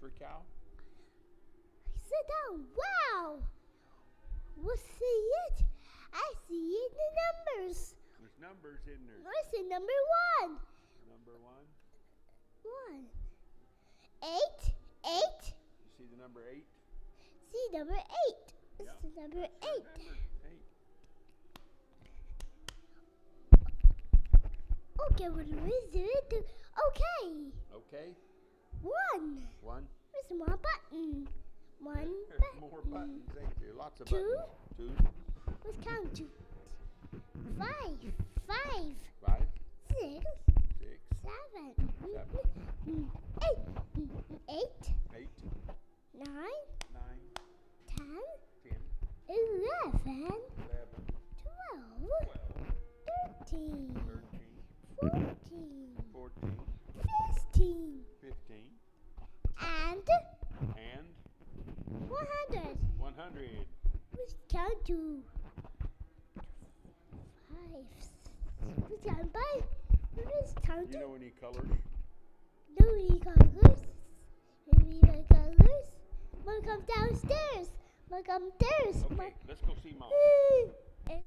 for cow? Sit down. Wow. We'll see it. I see it in the numbers. There's numbers in there. I see number 1. Number 1. 1. 8. 8. You see the number 8? See number 8. It's Yep. the number 8. Eight. Okay, what do we do? Okay. Okay. 1. 1. There's more button. 1 There's button. more buttons, ain't there? Lots of 2. buttons. 2. Let's count 2. 5. 5. 5. 6. 6. 7. 7. 8. 8. 8. 9. 9. 10. 10. 11. 11. 12. 13. 13. 14. 14. 15. 15. And And 100. 100. Let's count to 5. Let's count by. Let's count You to know any colors? no colors. Maybe colors. Mom, come downstairs. Mom, come upstairs. Okay, let's go see Mom. And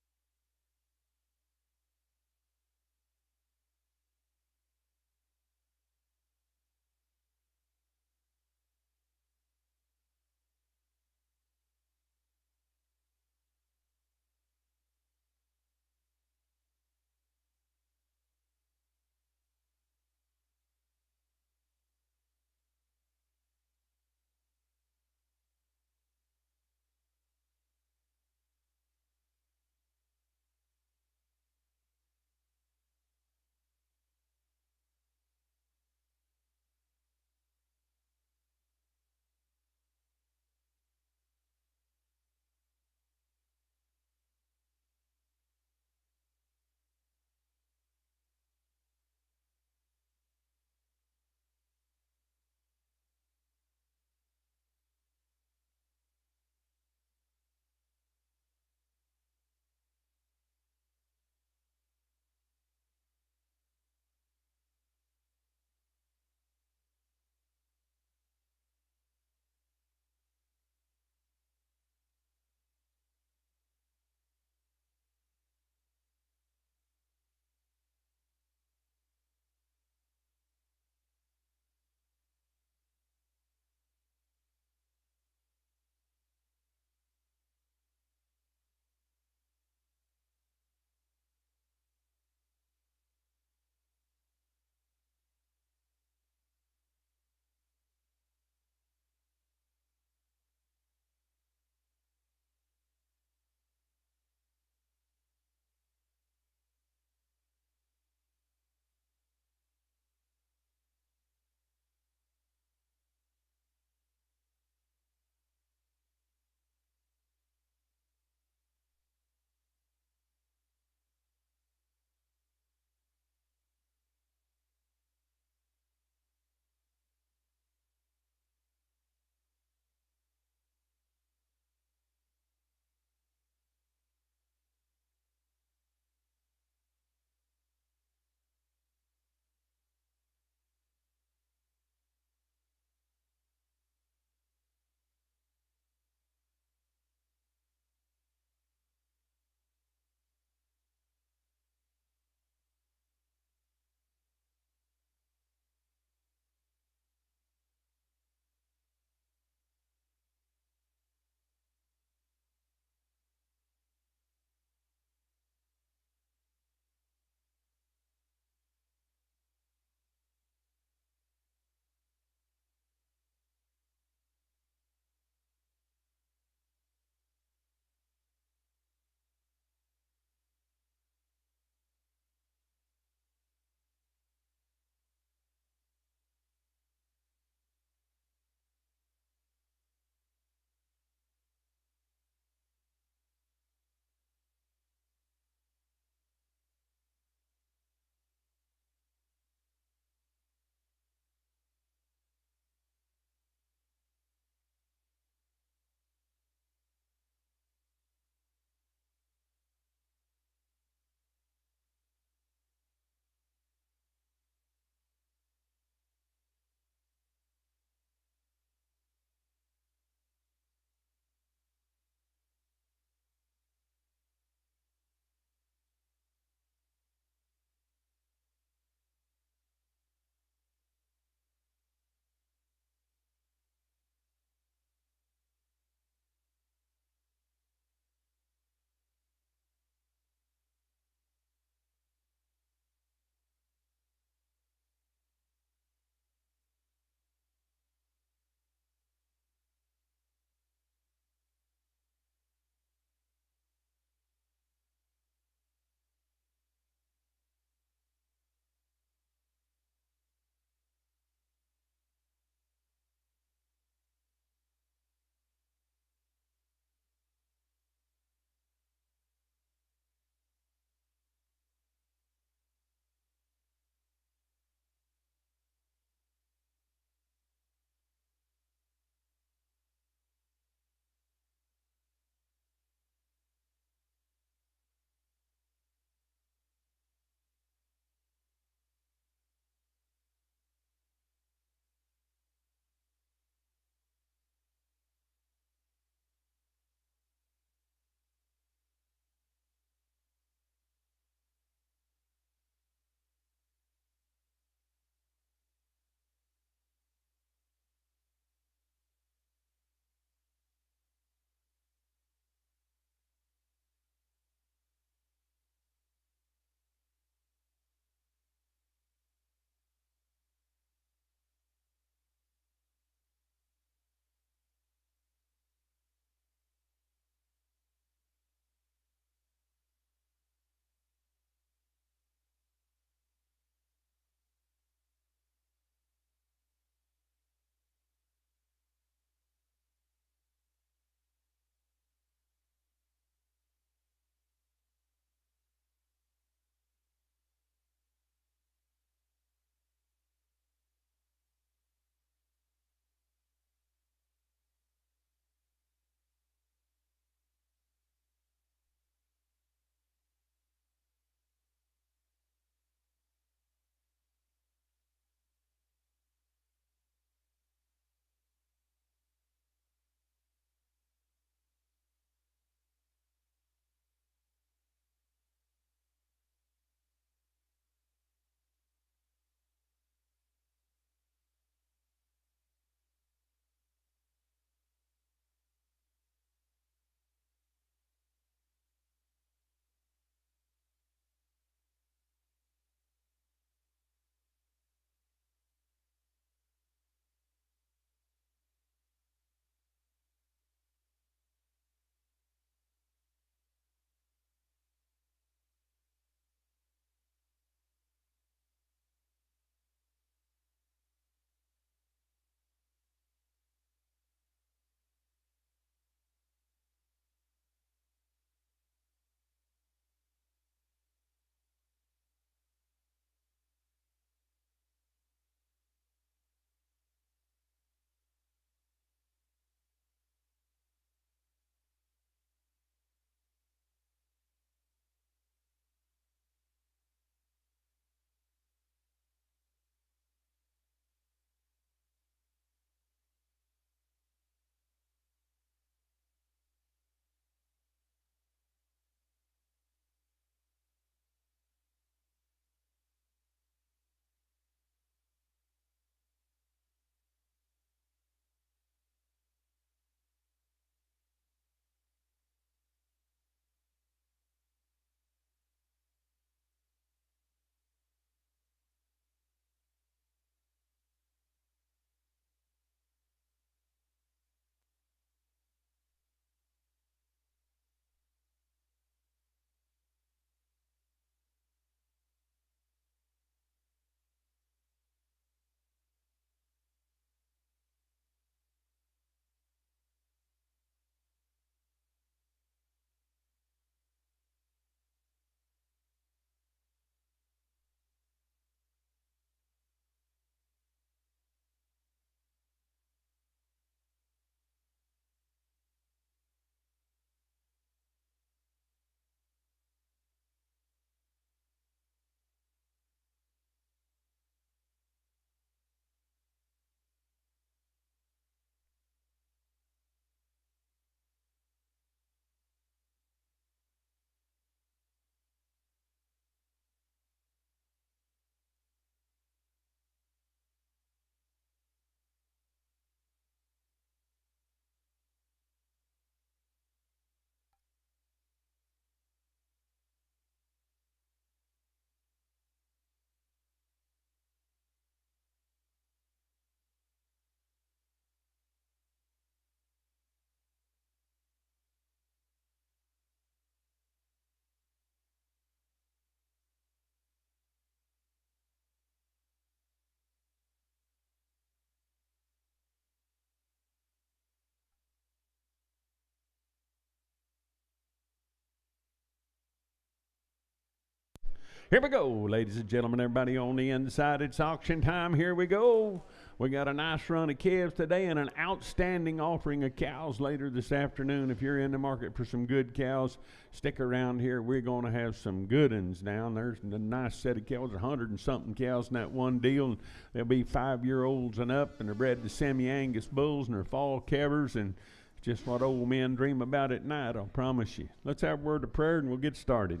Here we go, ladies and gentlemen, everybody on the inside. It's auction time. Here we go. We got a nice run of calves today and an outstanding offering of cows later this afternoon. If you're in the market for some good cows, stick around here. We're going to have some good ones now. And there's a nice set of cows, 100 and something cows in that one deal. They'll be 5-year-olds and up, and they're bred to semi-Angus bulls, and they're fall calvers, and just what old men dream about at night, I'll promise you. Let's have a word of prayer, and we'll get started.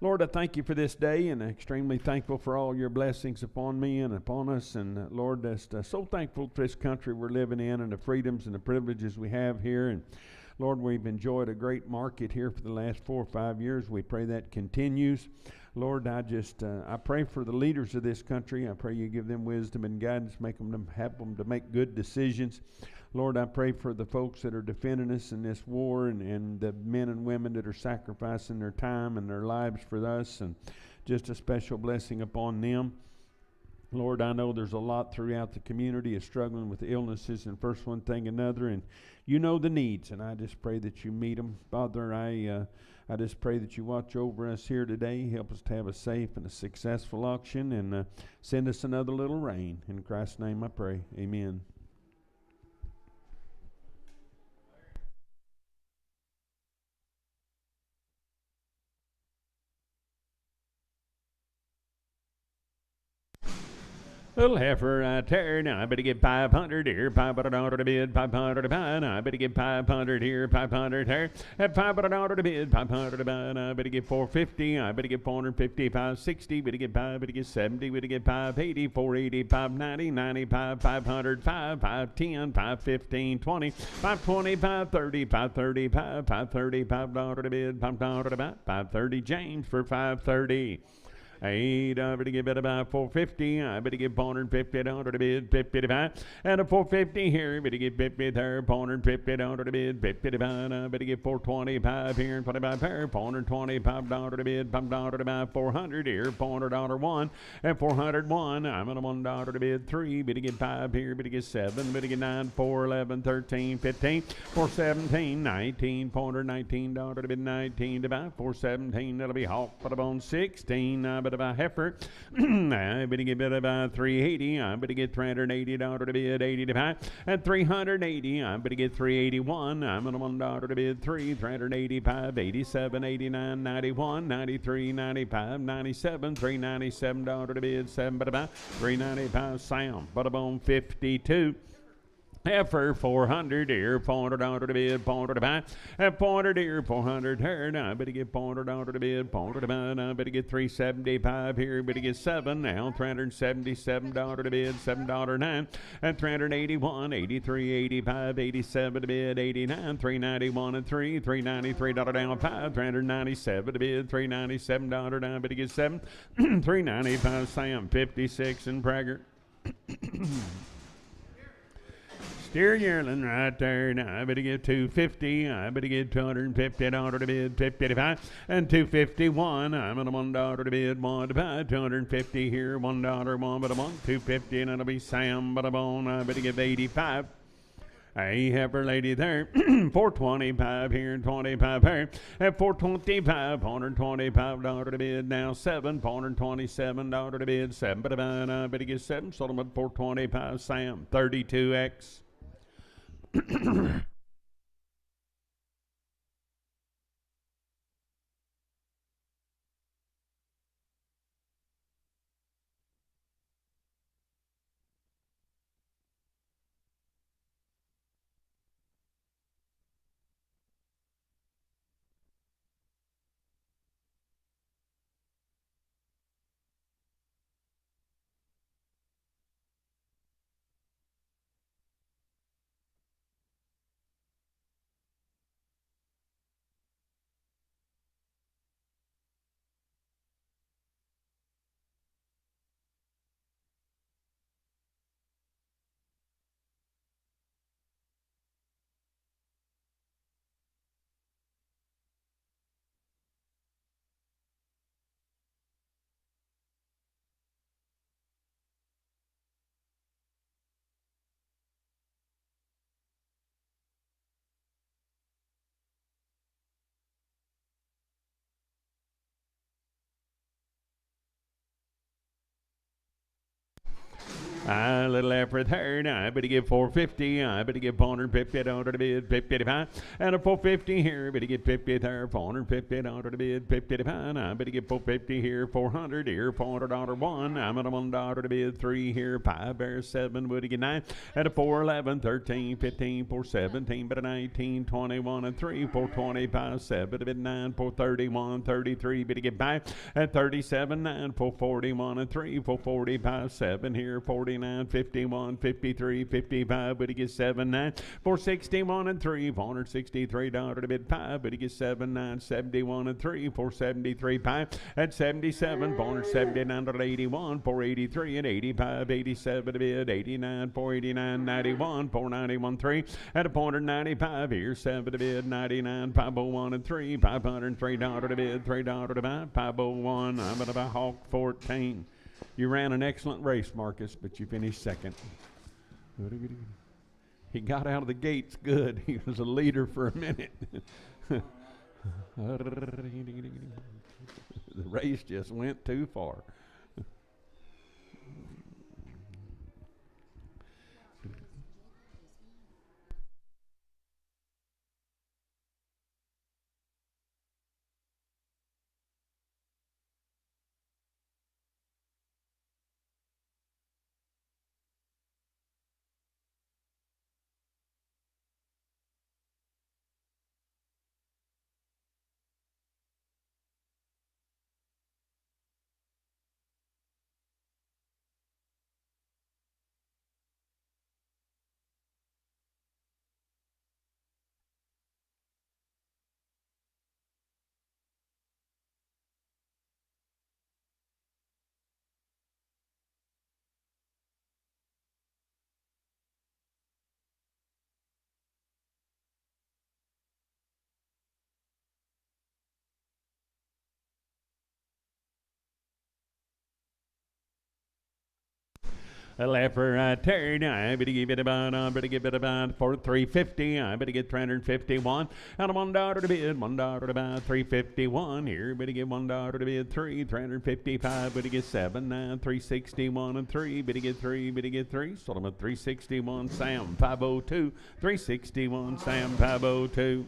Lord, I thank you for this day, and I'm extremely thankful for all your blessings upon me and upon us. And Lord, just so thankful for this country we're living in and the freedoms and the privileges we have here. And Lord, we've enjoyed a great market here for the last 4 or 5 years. We pray that continues. Lord, I pray for the leaders of this country. I pray you give them wisdom and guidance, help them to make good decisions. Lord, I pray for the folks that are defending us in this war, and the men and women that are sacrificing their time and their lives for us, and just a special blessing upon them. Lord, I know there's a lot throughout the community is struggling with illnesses and first one thing another, and you know the needs, and I just pray that you meet them. Father, I just pray that you watch over us here today, help us to have a safe and a successful auction, and send us another little rain. In Christ's name I pray, amen. Little heifer right there. Now I better get 500 here. $500 to bid. 500 to buy. Now I better get 500 here. 500 there. At $500 to bid. 500 to buy. Now I better get 450. I better get 450. 560. Better get 5. Better get 70. Better get 580. 480. 590. 95. 500. 5. 510. 515. 20. 520. 530. 535. 530. $5 to bid. $5 to buy. 530. James for 530. I better get better by 450. I better get 450 to bid, 55. And a 450 here. Better get 50 there, 450 to bid, 55. I better get 425 here and 25 here, $425 to bid, $5 to buy, 400 here, $400 one, and 401. I'm at a $1 to bid, 3. Better get 5 here, better get 7, better get 9, 4, 11, 13, 15, 417, 19, $419 to bid, 19 to buy, 417. That'll be hawk for the bone, 16. I better buy heifer. I better get better by 380. I better get $380 to bid, 80 to buy, and 380. I better get 381. I'm at a $1 to bid, 3, 385, 87, 89, 91, 93, 95, 97, $397 to bid, 7 to buy, 395. Sam, butterbone 52. Heifer 400 here, $400 to bid, $400 to buy, and 400 here, 400 here. Now I better get $400 to bid, $400 to buy. Now I better get 375 here, better get 7 now, $377 to bid, $7.09, and 381, 83, 85, 87 to bid, 89, 391 and 3, $393 down 5, 397 to bid, $397 down, better get 7, 395 Sam 56 and Prager. Steer yearling right there. Now I better get 250. I better get $250 to bid, 55, and 251. I'm at a $1 to bid, 1 to buy, 250 here, $1, 1 but a 1, 250, and it'll be Sam but a bone. I better get 85. Hey, heifer lady there, 425 here and 25 here, at 425, $125 to bid, now 7, $427 to bid, 7 but a buy. I better get 7, sold them at 425, Sam, 32X. A little effort there. Now I better get 450. I better get 450 under the bid, 55. And a 450 here. Better get 50 there. 450 under the bid, 55. I better get 450 here. 400 here. $400 one. I'm at a $1 to bid. 3 here. 5 bear 7. Would he get 9? At a 411, 13, 15, 417, but a 19, 21, and 3, 425, 7, bid 9, 431, 33, but he get by at 37, 9, 441, and 3, 445, 7 here, 49, 51, 53, 55, but he gets 7, 9, 461 and 3, $463 to bid 5, but he gets 7, 9, 71 and 3, 473, 5 at 77, 479 to 81, 483 and 85, 87 to bid 89, 489, 91, 491, 3 at a $495 here, 7 to bid 99, 501 and 3, $503 to bid, $3 to buy, 501. I'm at about Hawk 14. You ran an excellent race, Marcus, but you finished second. He got out of the gates good. He was a leader for a minute. The race just went too far. A leper turn. I better give it about. I better give it about for 350. I better get 351. And a $1 to bid. $1 to buy. 351 here. Better get $1 to bid. 355. Better get 7. 9. 361 and 3. Better get 3. Better get 3. Sold him at 361. Sam 502. 361. Sam 502.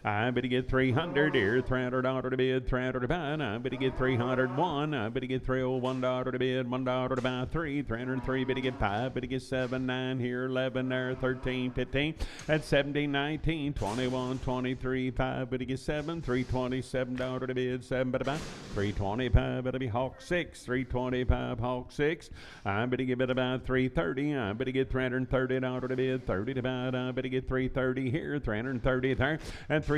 I better get 300 here, $300 to bid, $300 to buy. I better get 301. I better get $301 to bid, $1 to buy, 3, 303. Better get 5. Better get 7, 9 here, 11 there, 13, 15. At 17, 19, 21, 23, 5. Better get 7, $327 to bid, 7 better buy, 325. Better be Hawk 6, 325 Hawk 6. I better give it about 330. I better get $330 to bid, 30 to buy. I better get 330 here, 330 there, and 331.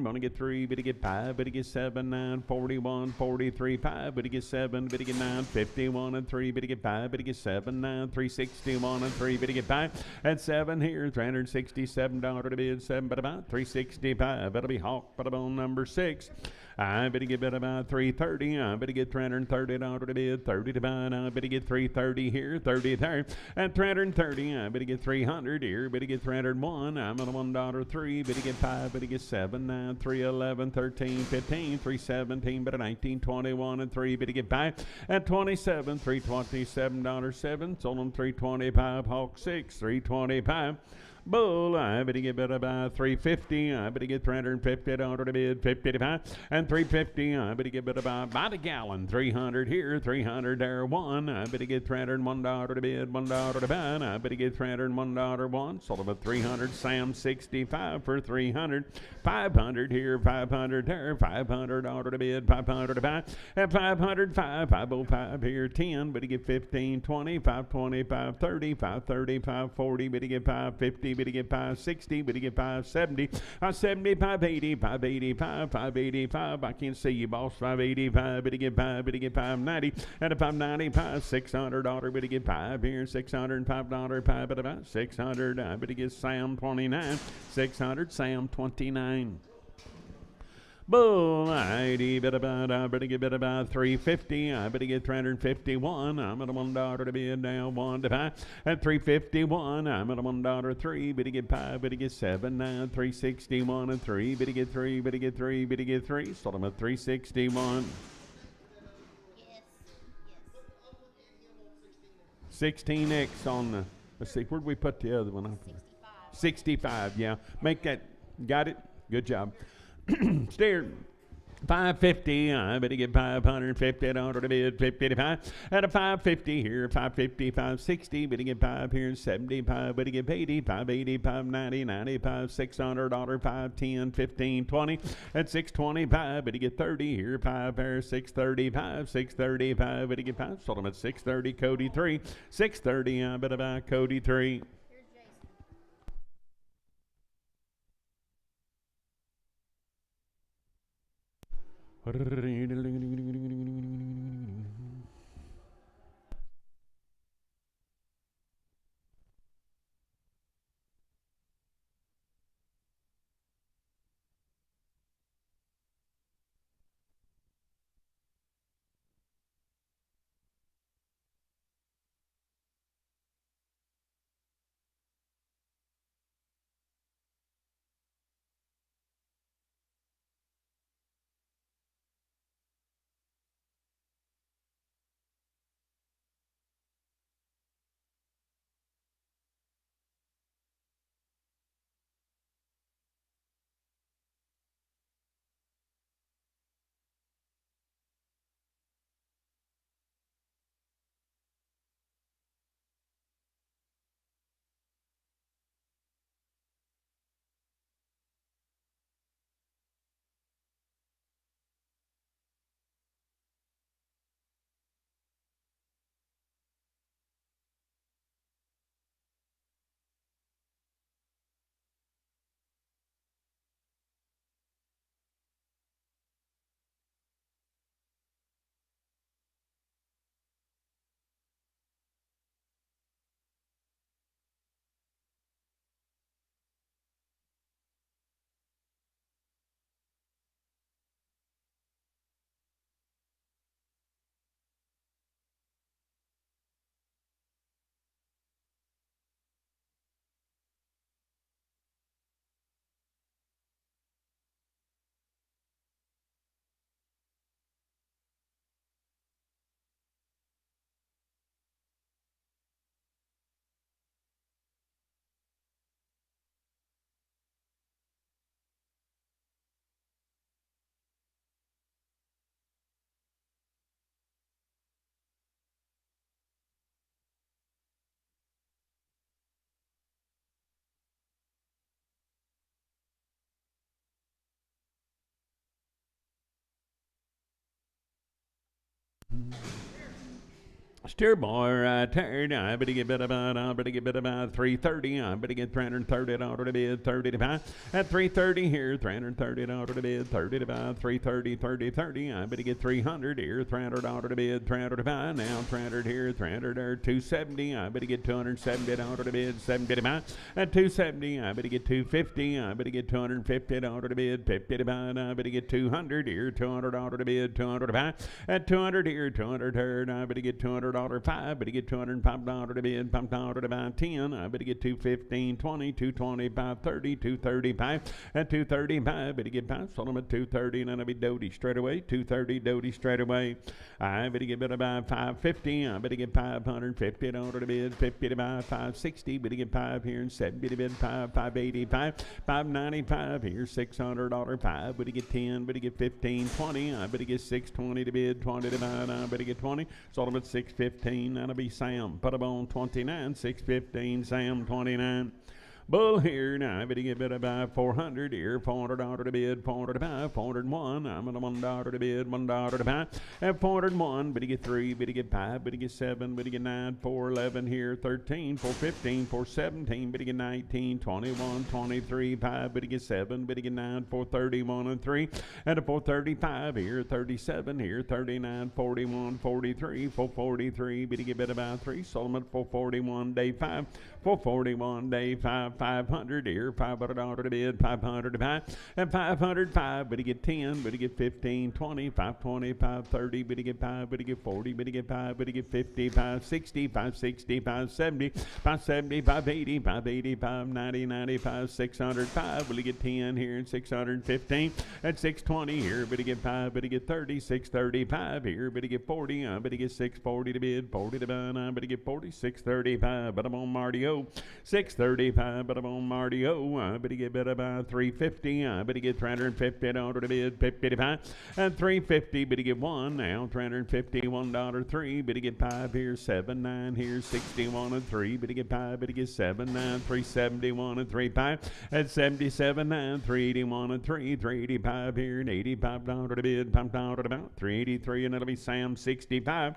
Gonna get 3, better get 5, better get 7, 9, 41, 43, 5, better get 7, better get 9, 51 and 3, better get 5, better get 7, 9, 361 and 3, better get 5, and 7 here, $367 to bid, 7, but about 365. That'll be Hawk, but about number 6. I better get about 330. I better get $330 to bid, 30 to buy. I better get 330 here, 30 there, and 330. I better get 300 here, better get 301. I'm on a $1 3, better get 5, better get 7, 9, 311, 13, 15, 317, but a 19, 21 and 3, better get 5, and 27, $327, 7. Sold them 325. Hawk 6, 325. Bull, I better get about 350. I better get $350 to bid, 55, and 350. I better get about by the gallon, 300 here, 300 there, 1. I better get $301 to bid, $1 to buy. I better get $301 1. Sold about 300. Sam 65 for 300. 500 here, 500 there, $500 to bid, 500 to buy, and 505. 505 here, 10. Better get 15, 20, 525, 30, 530, 540. Better get 550. Better get 560, better get 570, 575, 80, 585, 585. I can't see you, boss. 585, better get 5, better get 590, and a 595, $600, better get 5 here, $605, 5 at about 600. I better get Sam 29, 600, Sam 29. Bull, I better get about 350. I better get 351. I'm at a $1 to bid now, 1 to buy. At 351, I'm at a $1 3. Better get 5, better get 7, 9, 361 and 3. Better get 3, better get 3, better get 3. Sold them at 361. 16X on the, let's see, where'd we put the other one up? 65, yeah. Make that, got it? Good job. Steer. 550, I better get 550 on to bid 55 at a 550 here, 550, 560, better get 5 here, 75, better get 80, 580, 590, 95, $600, 510, 15, 20 at 625, better get 30 here, 5 there, 635, 635, better get 5, sold them at 630, Cody 3, 630, I better buy Cody 3. Steer boy, turn. I better get better about 330. I better get 330 out of the bid, 30 to 5. At 330 here, 330 out of the bid, 30 to 5, 330, 30, 30. I better get 300 here, 300 out of the bid, 300 to 5. Now 300 here, 300 there, 270. I better get 270 out of the bid, 70 to 5. At 270, I better get 250. I better get 250 out of the bid, 50 to 5. I better get 200 here, 200 out of the bid, 200 to 5. At 200 here, 200 there. I better get $200. $5, better get $205 to bid, $5 to buy 10. I better get 215, 20, 225, 30, 235. At 235, better get 5. Sold them at 230, and then I'll be Doty straight away. 230, Doty straight away. I better get better buy 550. I better get 550 to bid, 50 to buy 560. Better get 5 here and 70 to bid, 585, 595 here, $600, 5. Better get 10, better get 15, 20. I better get 620 to bid, 20 to buy. I better get 20. Sold them at 615. That'll be Sam. Put them on 29, 615, Sam 29. Bull here, now I better get better by 400 here, $400 to bid, 400 to buy, 401. I'm at $1 to bid, $1 to buy. At 401, better get 3, better get 5, better get 7, better get 9, 411 here, 13, 415, 417, better get 19, 21, 23, 5, better get 7, better get 9, 431 and 3. At a 435 here, 37 here, 39, 41, 43, 443, better get better by 3. Sold them at 441, day 5. 441 day, 500 here, $500 to bid, 500 to buy, and 505, but he get 10, but he get 15, 20, 520, 530, but he get 5, but he get 40, but he get 5, but he get 50, 560, 560, 570, 570, 580, 580, 590, 95, 605, will he get 10 here, and 615, at 620 here, but he get 5, but he get 30, 635 here, but he get 40, but he get 640 to bid, 40 to buy, but he get 40, 635, but I'm on Marty O, 635, but I'm on Marty O, but he get better by 350, but he get $350 to bid, 50 to buy, and 350, but he get 1 now, $351, 3, but he get 5 here, 79 here, 61 and 3, but he get 5, but he get 79, 371 and 3, 5, at 77, 9, 381 and 3, 385 here, and $85 to bid, $5 to about 383, and it'll be Sam 65.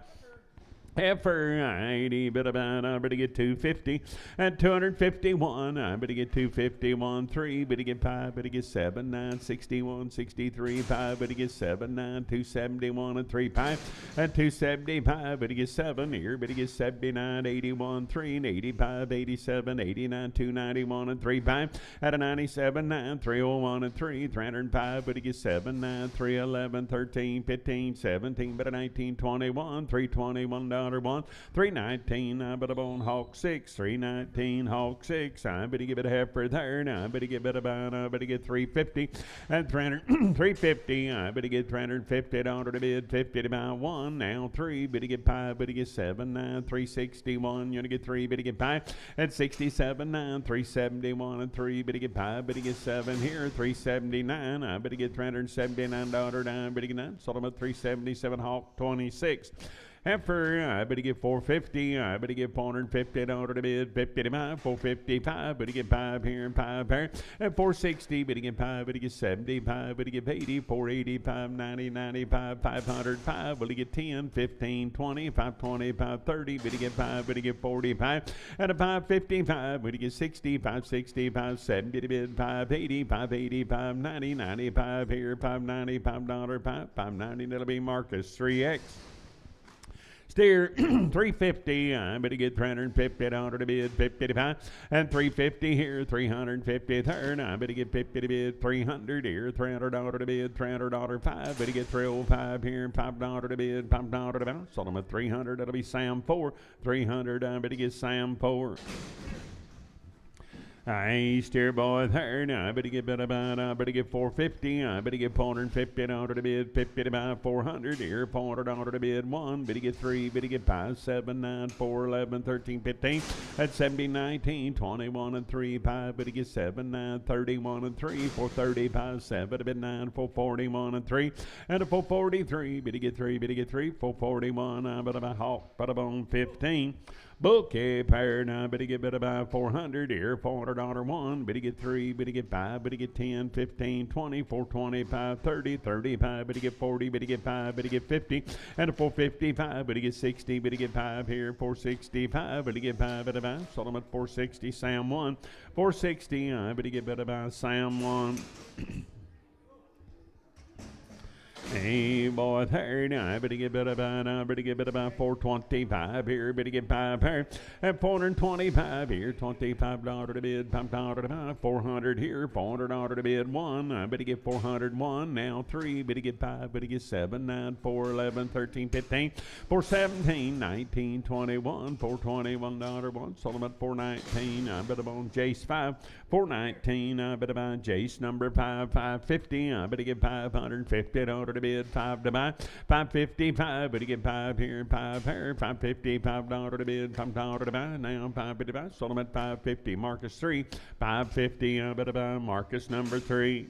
Heifer 80, but about but to get 250 and 251, but to get 251, 3, but to get 5, but to get 7, 9, 61, 63, 5, but to get 7, 9, 271 and 3, 5, and 275, but to get 7 here, but to get 79, 81, 3, and 85, 87, 89, 291 and 3, 5, at a 97, 9, 301 and 3, 305, but to get 7, 9, 311, 13, 15, 17, but a 19, 21, $321. 1, 319, but a bone Hawk 6, 319, Hawk 6, but he give it a heifer there, but he give it about, but he get 350, and 350, but he get $350 to bid, 50 to buy 1, now 3, but he get 5, but he get 7, 9, 361, you get 3, but he get 5, and 67, 9, 371, and 3, but he get 5, but he get 7 here, 379, but he get $379 down, but he get 9, sold him at 377, Hawk 26. Heifer, but he get 450, but he get $450 to bid, 50 to buy, 455, but he get 5 here and 5 here, and 460, but he get 5, but he get 75, but he get 80, 480, 590, 95, 505, but he get 10, 15, 20, 520, 530, but he get 5, but he get 45, and a 555, but he get 60, 560, 570 to bid, 580, 580, 590, 95 here, 590, $5, 590, that'll be Marcus 3X. Steer 350, but he get $350 to bid, 50 to buy, and 350 here, 350 third, but he get 50 to bid, 300 here, $300 to bid, $300 5, but he get 305 here, $5 to bid, $5 to buy, sold him at 300, that'll be Sam 4, 300, but he gets Sam 4. Steer boy there now, but he get about, but he get 450, but he get $450 to bid, 50 to buy, 400 here, $400 to bid, 1, but he get 3, but he get 5, 7, 9, 4, 11, 13, 15, at 70, 19, 21 and 3, 5, but he get 7, 9, 31 and 3, 435, 7, a bit 9, 441 and 3, and a 443, but he get 3, but he get 3, 441, but about Hawk, but about 15. Bouquet pair now, but he get better by 400 here, $400 1, but he get 3, but he get 5, but he get 10, 15, 20, 425, 30, 35, but he get 40, but he get 5, but he get 50, and a 455, but he get 60, but he get 5 here, 465, but he get 5 at a buy, sold him at 460, Sam 1, 460, but he get better by Sam 1. Hey, boy, there now, but he get better by now, but he get better by 425 here, but he get 5 here, and 425 here, $25 to bid, $5 to buy, 400 here, $400 to bid, 1, but he get 401, now 3, but he get 5, but he get 7, 9, 4, 11, 13, 15, 417, 19, 21, $421, 1, sold him at 419, but I'm on Jace 5, 419, but about Jace number 5, 550, but he get $550 to bid, 5 to buy, 555, but he get 5 here, 5 here, $550, $5 to bid, $5 to buy, now 550 to buy, sold him at 550, Marcus 3, 550, but about Marcus number 3.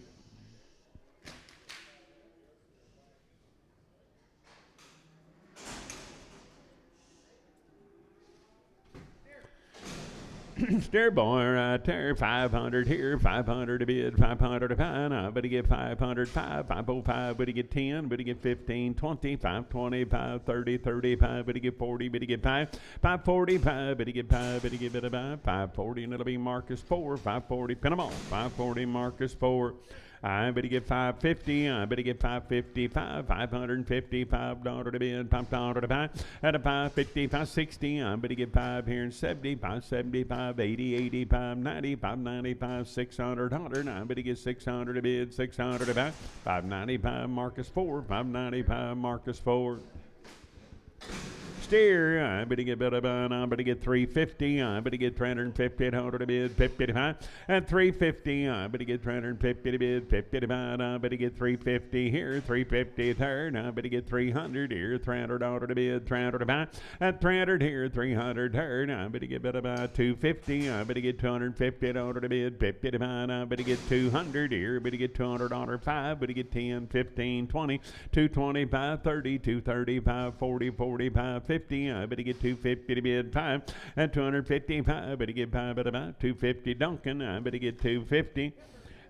Steer boy right there, 500 here, 500 to bid, 500 to buy, but he get 505, 505, but he get 10, but he get 15, 20, 525, 30, 35, but he get 40, but he get 5, 545, but he get 5, but he get about 540, and it'll be Marcus 4, 540, pin them all, 540, Marcus 4. I better get 550. I better get 555. $555 to bid. $5 to buy. At a 550, 560. I better get 5 here and 70. 575, 80, 85, 90, 595, $600. I better get 600 to bid. 600 to buy. 595 Marcus 4. 595 Marcus 4. Steer, I better get better bun, I better get 350, I better get 350 at 100 to bid, 50 to buy, and 350, I better get 350 to bid, 50 to buy, I better get 350 here, 350 third, I better get 300 here, $300 to bid, 300 to buy, and 300 here, 300 third, I better get better buy, 250, I better get 250 at 100 to bid, 50 to buy, I better get 200 here, better get $200, 5, better get 10, 15, 20, 225, 30, 235, 40, 45, 50, I better get 250 to bid 5 and 255. Better get 5 at about 250 Duncan. I better get 250.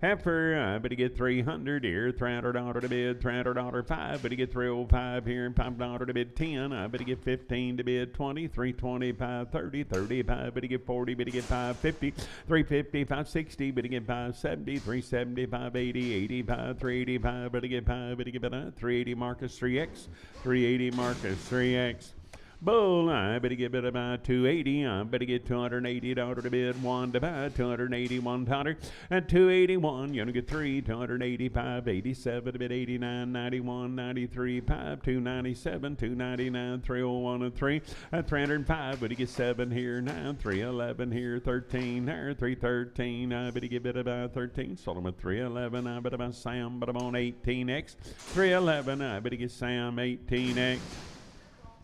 Heifer, I better get 300 here, $300 to bid, $300 5, better get 305 here, and $5 to bid 10, I better get 15 to bid 20, 325, 30, 35, better get 40, better get 550, 350, 560, better get 570, 370, 580, 85, 385, better get 5, better get 380 Marcus 3X, 380 Marcus 3X. Bull, I better get bid about 280. I better get $280 to bid, 1 to buy, $281, and 281. You're gonna get 3, 285, 87 to bid, 89, 91, 93, 5, 297, 299, 301, and 3, and 305. Better get 7 here, 9, 311 here, 13 there, 313. I better get bid about 13. Sold them at 311. I better buy Sam, but I'm on 18X. 311. I better get Sam 18X.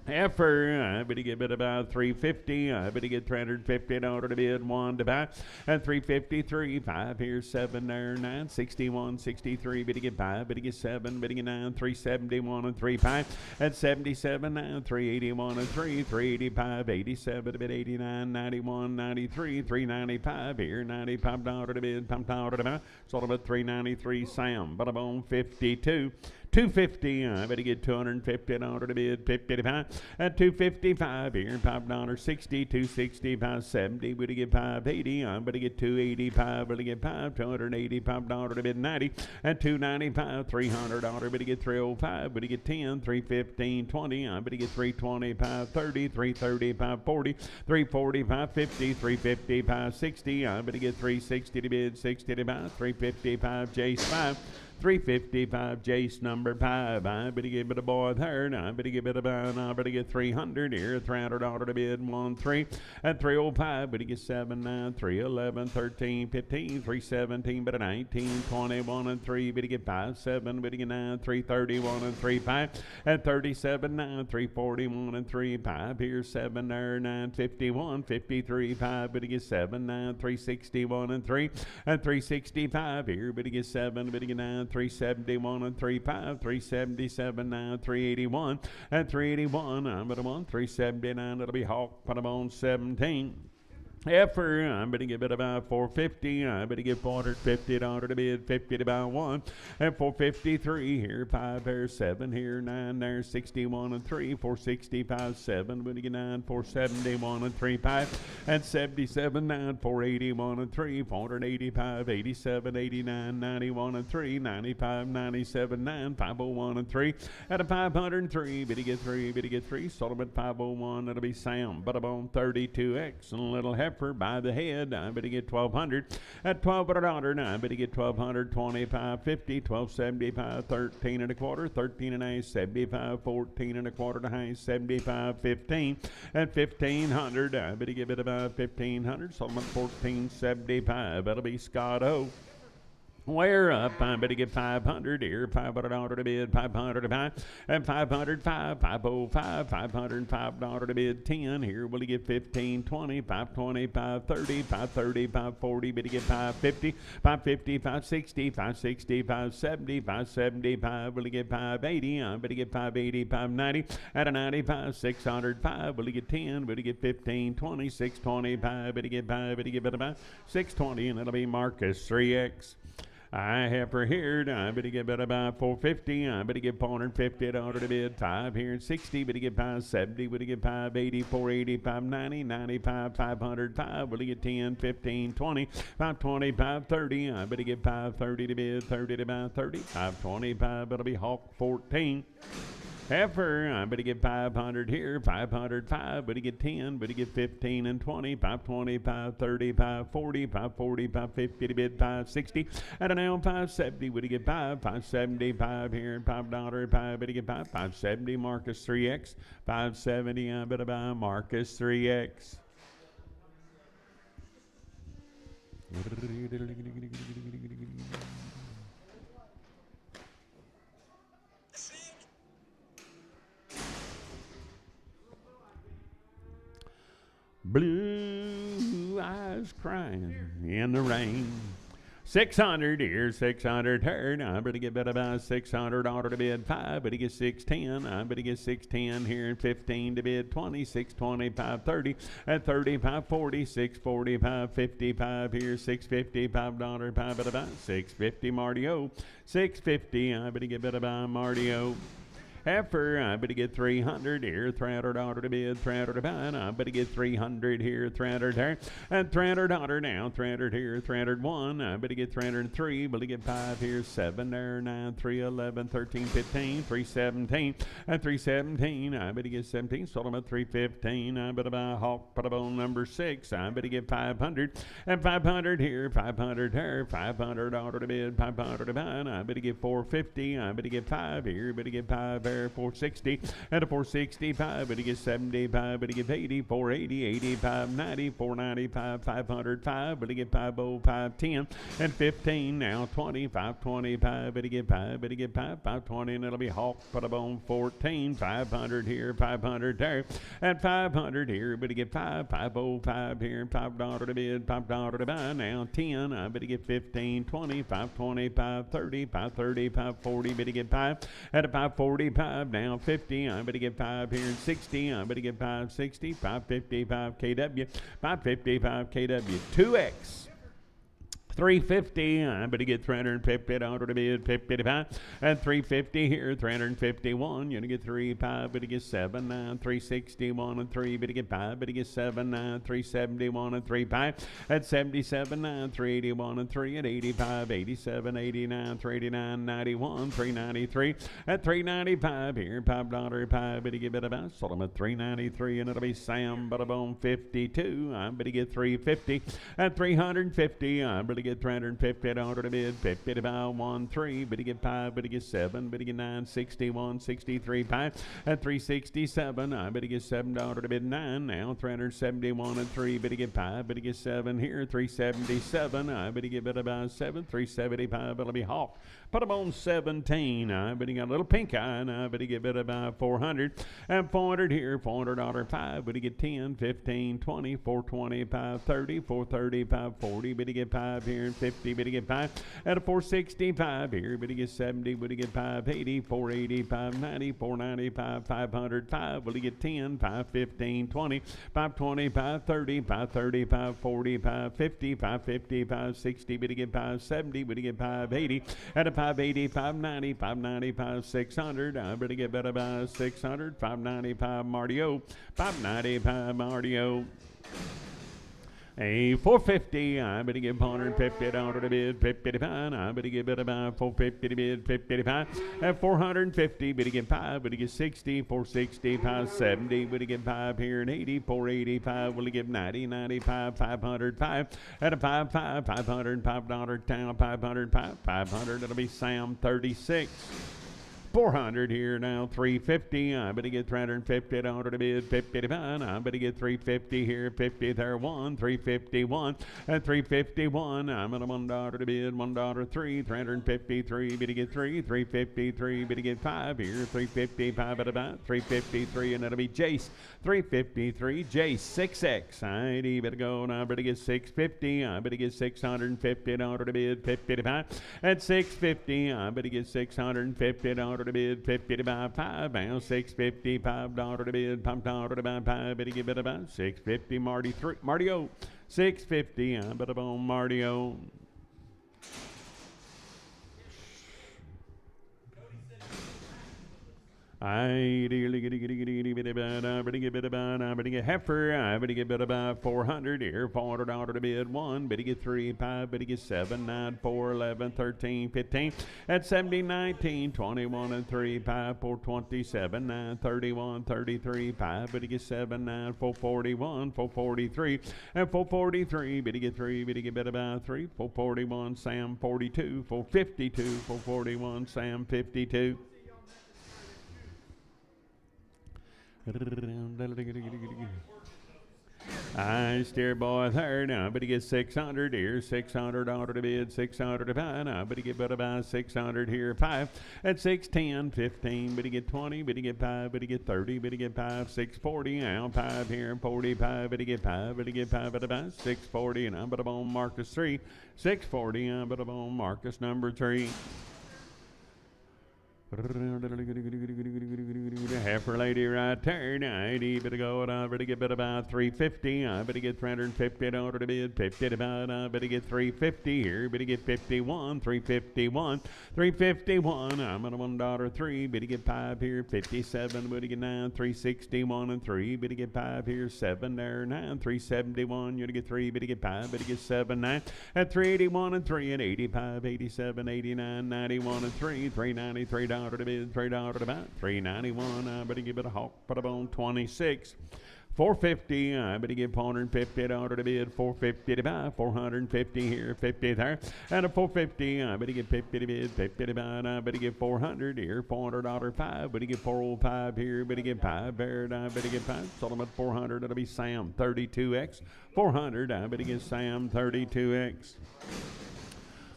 Heifer, I better get bid about 350. I better get $350 to bid, 1 to buy, and 353. 5 here, 7 there, 9, 61, 63. Better get 5. Better get 7. Better get 9, 371 and 3, 5, and 77, 9, 381 and 3, 385, 87 to bid, 89, 91, 93, 395 here, $95 to bid, $5 to buy. Sold about 393. Sam, but I'm on 52. 250, I better get $250 to bid, 50 to buy, at 255 here, $5, 60, 260, 570, better get 580, I better get 285, better get $285 to bid, 90, and 295, $300, better get 305, better get 10, 315, 20, I better get 325, 30, 335, 40, 345, 50, 355, 60, I better get 360 to bid, 60 to buy, 355, Jace 5, 355 Jace number 5. I better give it a boy third. I better give it a buy. I better get 300 here. $300 to bid. 1, 3. At 305. Better get 7, 9, 311, 13, 15, 317. Better 19, 21 and 3. Better get 5, 7. Better get 9, 331 and 3, 5. At 37, 9, 341 and 3, 5. Here 7 there. 9, 51, 53, 5. Better get 7, 9, 361 and 3. At 365 here. Better get 7. Better get 9. 371 and 35, 377 now, 381 and 381. I'm at a 1, 379. It'll be Hawk. Put them on 17. Heifer, I better get bid about 450. I better get $450 to bid, 50 to buy 1, and 453 here, 5 there, 7 here, 9 there, 61 and 3, 465, 7, better get 9, 471 and 3, 5, and 77, 9, 481 and 3, 485, 87, 89, 91 and 3, 95, 97, 9, 501 and 3, at a 503, better get 3, better get 3, sold them at 501, it'll be Sam, but I'm on 32X, and a little heifer by the head. I better get 1,200 at $1,200. Now I better get 1,200, 25, 50, 1275, 13 and a quarter, 13 and a 75, 14 and a quarter to high, 75, 15, and 1,500. I better give it about 1,500. Sold them at 1475. That'll be Scott O. We're up. I better get 500 here. $500 to bid, 500 to buy, and 505, 505, $505 to bid, 10 here. Will you get 15, 20, 520, 530, 530, 540? Better get 550, 550, 560, 560, 570, 575. Will you get 580? I better get 580, 590, at a 95, 605. Will you get 10? Better get 15, 20, 625. Better get 5. Better get about 620, and it'll be Marcus 3X. I heifer here, I better get better by 450, I better get 450 order to bid, 5 here, 60, better get 570, better get 580, 480, 590, 95, 500, 5, better get 10, 15, 20, 520, 530, I better get 530 to bid, 30 to buy 30, 525, better be hawk 14. Heifer, I better get 500 here, 505, better get 10, better get 15 and 20, 520, 530, 540, 540, 550 to bid, 560, and now 570, better get 575 here, $5, 5, better get 570, Marcus 3X, 570, I better buy Marcus 3X. Blue eyes crying in the rain. 600 here, 600 her. I better get better by 600 order to bid 5, better get 610. I better get 610 here and 15 to bid 20, 620, 530, at 30, 540, 640, 555 here, 650, $5, 5 better buy 650 Martio, 650. I better get better by Martio. Heifer, I better get 300 here, 300 order to bid, 300 to buy, I better get 300 here, 300 there, and 300 order now, 300 here, 301, I better get 303, better get 5 here, 7 there, 9, 3, 11, 13, 15, 317, and 317, I better get 17, sold them at 315, I better buy hawk, put up on number 6, I better get 500, and 500 here, 500 there, 500 order to bid, 500 to buy, I better get 450, I better get 5 here, better get 5 there, 460 and a 465, but he gets 75, but he gets 80, 480, 85, 90, 495, 505, but he get 505, 10 and 15, now 20, 525, but he get 5, but he get 5, 520, and it'll be hawk, put a bone 14, 500 here, 500 there, and 500 here, but he get 5, 505 here, $5 to bid, $5 to buy, now 10, I bet he get 15, 20, 520, 530, 530, 540, but he get 5, at a 545, now 50, I better get 5 here and 60, I better get 560, 555 KW, 555 KW, 2X. 350, I better get 350 order to bid, 55, and 350 here, 351, you're gonna get 3, 5, better get 7, 9, 361 and 3, better get 5, better get 7, 9, 371 and 3, 5, at 77, 9, 381 and 3, at 85, 87, 89, 389, 91, 393, at 395 here, $5, 5, better get better buy, sold them at 393, and it'll be Sam Butterbone 52, I better get 350, at 350, I better get 350 order to bid, 50 to buy 1, 3, but he get 5, but he get 7, but he get 9, 61, 63, 5, at 367, I bet he get $7 to bid 9, now 371 and 3, but he get 5, but he get 7 here, 377, I bet he get better by 7, 375, it'll be hawk, put him on 17, I bet he got a little pink eye, and I bet he get better by 400, and 400 here, $400 5, but he get 10, 15, 20, 420, 530, 430, 540, but he get 5 here, 50, but he get 5, at a 465 here, but he get 70, but he get 580, 480, 590, 495, 500, 5, will he get 10, 515, 20, 520, 530, 530, 540, 550, 550, 560, but he get 570, but he get 580, at a 580, 590, 595, 600, I better get better by 600, 595 Martio, 595 Martio. A 450, I better give 150 order to bid, 55, I better give it about 450 to bid, 55, at 450, better get 5, better get 60, 460, 570, better get 5 here and 80, 485, will he give 90, 95, 505, at a 55, 500, $5 town, 505, 500, it'll be Sam 36. 400 here now, 350, I better get 350 order to bid, 55, I better get 350 here, 50 there, 1, 351, and 351, I'm at a $1 to bid, $1 3, 353, better get 3, 353, better get 5 here, 355 at about 353, and it'll be Jace, 353, Jace, 6X, I better go, now I better get 650, I better get 650 order to bid, 55, at 650, I better get 650 order to bid, 50 to buy 5, now 650, $5 to bid, $5 to buy 5, better give it about 650, Martio, 650, I bet on Martio. I dearly get heifer, I better get about 400 here, $400 to bid 1, better get 3, 5, better get 7, 9, 4, 11, 13, 15, at 17, 19, 21, and 3, 5, 4, 27, 9, 31, 33, 5, better get 7, 9, 4, 41, 4, 43, and 4, 43, better get 3, better get about 3, 4, 41, Sam 42, 4, 52, 4, 41, Sam 52. I steer boy third, now better get 600 here, $600 to bid, 600 to buy, now better get about 600 here, 5, at 610, 15, better get 20, better get 5, better get 30, better get 5, 640, now 5 here, 45, better get 5, at about 640, and I'm better on Marcus 3, 640, I'm better on Marcus number 3. Heifer lady right there, 90, better go, I better get about 350, I better get 350 order to bid, 50 to buy, I better get 350 here, better get 51, 351, 351, I'm at $1.03, better get 5 here, 57, better get 9, 361 and 3, better get 5 here, 7 there, 9, 371, you to get 3, better get 5, better get 7, 9, at 381 and 3, and 85, 87, 89, 91 and 3, 393 to bid, $3 to buy, 391, I better give it a hawk, put up on 26. 450, I better give $450 to bid, 450 to buy, 450 here, 50 there, and a 450, I better give 50 to bid, 50 to buy, and I better give 400 here, $400 5, better give 405 here, better give 5 there, and I better give 5, sold them at 400, it'll be Sam 32X, 400, I better give Sam 32X.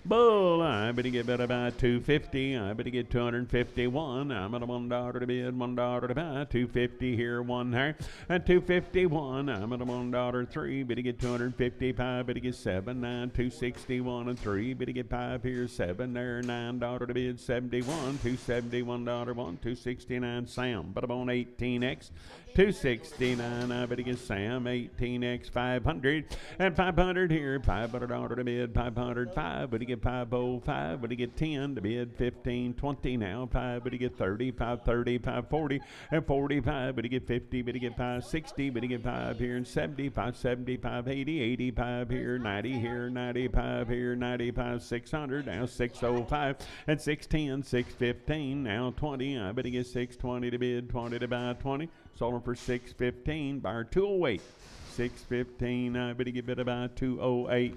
Bull, I better get about 250, I better get 251, I'm at $1 to bid, $1 to buy, 250 here, 1 there, and 251, I'm at $1 3, better get 255, better get 7, 9, 261 and 3, better get 5 here, 7 there, $9 to bid, 71, $271, 1, 269, Sam, but I'm on 18X, 269, I better get Sam, 18X, 500, and 500 here, $500 to bid, 505, better get 505, better get 10 to bid, 15, 20 now, 5, better get 30, 530, 540, and 45, better get 50, better get 560, better get 5 here, and 70, 570, 580, 85 here, 90 here, 95 here, 95, 600, now 605, and 610, 615, now 20, I better get 620 to bid, 20 to buy, 20, sold them for 615, buyer 208, 615, I better get bid about 208.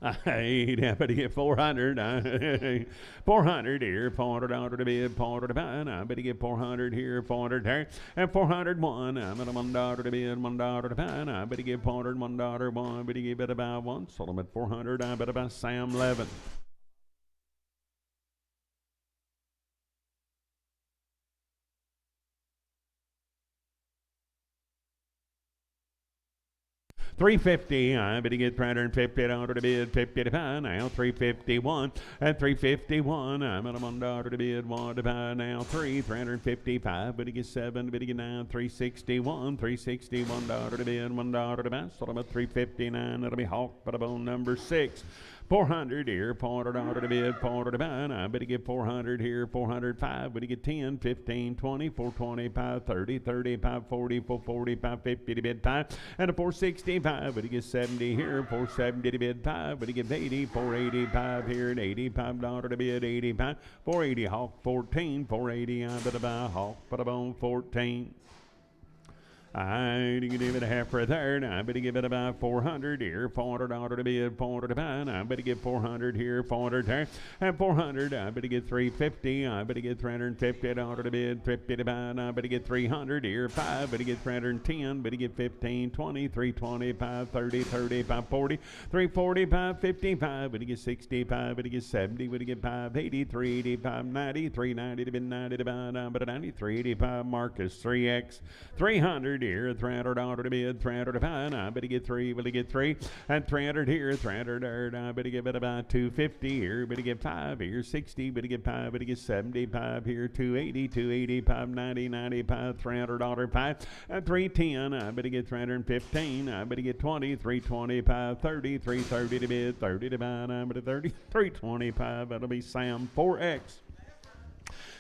I better get 400, 400 here, $400 to bid, $400 to buy, I better get 400 here, 400 there, and 401, I'm at $1 to bid, $1 to buy, I better get 400, $1, 1, better get better buy 1, sold them at 400, I better buy Sam 11. $350, I better get $350 to bid, 50 to buy, now $351, at $351, I'm at $1 to bid, 1 to buy, now 355, better get 7, better get 9, $361, $361 to bid, $1 to buy, sold them at $359, that'll be hawk, but I'm on number 6. 400 here, $400 to bid, $400 to buy, I better get 400 here, 405, better get 10, 15, 20, 425, 30, 35, 40, 440, 550 to bid 5, and a 465, better get 70 here, 470 to bid 5, better get 80, 485 here, and $85 to bid, 85, 480, hawk 14, 480, I better buy hawk, but I'm on 14. I give it a half right there, and I better give it about 400 here, $400 to bid, $400 to buy, and I better get 400 here, 400 there, and 400, I better get 350, I better get $350 to bid, 50 to buy, and I better get 300 here, 5, better get 310, better get 15, 20, 325, 30, 35, 40, 345, 55, better get 65, better get 70, better get 580, 385, 90, 390 to bid, 90 to buy, and I better 90, 385, Marcus 3X, 300 here, $300 to bid, $300 to buy, I better get three, better get three, and $300 here, $300 there, I better get about $250 here, better get five here, $60, better get five, better get $75 here, $280, $280, $590, $95, $300 pie, and $310, I better get $315, I better get $20, $325, $30, $330 to bid, $30 to buy, I better $30, $325, that'll be Sam 4X.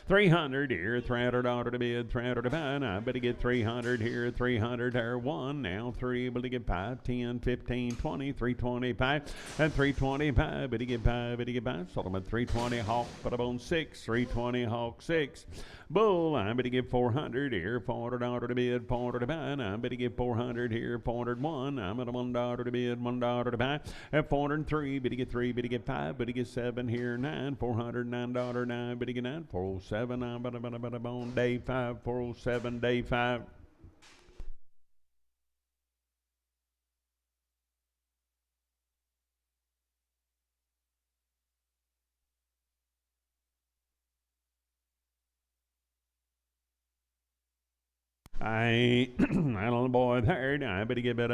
$300 here, $300 to bid, $300 to buy. I better get $300 here, $300 there, one, now three, able to get 5, 10, 15, 20, $325, and $325, better get 5, better get 5. Sold them at $320, Hawk, put up on 6, $320, Hawk 6. Bull, I better get $400 here, $400 to bid, $400 to buy. I better get $400 here, $401. I'm at $1 to bid, $1 to buy. At $403, better get 3, better get 5, better get 7 here, 9, $400, $9, 9, better get 9, 407. I'm on day 5, 407, day 5. I little boy there, I better get I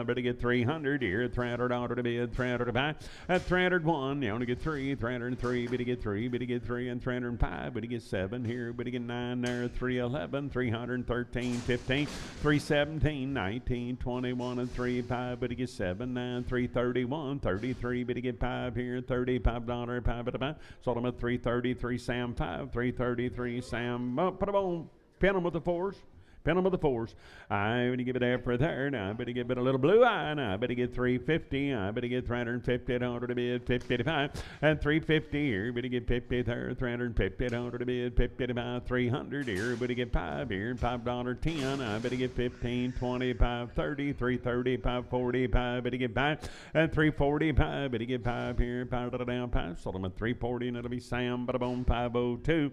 better get $300 here, $300 to bid, $300 to buy. At $301, you only get 3, $303, better get 3, better get 3, and $305, better get 7 here, better get 9 there, $311, $313, $15, $317, $19, $21, and $35, better get 7, 9, $331, $33, better get 5 here, $35, 5 better buy. Sold them at $333, Sam 5, $333, Sam, put them on, pin them with the 4s. Pin them with the 4s. I better give it after there. Now I better give it a little blue eye. Now I better get $350. I better get $350 to bid, $50 to buy, and $350 here. Better get $50 there, $350 to bid, $50 to buy, $300 here. Better get 5 here, $5 10. I better get 15, 25, 30, $330, $540, better get 5, and $345. Better get 5 here, $5 down, 5. Sold them at $340, and it'll be Sam, but on 502.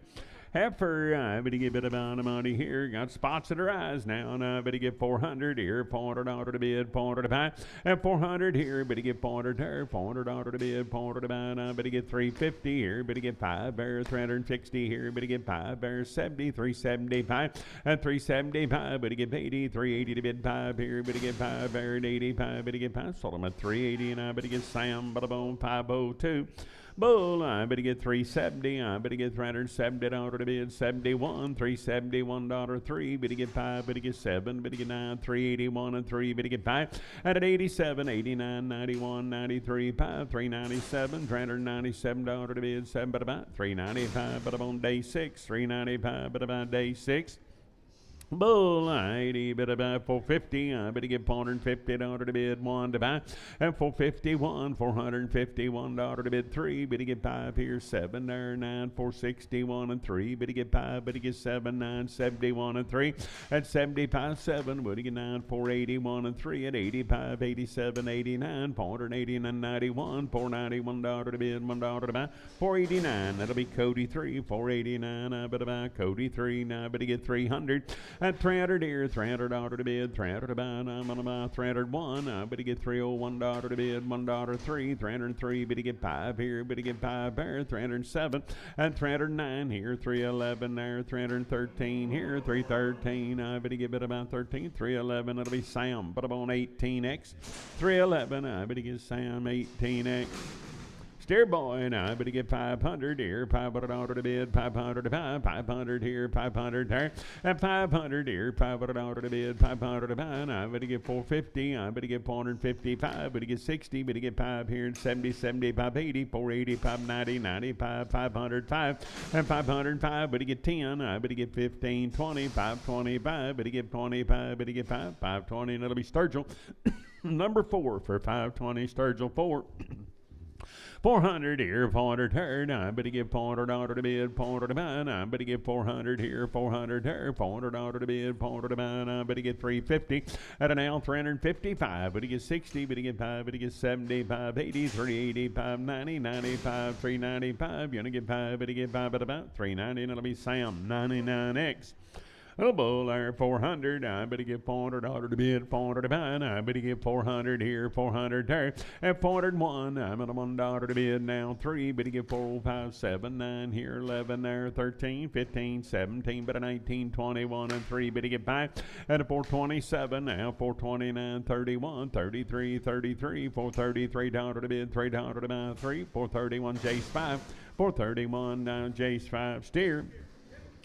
Heifer, I better get a bit of money here. Got spots in her eyes now, and I better get $400 here, $400 to bid, $400 to buy, and $400 here. Better get $400 there, $400 to bid, $400 to buy, and I better get $350 here. Better get 5 bears, $360 here. Better get 5 bears, $70, $375, and $375. Better get $80, $380 to bid, 5 here. Better get 5 bears, $85. Better get 5. Sold them at $380, and I better get Sam, but on 502. Bull, I better get $370. I better get $370 to bid, $71, $371, 3. Better get 5. Better get 7. Better get 9, $381, and 3. Better get 5. And at $87, $89, $91, $93, 5, $397, $397 to bid, 7. But about $395. But on day 6, $395. But about day 6. Bull, 80, better buy $450. I better get $450 to bid, 1 to buy, and $451, $451 to bid, 3. Better get 5 here, 7 there, 9, $461, and 3. Better get 5, better get 7, 9, $71, and 3. At $75, 7. Better get 9, $481, and 3. At $85, $87, $89, $480, and 91, $491 to bid, $1 to buy, $489. That'll be Cody 3, $489. I better buy Cody 3. Now I better get $300. At $300 here, $300 to bid, $300 to buy, and I'm gonna buy $301. I better get $301 to bid, $1 3, $303. Better get 5 here, better get 5 there, $307, and $309 here, $311 there, $313 here, $313. I better get it about $13, $311. It'll be Sam, but I'm on 18x, $311. I better get Sam 18x. Steer boy, and I better get $500 here, $500 to bid, $500 to buy, $500 here, $500 there, and $500 here, $500 to bid, $500 to buy, and I better get $450. I better get $455. Better get $60. Better get 5 here, and $70, $75, $80, $480, $590, $95, $505, and $505. Better get $10. I better get $15, $20, $525. Better get $25. Better get $520, and it'll be Sturgill number 4 for $520. Sturgill 4. $400 here, $400 there. I better get $400 to bid, $400 to buy. I better get $400 here, $400 there, $400 to bid, $400 to buy. I better get $350 at an L, $355. Better get $60. Better get 5. Better get $75, $80, $380, $590, $95, $395. You want to get 5. Better get 5 at about $390, and it'll be Sam 99X. Little bull there, 400. I better get 400 order to bid, 400 to buy. I better get 400 here, 400 there. At 401, I'm at a $1 to bid now. 3, better get 4, 5, 7, 9 here, 11 there, 13, 15, 17, but a 19, 21, and 3, better get 5. At a 427 now, 429, 31, 33, 33, 433 dollar to bid, $3 to buy. 3, 431 Jace 5, 431 Jace 5 steer.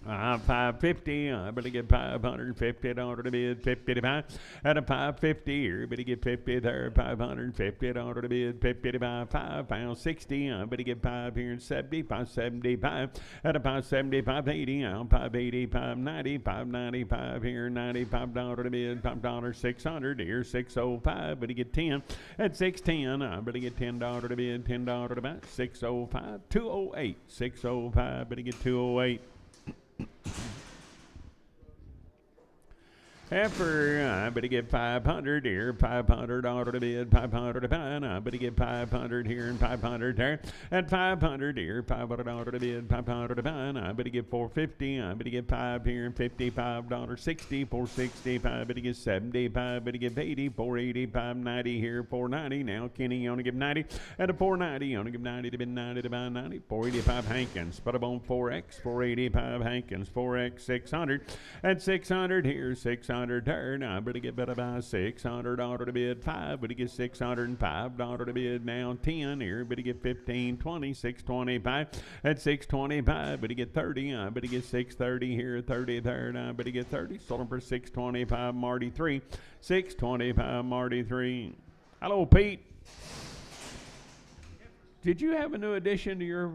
550, I better get $550 to bid, 50 to buy. At a 550 here, better get 50 there, $550 to bid, 50 to buy. 5 pounds 60, I better get 5 here and 70, 575. At a 570, 580, I'm 580, 590, 595 here, $95 to bid, $5 600 here, 605, better get 10. At 610, I better get $10 to bid, $10 to buy, 605, 208, 605, better get 208. Heifer, I better get 500 here, $500 to bid, 500 to buy. I better get 500 here and 500 there. At 500 here, $500 to bid, 500 to buy. I better get 450. I better get 5 here and $55, 60, 465. Better get 75. Better get 80, 480, 590 here, 490. Now Kenny, you only give 90. At a 490, you only give 90 to bid, 90 to buy, 90. 485 Hankins, put up on 4X, 485 Hankins, 4X 600. At 600 here, 600 turn. I better get better by $600 to bid, 5. Better get $605 to bid now. 10 here. Better get 15, 20, 625. At 625, better get 30. I better get 630 here, 30 third. I better get 30. Sold them for 625. Marty 3, 625. Marty 3. Hello, Pete. Did you have a new addition to your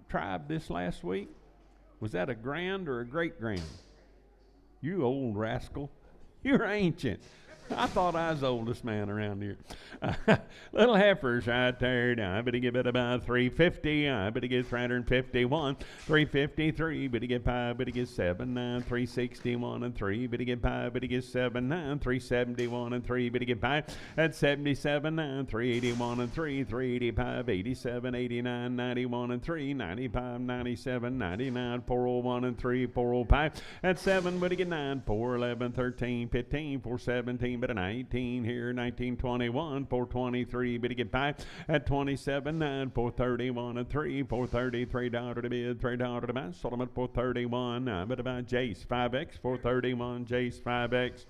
tribe this last week? Was that a grand or a great grand? You old rascal. You're ancient. I thought I was the oldest man around here. Little heifers right there. Now, I better get it about 350. I better get 351. 353. Better get 5. Better get 7. 9. 361 and 3. Better get 5. Better get 7. 9. 371 and 3. Better get 5. At 77. 9. 381 and 3. 385. 87. 89. 91 and 3. 95. 97. 99. 401 and 3. 405. At 7. Better get 9. 411. 13. 15. 417. But a 19 here, 1921, 423, better get 5 at 27, 9, 431 and 3, $433 to bid, $3 to buy. Sold them at 431. I better buy Jace 5X, 431 Jace 5X.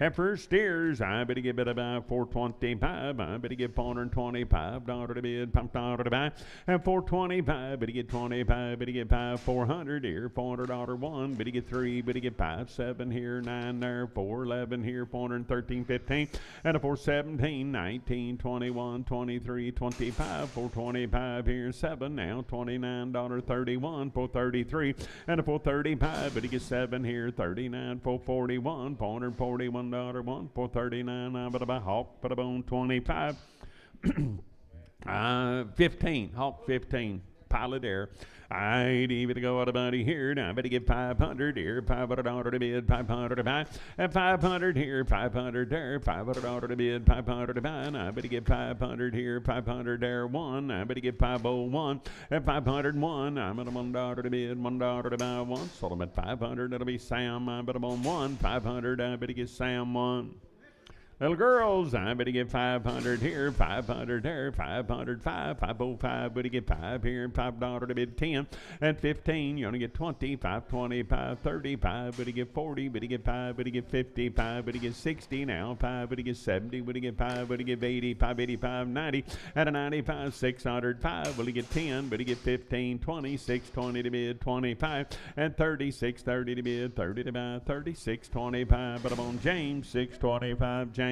Heifer steers, I better get bid about 425. I better get $425 to bid, $5 to buy. At 425, better get 25, better get 5, 400 here, $400 one, better get 3, better get 5, 7 here, 9 there, 411 here, 413, 15, and a 417, 19, 21, 23, 25, 425 here, 7 now, $29.31, 433, and a 435, better get 7 here, 39, 441, 441. $1, 439. I better buy Hawk, put a bone 25. 15. Hawk 15. Pilot Air. I ain't even go out about here. Now I better get 500 here, $500 to bid, 500 to buy. At 500 here, 500 there, $500 to bid, 500 to buy. Now I better get 500 here, 500 there, 1. I better get 501. At 501, I'm at a $1 to bid, $1 to buy, 1. Sold them at 500. That'll be Sam. I better on 1. 500. I better get Sam 1. Little girls, I better get 500 here, 500 there, 505, 505, better get 5 here, $5 to bid 10. At 15, you only get 20, 525, 35, better get 40, better get 5, better get 55, better get 60 now, 5, better get 70, better get 5, better get 80, 585, 90. At a 95, 605, better get 10, better get 15, 20, 620 to bid, 25. At 30, 630 to bid, 30 to buy, 30, 625, but I'm on James, 625, James.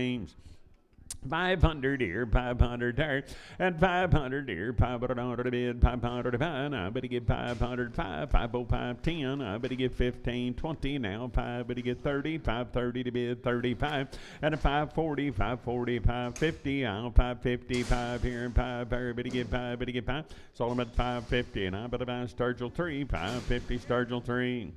500 here, 500 there, and 500 here, $500 to bid, 500 to buy. I better get 500, 505, 10. I better get 15, 20 now, 5, better get 30, 530 to bid, 35, and a 540, 540, 550, I'll 555 here, and 5, better get 5, better get 5. Sold them at 550, and I better buy Sturgill 3, 550 Sturgill 3.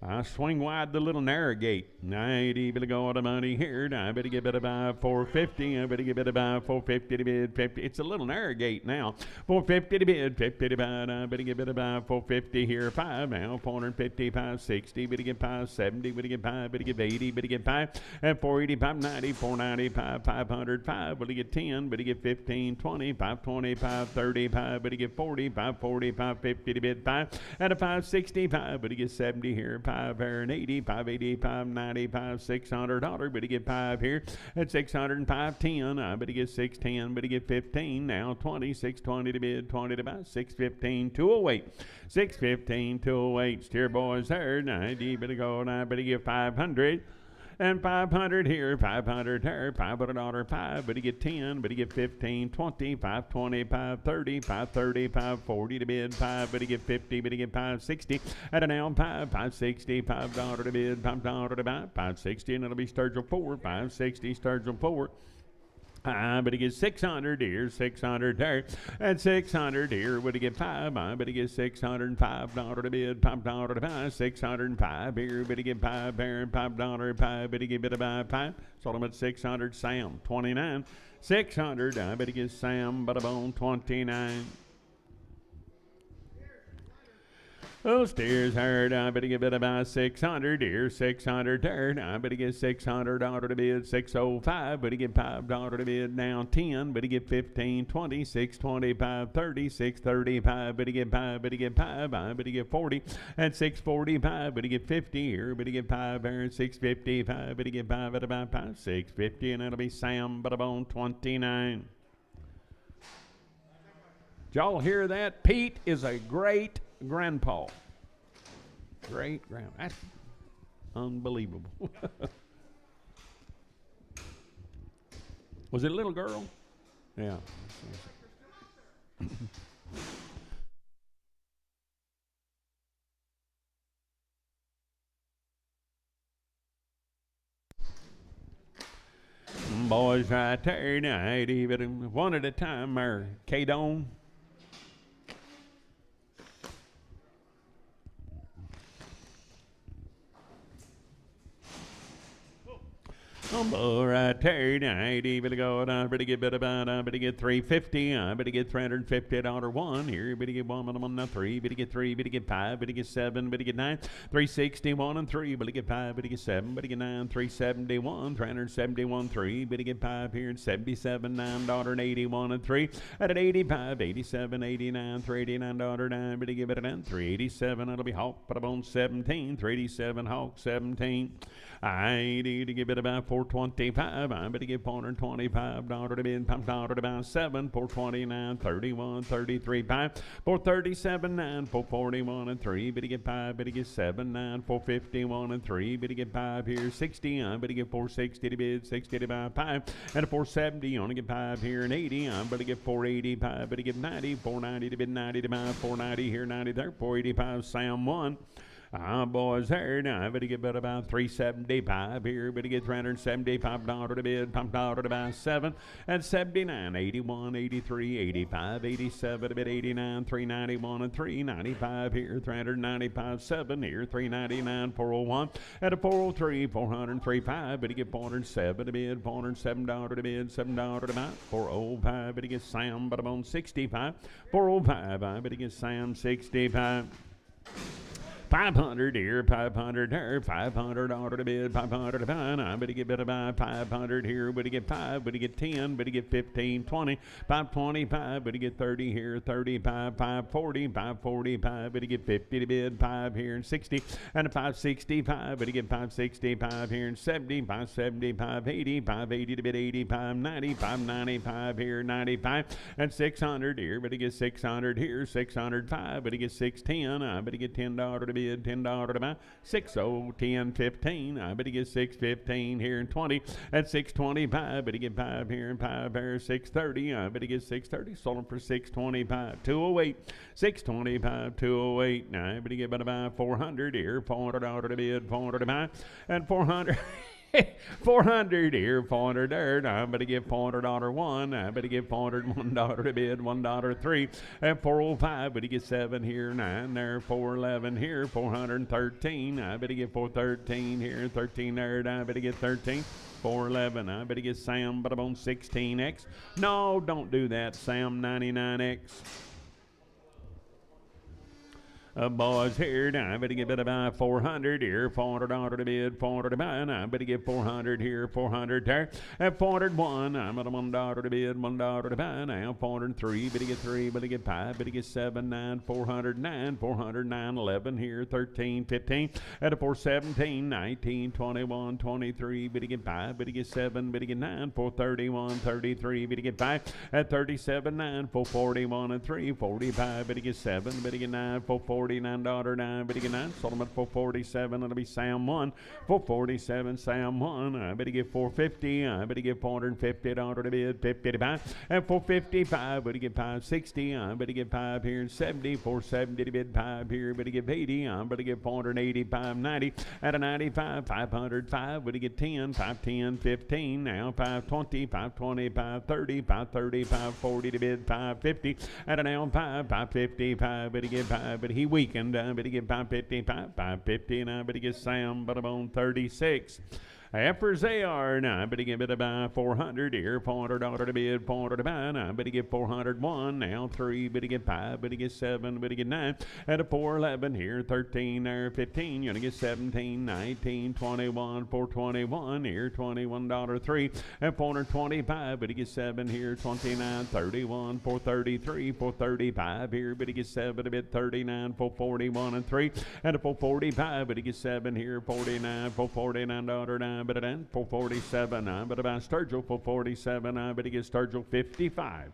I swing wide the little narrow gate. I better go to money here. I better get better by 450. I better get better by 450 to bid 50. It's a little narrow gate now. 450 to bid 50 to buy. I better get better by 450 here. 5 now. 450, 560. Better get 570. Better get 5. Better get 80. Better get 5. And 480, 590, 495, 500, 5. Better get 10. Better get 15, 20, 520, 530, 5. Better get 40, 540, 550 to bid 5. And a 565. Better get 70 here. 5 here and 80, 580, 590, 600 $. Better get 5 here at 600 and 510. I better get 610. Better get 15 now. 20, 620 to bid, 20 to buy, 615, 208, 615, 208. Steer boys there. 90. Better go. And I better get 500. And 500 here, 500 there, $500, 5, but you get 10, but you get 15, 20, 520, 530, 530, 540 to bid, 5, but you get 50, but you get 560, at an now 560, $5 to bid, $5 to buy, 560, and it'll be Sturgill 4, 560, Sturgill 4. But he gets 600 here, 600 there, and 600 here. Would he get 5? But he gets $605 to bid, $5 to buy, 605 here. But he get 5 here, $5, 5. But he get bid about 5. Sold him at 600. Sam 29, 600. But he gets Sam but a bone 29. Oh, steers herd, I better get bid about 600 here, 600 there. I better get $600 to bid, 605, but he get $5 to bid now, 10, but he get 15, 20, 625, 30, 635, but he get 5, but he get 5, I better get 40, and 645, but he get 50 here, but he get 5 here, 655, but he get 5 at about 5, 650, and that'll be Sam but about 29. Did y'all hear that? Pete is a great grandpa. Great grandpa. That's unbelievable. Was it a little girl? Yeah. Boys right there tonight, even one at a time, or K-Dome. Right there tonight, even go. I better get bit about. I better get 350. I better get $350 one here. Better get one on the 3. Better get 3. Better get 5. Better get 7. Better get 9. 361 and 3. Better get 5. Better get 7. Better get 9. 371. 371 3. Better get 5 here and 77 $9 and 81 and 3. At an 85, 87, 89, $389 9. Better give it a 9. 387. It'll be Hawk. Put up on 17. 387 Hawk 17. I need to give it about 425. I better get $425 to bid, $5 to buy 7, 429, 31, 33, 5, 437, 9, 441 and 3. Better get 5, better get 7, 9, 451 and 3. Better get 5 here, 60. I better get 460 to bid, 60 to buy 5, and a 470. You only get 5 here and 80. I better get 485. Better get 90, 490 to bid, 90 to buy, 490 here, 90 there, 485. Sam 1. Boys there, now I better get about 375 here, better get $375 to bid, $5 to buy 7, and 79, 81, 83, 85, 87 to bid, 89, 391 and 395 here, 395, 7 here, 399, 401, and a 403, 403, 5, better get 407 to bid, $407 to bid, $7 to buy, 405, better get Sam, but I'm on 65, 405, I better get Sam 65. 500 here, 500 there, $500 to bid, $500 to buy. I better get bid about 500 here, better get 5, better get 10, better get 15, 20, 525, better get 30 here, 35, 540, 545, better get 50 to bid, 5 here and 60, and a 565, better get 565 here and 70, 570, 580, 580 to bid, 80, 590, 595 here, 95, and 600 here, better get 600 here, 605, better get 610, I better get $10 to bid, $10 to buy, 60, 10, 15. I better get 615 here and 20 at 625. Better get 5 here and 5 here, 630. I better get 630. Sold them for 625, 208, 625, 208. Now I better get about 400 here, $400 to bid, $400 to buy, and 400. 400 here, 400 there. I better give $400 one. I better give $401 to bid, $1 3. At 405, but he gets 7 here, 9 there, 411 here, 413. I better get 413 here, 13 there. I better get 13. 411. I better get Sam, but I'm on 16X. No, don't do that, Sam. 99X. Boys here, now I better get about 400 here, $400 to bid, 400 to buy, and I better get 400 here, 400 there. At 401, I'm at $1 to bid, $1 to buy, now 403, better get 3, better get 5, better get 7, 9, 409, 409, 11 here, 13, 15. At a 417, 19, 21, 23, better get 5, better get 7, better get 9, 431, 33, better get 5. At 37, 9, 441 and 3, 45, better get 7, better get 9, 449, $9, better get 9. Sold them at 447. It'll be Sam 1. 447, Sam 1. I better get 450. I better get $450 to bid, 50 to buy. At 455, better get 560. I better get 5 here, 70. 470 to bid, 5 here. Better get 80. I better get 485, 90. At a 95, 505. Better get 10, 510, 15. Now 520, 520, 530, 530, 540 to bid, 550. At a now 555. Better get 5. But he weakened. I better get 555, 550, and I better get Sam, but I'm on 36. Heifers they are. Now I better give it about 400 here, $400 to bid, $400 to buy. Now I better get 401. Now 3, better get 5, better get 7, better get 9. At a 411 here, 13 there, 15. You're gonna get 17, 19, 21, 421 here, $21 3. At 425, better get 7 here, 29, 31, 433, 435 here, better get 7 a bit, 39, 441 and 3. At a 445, better get 7 here, 49, $449. But then 447, I better buy Sturgill. 447, I better get Sturgill 55.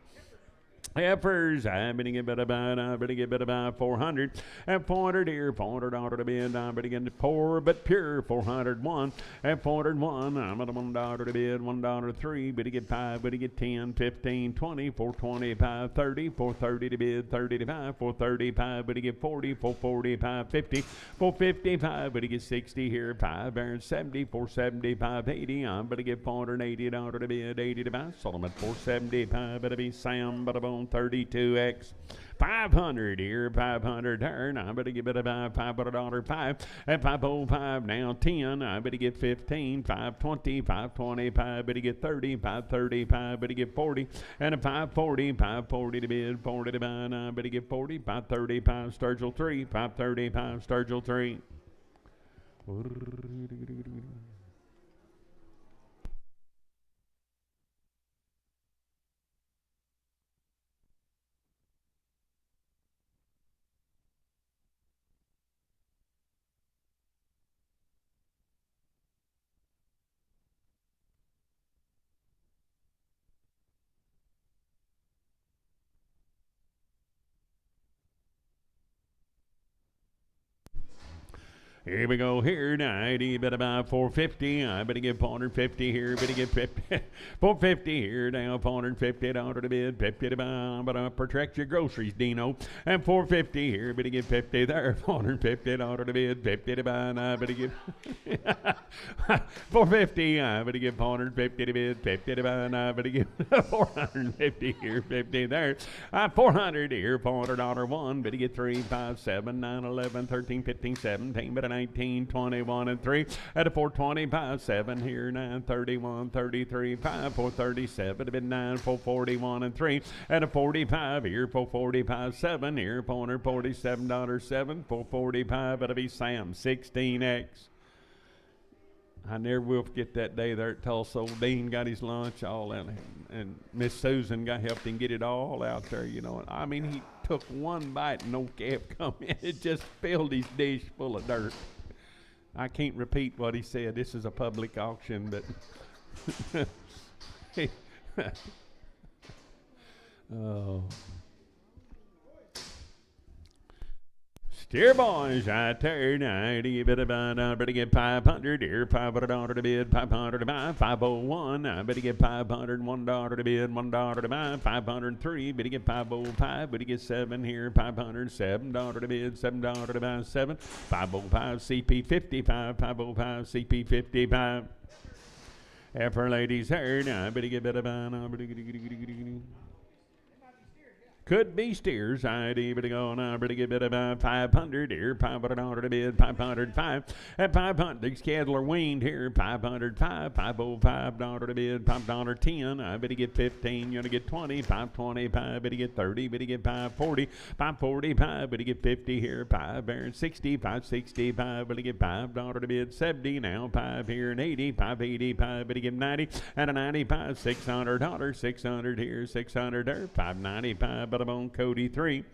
Heifers, I better get about 400. At 400 here, $400 to bid. I better get poor but pure, 401. At 401, I'm at $1 to bid, $1 3. Better get 5, better get 10, 15, 20, 425, 30, 430 to bid, 30 to 5, 435. Better get 40, 445, 50, 455. Better get 60 here, 5 there, 70, 475, 80. I better get $480 to bid, 80 to buy. Sold them at 475. Better be Sam, but on 32X. 500 here, 500 there. I better give it about $500 5. At 505 now 10. I better get 15, 520, 525. Better get 30, 535. Better get 40. And a 540, 540 to bid, 40 to buy. I better get 40, 535 Sturgill 3, 535 Sturgill 3. Here we go here, 90, better buy 450. I better get 450 here, better get 50, 450 here, now $450 to bid, 50 to buy. But protect your groceries, Dino. And 450 here, better get 50 there, $450 to bid, 50 to buy. And I better get 450. I better get 450 to bid, 50 to buy. And I better get 450 here, 50 there. 400 here, $400 one, better get 3, 5, 7, 9, 11, 13, 15, 17, but 19, 21 and 3. At a 425, 7 here, 9, 31, 33, 5, 437, a bit 9, 441 and 3. At a 45 here, 445, 7 here, $447, 7, 445. It'll be Sam 16X. I never will forget that day there at Tulsa. Old Dean got his lunch all out, and Miss Susan helped him get it all out there, you know. I mean, he took one bite and no calf come in. It just filled his dish full of dirt. I can't repeat what he said. This is a public auction, but oh. Steer boys, I turn 90, better get 500 here, $500 to bid, 500 to buy, 501, I better get 500, $1 to bid, $1 to buy, 503, better get 505, better get 7 here, 500, $7 to bid, $7 to buy, 7, 505, CP 55, 505, CP 55. Heifer ladies here. Now, better get better by now. Could be steers. I'd even go now. Better get better by 500 here. $500 to bid. 505 at 500. These cattle are weaned here. 505. $505 to bid. $5.10. I better get 15. You're gonna get 20. 525. Better get 30. Better get 540. 545. Better get 50 here. 560. 565. Better get $5 to bid. 70 now. 5 here and 80. 585. Better get 90 at a 95. $600. 600 here. 600 there. 595. But I'm on Cody 3.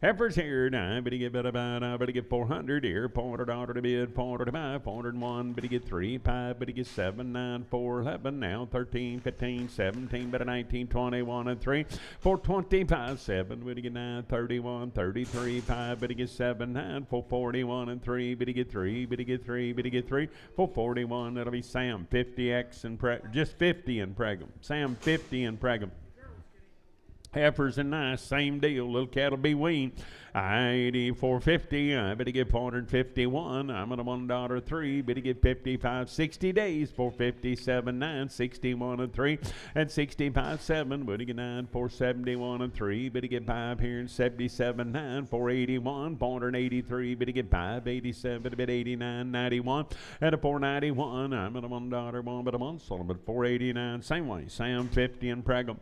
Heifers here now, better get better by now, better get 400 here, $400 to bid, 405, 401, better get 3, 5, better get 7, 9, 4, 11, now 13, 15, 17, better 19, 21, and 3, 425, 7, better get 9, 31, 33, 5, better get 7, 9, 441, and 3, better get 3, better get 3, better get 3, 441, that'll be Sam, 50X and just 50 in Pregum, Sam 50 in Pregum. Heifers and nice, same deal. Little cattle be weaned. 84.50. I better get 451. I'm at a $1.03. Better get 55. 60 days. 457. 9. 61 and 3. And 65. 7. Better get 9. 471 and 3. Better get 5 here and 77. 9. 481. 483. Better get 587. Better get 89. 91. And a 491. I'm at a $1.01. But a month. Sold them at 489. Same way. Sam 50 and Pregum.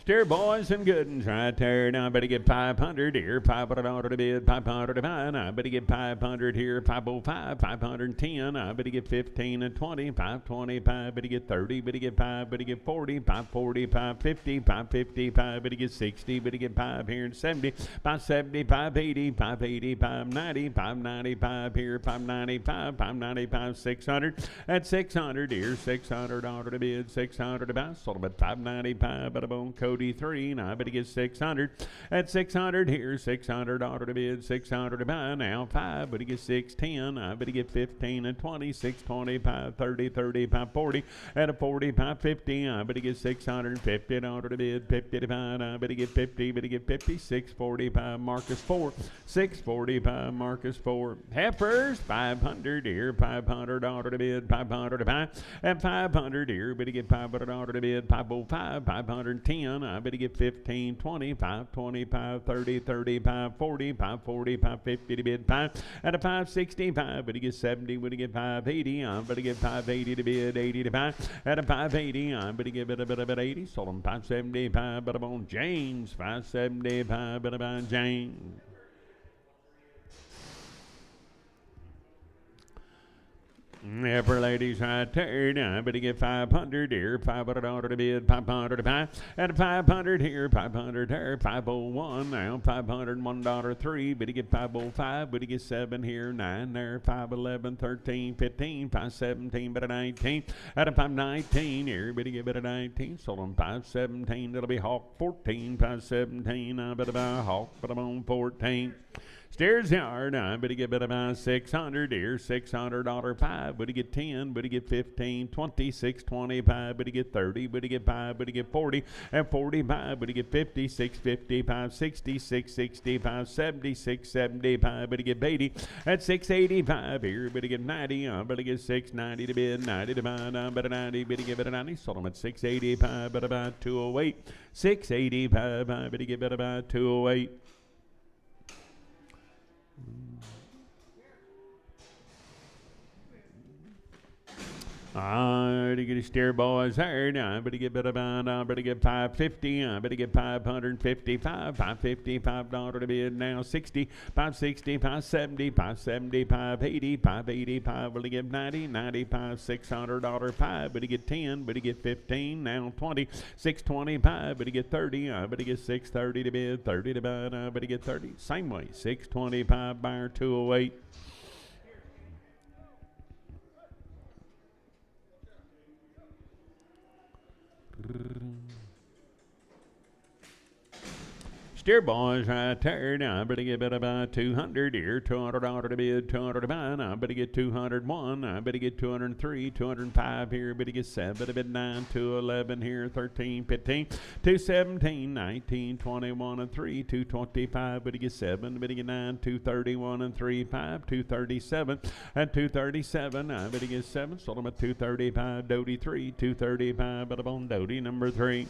Steer boys and good ones right there. Now I better get 500 here. $500 to bid. 500 to buy. Now I better get 500 here. 505. 510. I better get 15 and 20. 525. Better get 30. Better get 5. Better get 40. 540. 550. 555. Better get 60. Better get 5 here and 70. 570. 580. 580. 590. 595 here. 595. 595. 600. At 600 here. $600 to bid. 600 to buy. Sold about 595. But a bone Cody 3. Now I better get 600. At 600 here. $600 to bid. 600 to buy. Now 5. Better get 610. I better get 15 and 20. 625. 30. 35. 40. At a 45. 50. I better get $650 to bid. 50 to buy. I better get 50. Better get 50. 645. Marcus 4. 645. Marcus 4. Heifers 500 here. $500 to bid. 500 to buy. At 500 here. Better get $500 to bid. 505. 510. I better get 15, 20, 525, 30, 35, 40, 540, 550 to bid 5. At a 565, better get 70, better get 580. I better get 580 to bid, 80 to buy. At a 580, I better get better 80. Sold them 575, but I'm on James. 575, better buy James. Heifer ladies right there. Now I better get 500 here. $500 to bid. 500 to buy. At 500 here. 500 there. 501 now. $501.03. Better get 505. Better get 7 here. 9 there. 511. 13. 15. 517. Better 19. At a 519 here. Better get better 19. Sold on 517. That'll be Hawk 14. 517. I better buy Hawk. But I'm on 14. Steers yard, I better get about 600 here, $600 5, better get 10, better get 15, 20, 625, better get 30, better get 5, better get 40, and 45, better get 50, 650, 560, 660, 570, 675, better get 80, at 685 here, better get 90, better get 690 to bid, 90 to buy, better 90, better get better 90, sold them at 685, better buy 208, 685, better get better buy 208. I better get a steer boys here. Now I better get better about. I better get 550. I better get 555. $555 to bid now. 60. 560. 570. 570. 580. 585. Better get 90. 95. $600. 5. Better get 10. Better get 15. Now 20. 625. Better get 30. I better get 630 to bid. 30 to buy. I better get 30. Same way. 625 buyer 208. Steer boys right there. Now I better get about 200 here. $200 to bid, 200 to buy. Now I better get 201. I better get 203, 205 here. Better get 7, better bid 9, 211 here, 13, 15, 217, 19, 21 and 3, 225. Better get 7, better get 9, 231 and 3, 5, 237 and 237. I better get 7. Sold them at 235. Doty 3, 235. But on Doty number 3.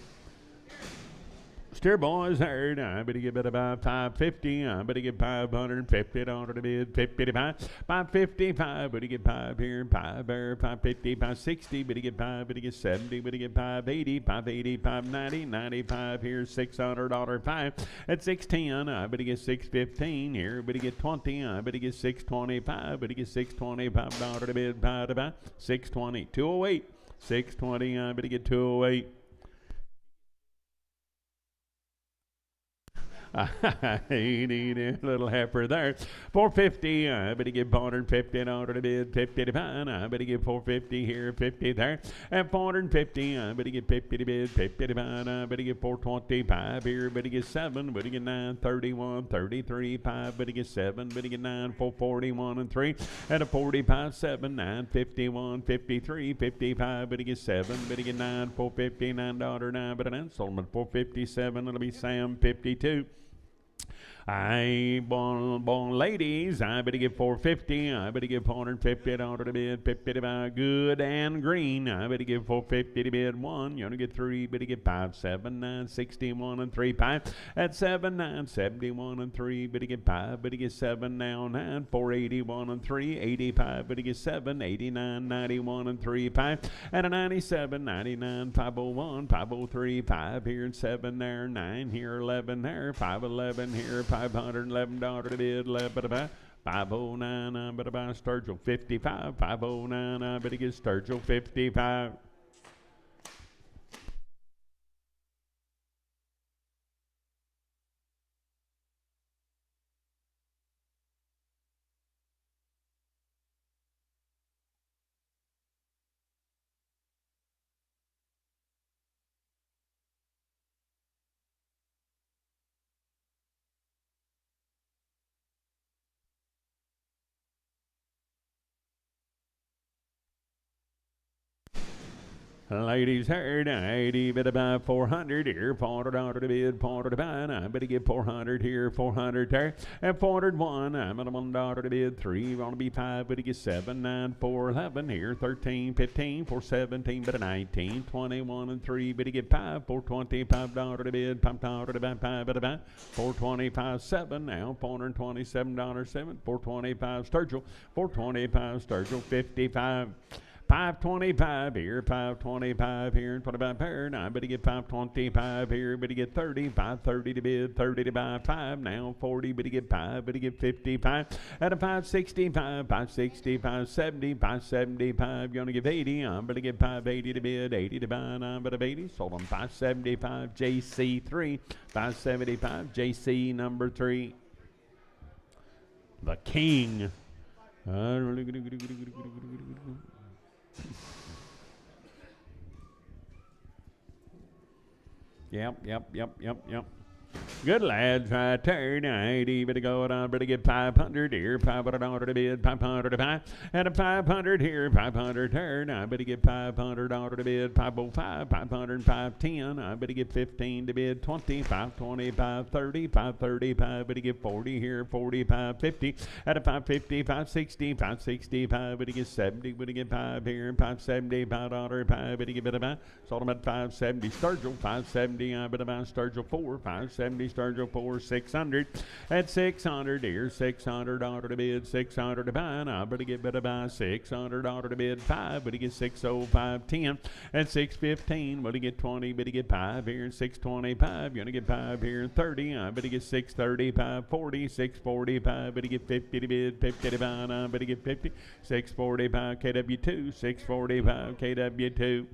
Steer boys heard. I better get about 550. I better get $550 to bid 55. 555. Better get 5 here. 5 there. 550. 560. Better get 5. Better get 70. Better get 580. 580. 590. 95 here. $600 5 at 610. I better get 615 here. Better get 20. I better get 625. Better get $625 to bid 5 to buy 620. 208. 620. I better get 208. I need a little heifer there. 450. I better give $450 to bid 50 to buy. I better give 450 here, 50 there, and 450. I better get 50 to bid 50 to buy. I better get 425 here. Better get 7. Better get 9, 31, 33, 5. Better get 7. Better get 9, 441 and 3, and a 45, 7, 9, 51, 53, 55. Better get 7. Better get 9, $459. 9, but an installment 457. It'll be Sam 52. I born ladies. I better get 450. I better get $450 to bid 50 to buy. Good and green. I better get 450 to bid 1. You only get 3. Better get 5, 7, 9, 61 and 3, 5 at 7, 9, 71 and 3. Better get 5. Better get 7 now 9, 481 and 3, 85. Better get 7, 89, 91 and 3, 5 at a 97, 99, 501, 503, 5 here and 7 there, 9 here, 11 there, 511 here, $511 to bid, 11 509. I better buy Sturgill 55. 509. I better get Sturgill 55. Ladies heard 80, better buy 400 here, $400 to bid, $400 to buy. I better get 400 here, 400 there, and 401. I'm at $1 to bid, 3, want to be 5, better get 7, 9, 4, 11 here, 13, 15, 417, better 19, 21 and 3, better get 5, $425 to bid, $5 to buy, 5, better buy, 425, 7 now, $427, 7, 425 Sturgill, 425 Sturgill, 55. 525 here, 525 here, and 25 here. Now I better get 525 here, better get 30, 530 to bid, 30 to buy, 5 now, 40, better get 5, better get 55, at a 565, 560, 570, 575, you're gonna give 80, I'm better get 580 to bid, 80 to buy, and I'm better 80, sold on 575, JC3, 575, JC number 3, the king. Yep. Good lads, right there. 90, better go on, better get 500 here, $500 to bid, 500 to buy, and a 500 here, 500 there. Now I better get $500 to bid, 505, 500, 510. I better get 15 to bid, 20, 525, 30, 535. Better get 40 here, 45, 50, at a 550, 560, 565. Better get 70, better get 5 here, 570, $5, 5. Better get better buy. Sold them at 570. Sturgill, 570. I better buy Sturgill 4, 570. Sturgill 4, 600 at 600 here, $600 to bid, 600 to buy. And I better get better buy $600 to bid, 5. Better get 605, 10 at 615. Better get 20. Better get 5 here and 625. You're gonna get 5 here and 30. I better get 635, 40, 645. Better get 50 to bid, 50 to buy. And I better get 50, 645 KW2, 645 KW2.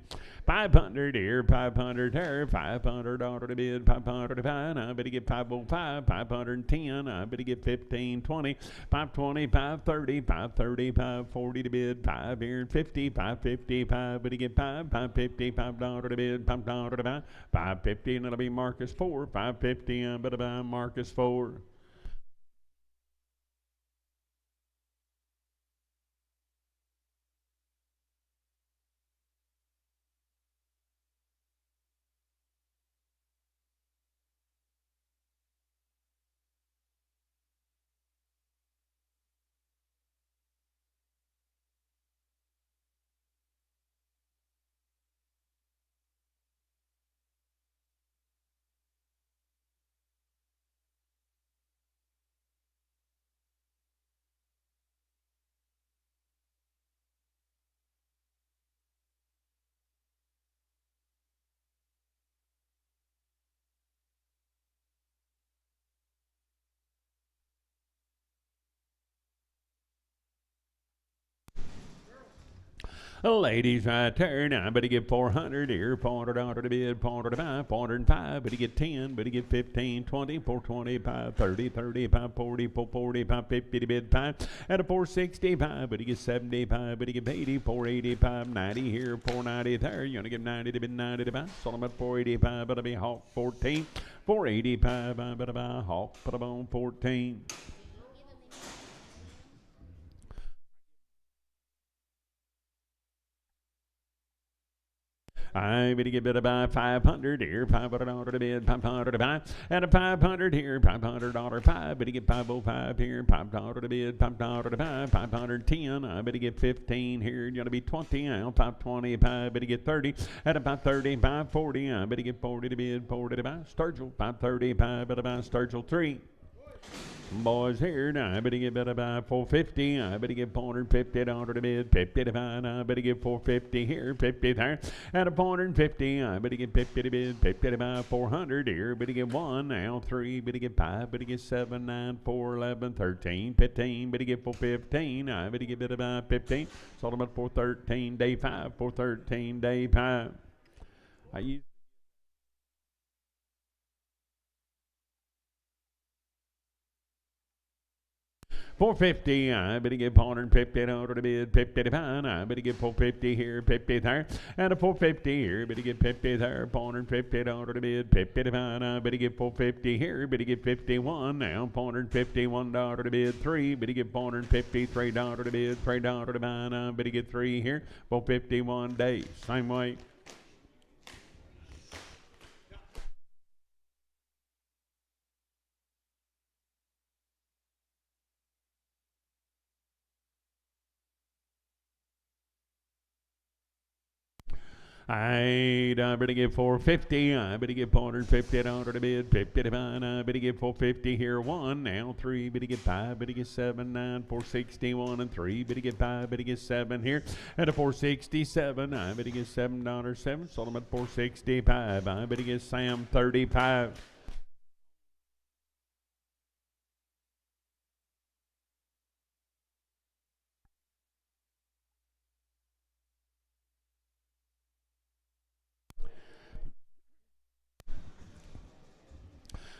500 here, 500 there, $500 to bid, 500 to buy. And I better better get 505, 510, I better get 15, 20, 520, 530, 530, 540 to bid, 5 here, 50, 555, better get 550, $5 to bid, $5 to buy, 550, and it'll be Marcus 4, 550, I better buy Marcus 4. Ladies right there, now better get 400 here, $400 to bid, $400 to buy, 405, better get 10, better get 15, 20, 425, 30, 35, 40, 440, 550 to bid 5, at a 465, better get 75, better get 80, 485, 90 here, 490 there, you're gonna get 90 to bid, 90 to buy, sold them at 485, better be Hawk 14, 485, I better buy Hawk, put them on 14. I better get bid about 500 here, $500 to bid, $500 to buy, and a 500 here, $500 5, better get 505 here, $5 to bid, $5 to buy, 510, I better get 15 here, you're gonna be 20 now, 525, better get 30, at about 30, 540, I better get 40 to bid, 40 to buy, Sturgill, 535, better buy Sturgill 3. Boys here, now I better get better by 450, I better get $450 to bid, 50 to buy, I better get 450 here, 50 there, and a 450, I better get 50 to bid, 50 to buy, 400 here, better get 1, now 3, better get 5, better get 7, 9, 4, 11, 13, 15, better get 415, I better get better by 15, sold them at 413, day 5, 413, day 5. I use 450, I better get $450 to bid, 50 to buy, I better get 450 here, 50 there, and a 450 here, better get 50 there, $450 to bid, 50 to buy, I better get 450 here, better get 51, now $451 to bid, 3, better get $453 to bid, $3 to buy, I better get 3 here, 451 days, same way. I better get 450, I better get $450 to bid, 50 to buy, I better get 450 here, 1, now 3, better get 5, better get 7, 9, 461, and 3, better get 5, better get 7 here, at a 467, I better get $7, 7, sold them at 465, I better get Sam 35.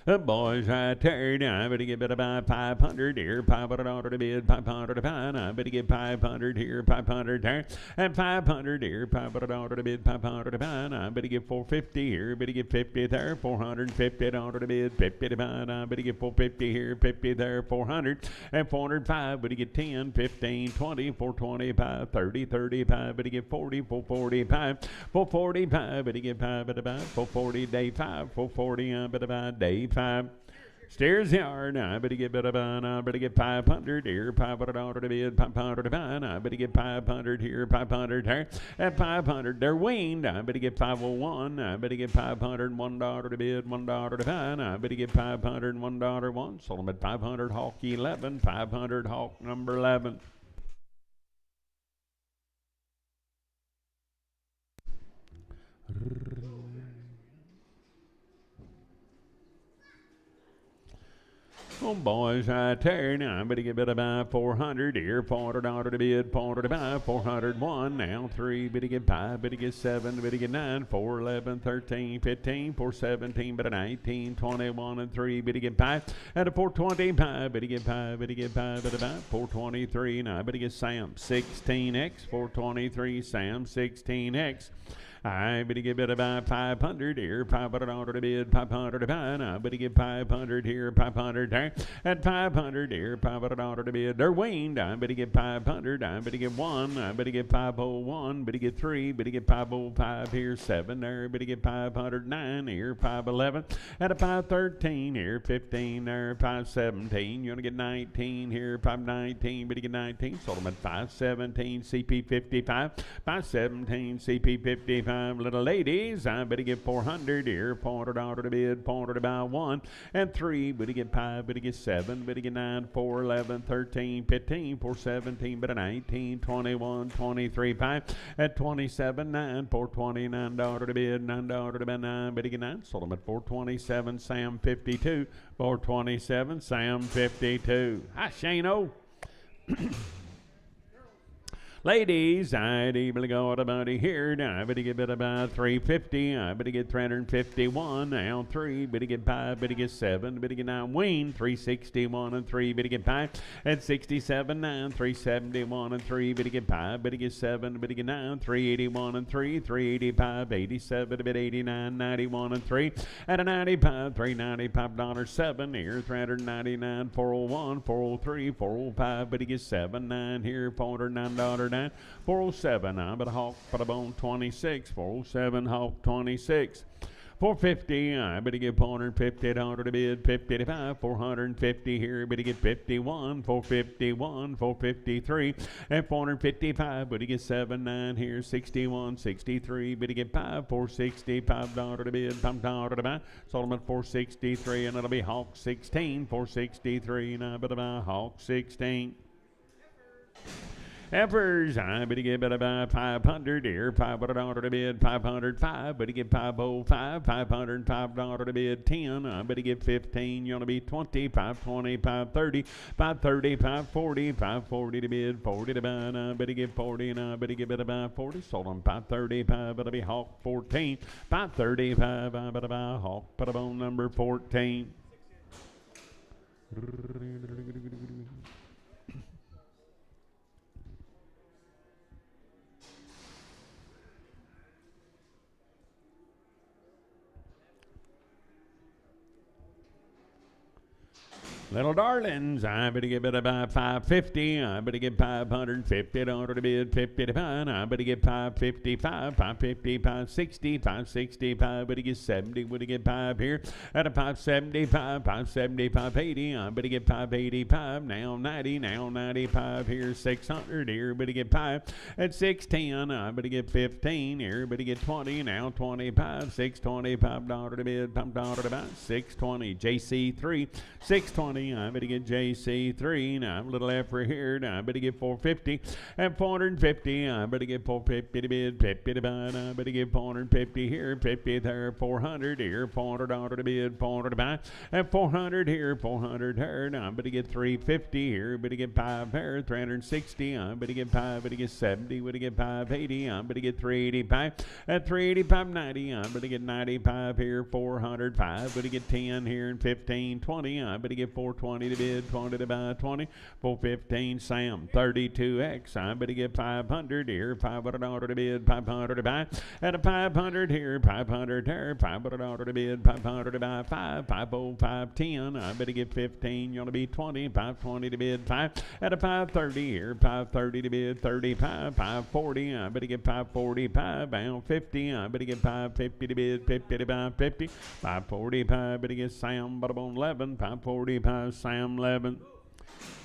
The boys right there, now I better get better by 500 here, $500 to bid, 500 to buy, I better get 500 here, 500 there, and 500 here, $500 to bid, 500 to buy, I better get 450 here, better get 50 there, $450 to bid, 50 to buy, I better get 450 here, 50 there, 400, and 405, better get 10, 15, 20, 425, 30, 35, better get 40, 445, 445, better get 5, better buy, 440, day 5, 440, I better buy, day 5. Stairs yard, I better get better buy, I better get 500 here, $500 to bid, 500 to buy, I better get 500 here, 500 there, at 500 they're weaned, I better get 501, I better get $501 to bid, $1 to buy, I better get $501 one, sold them at 500 Hawk 11, 500 Hawk number 11. Oh, boys, right there. Now, I'm going to give it about 400 here. $400 to bid, $400 to buy, 401. Now, 3, bid to get 5, bid to get 7, bid to get 9, 4, 11, 13, 15, 4, 17, bid to 19, 21, and 3, bid to get 5. At a 425, bid to get 5, bid to get 5, bid to buy, 423. Now, bid to get Sam 16X, 423, Sam 16X. I better give it about 500 here, $500 to bid, 500 to buy. I better give 500 here, 500 there, at 500 here, $500 to bid. They're weaned. I better get 500. I better get 1. I better get 501. Better get 3. Better get 505 here, 7 there. Better get 509 here, 511. At a 513 here, 15 there, 517. You want to get 19 here, 519. Better get 19. Sold them at 517 CP 55. 517 CP 55. Little ladies, I better get 400 here, $400 to bid, $400 to buy 1, and 3, better get 5, better get 7, better get 9, 4, 11, 13, 15, 4, 17, better 19, 21, 23, 5, at 27, 9, $429 to bid, $9 to buy 9, better get 9, sold them at 427, Sam 52, 427, Sam 52. Hi, Shane-O. Ladies, I'd able to go about here. Now, I better give it about 350. I better get 351. Now, 3, better get 5, better get 7, better get 9. Wayne, 361 and 3, better get 5. At 67, 9, 371 and 3, better get 5, better get 7, better get 9. 381 and 3, 385, 87, bit 89, 91 and 3. At a 95, $395, 7 here, 399, 401, 403, 405, better get 7, 9 here, $409. 407, I'm at Hawk, put a bone 26, 407, Hawk 26. 450, I better get $450 to bid, 55, 450 here, better get 51, 451, 453, and 455, better get 79 here, 61, 63, better get 5, $465 to bid, $5 to buy, sold them at 463, and it'll be Hawk 16, 463, and I better buy Hawk 16. Heifers, I better give it about 500 here, $500 to bid, 505, better get 505, $505 to bid, 10, I better get 15, you want to be 20, 520, 530, 530, 540, 540 to bid, 40 to buy, and I better get 40, and I better give it about 40, sold on 535, it'll be Hawk 14, 535, I better buy Hawk, put up on number 14. Little darlings, I better give it about 550. I better get $550 to bid, 50 to buy. I better get 555, 550, 560, 565. Better get 70. Better get 5 here at a 575, 575, 80. I better get 585. Now 90, now 95 here, 600 here. Better get 5 at 610. I better get 15 here. Better get 20. Now 25, $625 to bid, $5 to buy. 620, JC3, 620. I better get JC3. Now I'm a little after here. Now I better get 450 and 450. I better get 450 to bid, 50 to buy. I better get 450 here, 50 there, 400 here, $400 to bid, 400 to buy, and 400 here, 400 here. Now I better get 350 here. Better get 5 here, 360. I better get 5. Better get 70. Better get 580. I better get 385 at 385, 90. I better get 95 here, 405. Better get 10 here and 15, 20. I better get 420 to bid, 20 to buy, 20, 415, Sam, 32X. I better get 500 here, $500 to bid, 500 to buy, and a 500 here, 500 here, $500 to bid, 500 to buy, 5, 505, 10. I better get 15, you want to be 20, 520 to bid, 5, at a 530 here, 530 to bid, 35, 540. I better get 545, bound 50. I better get 550 to bid, 50 to buy, 50, 545. Better get Sam, but I'm on 11, 545. Sam 11.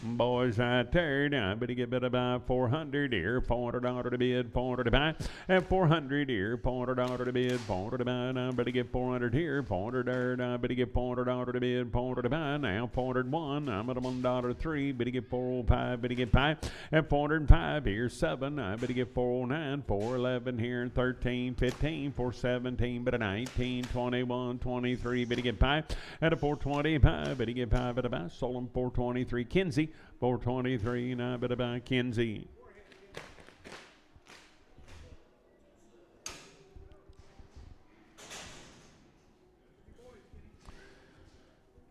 Boys right there, now I better get better by 400 here, $400 to bid, 400 to buy, and 400 here, $400 to bid, 400 to buy, now I better get 400 here, 400 there, now I better get $400 to bid, 400 to buy, now 401, I'm at $1.03, better get 405, better get 5, and 405 here, 7, I better get 409, 411 here, 13, 15, 417, better 19, 21, 23, better get 5, and a 425, better get 5 at a buy, sold them 423, Kinsey, 423, now better buy Kinsey.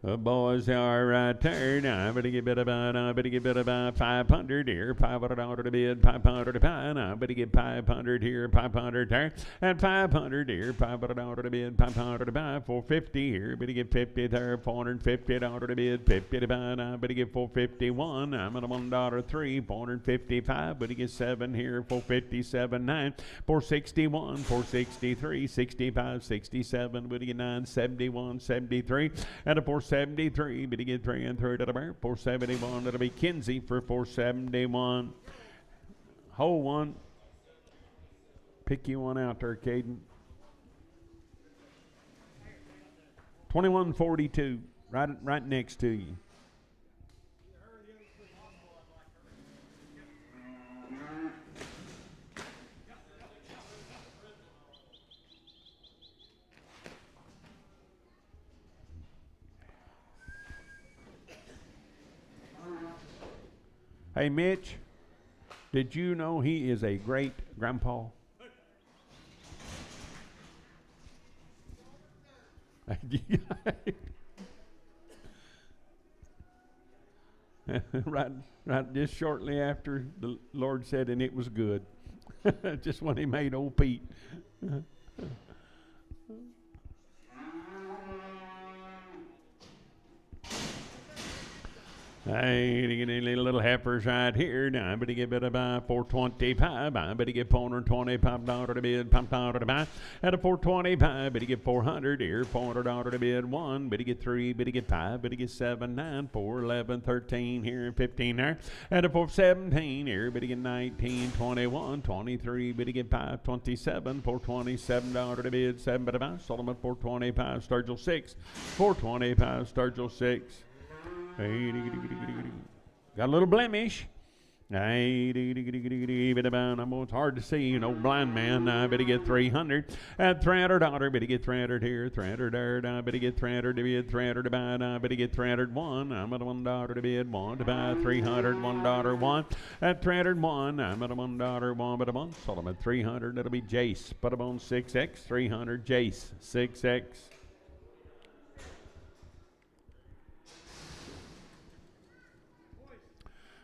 The boys are right there. Now I better get better by 500 here, $500 to bid, 500 to buy. Now I better get 500 here, 500 there, and 500 here, $500 to bid, 500 to buy, 450 here, better get 50 there, $450 to bid, 50 to buy. Now I better get 451. I'm at $1.03, 455, better get 7 here, 457, 9, 461, 463, 65, 67, better get 9, 71, 73, and a 473, but he get 3 and 3 to the bear. 471, that'll be Kinsey for 471. Hold one. Pick you one out there, Caden. 2142, right next to you. Hey, Mitch, did you know he is a great grandpa? right, just shortly after the Lord said, and it was good. Just when he made old Pete. Hey, little heifers right here. Now I better get better by 425. I better get $425 to bid, $5 to buy. At a 425, better get 400 here, $400 to bid, 1. Better get 3, better get 5, better get 7, 9, 4, 11, 13 here, 15 there. At a 417 here, better get 19, 21, 23, better get 5, 27, $427 to bid, 7 better buy. Sold them at 425, Sturgill 6, 425, Sturgill 6. Got a little blemish. It's hard to see, blind man. I better get 300. At $300, better get 300 here, 300 there. I better get 300 to bid, 300 to buy. I better get 301. I'm at $1 to bid, 1 to buy, 300, $1, 1. At 301, I'm at $1, 1 but a month. Sold them at 300. That'll be Jace. Put them on 6X, 300, Jace, 6X.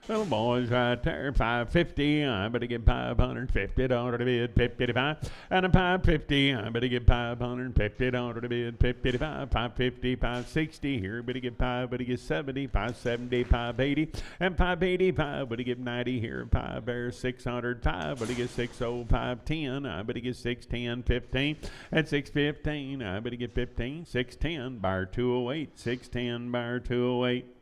Little boys right there, 550. I better get $550 to bid, 50 to buy. And a 550. I better get $550 to bid, 50 to buy. 550, 560. Here, better get 5, better get 70, 570, 580, and 585. Better get 90 here, 5 there, 600, 5. Better get 605, 10. I better get 610, 15. At 615, I better get 15, 610, bar 208, 610, bar 208.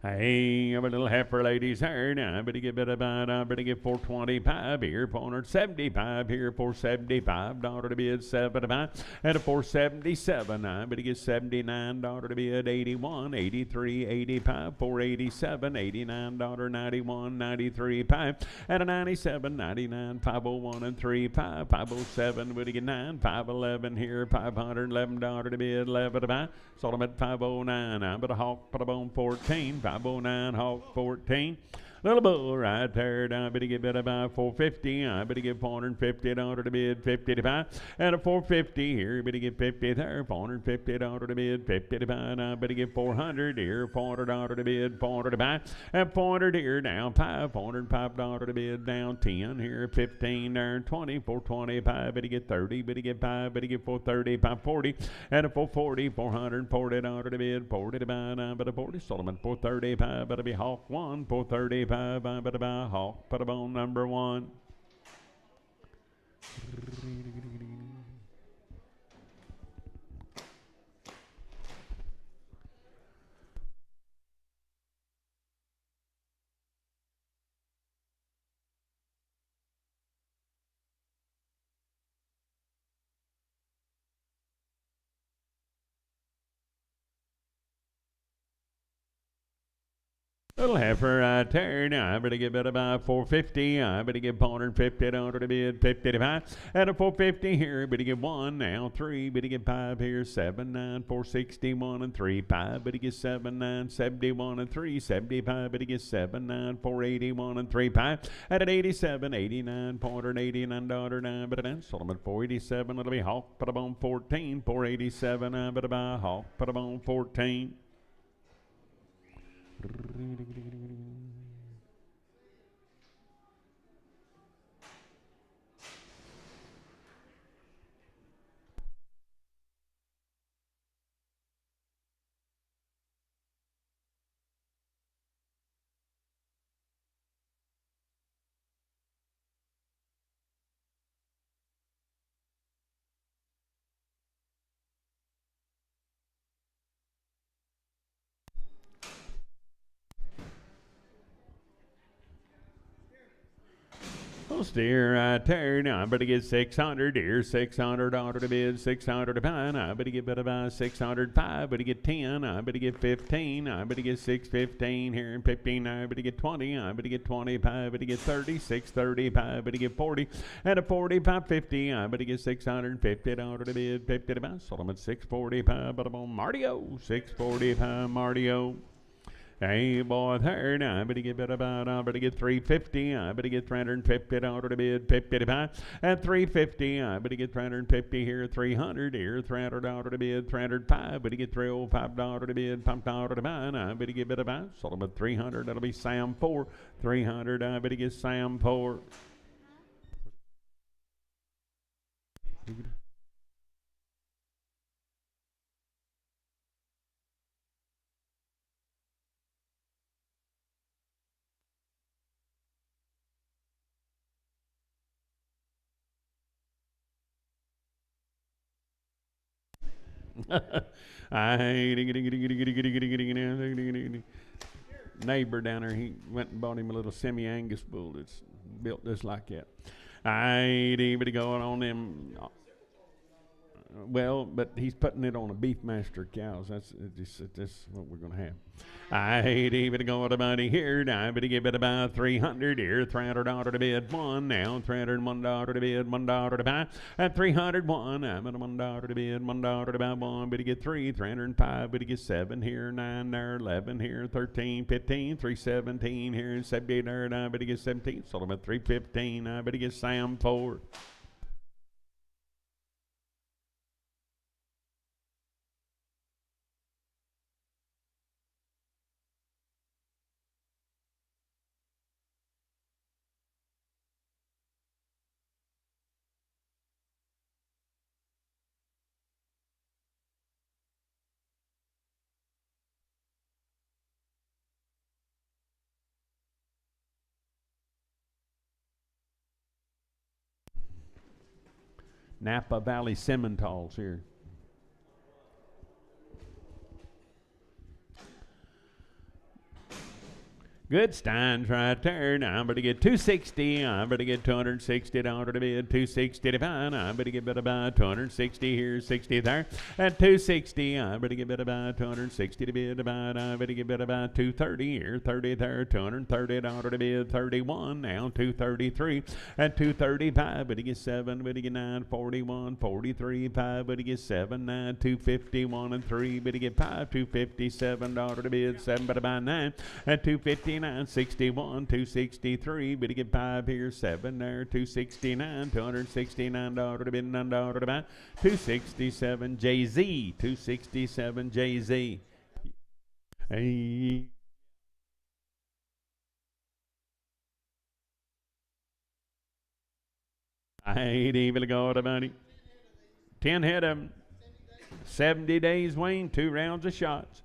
Hey, I'm a little heifer ladies here. Now I better get better about. I better get 425 here, 475 here, $475 to bid, 7 to buy, and a 477. I better get $79 to bid, 81, 83, 85, 487, $89, 91, 93, 5, and a 97, 99, 501 and 3, 5, 507. Better get 9, 511 here, $511 to bid, 11 to buy. Sold them at 509. I better hawk, put them on 14. 509, hawk 14. Little bull right there. Now I better get better by 450. I better get $450 to bid, 50 to buy. And a 450 here. Better get 50 there. $450 to bid, 50 to buy. And I better get 400 here. $400 to bid, 400 to buy. And 400 here. Down 5. $405 to bid. Down 10 here. 15 there. 20. 425. Better get 30. Better get 5. Better get 430. 540. And a 440. $440 to bid, 40 to buy. And I better 40. Sold them at 435. Better be hawk 1. 435. I better buy hawk. Put them on number 1. Little heifer right there. Now I better get better by 450. I better get 450 down to the bid 55. At a 450 here, better get 1 now 3. Better get 5 here 7 9 461 and 3 5. Better get 7 9 71 and 3 75. Better get 7 9 481 and 3 5. At an 87 89 $489 $9. But then Solomon 487. It'll be hawk. Put up on 14 487. I better buy hawk. Put up on 14. Steer right there. Now I better get 600 here, $600 to bid, 600 to buy. I better get better by 605. Better get 10. I better get 15. I better get 615 here and 15. I better get 20. I better get 25. Better get 30, 635. Better get 40. At a 45, 50. I better get $650 to bid, 50 to buy. Solomon 645. But I'm on Martio, 645 Martio. Hey, boy, there now. I better get better about. I better get 350. I better get $350 to bid, 50 to buy. At 350, I better get 350 here, 300 here, $300 to bid, 305. Better get $305 to bid, $5 to buy. I better get better buy. Solomon 300. That'll be Sam 4. 300. I better get Sam 4. Neighbor down there, he went and bought him a little semi-Angus bull that's built just like that. I ain't even going on them. Well, but he's putting it on a Beefmaster cows. That's what we're going to have. I ain't even going to money here. Now I better give it about 300 here. $300 to bid 1 now. $301 to bid, $1 to buy. At 301, I'm at $1 to bid, $1 to buy 1. Better get 3, 305. Better get 7 here, 9 there, 11 here, 13, 15, 317 here, 78 there. I better get 17. Sold them at 315. I better get Sam 4. Napa Valley Simmentals here. Good Steins right there. Now I'm going to get 260. I'm going to get $260 to bid, 260 to buy. I'm going to get better by 260 here, 60 there. At 260, I'm going to get better by 260 to bid, about. I'm going to get better by 230 here, 30 there, $230 to bid, 31 now, 233. At 235, but he gets 7, but he get 9, 41, 43, 5, but he gets 7, 9, 251 and 3, but he get 5, $257 to bid, 7, but about 9. At 259. 61, 263, but he get 5 here, 7 there, 269, $269 to bid, $9 to buy, 267 JZ, 267 JZ. Hey. I ain't even going to money. 10 head of them. 70 days, Wayne, 2 rounds of shots.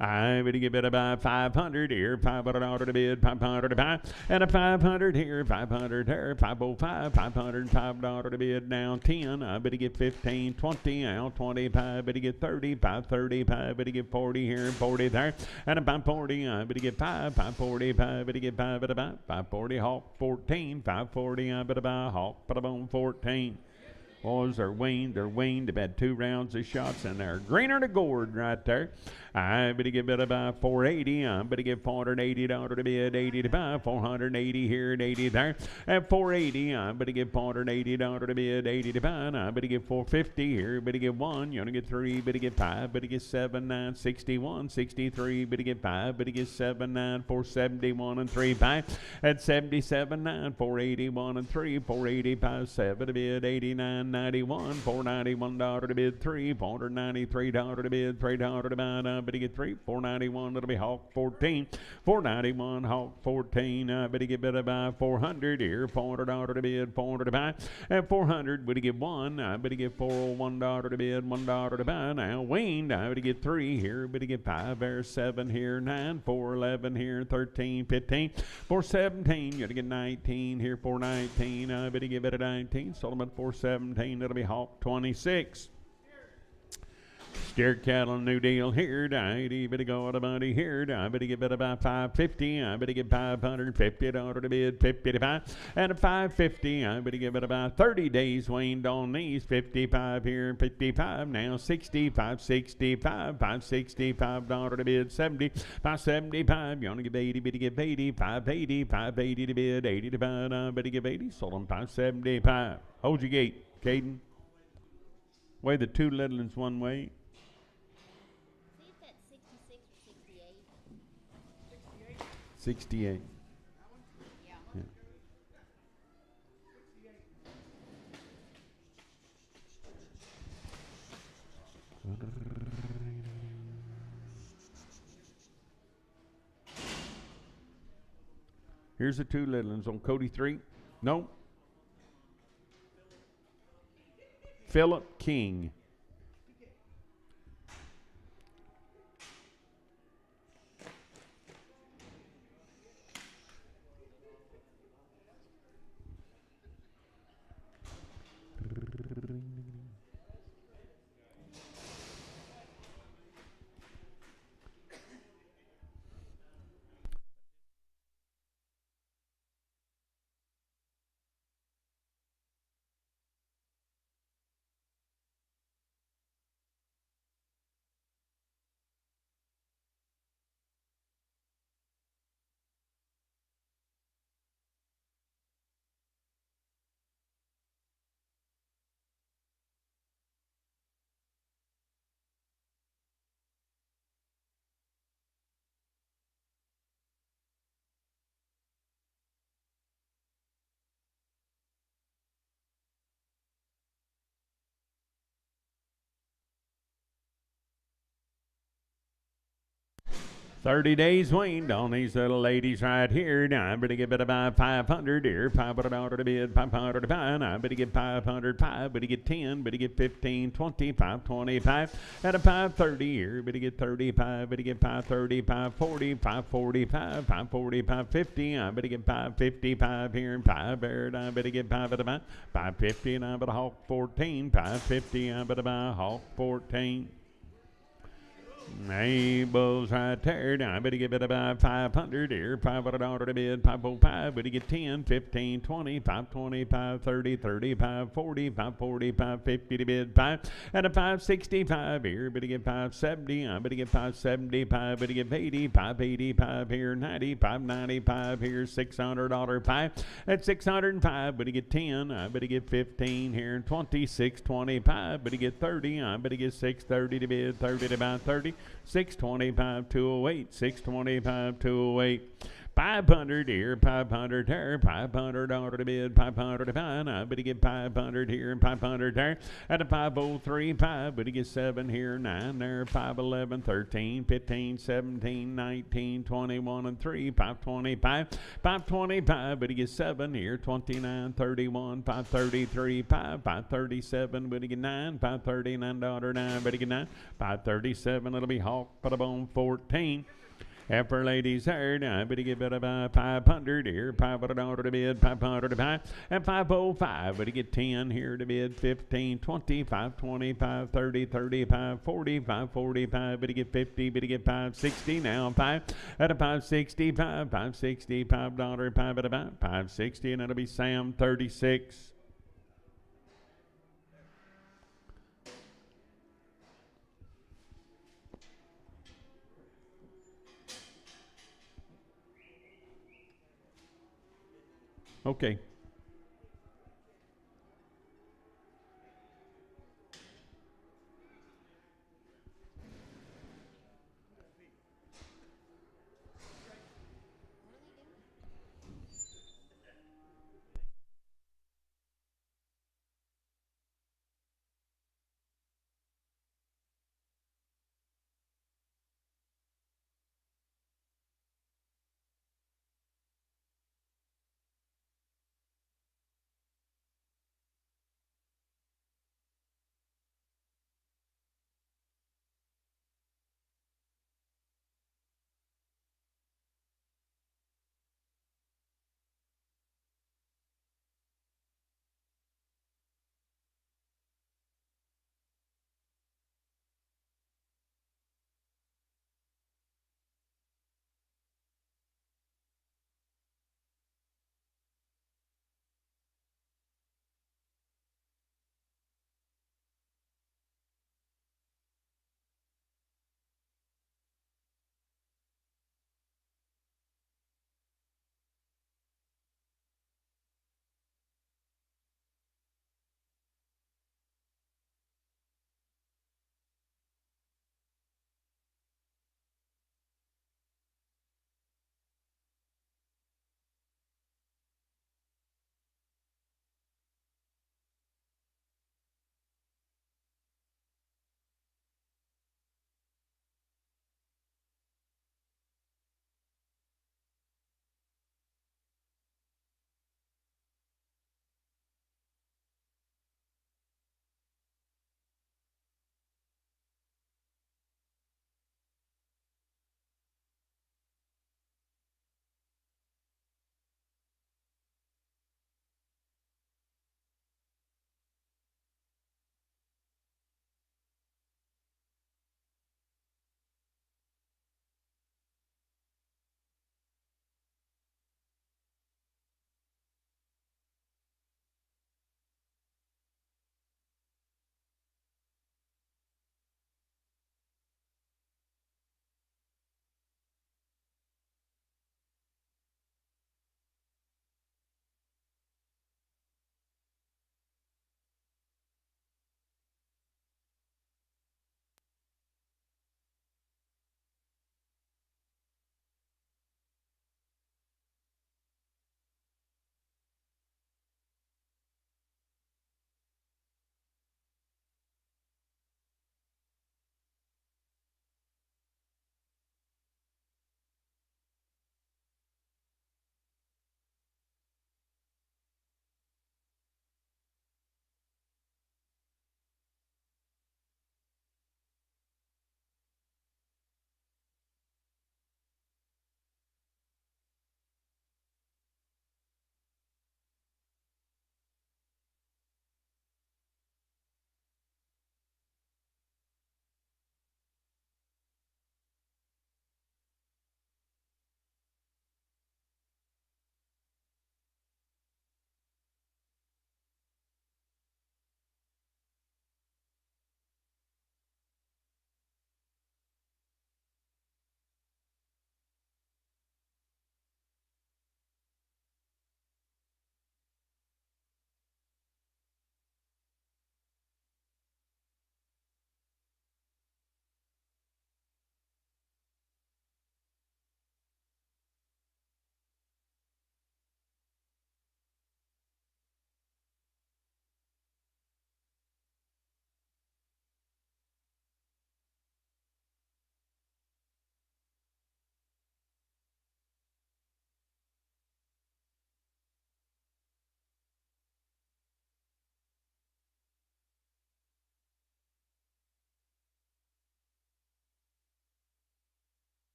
I better get better by 500 here, $500 to bid, 500 to buy, and a 500 here, 500 there, 505, $505 to bid, now 10. I better get 15, 20, now 25, better get 30, 535, better get 40 here, 40 there, and a 540. I better get 5, 545, better get 5 at a buy, 540 hawk, 14, 540. I better buy hawk, put them on 14. Boys, they're weaned. They've had 2 rounds of shots, and they're greener to gourd right there. I better give it about 480. I better give $480 to bid, 80 to buy, 480 here and 80 there. At 480, I better give $480 to bid, 80 to buy. I better give 450 here, better give 1. You want to get 3, better get 5, better get 7, 9, 61, 63, better get 5, better get 7, 9, 471 and 3, 5. At 77, 9, 481 and 3, 485, 7 to bid, 89, 91, $491 to bid, 3, $493 to bid, $3 to buy. I better get 3, 491, it'll be Hawk 14, 491, Hawk 14. I better get better by 400 here, $400 to bid, 400 to buy. At 400, better get 1, I better get $401 to bid, $1 to buy. Now weaned, I better get 3 here, better get 5 there, 7 here, 9, 411 here, 13, 15, 417, you gotta get 19 here, 419, I better give it a 19, sold them at 417, it'll be Hawk 26. Steer cattle, new deal here, I better go out of money here, I better get it about 550, I better get $550 to bid, 50 to buy, and a 550, I better give it about 30 days waned on these, 55 here, 55, now 65, 65, $565 to bid, 70, 575, you want to give 80, better give 80, 580, 580 to bid, 80 to buy, I better give 80, sold them 575. Hold your gate, Caden. Weigh the two little ones one way. 68. Yeah. Here's the two little ones on Cody 3. No. Philip King. $30 days waned on these little ladies right here. Now I better give it about 500 here. $500 to bid, 500 to buy. Now I better get 500, 5, better get 10, better get 15, 20, 525. At a 530 here, better get 35, better get 530, 540, 545, 540, 550. I better get 555 here and 5 there. I better get 5 at a buy. 550 and I better Hawk 14, 550. I better buy Hawk 14. Abel's right there. Now I better give it about 500 here. $500 to bid, 505. Better get 10, 15, 20, 525, 30, 35, 40, 540, 550 to bid, 5. And a 565 here. Better get 570. I better get 575. Better get 80, 585 here. 90, 595 here. $600 5. At 605. Better get 10. I better get 15 here. 20, 625. Better get 30. I better get 630 to bid, 30 to buy, 30. 625, 208, 625, 208. 500 here, 500 there, $500 to bid, 500 to buy. I better get 500 here and 500 there. At a 503, 5, better get 7 here, 9 there, 511, 13, 15, 17, 19, 21 and 3, 525, 525, better get 7 here, 29, 31, 533, 5, 537, better get 9, $539, 9, better get 9, 537, it'll be Hawk, put a bone 14. And for ladies there, now I better give it about 500 here, $500 to bid, 500 to buy, and 505, better get 10 here to bid, 15, 20, 525, 30, 35, 40, 545, better get 50, better get 560, now 5, at a 565, $565, 5 at about 560, and it'll be Sam 36. Okay.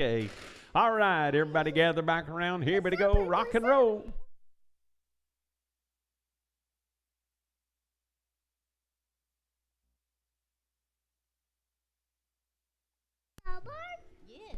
Okay. All right, everybody gather back around here. Better go rock and roll. Sale Barn? Yes.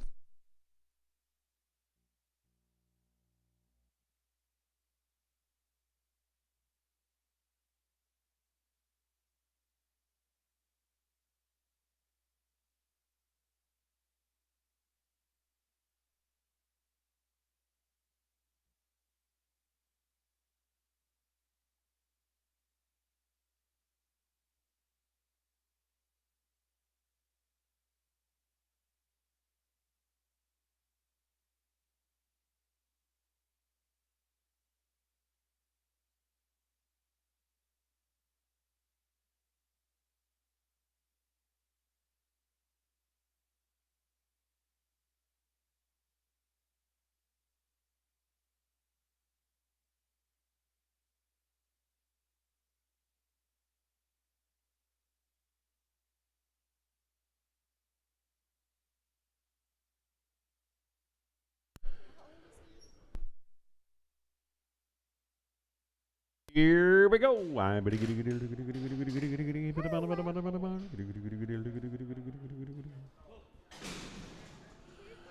Here we go.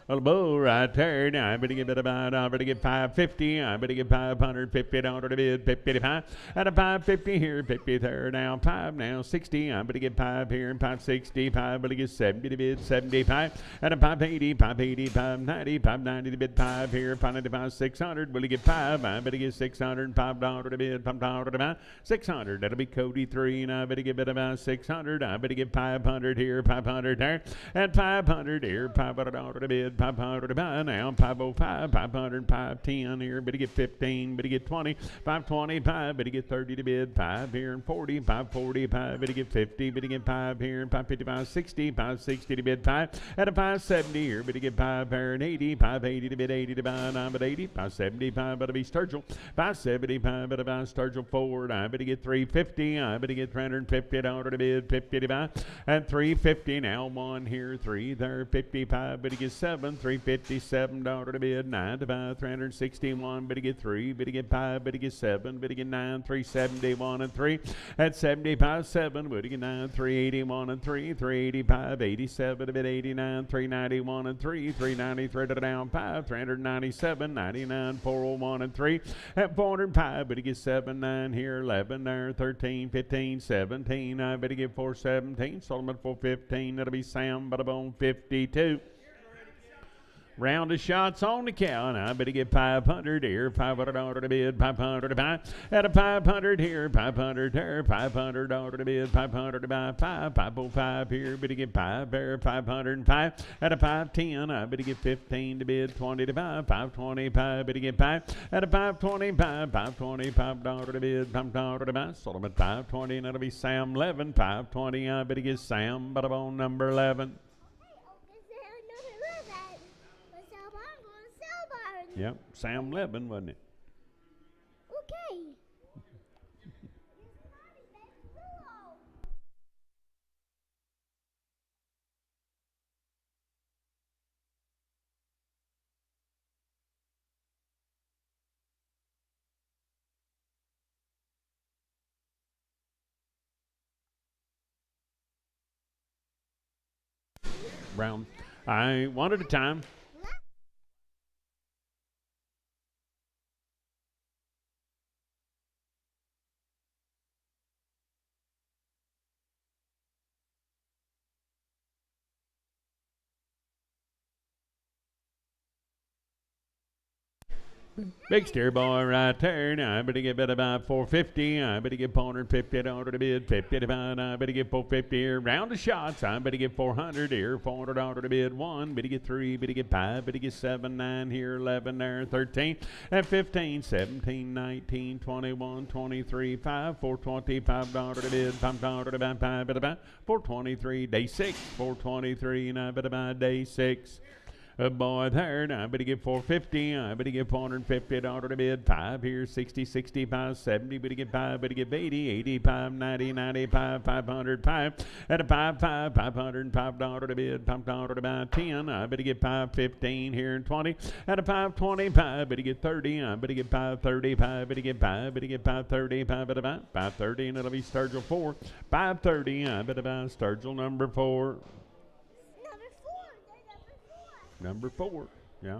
Well, bull right there. Now I better get about, I better get 550. I better get 550 down to the bid, 55. At a 550 here, 50 there. Now 5, now 60. I better get 5 here and 560. 5, better get 70 to bid, 75. At a 580, 580, 590, 590 to bid, 5 here, 595, 600. Will you get 5? I better get 600, $5 to the bid, $5 to the buy, 600. That'll be Cody 3, and I better get about 600. I better get 500 here, 500 there. At 500 here, $500 to the bid. 500 to buy now, 505, 500, 510 here, better get 15, better get 20, 525, better get 30 to bid, 5 here and 40, 545, better get 50, better get 5 here and 555, 60, 560 to bid, 5 at a 570 here, better get 5 here and 80, 580 to bid, 80 to buy, 9 but 80, 575, better be Sturgill, 575, better buy Sturgill forward, I better get 350, I better get 350 to bid, 50 to buy, and 350 now, 1 here, 3 there, 55, better get 7, $357 to bid, 9 to buy, 361, better get 3, better get 5, better get 7, better get 9, 371 and 3, at 75, 7, better get 9, 381 and 3, 385, 87 to bid, 89, 391 and 3, 393 to down 5, 397, 99, 401 and 3, at 405, better get 7, 9 here, 11 there, 13, 15, 17, I better get 417, Solomon 415, that'll be Sam, but bone 52. Round of shots on the cow, and I better get 500 here, $500 to bid, 500 to buy. At a 500 here, 500 there, $500 to bid, 500 to buy, 505 here, better get 5 there, 505. At a 510, I better get 15 to bid, 20 to buy, 525, better get 5. At a 525, $525 to bid, $5 to buy. Solomon 520, and that'll be Sam 11, 520, I better get Sam, but I'm on number 11. Yep, Sam Levin, wasn't it? Okay. Brown. I one at a time. Big steer boy right there. Now I better get about 450. I better get $450 to bid, 50 to buy. I better get 450 here. Round of shots. I better get 400 here, $400 to bid. 1. Better get 3. Better get 5. Better get 7, 9 here, 11 there, 13 and 15, 17, 19, 21, 23, 5, $425 to bid, $5 to buy, 5 better buy. 423 day 6, 423 and I better buy day 6. A boy there, now I better get 450, I better get 450, dollar to bid, 5 here, 60, 65, 70, better get 5, better get 80, 85, 90, 95, 500, 5, at a 505 dollar to bid, $5 to buy 10, I better get 515 here and 20, at a 525, better get 30, I better get 535, better get 5, better get 530, 5 at a 530, and it'll be Sturgill 4, 530, I better buy Sturgill number 4. Number 4, yeah.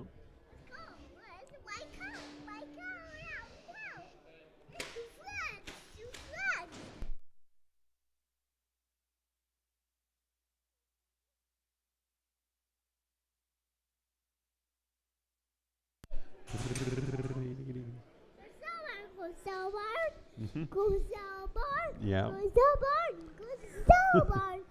Sale barn. Go sale barn. Yeah. Go sale barn. Go sale barn.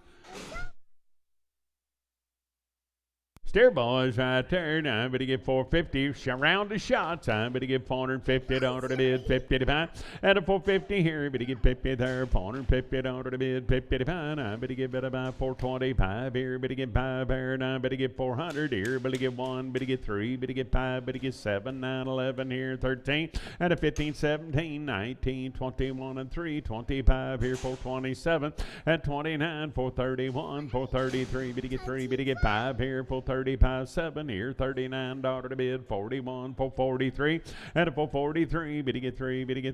Steer boys right there. Now I better get 450. Round the shots. I better get 450 dollar to bid, 50 to 5. At a 450 here, better get 50 there. 450 dollar to bid, 50 to 5. I better get about 425 here. Better get 5 there. And I better get 400 here. Better get 1. Better get 3. Better get 5. Better get 7, 9, 11 here. 13. At a 15, 17, 19, 21 and 3. 25 here. 427. At 29, 431, 433. Better get 3. Better get 5 here. 435, 7 here, $39 to bid, 41, 443, and a 443, better get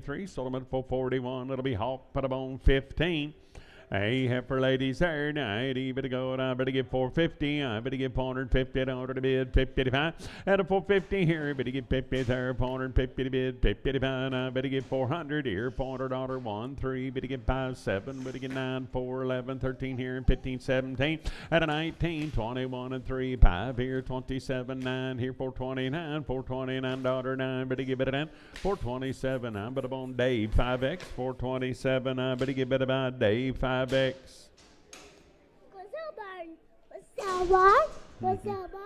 3, sold them at 441, it'll be hawk, put a bone, 15. Hey, heifer ladies there, now 80, better go, and I better get 450, I better get 450 dollar to bid, 55, at a 450 here, better get 50 there, 450 to bid, 55, I better get 400 here, $400, 1, 3, better get 5, 7, better get 9, 4, 11, 13 here, and 15, 17, at a 19, 21 and 3, 5 here, 27, 9 here, 429, $429, 9, better get it in, 427, I better on Dave, 5X, 427, I better get it about Dave, 5X. Go sale barn. Go sale barn. Go sale barn.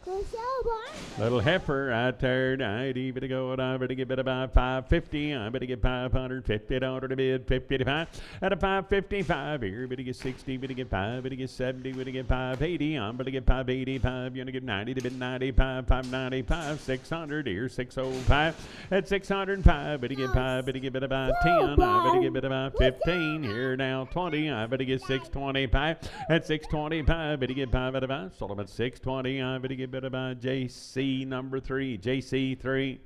Go sale barn. Little heifer right there, 90, better go, and I better get bid about 550, I better get 550 dollar to bid, 55, at a 555 here, better get 60, better get 5, better get 70, better get 580, I'm better get 585, you're gonna get 90 to bid 95, 595, 600 here, 605, at 605, better get 5, better get bid about 10, I better get bid about 15 here now, 20, I better get 625, at 625, better get 5 at about, sold them at 620, I better get bid about JC number 3, JC 3.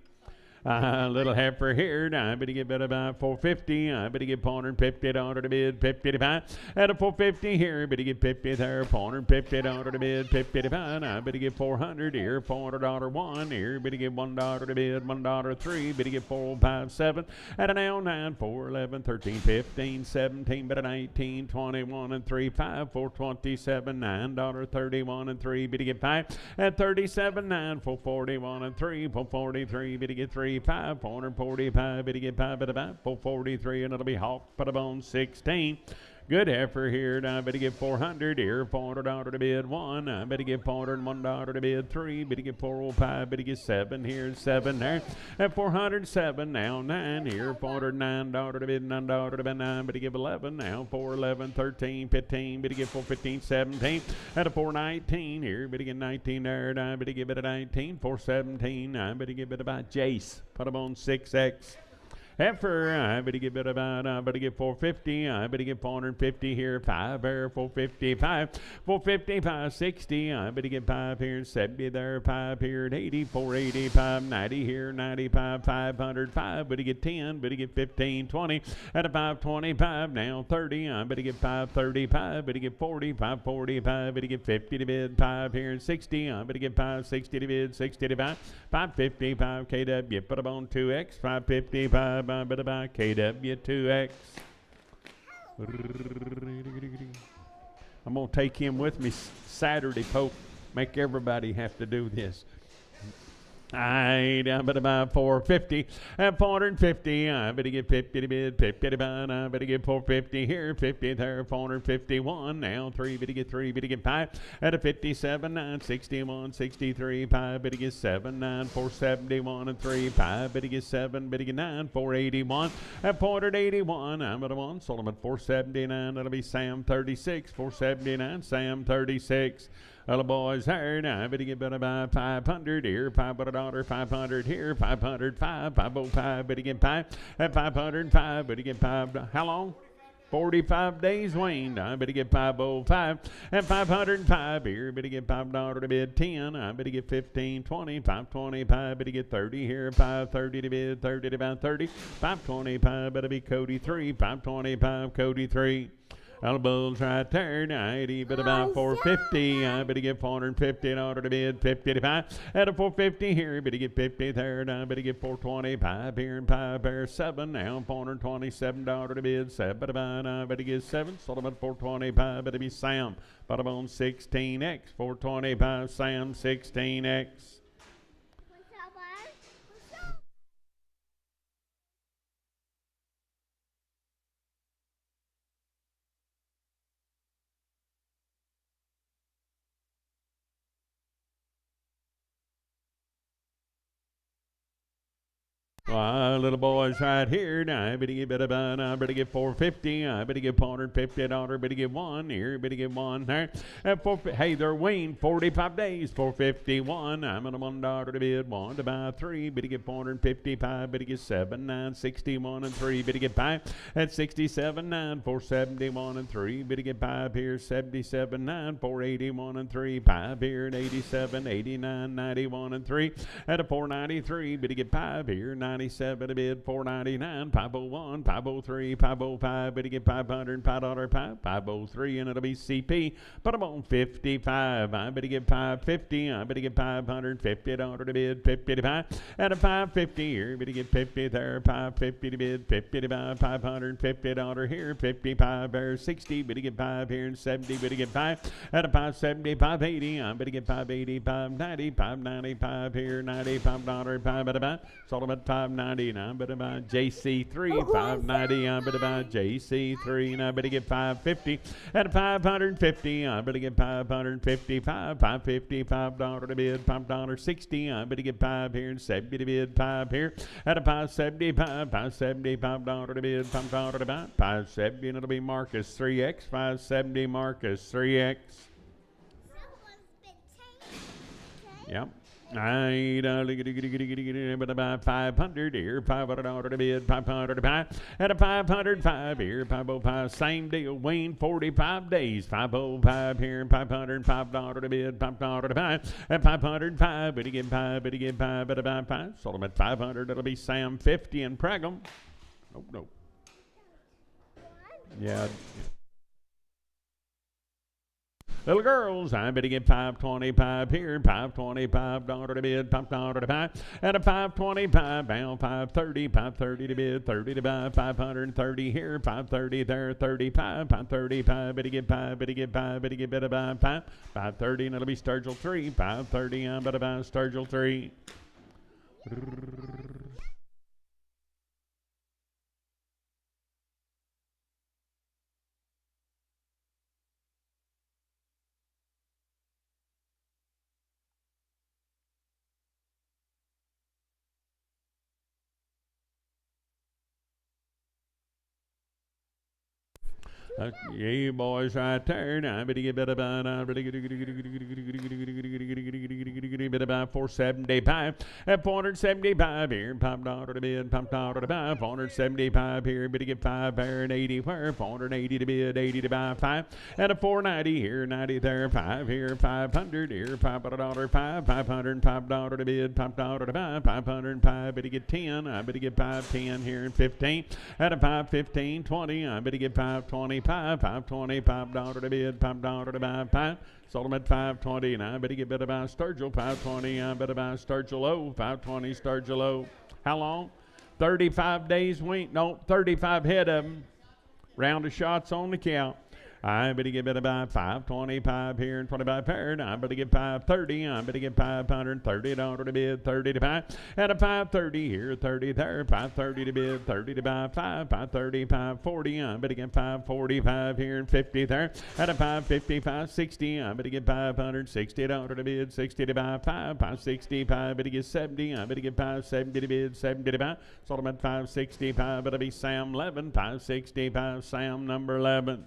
Little heifer here, now I better get bid about 450, I better get $450 to bid, 55, at a 450 here, better get 50 there, $450 to bid, 55, I better get 400 here, $400 1 here, better get $1 to bid, $1 3, better get 4, 5, 7, at an L 9, 4, 11, 13, 15, 17, better 19, 21 and 3, 5, 427, $9, 31 and 3, better get 5, at 37, 9, 441 and 3, 443, better get 3, 5, 445, better get 5 at about 443, and it'll be hawk, put a bone, 16. Good heifer here, now I better get 400 here, $400 to bid, 1, I better get $401 to bid, 3, better get 405, better get 7 here, 7 there, at 407, now 9 here, $409 to bid, $9 to bid, 9, better give 11, now 411, 13, 15, better get 415, 17, at a 419 here, better get 19 there, I better give it a 19, 417, I better give it about Jace, put them on 6X. Heifer, I better get about, I better get 450, I better get 450 here, 5 there, 455, 455, 60, I better get 5 here, 70 there, 5 here, 80, 485, 90 here, 95, 500, 5, better get 10, better get 15, 20, at a 525, now 30, I better get 535, better get 40, 545, better get 50 to bid, 5 here, 60, I better get 560 to bid, 65, 555, KW, put them on 2X, 555, I better buy KW2X. I'm going to take him with me Saturday, Pope. Make everybody have to do this. I better buy 450 at 450. I better get 50 to bid, 50 to buy. I better get 450 here, 50 there, 451. Now 3, better get 3, better get 5 at a 57, 9, 61, 63, 5, better get 7, 9, 471 and 3, 5, better get 7, better get 9, 481 at 481. I'm at a 1, sold them at 479. That'll be Sam 36, 479, Sam 36. Hello, boys, here now. I better get better by 500 here. $500, 500 here. 505, 505. Better get 5 at 505. Better get 5. How long? 45 days waned. I better get 505 and 505 here. Better get $5 to bid 10. I better get 15, 20, 525. Better get 30 here. 530 to bid 30 to about 30. 525. Better be Cody 3. 525 Cody 3. Elbows right there, 90, but about 450. I better get 450 in order to bid 50 to 5. At a 450 here, better get 50 there. I better get 425 here and 5 there, 7. Now $427 to bid 7 to 5. I better get 7. Solomon 425, better be Sam. Bottom on 16X, 425 Sam 16X. Little boys right here. Now I better get better by. I better get 450. I better get $450. Better get 1 here. Better get 1 there. At 450. Hey, they're weaned 45 days. 451. I'm at a $1 to bid. 1 to buy 3. Better get 455. Better get 7, 9, 61 and 3. Better get 5 at 67, 9, 471 and 3. Better get 5 here. 77, 9, 481 and 3. 5 here at 87, 89, 91 and 3. At a 493. Better get 5 here. 97 to bid 499, 501, 503, 505. Better get 500, $5, 503, and it'll be CP. But I'm on 55. I better get 550. I better get $550 to bid 50 to 5. At a 550 here, better get 50 there. 550 to bid 50 to buy. $550 here, 55 there. 60. Better get 5 here and 70. Better get 5 at a 570, 580. I better get 580, 590, 595 here, $95, 5 at a buy. Solomon 599, but about JC3, 590, I better buy JC3, and I better get 550 at 550. I better get 555, $555 to bid, $5.60. I better get 5 here and 70 to bid, 5 here at a 575, $575 to bid, $5 to buy, 570, and it'll be Marcus 3X, 570 Marcus 3X. Yep. I but about 500 here, $500 to bid, 500 to buy, at a 505 here, 505, same deal, Wayne, 45 days, 505 here, $505 to bid, $5 to buy, at 505, but he get 5, at about 5, sold him at 500, it'll be Sam 50 and Pragum. No. Yeah. Little girls, I better get 525 here, $525 to bid, $5 to buy, at a 525, now 530 to bid, 30 to buy, 530 here, 530 there, 35, 535, better get 5, better get better buy 5, 530, and it'll be Sturgill 3, 530, I'm better buy Sturgill 3. Yeah, boys, right there. Now I better get better about. I better get about 475 at 475 here. $5 to bid, $5 to buy. 475 here. Better get 5 there and 80 where. 480 to bid, 80 to buy 5 at a 490 here, 90 there, 5 here, 500 here, $500, 5, $505 to bid, $5 to buy, 505. Better get 10. I better get 510 here and 15 at a 515, 20. I better get 525. $525 to bid, $5 to buy, 5. Sold them at 520, and I better get better by Sturgill, 520. I better buy Sturgill O, 520 Sturgill O. How long? 35 days week. No, 35 head of them. Round of shots on the count. I better get better by 525 here and 25 paired. I better get 530. I better get $530 to bid, 30 to buy. At a 530 here, 30 there, 530 to bid, 30 to buy 5, 530, 540. I better get 545 here and 50 there. At a 550, 560. I better get $560 to bid, 60 to buy 5, 565. Better get 70. I better get 570 to bid, 70 to buy. Sold them at 565. Better be Sam 11, 565. Sam number 11.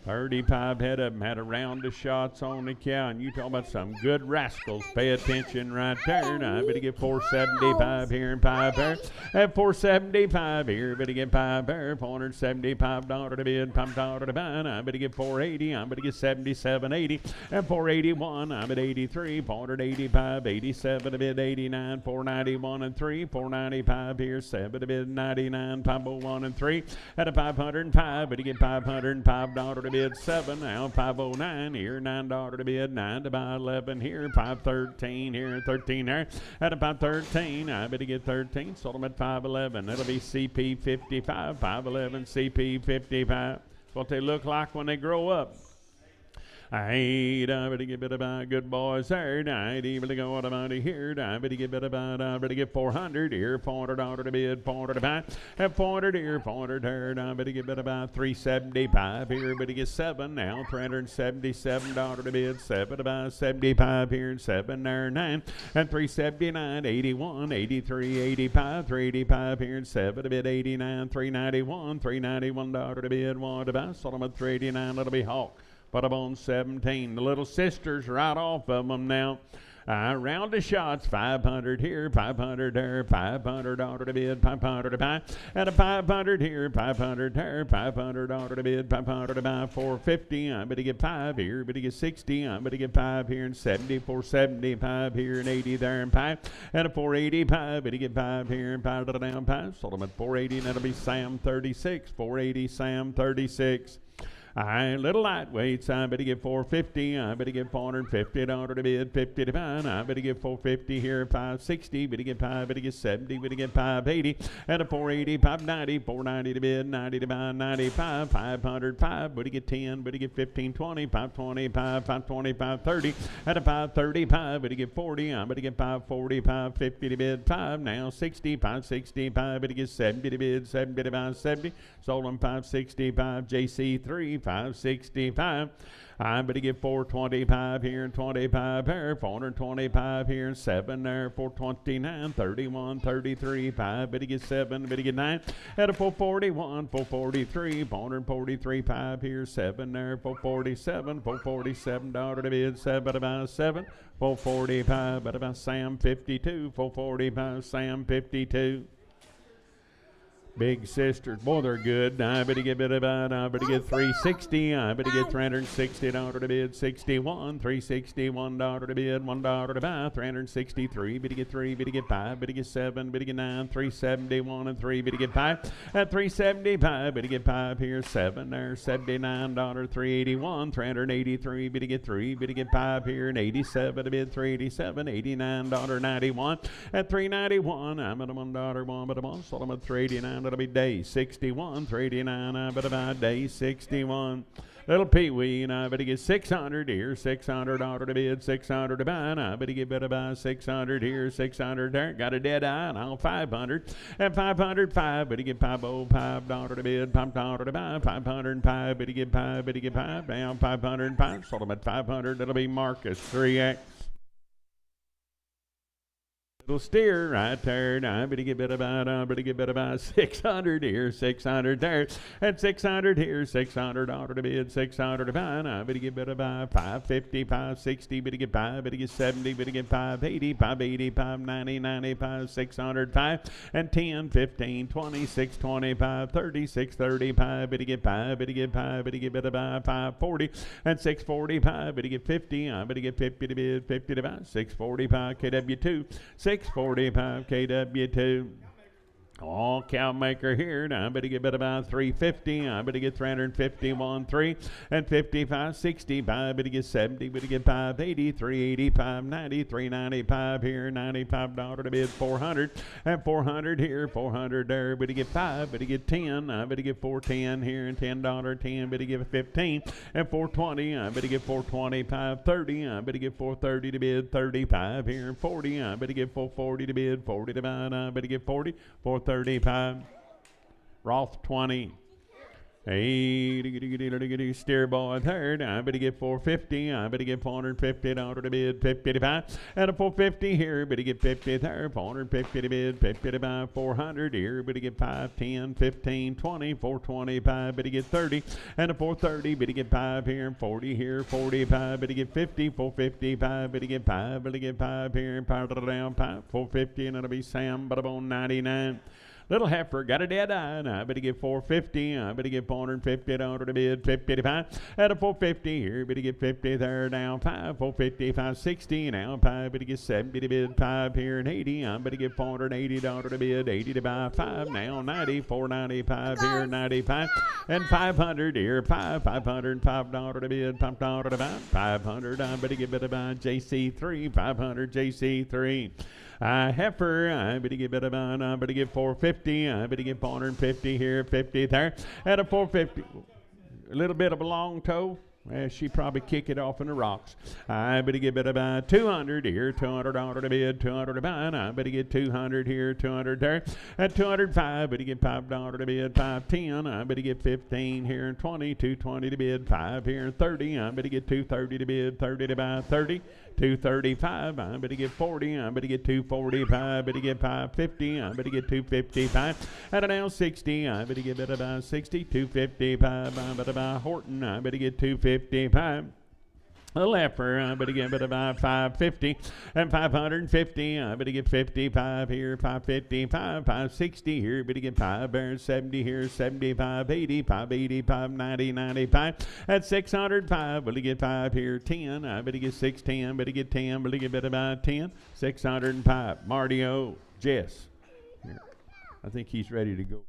35 head of them had a round of shots on the cow, and you talk about some good rascals. Pay attention right there. Now, I better get 475 here and 5 pair. At 475 here, better get 5 pair. $475 to bid, $5 to buy. I better get 480. I better get 77.80. At 481, I'm at 83. 485, 87 to bid, 89. 491 and 3. 495 here, 7 to bid, 99. 501 and 3. At a 505, better get $505 to bid 7. Now 509 here, $9 to bid, 9 to buy 11 here, 513 here, 13 there. At a 513, I better get 13. Sold them at 511. It'll be CP 55, 511 CP 55. What they look like when they grow up. I ain't better get better by good boys there. I ain't even to go out of money here. I better get better by. I better get 400 here. $400 to bid. 400 to buy. At 400 here. 400 there. I better get better by. 375 here. Better get 7 now. $377 to bid. 7 to buy. 75 here. 7 there. 9 and 379. 81. 83. 85. 385 here. 7 to bid. 89. 391. $391 to bid. 1 to buy. Sold them at 389. That'll be Hawk. Put them on 17. The little sisters right off of them now. Round of shots, 500 here, 500 there, $500 to bid, 500 to buy. And a 500 here, 500 there, $500 to bid, 500 to buy. 450. I'm going to get 5 here, but to get 60. I'm going to get 5 here and 70. 475 here and 80 there and 5. And a 485. But to get 5 here and 5 to the down 5. Sold them at 480, and that'll be Sam 36. 480 Sam 36. Little lightweights, I better get 450. I better get $450 to bid, 50 to buy. I better get 450 here, 560. Better get 5, better get 70. Better get 580. And a 480, 590. 490 to bid, 90 to buy, 95. 505. Better get 10. Better get 15, 20. 525, 525, 30. And a 535. Better get 40. I better get 540, 550 to bid, 5. Now 60, 565. Better get 70 to bid, 70 to buy, 70. Sold them 565. JC 3. 565. I better get 425 here and 25 there, 425 here and 7 there, 429, 31, 33, 5, better get 7, better get 9, at a 441, 443, 443, 5 here, 7 there, 447, $447 to bid, 7 to buy 7, 445, but about Sam 52, 445, Sam 52. Big sisters, boy, they're good. I better get about. I better get 360. I better get $360 to bid. 61, $361 to bid. $1 to buy. 363. Better get 3. Better get 5. Better get 7. Better get 9. 371 and 3. Better get 5. At 375. Better get 5 here. 7 there. $79. 381. 383. Better get 3. Better get 5 here and 87 to bid. 387. $89.91. At 391. I'm at a $1 one, but I'm sold them at 389. That'll be day 61, 389. I better buy day 61. Little Pee-wee, and I better get 600 here, $600 to bid, 600 to buy, and I better get better buy 600 here, 600 there. Got a dead eye, and I'll 500. And 505, better get $505 to bid, $5 to buy, 505, better get 5, better get 5, down 505. Sold them at 500. That'll be Marcus 3X. Little steer right there. I better get about 600 here, 600 there, and 600 here, $600 to bid, 600 to buy. I better get about 550, 560. Better get 5, better get 70. Better get 580, 580, 590, 95, 605, and 10, 15, 20, 625, 30, 635. Better get 5, better get 5, better get about 540, and 645. Better get 50. I better get 50 to bid, 50 to buy, 645 KW2. 645 KW2. All cow maker here. Now I better get about 350. I better get 351, 3 and 55, 65. Better get 70. Better get 580, 380, 590, 395 here, $95 to bid, 400 and 400 here, 400 there. Better get 5. Better get 10. I better get 410 here and $10, 10. Better get 15 and 420. I better get 425, 30. I better get 430 to bid, 35 here and 40. I better get 440 to bid, 40 to buy. I better get 40, 435. Roth 20. Hey, steer boy third. I better get 450. I better get $450 to bid, 50 to buy. And a 450 here. Better get 50 there. 450 to bid, 50 to buy. 400 here. Better get 5, 10, 15, 20. 425. Better get 30. And a 430. Better get 5 here. 40 here. 45. Better get 50. 455. Better get 5. Better get 5 here. Power down. 450. And it'll be Sam. But I'm on 99. Little heifer got a dead eye, and I better get 450. I better get $450 to bid, 50 to 5. At a 450 here, better get 50 there, now 5, 450, 560, now 5, better get 70 to bid, 5 here, and 80. I better get $480 to bid, 80 to buy, 5, now 90, 495 here, 95, and 500 here, 5, $505 to bid, $5 to buy, 500. I better get better buy, JC3, 500 JC3. Heifer, I better get better buy, I better get 450. I better get 450 here, 50 there. At a 450, a little bit of a long toe. She probably kick it off in the rocks. I better get better buy 200 here, $200 to bid, 200 to buy. I better get 200 here, 200 there. At 205, better get $5 to bid, 510. I better get 15 here and 20, 220 to bid, 5 here and 30. I better get 230 to bid, 30 to buy, 30. 235. I better get 40. I better get 245. I better get 550. I better get 255. At a now 60. I better get better buy 60. 255. I better buy Horton. I better get 255. A heifer, I better get better buy 550 and 550. I better get 55 here, 555, 560 here. Better get 5 there, 70 here, 75, 80, 585, 90, 95. At 605, better get 5 here, 10. I better get 610. Better get 10. Better get better buy 10. 605. Marty O. Jess. Here. I think he's ready to go.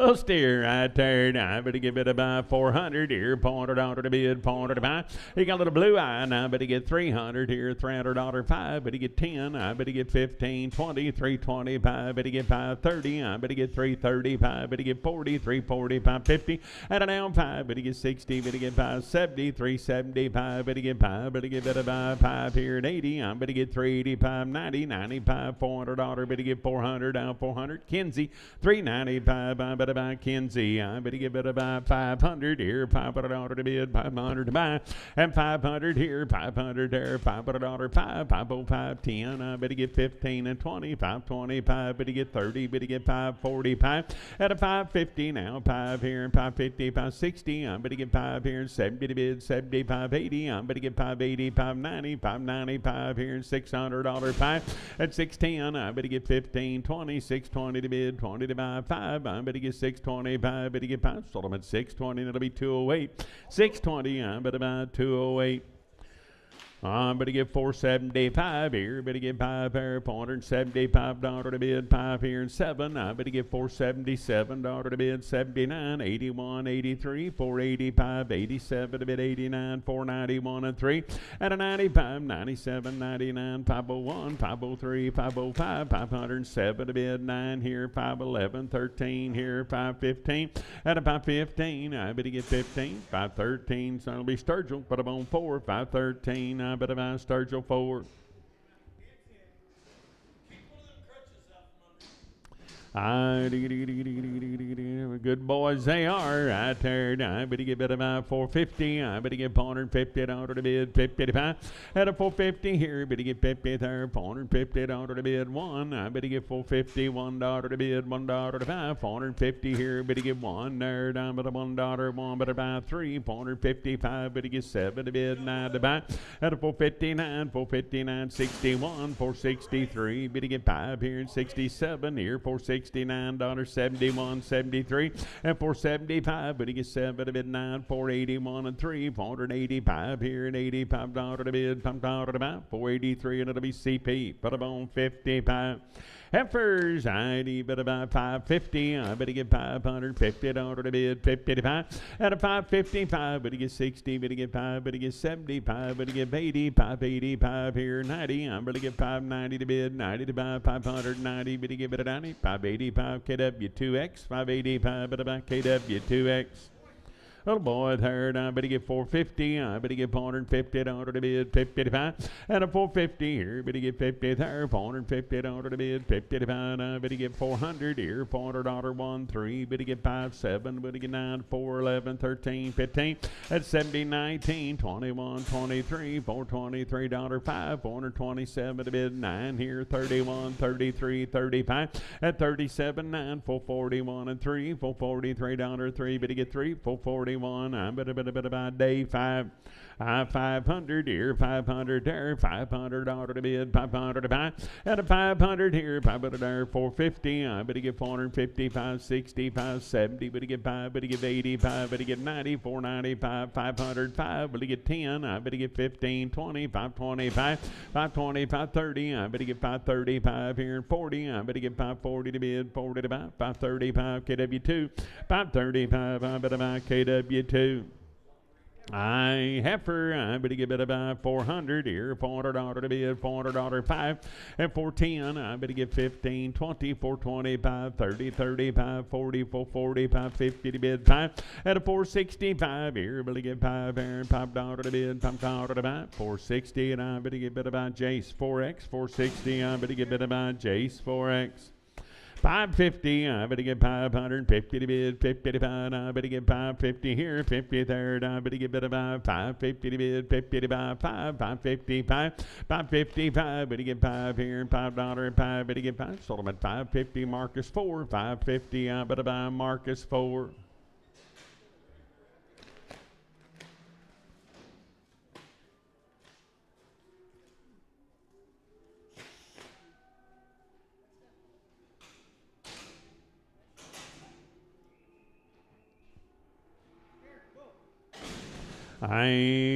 A steer right there. I better get better buy 400 here. $400 to bid, $400 to buy. He got a little blue eye. Now I better get 300 here. $300 5. Better get 10. I better get 15, 20, 325. Better get 530. I better get 335. Better get 40, 340, 550. At an hour 5. Better get 60. Better get 570, 375. Better get 5. Better get better buy 5 here at 80. I better get 385, 90, 95, $400. Better get 400 down 400. Kinsey 395. I better buy Kinsey. I better get better buy 500 here. $500 to bid, 500 to buy, and 500 here. 500 there. $500 5. 505 10. I better get 15 and 20. 525. Better get 30. Better get 545. At a 550 now. 5 here and 550. 560. I better get 5 here and 70 to bid. 75 80. I better get 580. 590. 595 here and $600 5. At 610. I better get 15 20. 620 to bid. 20 to buy 5. I better get 625. Better get 5. Sold them at 620. That'll be 208. 620. I better buy 208. I better get 475 here. Better get 5 here. $475 to bid. 5 here and 7. I better get $477 to bid. 79, 81, 83, 485, 87 to bid. 89, 491 and 3. At a 95, 97, 99, 501, 503, 505, 507 to bid. 9 here. 511, 13 here. 515. At a 515, I better get 15. 513, so it'll be Sturgill. Put them on 4. 513. I better buy Sturgill 4. Good boys they are right there. I better get better by 450. I better get $450 to bid, 55. At a 450 here, better get 50 there. $450 to bid 1. I better get 450, $1 to bid, $1 to buy. 450 here, better get 1 there. Down but a $1, 1 better buy 3. 455, better get 7 to bid, 9 to buy. At a 459, 459, 61, 463, better get 5 here and 67 here. 469, 71, 73, and 475, but he gets 7 to bid 9, 481 and 3, 485 here and $85 to bid, $5 to buy, 483 and it'll be CP. Put them on 55. Heifers, I'd better buy 550. I better get 550 order to bid 55. At a 555, better get 60, better get 5, better get 75, better get 80, 585 here, 90. I'm better get 590 to bid, 90 to buy 590, better get better 90, 585 KW2X, 585 better buy KW2X. Little boy, third, I better get 450. I better get 450 order to bid 55. And a 450 here, better get 50 there. 450 order to bid 55. I better get 400 here. 400 order 1, 3. Better get 5, 7. Better get 9, 4, 11, 13, 15. At 70, 19, 21, 23. 423 dollar 5. 427 to bid 9 here. 31, 33, 35. At 37, 9, 441 and 3. 443 dollar 3. Better get 3. 441. I'm better by day 5. 500 here, 500 there, 500 order to bid, 500 to buy, and a 500 here, 500 there, 450. I better get 450, 560, 570, better get 5, better get 85, better get 90, 495, 505, better get 10, I better get 15, 20, 525, 520, 530, I better get 535 here, 40, I better get 540 to bid, 40 to buy, 535 KW2, 535, I better buy KW2. Heifer, I better get about 400 here, 400 order to bid, 400 order 5, and 410, I better get 15, 20, 425, 30, 35, 40, 440, 550 to bid 5, at a 465 here, better get 5 here, $5 to bid, $5 to buy, 460, and I better get about Jace 4X, 460, I better get about Jace 4X. 550, I better get 550 to bid, 50 to buy, I better get 550 here, 50 third, I better get better buy, 550 to bid, 50 to buy, 555, 555, better get 5 here, $5 and 5, better get 5, sold them at 550, Marcus 4, 550, I better buy Marcus 4.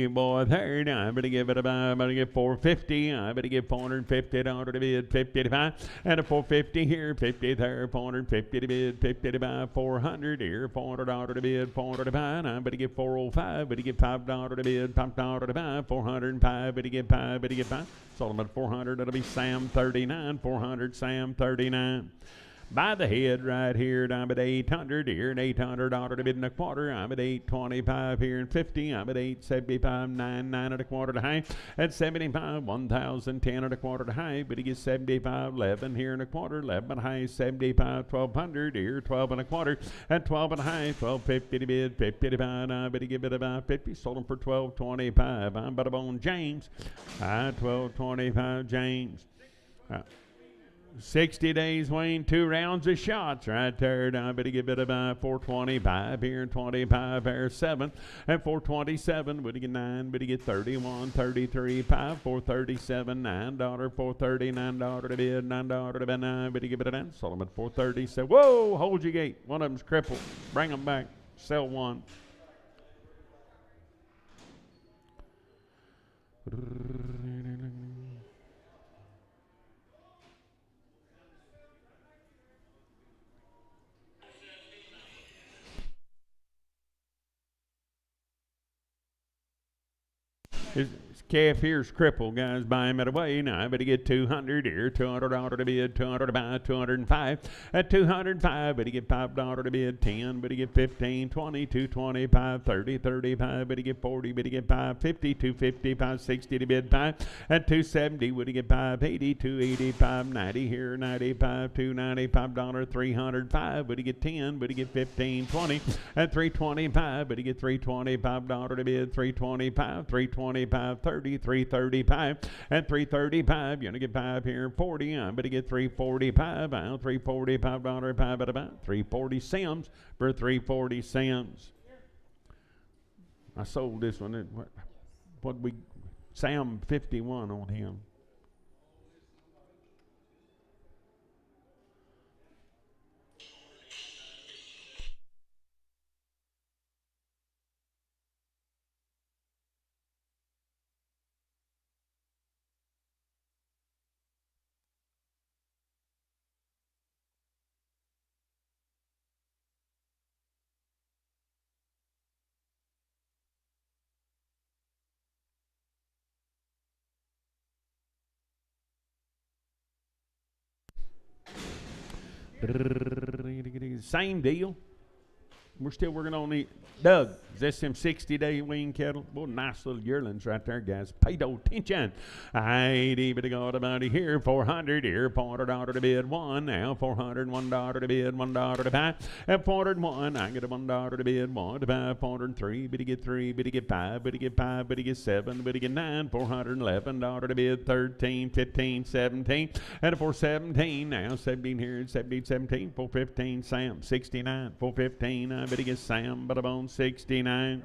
Boy, third, I better give it about, I better get 450, I better get 450 order to bid, 50 to buy, and a 450 here, 50 there, 450 to bid, 50 to buy, 400 here, 400 order to bid, 400 to buy, and I better get 405, better get $5 to bid, $5 to buy, 405, better get 5, better get 5, sold them at 400, it'll be Sam 39, 400, Sam 39. By the head right here, I'm at 800 here, and 800 order to bid and a quarter. I'm at 825 here and 50. I'm at 875, 9 and a quarter to high. At 75, 1,010 and a quarter to high. But he gets 75, 11 here and a quarter. 11 and a high, 75, 1,200 here, 12 and a quarter. At 12 and a high, 1,250 to bid, 50 to buy. I better give it about 50. Sold them for 1,225. I'm but on James. 1,225 James. 60 days, Wayne, 2 rounds of shots right there. I better give it about 425 here and 25 here, 7 and 427. Better get 9, better get 31, 33, 5, 437, $9, 430, $9 to bid, $9 to bid, 9. Better give it a 9. Sold them at 437. Whoa, hold your gate. One of them's crippled. Bring them back. Sell one. His calf here's crippled, guys. Buy him at away. Now I better get 200 here. $200 to bid, 200 to buy, 205. At 205, better get $5 to bid, 10. Better get 15, 20, 225, 30, 35. Better get 40. Better get 550, 250, 560 to bid 5. At 270, better get 580, 280, 590 here, 95, $295, 305. Better get 10. Better get 15, 20. At 325, better get $325 to bid, 325, 325, 30, 335, and 335. You're gonna get 5 here, 40. I'm gonna get 345. $345, 5 at about 340 Sims for 340 Sims. I sold this one. What we Sam 51 on him. Same deal. We're still working on the Doug. Is this them 60-day wean cattle? Well, nice little yearlings right there, guys. Pay no attention. I ain't even got about here. 400 here. $400 to bid one. Now $401 to bid. $1 to buy. At $401, I get a $1 to bid. One to buy. $403. But he get three. But he get five. But he get five. But he get seven. But he get nine. $411 to bid. 13, 15, 17. And for 17 now. 17 here. 17, 17. 415. Sam 69. 415. I bet he gets Sam, but about 69.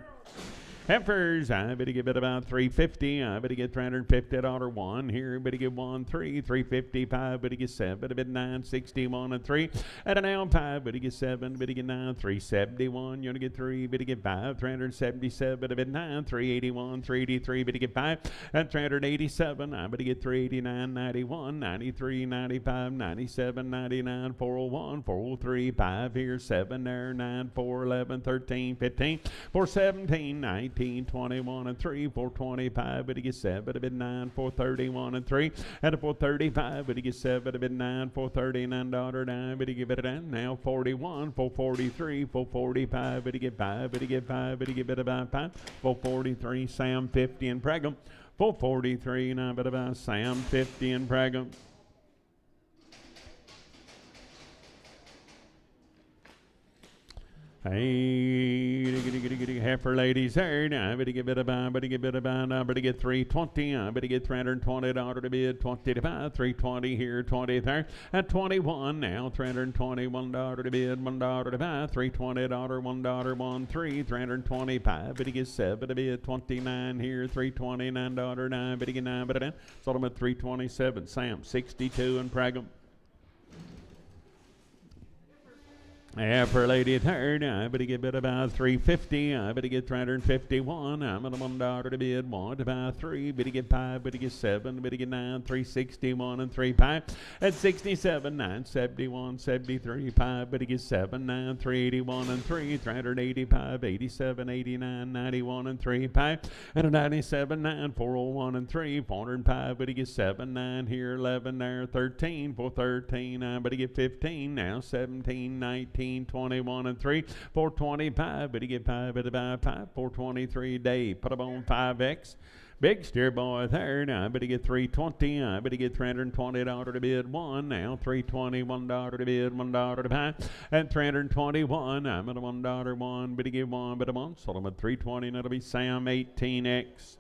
Heifers, I bet he give it about $350. I bet he get $350 one here. But he get 1, 3, $355. But he get 7. But he get 9, 61 and 3. At an L 5. But he get 7. But he get 9, 371. You want to get 3. But he get 5, 377. But he get 9, 381, 383. But he get 5. At 387. I bet he get 389, 91, 93, 95, 97, 99, 401, 403. 5 here, 7 there, 9, 4, 11, 13, 15. 417, 19. 21 and 3, 425, but he gets 7, but a bit 9, 431 and 3, and a 435, but he gets 7, but a bit 9, $439, but he give it a 9, now 41, 443, 445, but he get 5, but he get 5, but he give it about 5, 443, Sam 50 and Pregum, 443, now but about Sam 50 and Pregum. Hey, heifer ladies there. Now, I better give it a buy, but he get a buy now, but he get 320. I better get $320 to bid, 20 to buy, 320 here, 20 there, at 21 now, $321 to bid, $1 to buy, $320, $1, 1, 3, 325, but he gets 7 to bid, 29 here, $329, 9, but he get 9, but it sold him at 327. Sam 62 and Pregum. For lady third, I better get bid about 350. I better get 351. I'm at a $1 to bid, 1 to buy 3. Better get 5, better get 7, better get 9, 361 and 3 5. At 67, 971, 73, 5, better get 7, 9, 381 and 3, 385, 87, 89, 91 and 3 5. And a 97, 9, 401 and 3, 405, better get 7, 9 here, 11 there, 13, 413. I better get 15 now, 17, 19. 21 and 3, 425, but he get 5 at about 5, 423 Dave. Put him on 5X. Big steer boy there. Now I bet he get 320. I bet he get $320 to bid 1. Now $320, $1 to bid, $1 to buy. At 321, I'm at a $1 1. But he get 1, but a 1. Sold him at 320, and it'll be Sam 18X.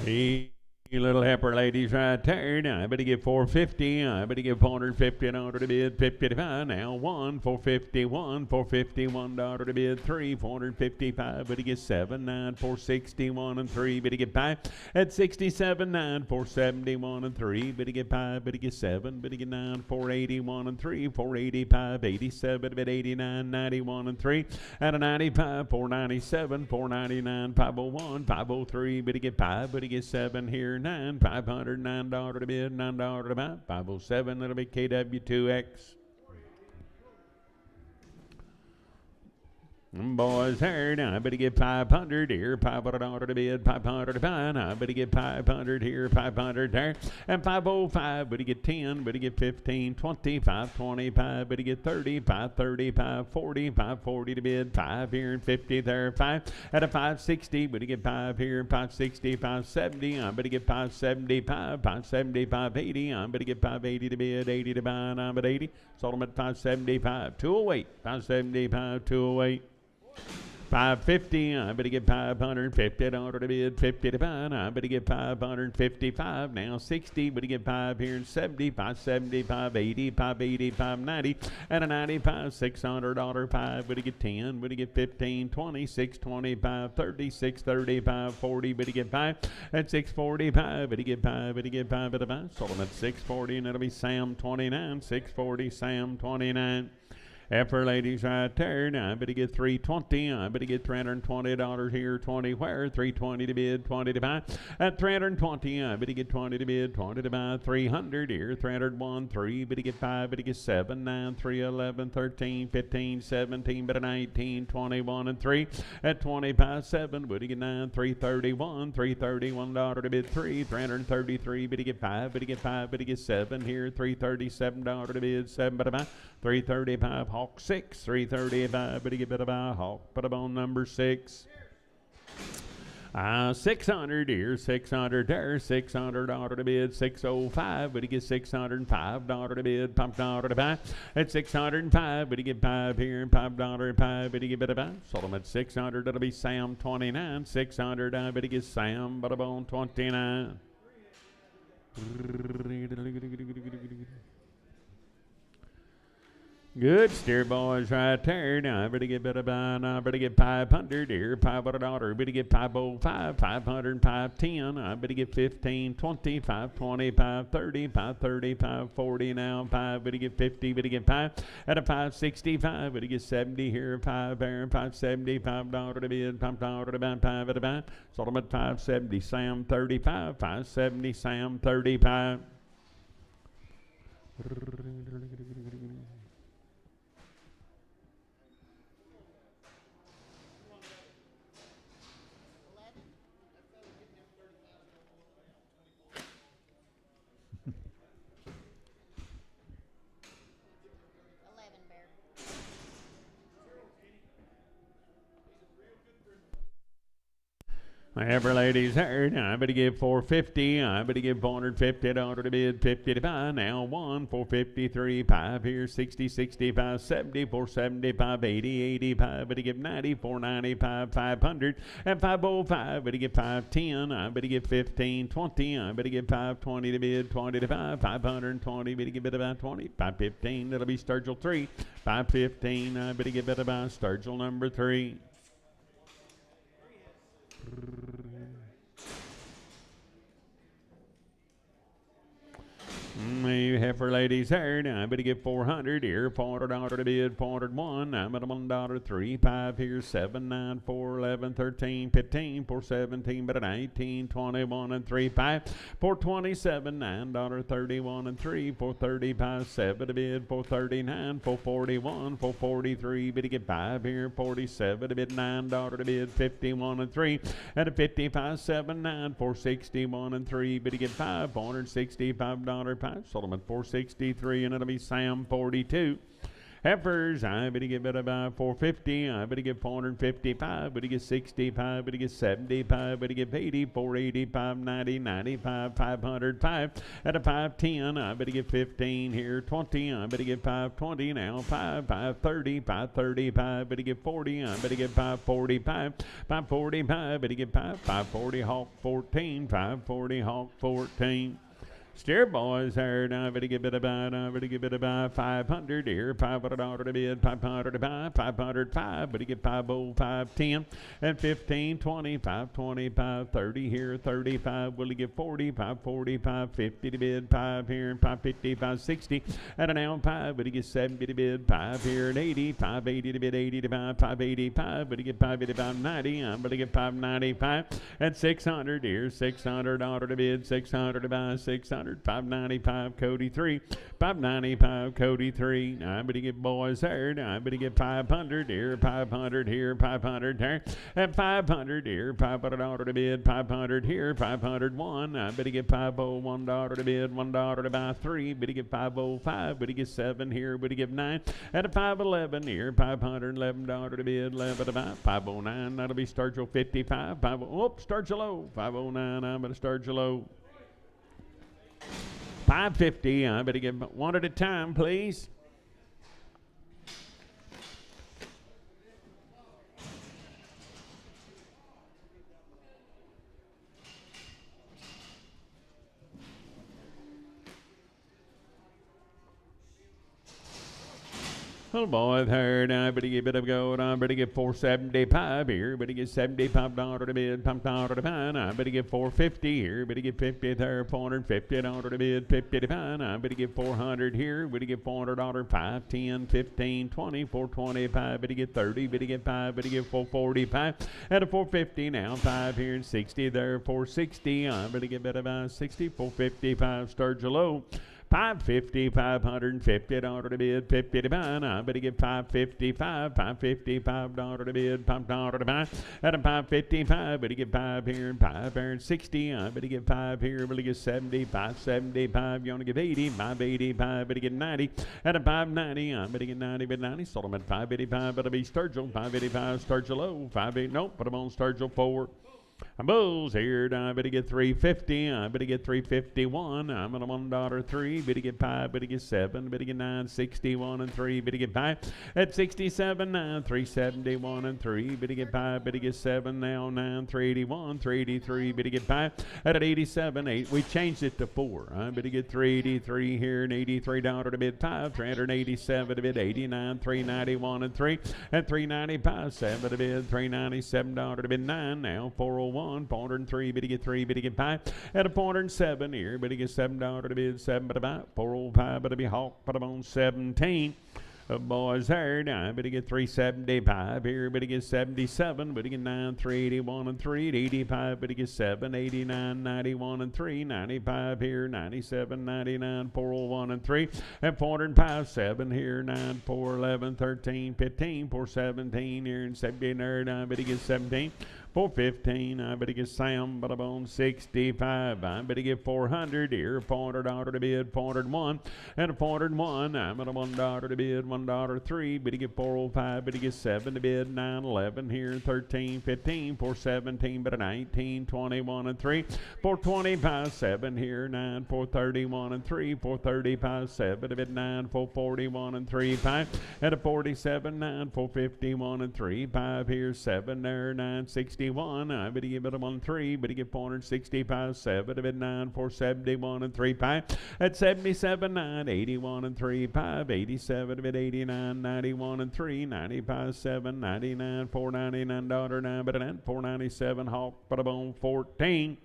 Hey, little heifer ladies right there. Now I better get 450. I better get $450 to bid, 55. Now 1, 451, $451 to bid, 3, 455. But he gets 7, 9, 461 and 3. But he get 5 at 67, 9, 471 and 3. But he get 5. But he get 7. But he get 9, 481 and 3, 485, 87. But 89, 91 and 3. At a 95, 497, 499, 501, 503. But he get 5. But he get 7 here. 9, $509 to bid, $9 to buy, 507. That'll be KW2X. Boys here, now I better get 500 here, $500 to bid, 500 to buy. Now I better get 500 here, 500 there, and 505. But he get 10, but he get 15, 20, 525. But he get 30, 530, 540, 540 to bid, 5 here and 50 there, 5 at a 560. But he get 5 here, 560, 570. I better get 575, 570, 580. I better get 580 to bid, 80 to buy, and I'm at 80. Sold him at 575, 208, 575, 208. 550, I better get $550 to bid, 50 to buy. I better get 555, now 60, but he get 5 here and 70, 575, 80, 580, 590, and a 95, $600, 5, but he get 10, but he get 15, 20, 625, 30, 635, 40, but he get 5 at 645, but he get 5, but he get 5 at a buy. Sold him at 640, and it'll be Sam 29, 640, Sam 29. Heifer ladies right there. Now I better get $320. I better get $320 here, 20 where? 320 to bid, 20 to buy. At $320, I better get 20 to bid, 20 to buy. 300 here, 301, 3. Better get 5, better get 7, 9, 3, 11, 13, 15, 17, better 19, 21, and 3. At 25, 7, better get 9, 331, $331 to bid, 3. 333, better get 5, better get 5, better get 7 here, $337 to bid, 7, better buy. 335 Hawk 6, 335, better get better by Hawk, put up on number 6. 600 here, 600 there, $600 to bid, 605, but he gets $605 to bid, $5 to buy. At 605, but he get 5 here, $5 to buy, but he get better buy. Sold him at 600, that'll be Sam 29, 600, but he gets Sam, but on 29. Good steer boys right there. Now I better get better by. Now I better get 500 here. $500. Better get 505, 500, 510. I better get 15, 20, 520, 530, 530, 540 now. 5. Better get 50. Better get 5 at a 565. Better get 70 here. 5 there. 570. $5 to bid. $5 to buy. 5 at a buy. Sold them at 570. Sam 35. 570. Sam 35. Every lady's heard. I better give $450. I better give $450 to bid, 50 to buy. Now 1, 453, 5 here, 60, 65, 70, 475, 80, 85. Better give 90, 495, 500, and 505. Better give 510. I better give 15, 20. I better give 520 to bid, 20 to buy, 520. Better give it about 20, 515. That'll be Sturgill 3, 515. I better give it about Sturgill number 3. You heifer ladies heard. I better get 400 here, $400 to bid, 401. I'm at $1, 3, 5 here, 7, 9, 4, 11, 13, 15, 417, but at 19, 21, and 3, 5, 427, $9, 31, and 3, 435, 7 to bid, 439, 441, 443, better get 5 here, 47 to bid, $9 to bid, 51 and 3, at a 55, 7, 9, 461 and 3, better get 5, $465, sold them at 463, and it'll be Sam 42. Heifers, I better get better by 450. I better get 455. Better get 65. Better get 75. Better get 80. 485, 90, 95, 505. At a 510, I better get 15 here. 20. I better get 520 now. 530, 535. Better get 40. I better get 545. 545. Better get 540 Hawk 14. 540 Hawk 14. Steer boys here. Now I better get about. I better get about 500 here. $500 to bid. 500 to buy. 505. Better get 505, 10 and 15, 20, 525, 30 here. 35. Will he get 40? 545, 50 to bid. 5 here. 550, 560. At an hour 5. Better get 70 to bid. 5 here and 80. 580 to bid. 80 to buy. 585. Better get 585, 90. I'm better get 595 and 600 here. $600 to bid. 600 to buy. 600. 595 Cody 3, 595 Cody 3. Now I better get boys there. Now I better get 500 here, 500 here, 500 there, and 500 here, $500 to bid, 500 here, 501. I better get $501 to bid, $1 to buy 3. Better get 505. Better get 7 here. Better get 9 at a 511 here, $511 to bid, 11 to buy 509. That'll be Sturgill 55. Sturgill low 509. I'm gonna Sturgill low. 550. I better get one at a time, please. Oh boy, third, I better get a bit of gold. I better get $4.75 here. Better get $75 to bid. $5 to pine. I better get $4.50 here. Better get 50 there. $450 to bid. 50 to pine. I better get $400 here. Better get $400. 5, 10, 15, 20, $4.25. Better get 30. Better get 5. Better get $4.45. At a $4.50 now. 5 here and 60 there. $4.60. I better get better by 60. $4.55. Sturgeon low. $5.50, $550 to bid, 50 to buy. I better get $5.55, $5.55 to bid, $5 to buy. At a $5.55, better get 5 here and 5 here and 60. I better get 5 here, better get 70, $5.75. You want to give 80, $5.85, better get 90. At a $5.90, I better get 90, but 90. Sold them at $5.85, better be Sturgill, $5.85, Sturgill low, $5.80. Nope, put them on Sturgill forward. I'm bulls here. I better get $3.50. I better get $3.51. I'm at a $1.03. Better get 5. Better get 7. Better get 9. 61 and 3. Better get 5. At 67, 9. 371 and 3. Better get 5. Better get 7 now. 9. 381. 383. Better get 5. At 87, 8. We changed it to 4. I better get 383 here and $83 to bid 5. 387 to bid 89. 391 and 3. At 395, 7 to bid. $397 to bid 9. Now 401. 403, better get 3, better get 5. At a 407 here, better get $7 to bid, 7 but about 405, better be hawk, but I'm on 17. Boys there, now better get 375 here, better get 77, better get 9, 381 and 3, 85, better get 7, 89, 91 and 3, 95 here, 97, 99, 401 and 3, and 405, 7 here, 9, 411, 13, 15, 417 here, and 79, I better get 17. 415, I better get Sam, but I'm on 65. I better get 400 here, $400 to bid, 401, and a 401. I'm at a $1 to bid, $1.03. Better get 405, better get 7 to bid, 911 here, 13, 15, 417, but a 19, 21 and 3, 425, 7 here, 9, 431 and 3, 435, 7 to bid, 9, 441 and 3, 5, and a 47, 9, 451 and 3, 5 here, 7 there, 9, 61. I better give it a 1, 3, better get 465, 7 to bid 9, 471 and 3, 5. At 77, 9, 81 and 3, 5, 87 to bid 89, 91 and 3, 95, 7, 99, $499, 9, but a 9, 497, hawk, but a bone 14.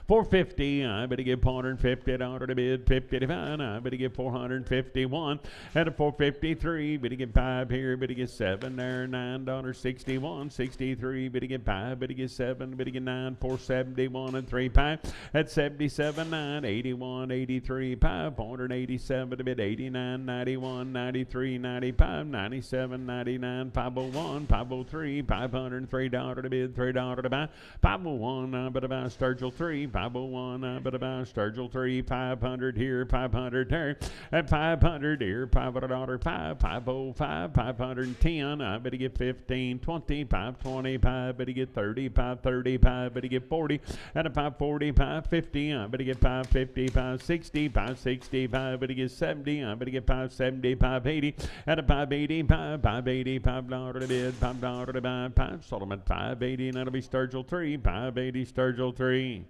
450, I better get $450 to bid, 50 to buy. I better get 451. At a 453, better get 5 here, better get 7 there, $9.61, 63, better get 5, better get 7, better get 9, 471 and 3, 5. At 77, 9, 81, 83, 5, 487 to bid, 89, 91, 93, 95, 97, 99, 501, 503, $503 to bid, $3 to buy. 501, I better buy Sturgill 3. 501, I better buy Sturgill 3, 500 here, 500 there, at 500 here, $500, 5, 505, 510, I better get 15, 20, 525, better get 30, 535, better get 40, at a 540, 550, I better get 550, 560, 565, better get 70, I better get 570, 580, at a 585, 580, $5 to bid, $5 to buy, 5, sold them at 580, and that'll be Sturgill 3, 580, Sturgill 3.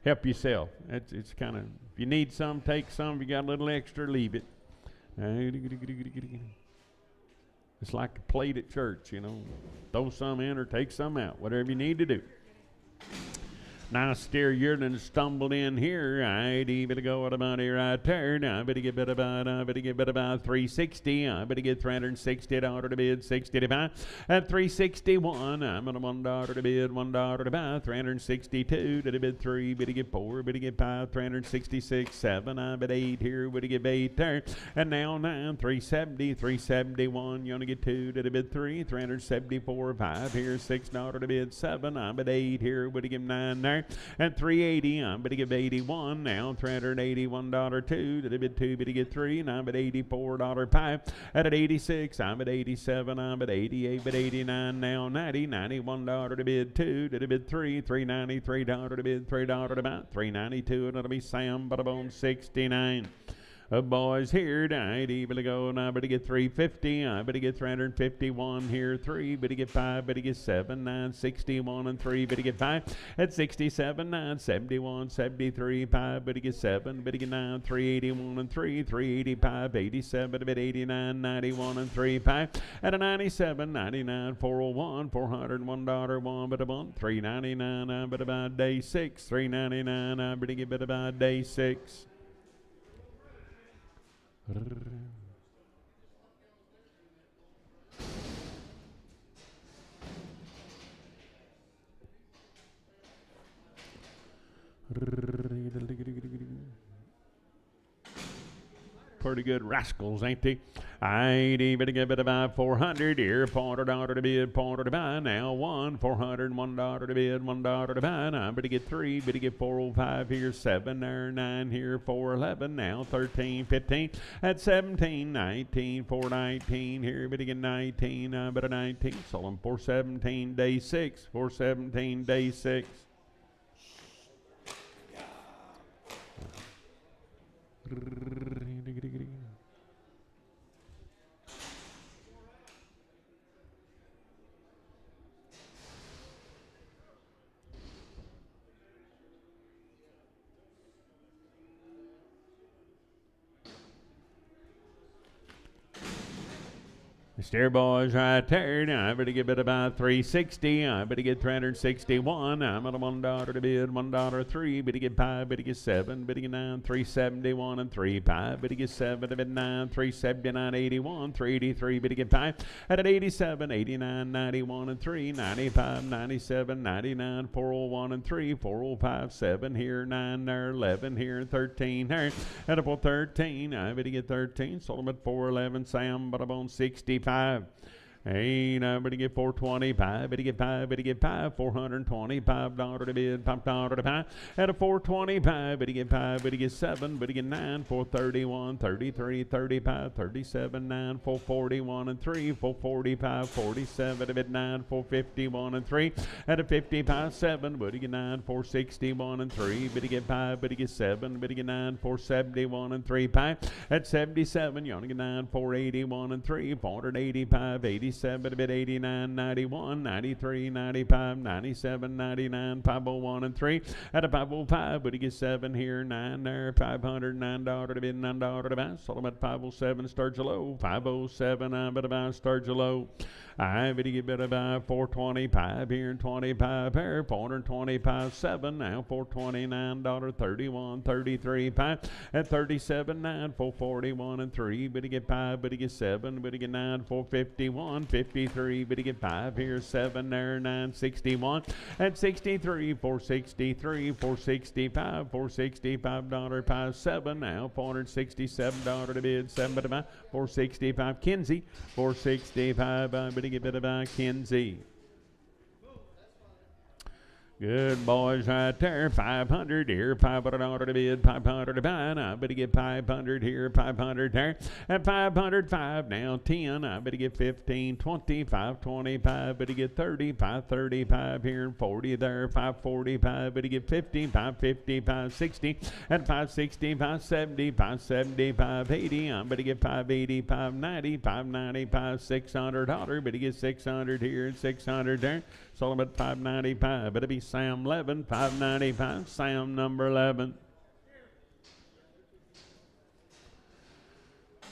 Help yourself. It's kind of, if you need some, take some. If you got a little extra, leave it. It's like a plate at church, you know. Throw some in or take some out, whatever you need to do. Nice steer yearling stumbled in here. I better go with about here right there. Now I better get better about 360. I better get $360 to bid, 60 to buy. At 361, I'm at a $1 to bid, $1 to buy. 362 to the bid 3. Better get 4. Better get 5. 366, 7. I'm at 8 here. Better get 8 there. And now 9. 370, 371. You want to get 2 to the bid 3. 374, 5 here. $6 to bid 7. I'm at 8 here. Better get 9 there. At 380, I'm going to give 81 now. $381 2 to the bid 2, better get 3, and I'm at $84 5. At 86, I'm at 87, I'm at 88, but 89 now. 90, $91 to bid 2 to the bid 3, $393 to bid $3 to buy, $392, and it'll be Sam, but I'm on 69. Boys here tonight, better go, and I better get 350. I better get 351 here, 3, better get 5, better get 7, 9, 61, and 3, better get 5. At 67, 9, 71, 73, 5, better get 7, better get 9, 381, and 3, 385, 87, better 89, 91, and 3, 5. At a 97, 99, 401, $401, 1, better 1, 399, I better buy day 6, 399, I better get better by day 6. Pretty good rascals, ain't they? I'd even give it about 400 here. $400 to bid, $400 to buy. Now $1, $401 to bid, $1 to buy. Now I'm better get 3, better get 405 here, 7 there, 9 here, 411. Now 13, 15 at 17, 19, 419 here, better get 19. I'm better 19. Sold them 417 day 6, 417 day 6. Steer boys right there. Now I better get it about 360. I better get 361. I'm at a $1 to bid, $1 3. Better get 5. Better get 7. Better get 9. 371 and 3. 5. Better get 7. Better get 9. 379, 81. 383. Better get 5. At an 87, 89, 91 and 3. 95, 97, 99. 401 and 3. 405, 7 here. 9 there. 11 here. 13 there. At a 413. I better get 13. Sold them at 411. Sam, but I'm on 65. Hey, now better get 425, better get 5, better get 5, $425 to bid, $5 to buy. At a 425, better get 5, better get 7, better get 9, 431, 33, 35, 37, 9, 441 and 3, 445, 47, at 9, 451 and 3. At a 55, 7, better get 9, 461 and 3, better get 5, better get 7, better get 9, 471 and 3, 5. At 77, you only get 9, 481 and 3, 485, 87, a bit 89, 91, 93, 95, 97, 99, 501 and 3. At a 505, but he gets 7 here, 9 there, $509 to bid, $9 to buy. Sold him at 507, Sturgelow, 507, I bet about Sturgelow. I bet he get better by 425 here and 25 here, 425, 7 now, $429, 31, 33, 5 at 37, 9, 441 and 3, but he get 5, but he get 7, but he get 9, 451, 53, but he get 5 here, 7 there, 961 at 63, 463, 465, $465, 57 now, $467 to bid, 7 to buy, 465 Kinsey, 465, but he get better by Kinsey. Good boys right there. 500 here, $500 to bid, $500 to buy. I better get 500 here, 500 there. At 505 now, 10. I better get 15, 20, 525. Better get 30, 535 here and 40 there. 545. Better get 50, 550, 560. At 560, 570, 570, 580. I better get 580, 590, 595, $600. Better get 600 here and 600 there. Sold them at 595. Better be Sam 11, 595. Sam number 11.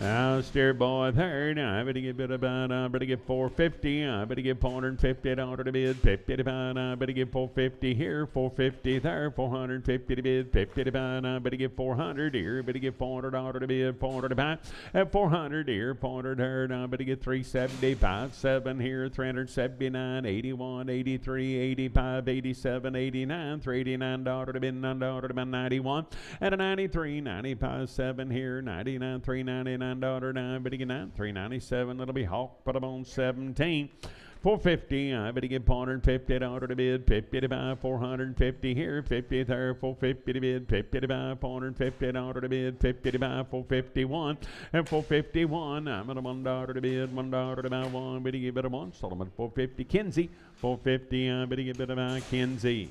Now, steer boy third. I better get bit about. I better get 450. I better get $450 to bid. 50 to buy. I better get 450 here. 450 there. 450 to bid. 50 to buy. I better get 400 here. Better get $400 to bid. 400 to buy. At 400 here. 400 there. I better get 375. 7 here. 379. 81. 83. 85. 87. 89. $389 to bid. $9 to buy. 91. At a 93. 95. 7 here. 99. $399. $9, better get 9, 397. It'll be Hawk, put them on 17. 450, I better get $450 to bid, 50 to buy, 450 here, 50 there, 450 to bid, 50 to buy, $450 to bid, 50 to buy, 451, and 451, I'm at a $1 to bid, $1 to buy, 1, better get better 1, sold them at 450, Kinsey, 450, I better get better buy, Kinsey.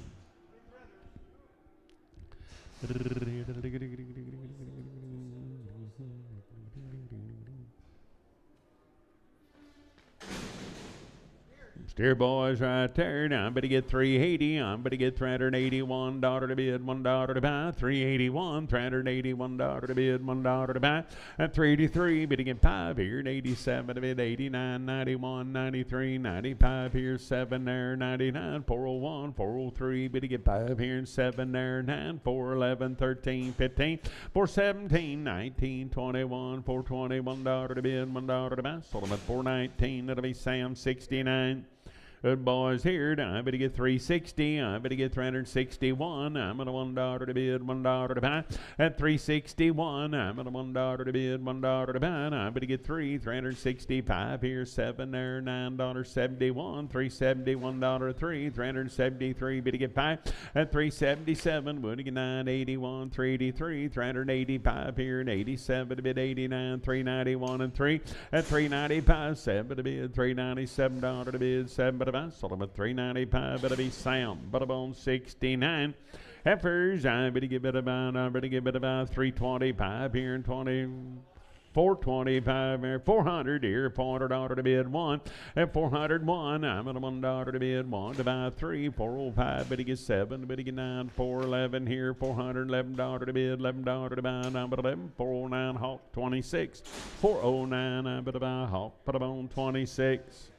Steer boys right there. Now I'm going to get 380. I'm going to get $381 to bid, $1 to buy. 381, $381 to bid, $1 to buy. At 383, bidding at 5 here. At 87 to bid, 89, 91, 93, 95 here. 7 there, 99, 401, 403, bidding at 5 here. 7 there, 9, 411, 13, 15, 417, 19, 21, 421 $1 to bid, $1 to buy. Sold them at 419. That'll be Sam 69. Good boys here. I'm going to get 360. I'm going to get 361. I'm at $1 to bid, $1 to buy. At 361, I'm at $1 to bid, $1 to buy. I'm going to get 365 here. 7 there, $9.71. 371 $3. 373. Bid to get 5. At 377, would get 981. 383. 385 here. And 87 to bid, 89. 391 and 3. At 395, 7 to bid, $397 to bid, 7 to buy. Sold them at 395. Better be Sam. Butterbone 69. Heifers, I better give it about 325 here and 425 here, 400 here, $400 to bid 1. At 401, I'm at $1 to bid 1 to buy 3. 405, better get 7, better get 9. 411 here, $411 to bid, $11 to buy. I'm at 11. 409 Hawk 26. 409, I'm at buy Hawk, Butterbone 26.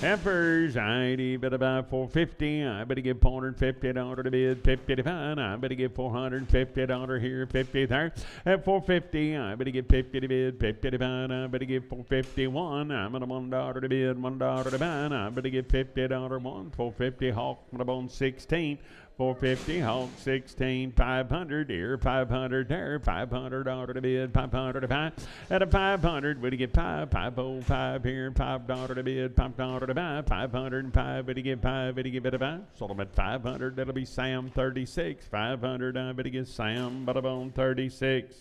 Heifers, I better about 450. I better give $450 to bid, 50 to buy. I better give $450 here, 50 there. At 450, I better give 50 to bid, 50 to buy. I better give $451. I'm at $1 to bid, $1 to buy. I better give $50 one, 450 Hawk, Bone 16. 450 Hawk 16, 500 here, 500 there, $500 to bid, $500 to buy. At a 500, would you get 505 here, $5 to bid, $5 to buy. 505, would you get 5, would you give it a buy? Sold them at 500, that'll be Sam 36. 500, I better get Sam, Butterbone 36.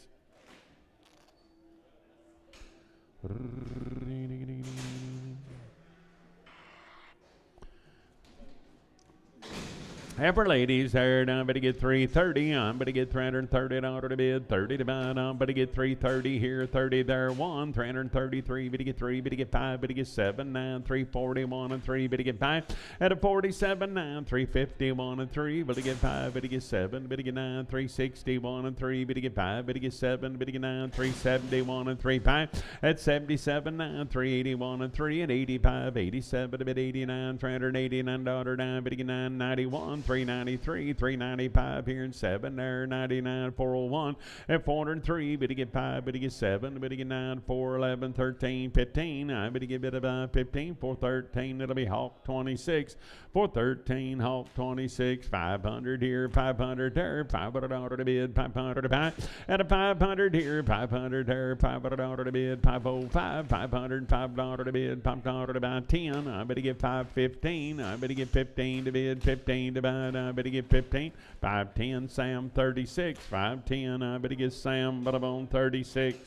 Heifer ladies there, I'm going to get 330. I'm going to get $330 to bid, 30 to buy. I'm going to get 330 here, 30 there, 1. 333, bid to get 3, bid to get 5, bid to get 7, 9, 341 and 3, bid to get 5. At a 47, 9, 351 and 3, bid to get 5, bid to get 7, bid to get 9, 361 and 3, bid to get 5, bid to get 7, bid to get 9, 371 and 3, 5. At 77, 9, 381 and 3, at 85, 87, bid 89, $389, 9, bid to get 9, 91. 393, 395 here and 7 there, 99, 401 at 403, bid to get 5, bid to get 7, bid to get 9, 411, 13, 15. I bid to get bid about 15, 413, it'll be Hawk 26, 413 Hawk 26, 500 here, 500 there, $500 to bid, 500 to buy. At a 500 here, 500 there, $500 to bid, 505, $505 to bid, $500 to buy 10. I bid to get 515, I bid to get 15 to bid, 15 to buy. I better get 15. 510 Sam 36. 510 I better get Sam Butterbone 36.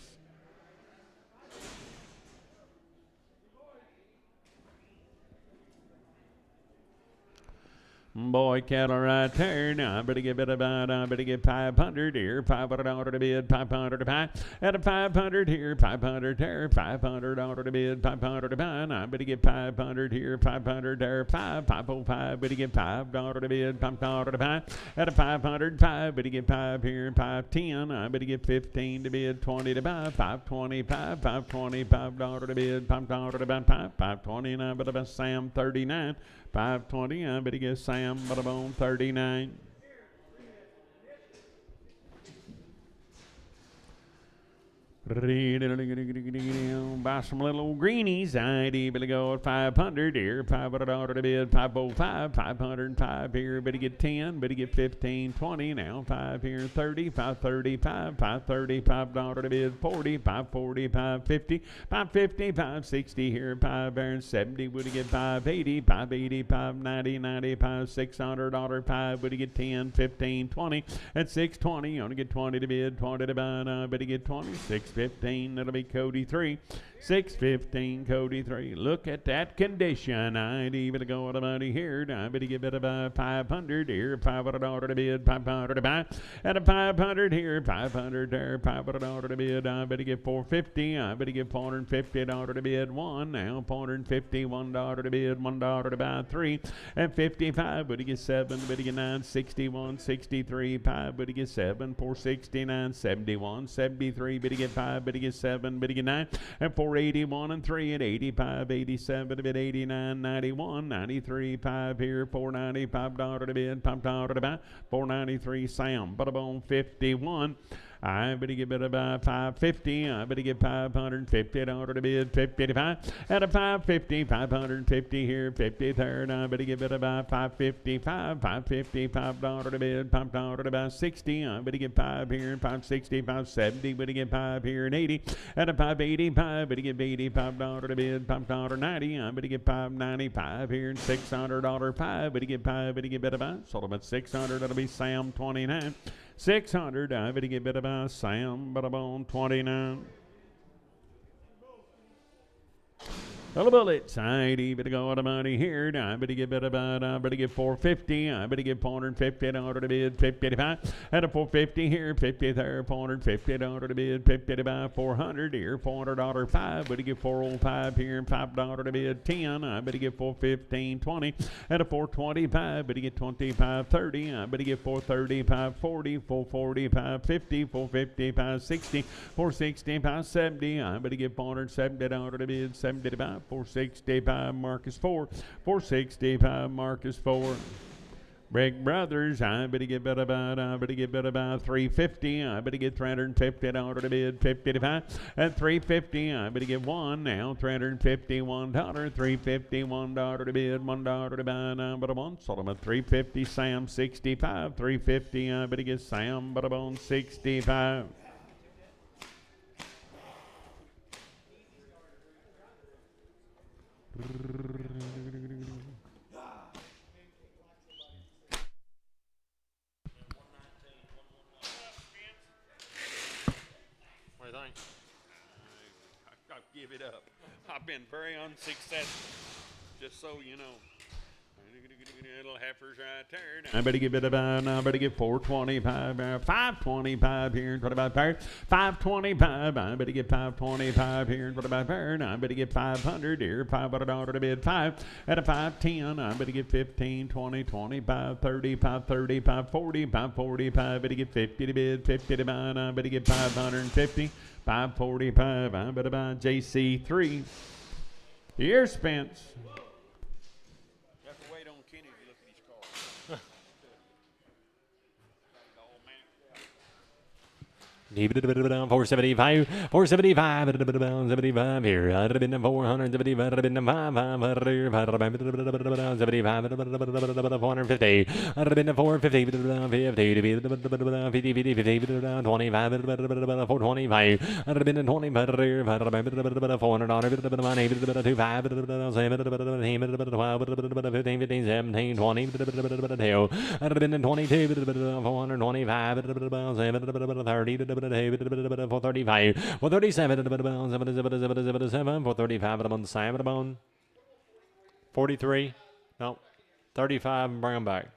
Boy cattle right there. Now I better get it about, I better get 500 here, $500 to bid, 500 to buy. At a 500 here, 500 there, $500 to bid, 500 to buy. Now I better get 500 here, 500 there, 505, better get $5 to bid, $5 to buy. At a 505, better get 5 here, 510. I better get 15 to bid, 20 to buy, 525, $525 to bid, $5 to buy, 529, but about Sam 39. 520, I better get Sam Butterbone 39. Buy some little old greenies. I'd better go at 500 here, $500 to bid, 505, 505 here, better get 10, better get 15, 20, now 5 here, 30, 535, $535 to bid, 40, 540, 550, 550, 560 here, 5 there and 70, would you get 580, 580, 590, 95, $600, 5, would you get 10, 15, 20, at 620, you only get 20 to bid, 20 to buy, better get 20, 60 615, that'll be Cody 3. 615, Cody 3. Look at that condition. I'd even go to money here. I better give it about 500 here. $500 to bid, 500 to buy. And a 500 here, 500 there, $500 to bid. I better give 450. I better give $450 to bid. One now, $451 to bid, $1 to buy. 3 and 55. Better get 7. Better get 9, 61, 63. 5. Better get 7, 469, 71, 73. Better get 5. Better get 7. Better get 9 and 481 and 3 and 85, 87 a bit, 89, 91, 93, 5 here, $495 to bid, $5 to buy, 493 Sam, bada 51. I better give it about 550. I better give $550 to bid, 55 at a 550, 550 here, 53rd. I better give it about 555, $555 to bid, $5 to buy, 60. I better give 5 here, 560, 570. Better give 5 here and 80 at a 585. Better give $85 to bid, $5 90. I better give $595 here and $600 5. Better give 5. Better give it about sold about 600. That'll be Sam 29. 600, I better get better by Sam, but I'm 29. Well, bullets, I better go out of money here. I better get better about, I better get 450. I better get $450 to bid, 55. At a 450 here, 50 there, $450 to bid, 50 to buy, 400 here, $400 5. Better get 405 here, $5 to bid, 10. I better get 415, 20. At a 425, better get 25, 30. I better get 435, 40, 445, 50, 455, 60, 465, 70. I better get $470 to bid, 70 to buy. 465 Marcus 4, 465 Marcus 4. Big Brothers, I better get about 350. I better get $350 to bid, 55 at 350. I better get 1 now, $351, $351 to bid, $1 to buy. Now but a 1, sold them at 350. Sam 65, 350. I better get Sam but a 65. What do you think? I'll give it up. I've been very unsuccessful, just so you know. Little heifers right there. I better give it about, I better get 425, 525 here and 25 there. 525, I better get 525 here and 25 there. I better get 500 here, $500 to bid, 5 at a 510. I better get 15, 20, 25, 30, 530, 540, 545. Better get 50 to bid, 50 to buy. I better get 550, 545. I better buy JC3. Here, Spence. $475, $475 here. I'd have been $475, I'd have been $550, I'd have been $450, 25, $425, I'd have been $20, $400, $15, 17, 20, I'd have been 22, 425, 30, 435, 437, 435, 43, no, 35, and bring them back.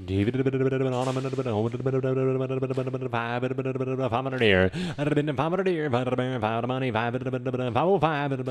David, 500 here. I'd been 500 here. 500 money. 505. 540.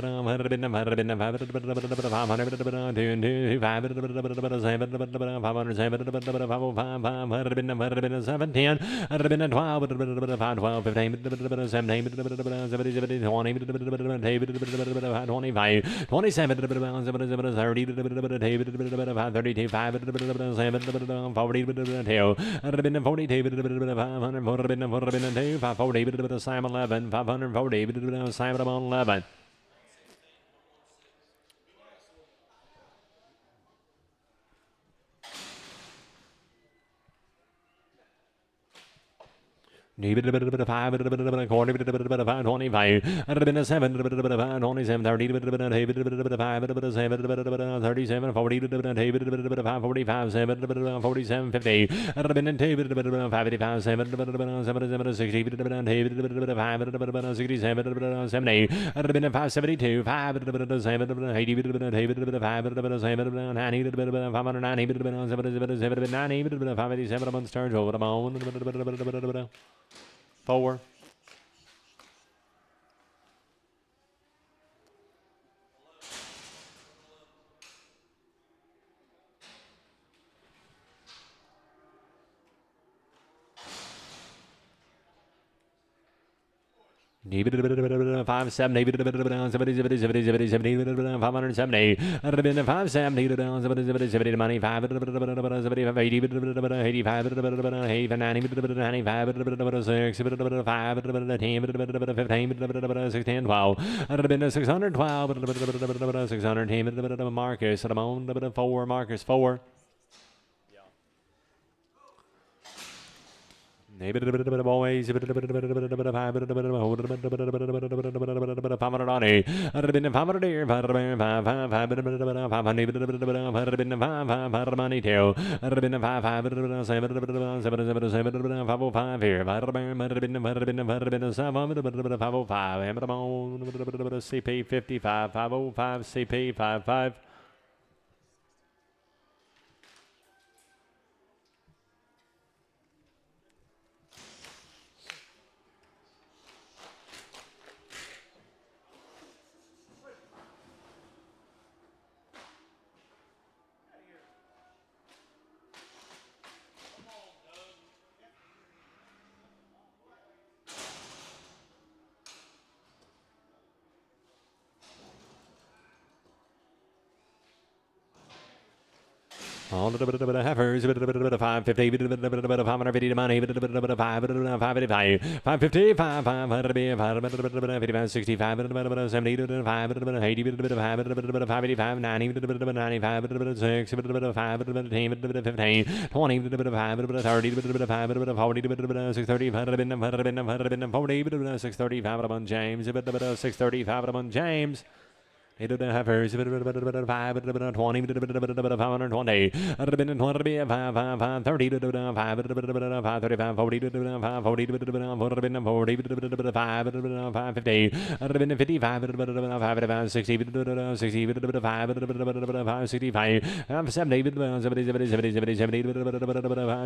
David, 5, 25. I'd have been a 7, 27, 30, David, 5, 7, 37, 40, David, 545, 7, 47, 50. I'd have been a David, 585, 7, 60, David, 5, 67, 70. I'd have been a 572, 5, 7, 80, David, 5, 7, 90, 590, 7, 90, 587, I'm on stars over the moon. 4. David, 5, 7, 8, 70, 70, 70, 70, 70, 570. I'd have been a 5, 7, 8, 70, 70, 70, money, 5, 75, 80, 85, 90, 95, 6, 5, 10, 15, 16, 12. I'd have been a 612, 610, Marcus, 4, Marcus, 4. Boys, 500 I'd have been 500 here, 500 money too. I'd have been 500 505 here. I'd have been 505 CP 55 505 CP 55. All the heifers, 550, 550 to money, 555, 550, 555, 65, 70, 580, 585, 90, 95, 6, 5, 10, 15, 20, 30, 40, 630, 40, 635 on James, 635 on James. 8 heifers, 520, 520, I'd have been 20, 5, 30, 5, 35, 40, 5, 40, 5, 50, I'd have been 55, 5, 60, 60, 5, 65, 70, 70, 70,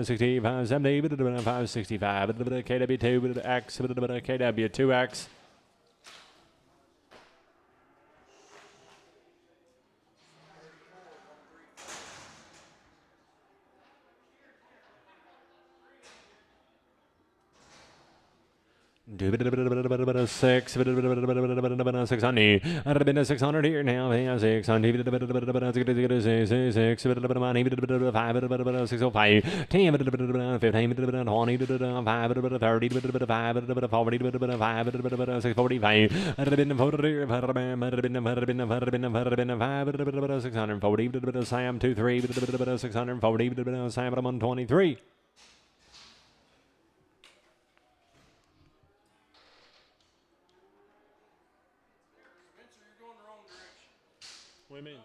65, 70, 5, 65, KW2X, KW2X. Six, 600. I'd have been a 600 here now. 600, 6, 5, 605, 10, 15, 20, 5, 30, 5, 40, 5, 645. I'd have been 40 here. I'd have been 5, 640, Sam 23, 640, Sam 123. What do you mean?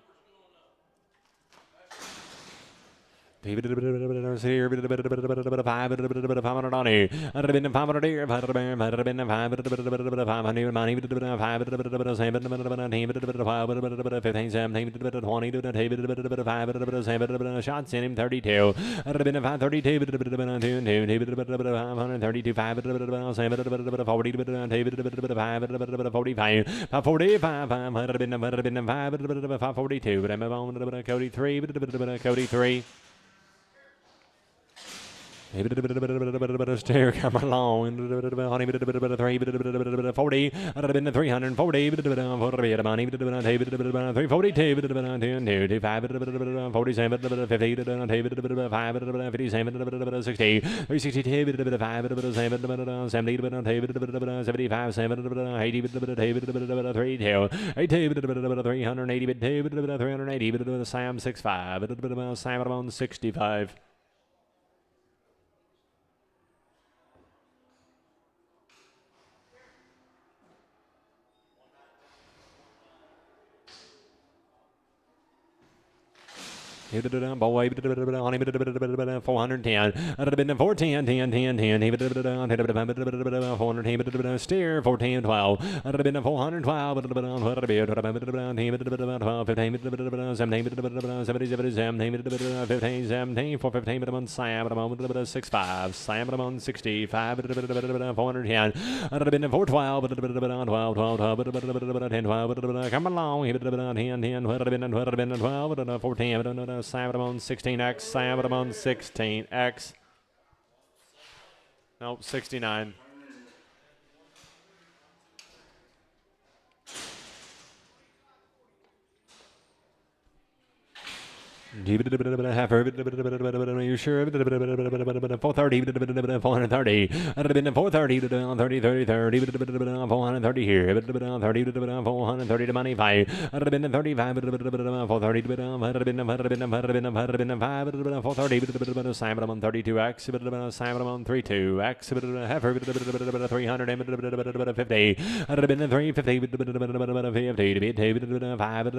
Shots in him 32. 532. 532. 542. Cody 3. Cody 3. Stair come along. 340. 340. 65. Boy, 410. 410, 10, 10, 10. 410, steer, 14, 12. 412, 15, 17, 415, Sam, 65, Sam, 65, 410, 412, 10, 12, come along, 10, 12, 410, Sam 16X, Sam 16X. Nope, 69. Heifer, you sure? 430, 430, 430, 30, 30, 30, 430 here, 30, 430 to money 5, 35, 430, 430, Simon on 32X, Simon on 32X, Heifer, 300, 50, 350, 5,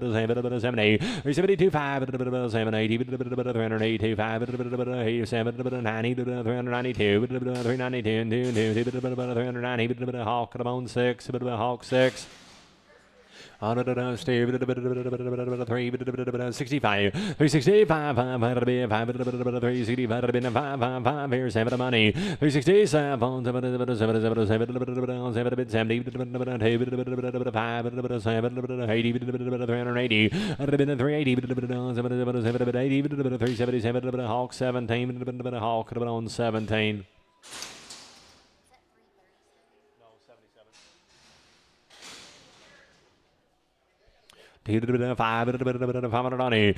70, 372, 5, 780, 382, 5, 87, 90, 392, 392, 390, Hawk at on 6, Hawk 6. On it, stay 65, 365, 365, here's 7 money, 367, 377, Hawk 17, Hawk on 17. Five, 500, 500,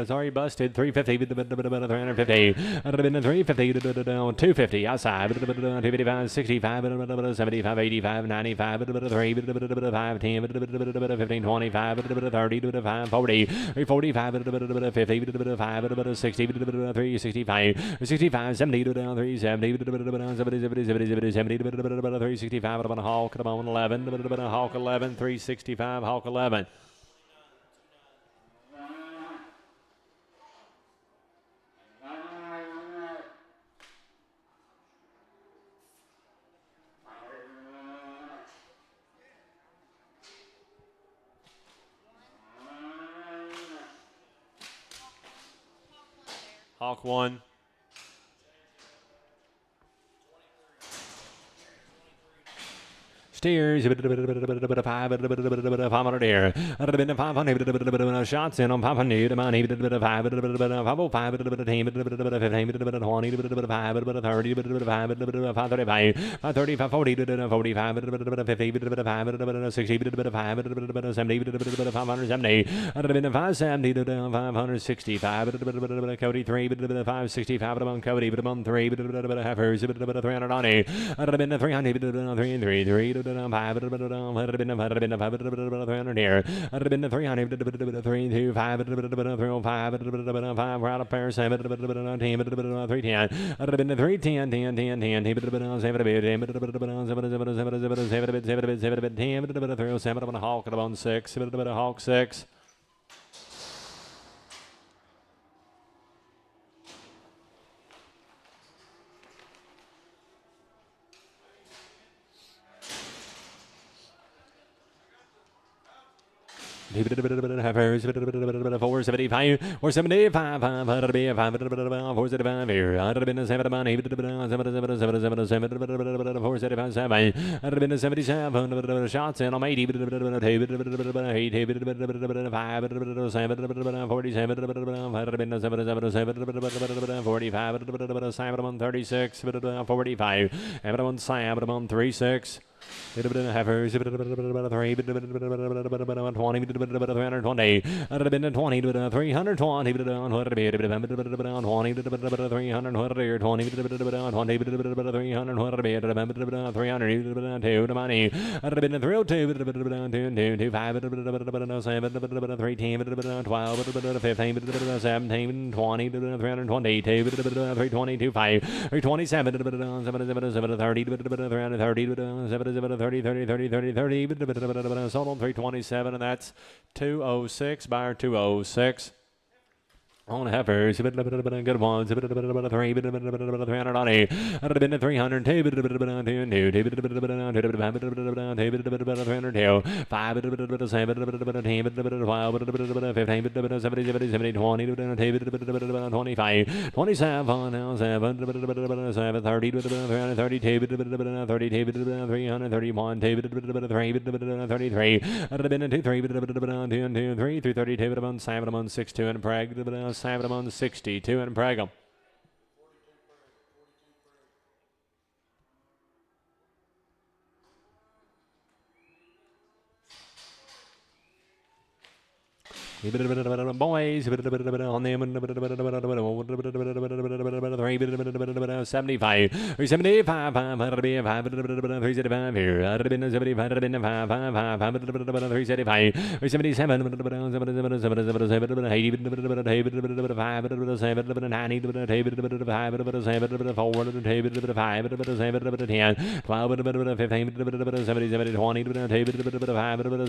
sorry, busted. 350, 350, 350, 250 outside. 255, 65, 75, 85, 95, 3, 5, 10, 15, 25, 30. 5, 40, 45, 50, 5, 60, 365, 65, 70, 370, 365, Hawk 11, Hawk 11, 365, Hawk 11. Hawk 1. Steers, 500 here. 500 shots in on 500, 505, 505, 15, 20, 535, 40, 45, 50, 60, 70, 570, 570, 565, Cody 3, 565, Cody, 3, heifers, 390, 3, 3, 300 here. 300, 3 2 5 5 round of pair 7 310 310 10 10 10 7 hawk at about 6 hawk 6. Heifers 475 or 75 475 here. I'd have been a 7 money 77 shots in on 80 45 36 45 36 heifers 3 20 I'd have been 20 320 sold on 327, and that's 206 buyer 206 on heifers, good ones, 300 on a, I'd have been 300, 2, 5 25, 27, 331, 33, I'd have been 2, 3, 7, 6, 2, and Prague, 7 62 in Prague. Boys, on them 75, 75, 375 here. I'd have been 75, 375,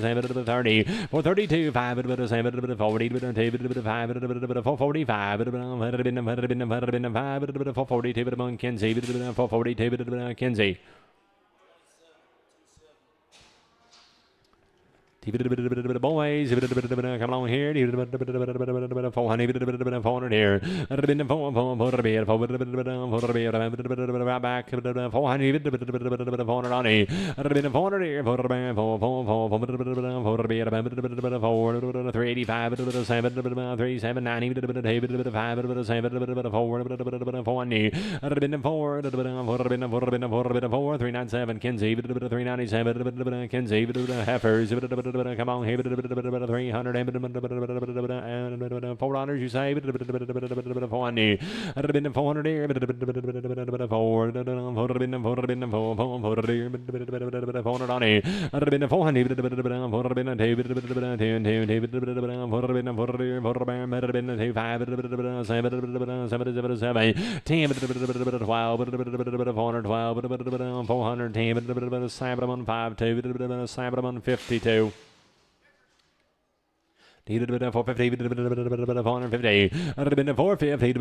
77, 432, 5, 40, 445, Kinsey, 442, Kinsey. Boys, come along here. 400 here. I'd have been 400 back. 400 on it. I'd have been 400 here. 385, 390, I'd have been 397, Kinsey, 397, Kinsey, heifers. Come on here, 300 and $4 you say, 400. I'd have been 400 here, 400 on it. I'd have been 400, 52. 450, 450, I'd have been 450,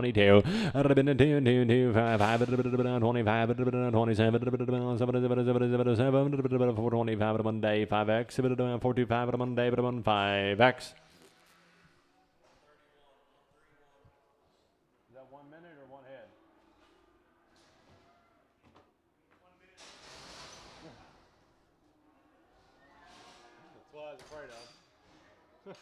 422. I'd have been 2, 5, 25, 27, 425 Monday, 5x, 425 Monday, 5x. Is that 1 minute or 1 head? That's what I was afraid of. 550,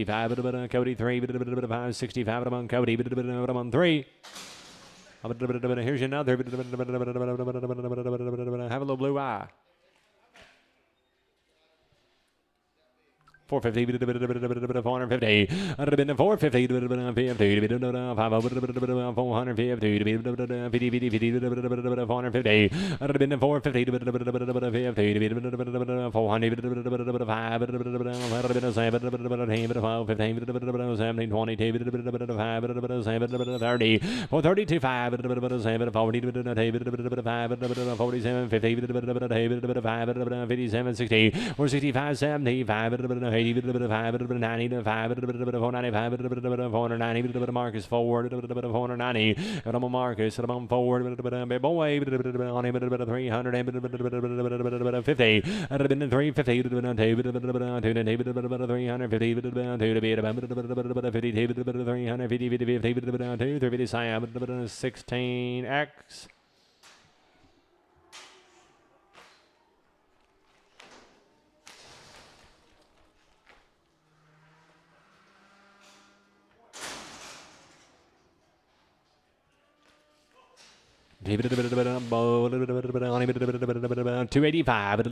550, Cody 3, 565 on Cody, on 3. Here's your another. Have a little blue eye. 450, 450, 450, Marcus forward, 490. Marcus, forward, boy, 350. 16X. $285 here.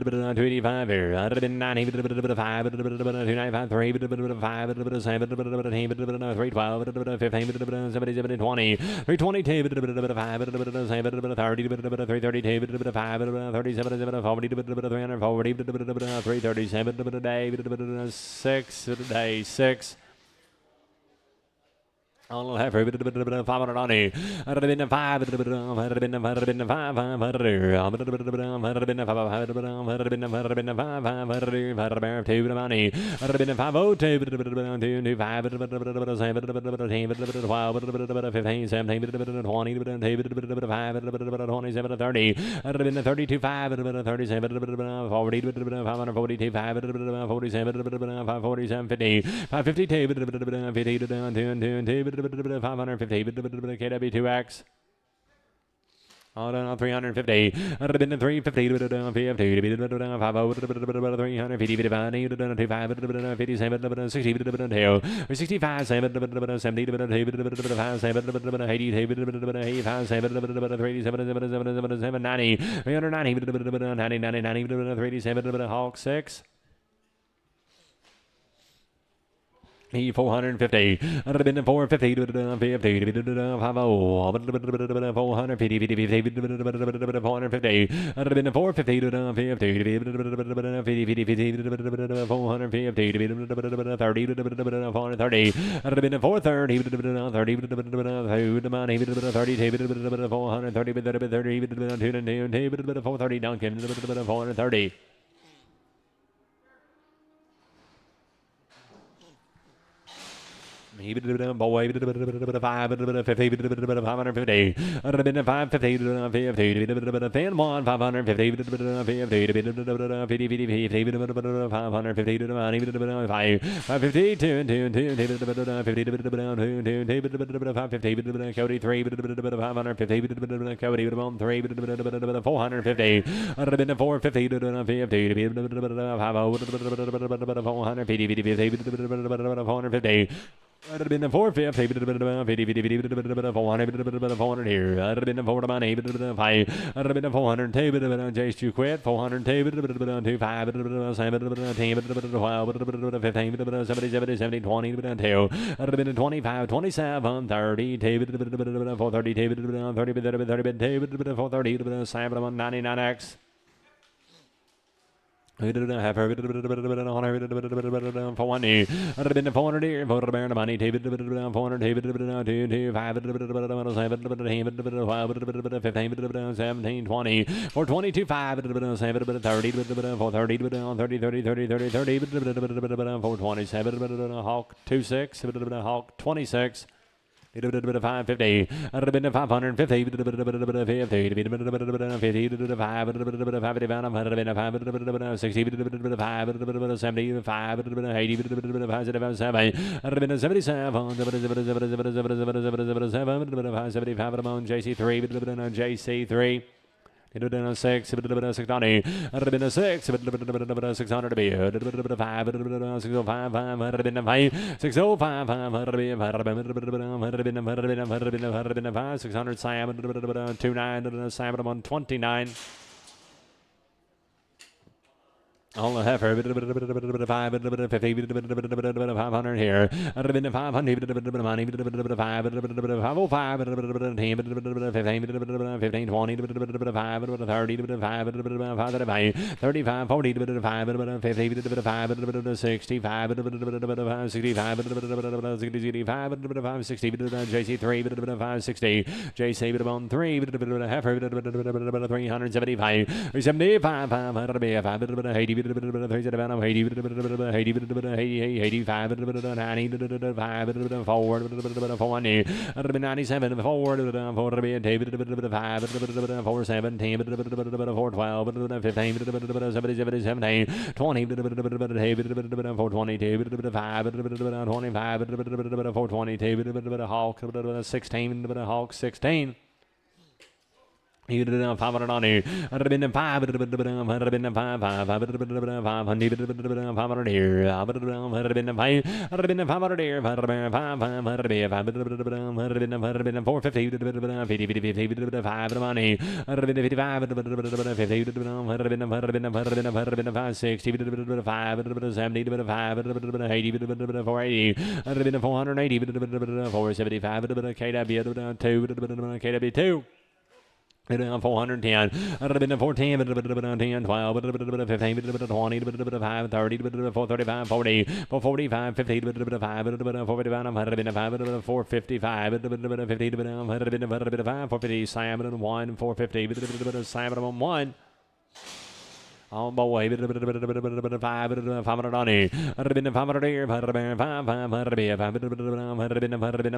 $295 here. $295 $293 $312 $15 $20 $322 $337 $6 I'll have 500 KW2X. All done on 350. 350. 65 Hawk 6. 450. 450. 430 Duncan 430. Boy, 550, Cody 3, 550, Cody 450, 450. I'd have been the 450, 400 here. I'd have been the 4 money, I'd have been the 400 table, Jace you quit, 400 table, 25, 15, 70, 20, 2. I'd have been the 25, 27, 30, table, 430 table, 30, 430, 99X. For one year, I'd have been the 400 here, 400 money, 400, 15, 17, 20, 422, 5, 30, 430, 427, Hawk 26, Hawk 26. 550, 550, JC3. 6, 690, 6, 600 to be 5, 605, Sam, 29, Sam 129. All the heifer, 500 here. 500, 15, 20, 35, 40, 65, 65, 60, JC3, 560, JC 3, heifer, 375, 75, 580, 85, 90, 5, 4, 97, 4, 417, 412, 15, 17, 20, 422, 25, 422, Hawk 16, Hawk 16. You did 590. I'd have been 5, I'd have been 5, 500 here. I'd have been 5, I'd have been 500 here. 500 450, 5 money. I'd have been 55, 50, 560, 570, 580, 480. I'd have been 480, 475, KW2. 410, 410, 10, 12, 15, 20, 5, 30, 435, 40, 445, 50, 5, 455, 455, 450, Sam 1, 450, Sam 1. Oh boy, 500 money. I'd have been 500 here, 500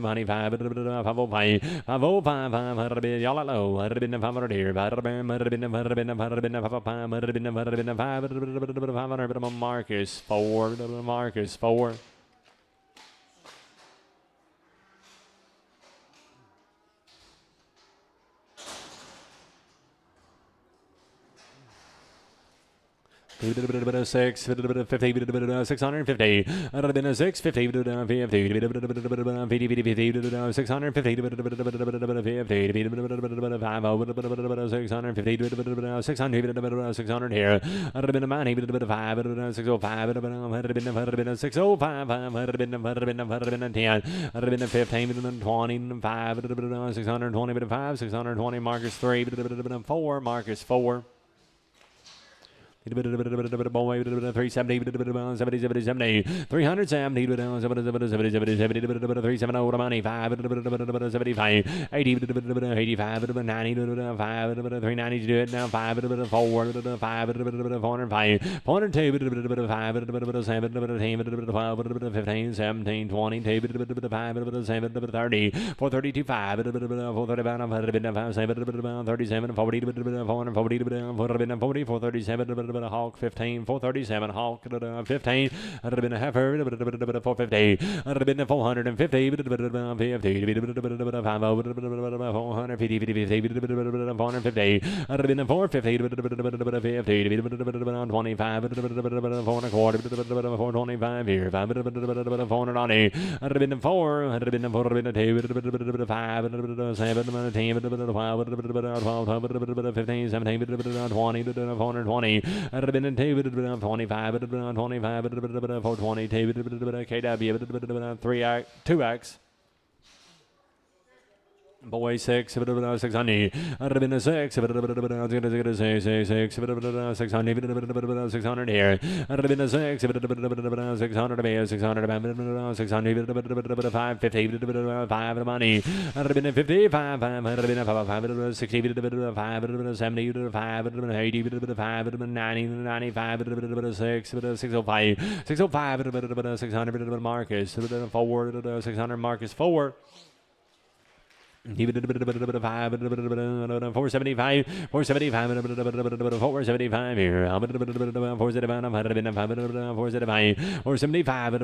money, 505, 505, y'all low. I'd have been 500 here, 500 Marcus 4, Marcus 4. Six, 50, 650. I'd have been a 650, 650, 600 here. I'd have been a money, 5, 605, I'd have been a 605, I'd have been a 10, I'd have been a 15, 20, 5, 620, 5, 620, Marcus 3, 4, Marcus 4. 370, 70, 300, Sam, 370 over money, 5, 75, 80, 85, 90, 5, 390 to do it now, 5, 4, 5, 405, 402, 5, 7, 12, 15, 17, 20, 5, 7, 30, 432, 5, 435, 37, 40, 437, Hawk 15, 437, Hawk 15. I'd have been a heifer, 450. I'd have been 450, 450, 450. I'd have been 450, 25, 425 here, 490. I'd have been 4, I'd have been 4, 5, 7, 10, 12, 15, 17, 20, 420. I'd have been in 2, 25, 25, 420, KW, 3X, 2X. Boy 6, 600. I'd have been a 6, 600 here. I'd have been a 6, 600 550, 5 money. I'd have been a 55, I'd have been a 5, 60, 5, 70, 5, 80, 5, 90, 95, 6, 605, 605, 600 Marcus, 4, 600 Marcus 4. 475, 475 here. 475 here. 475,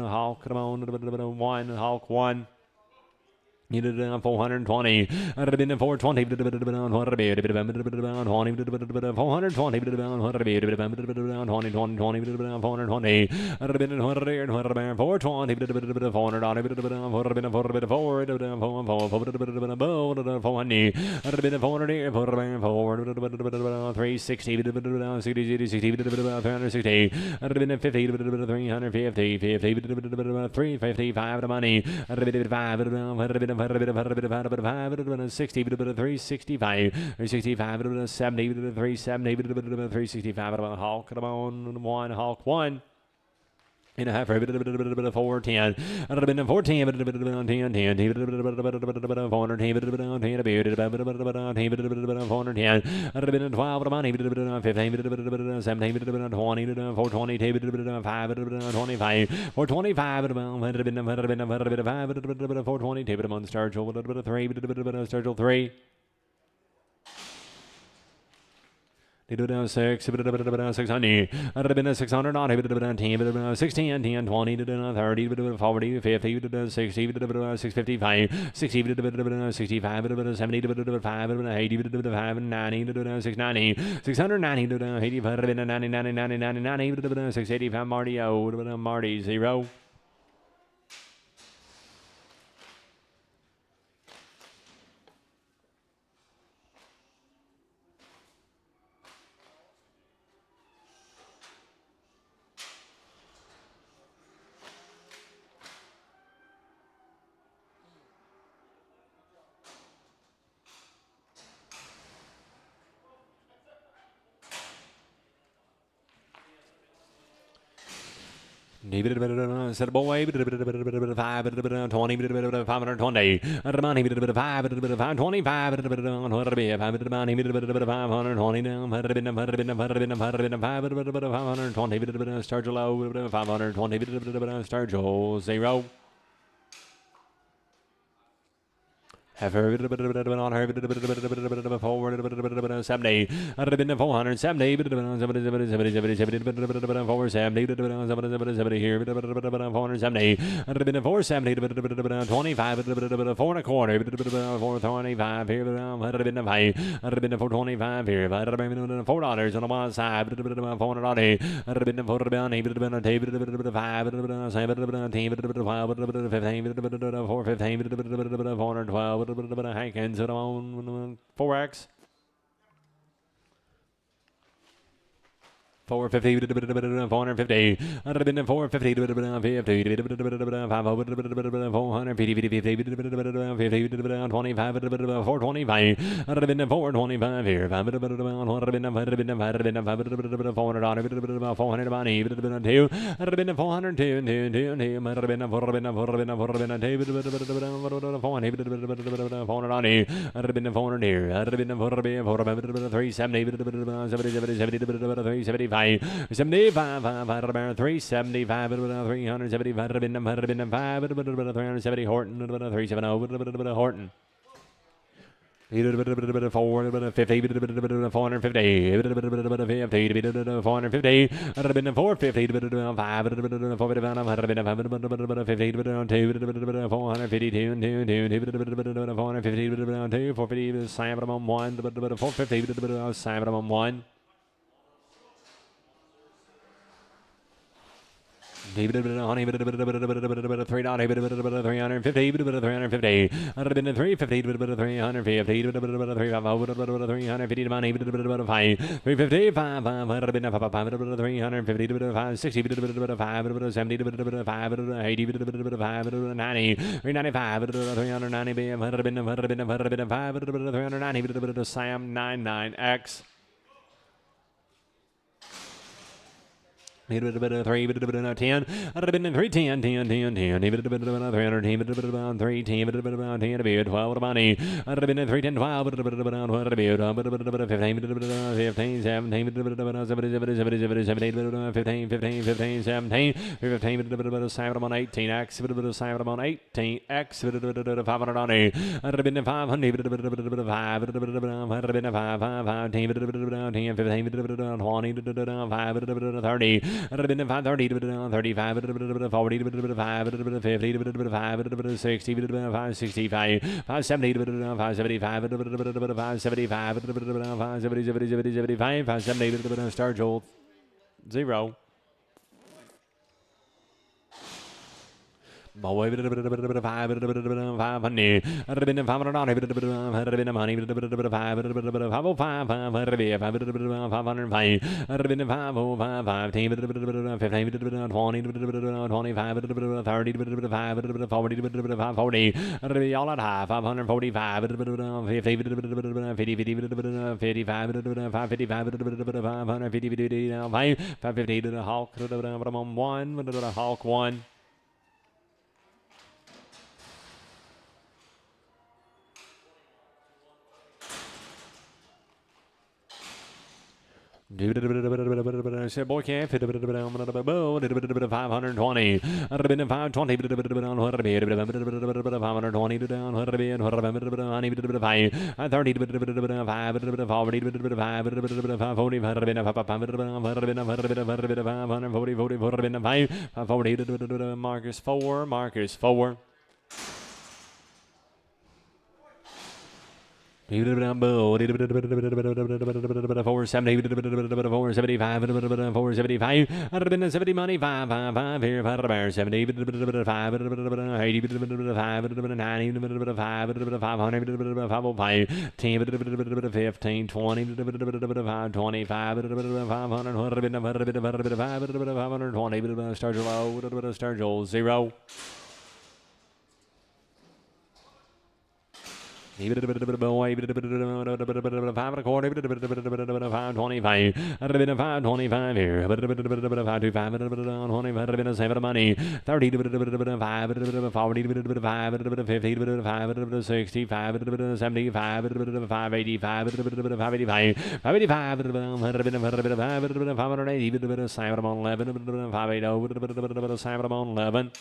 Hawk, come on, one, Hawk, one. You did it on 420. I'd have been 420. 420. 420. I'd have been 400. 420. 360. 355 the money. 60, 365, 370, 365 Hawk, come on, one, Hawk, one. In a half, 410. I'd have been 14, 10, 10, 410, 410. I'd have been 12, the money, 15, 17, 20, 420, 5, 25, 425, 420, table on Sturgill, 3, Sturgill 3. They do down 6, 600. I'd have been 600, not 10, 16, 10, 20, 30, 40, 50, 60, 655, 60, 65, 70, 5, 80, 5, 90, 690, 690, 85, 90, 90, 90, 90, 685, Marty, Marty, 0. Set a boy, 5, 20, 520, 525, 520, Sturgill, 520, Sturgill, 0. Heifer, on her, 70. I'd have been 470, 470 here, 470. I'd have been 470, 25, 4 and a quarter, 425 here, I'd have been 5. I'd have been 425 here, I'd have been $4 on the one side, 400. I'd have been 420, 5, 15, 412. Hankins on 4X. 450, 450. I'd have been 450, 50, 425, 425. I'd have been 425 here. 400 money, 2. I'd have been 402, 2. I'd have been 400, 400. I'd have been 400 here. I'd have been 370, 375. 75, 375, 375, 370 Horton, 370 Horton. 450, 450, 450. I'd have been 450, 5, 450, 7 on 1, 450, 7 on 1. 350, 350. I'd have been 350, 350, 350 money, 5, 350, 5, I'd have been 350, 560, 5, 70, 5, 80, 5, 90, 395, 390, I'd have been 5, 390, Sam 99X. 3, 10, 310, 310, 10, 10, 10, 300, 310, 12, money, 310, 12, 15, 17, 15, 17, 15, 18, X, 18, X, 500 on A, 500, 5, 30, 30, 35, 40, 50, 60, 65, 570, 575, 575, 570, 570, Star Jolt, 0. Boy, 500, 500, 500, 505, 40, all at high, 545, 550 to the Hawk, 1, Hawk 1. Boy can't fit 520, 520, 520, 30, Marcus 4, Marcus 4. 470, 475, 475, 70 money, 555 here, 70, 5, 80, 90, 500, 505, 10, 15, 20, 525, 520, Star Joel, 0. 5 and a quarter, 525, 525 here, 525, 7 money, 30, 5, 40, 5, 50, 5, 65, 75, 585, 585, 585, 580, 7 on 11, 580, 7 on 11.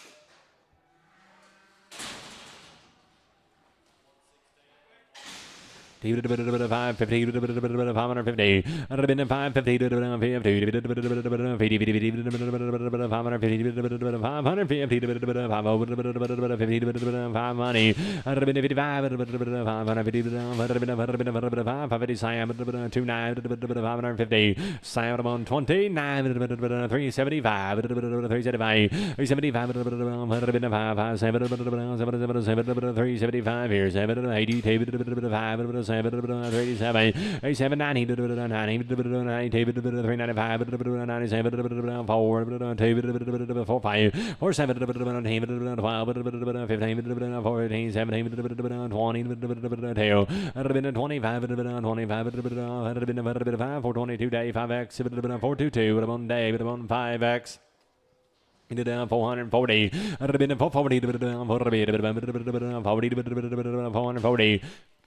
550, 550, 550, money, 550, Sam on 29, 375, 375 375 here, 780, 37, 87, 90, 90, 395, 97, 4, 2, 4, 5, 4, 7, 12, 15, 14, 17, 20, 25, 422 day, 5x, 422, 1 day, 5x. Down 440, 440, 440.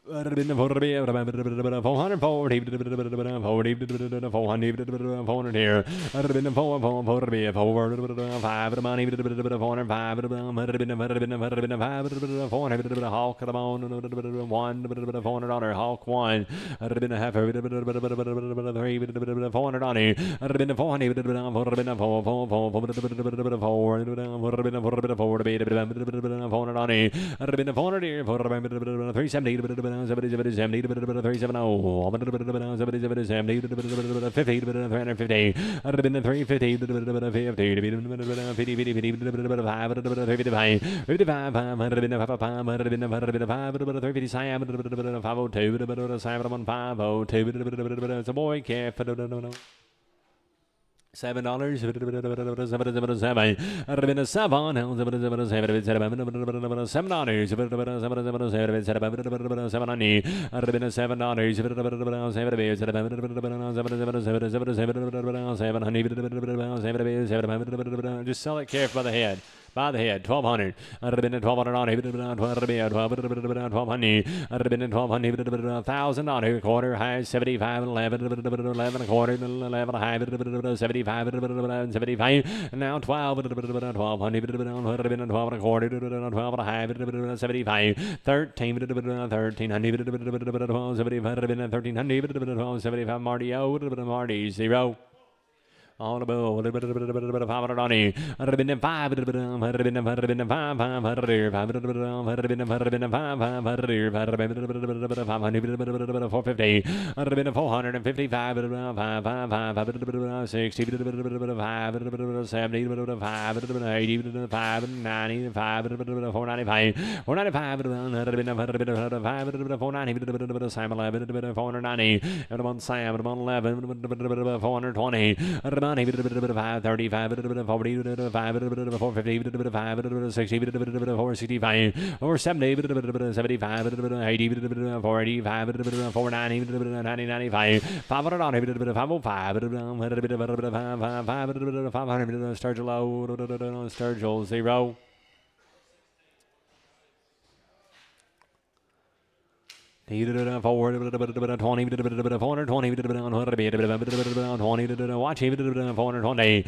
400 here. 400 Hawk on 400 on her Hawk 1. 400 on it. 400 It's a boy, calf. $7. Just sell it careful by the head. By the head, 1,200. I'd have been at 1,200 on it. 1,200. 1,000 quarter high 75 11 11 a quarter 11 a high 75 75 and now 12 1,200 12 and a quarter 12 and a high 75 13 1,300 1,300 75 Marty 0 on the boat, a bit of 500 on it. I'd have been 5, 500, 500, 450. I'd have been 455, 60, 70, 80, 90, 495, 495, 490, Sam 11, 490, and I'm Sam, I'm 11, 420. 535, 40, 450, 60, 465, 470, 75, 80, 485, 490, 95, 500 on 505, 500, Sturgill 0. Forward 20 420 watch 420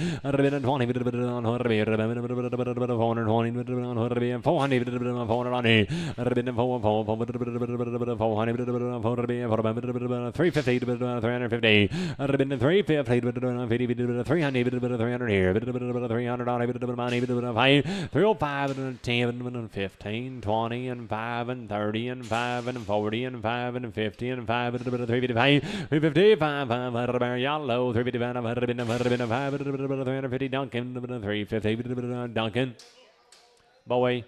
and 5 and 50 and 5 and 355 355 500 yellow 355 350 Duncan 350 Duncan Bowie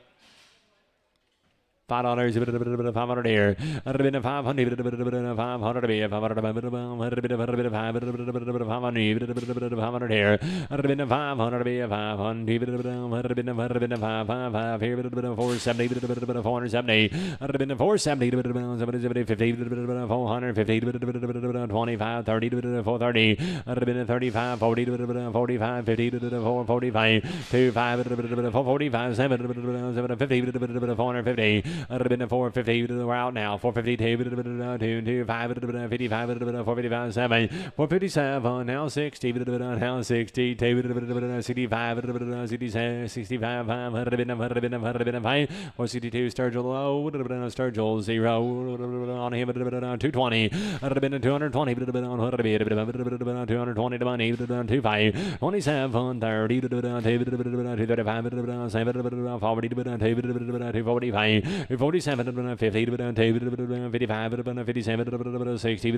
$5 500 here. I'd have been 500 500 here. 500 here. I'd have been 500 500 470 470. I'd have been 470 50 450 25 30 430. I'd have been 35 40 45 50 445 25 445 7 50 450. I'd have been 450. We're out now. 452, 225, 55, 455, 7, 457. Now 60, now 60, 65, 65, 500, 462. Sturgill low, Sturgill 0 on him. 220. I'd have been 220. 220 to money. 25, 27, 30, 235, 7, 40, 245. 47, 50, 55, 57, 60,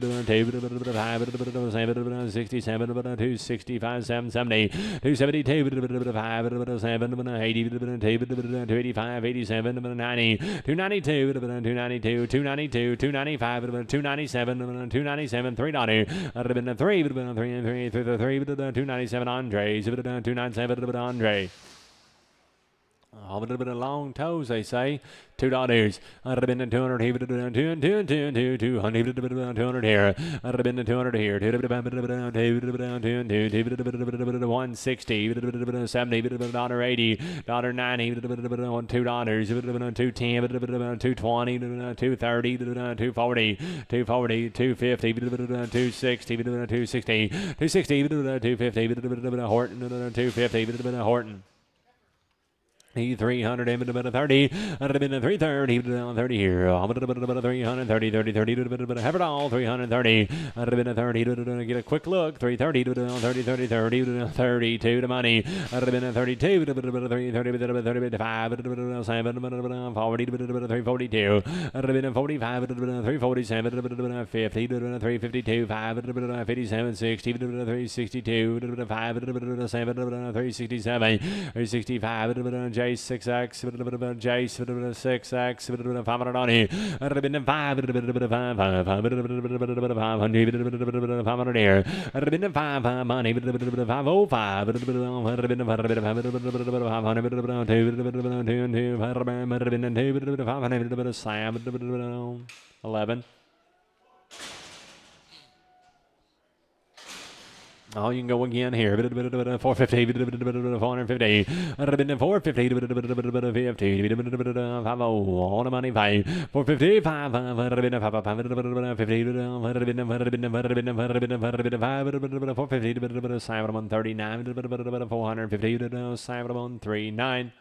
67, 265, 770, 272, 5, 7, 80, 285, 87, 90, 292, 292, 292, 295, 297, 297, $3. I'd have been 3, 297 Andres, 297 Andre. A little bit of long toes, they say. $2. I'd have been 200 here, 200 here. I'd have been 200 here. 160, 70, $1.80, $1.90, $2, 210, 220, 230, 240, 240, 250, 260, 260, 260, 250, Horton, 250, Horton. 300 and 30. I'd have been 330, 30 here. 330, 30, 30, have it all. 330. I'd have been 30. Get a quick look. 330, 30, 30, 30, 32 to money. I'd have been 32, 30, 35, 7, 40, 342. I'd have been 45, 347, 50, 352, 5, 57, 60, 362, 5, 7, 367, 365, J. J6X, J6X, 590, 500 here, 5 money, 505, 11. Oh, you can go again here. 450, 450, 450, 50, all the money, 450, 450, 439, 450, 739.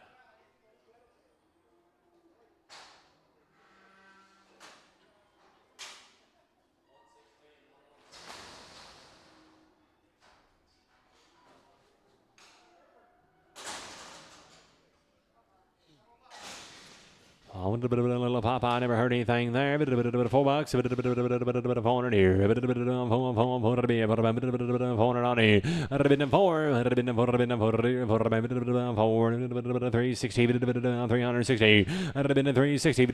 Oh, little Papa, I never heard anything there. $4, $400 here. 360, 360, 360, 360,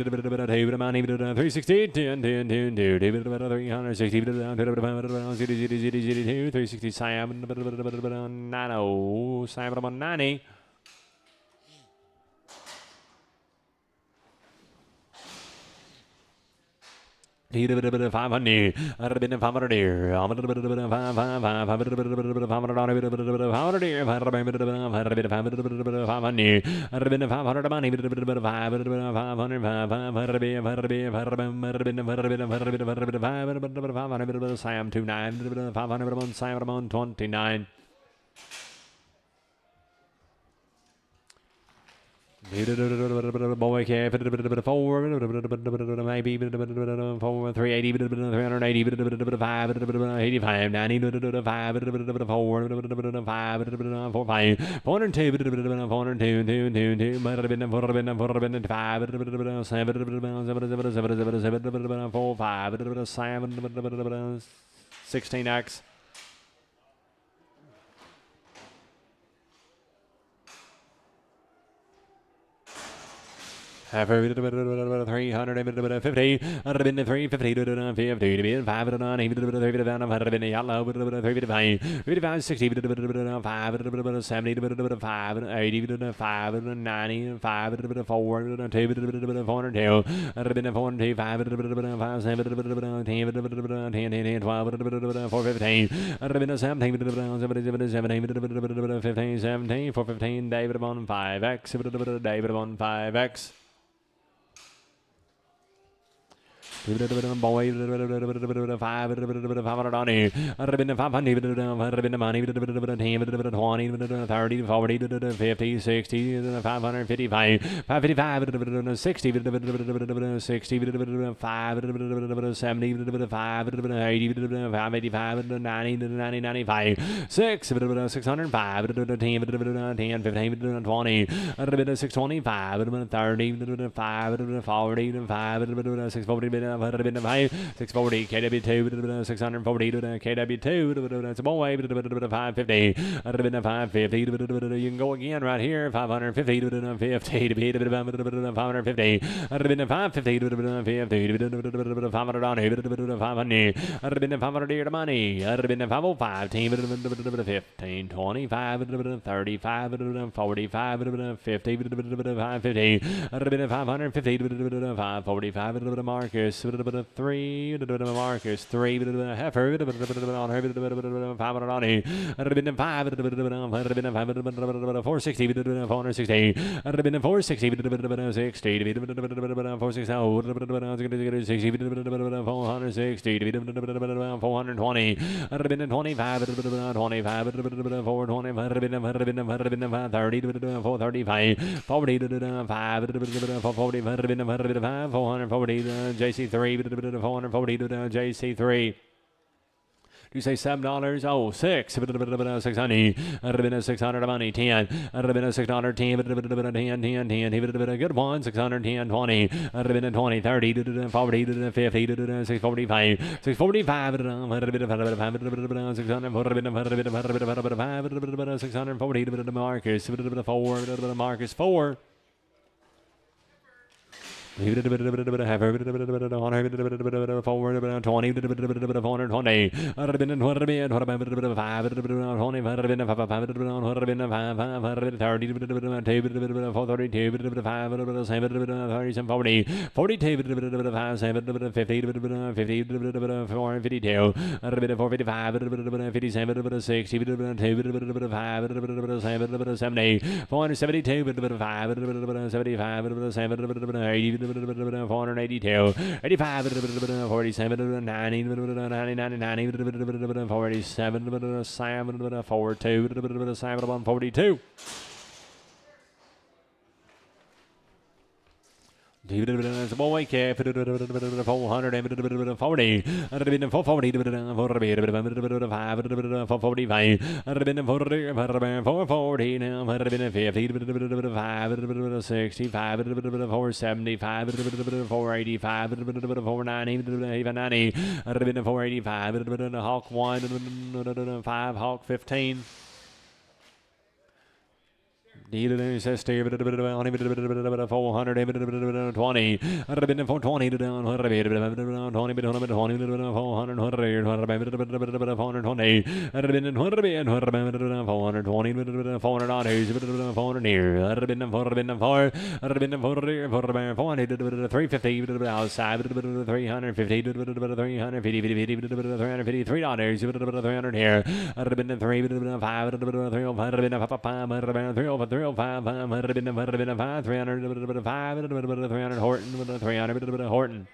90. 500, 500 here. 500 here. 529. Boy, maybe 4, maybe 380, 380, 5, 85, 90, 5, 4, 5, 402, 16X. Heifer 350, 350, 350, 509, 350, yellow 355, 55, 60, 5, 70, 5, 80, 5, 90, 5, 4, 2, 402, 402, 5, 7, 10, 12, 415, 17, 15, 17, 415, David on 5X, David on 5X. Boy, 500 on here. 500, 500 money, 20, 30, 40, 50, 60, 555, 555, 60, 60, 5, 70, 5, 80, 585, 90, 90, 95, 6, 605, 10, 10, 15, 20, 625, 30, 5, 40, 5, 640, 640, KW2, 640, KW2, that's a boy, 550, 550, you can go again right here, 550, 50, 550, 550, 500 on here, 500, 500 here to money, 505, 10, 15, 25, 35, 45, 50, 550, 550, 545, Marcus, 3, Marcus, 3, heifer, 500 on here, 5, 460, 460, 460, 60, 460, 420, 25, 25, 420, 30, 435, 40, 5, 440, 440, JC3, 440, JC3. you say $7? Oh, 6. 600. 600 money. 10. 600. 10. 10. 10. Good one. 610. 20. 20. 30. 40. 50. 645. 645. 640. Marcus. 4. Marcus. 4. Forward 20 482, 85, 47, 90, 90, 47, 7, 42, 7, 42. Boy cap 440 445 445 440 now 50 65 475 485 490 485 Hawk 1 5 Hawk 15 says 420 420 300 Horton.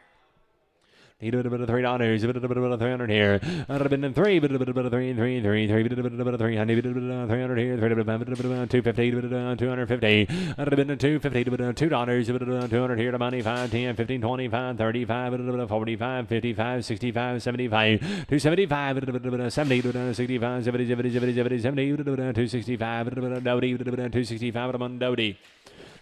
Need a bit of $3, a bit of $300 here. I'd have been in 3, but a bit of 3, 3, 3, 3, bit of 300, 300 here, 250, 250. I'd have been in 250, but $2, a bit of 200 here to money, 5, 10, 15, 25, 35, 45, 55, 65, 75, 275, 70, 65, 70, 70, 70, 70, 70, 265, Dodie, 265 on Dodie.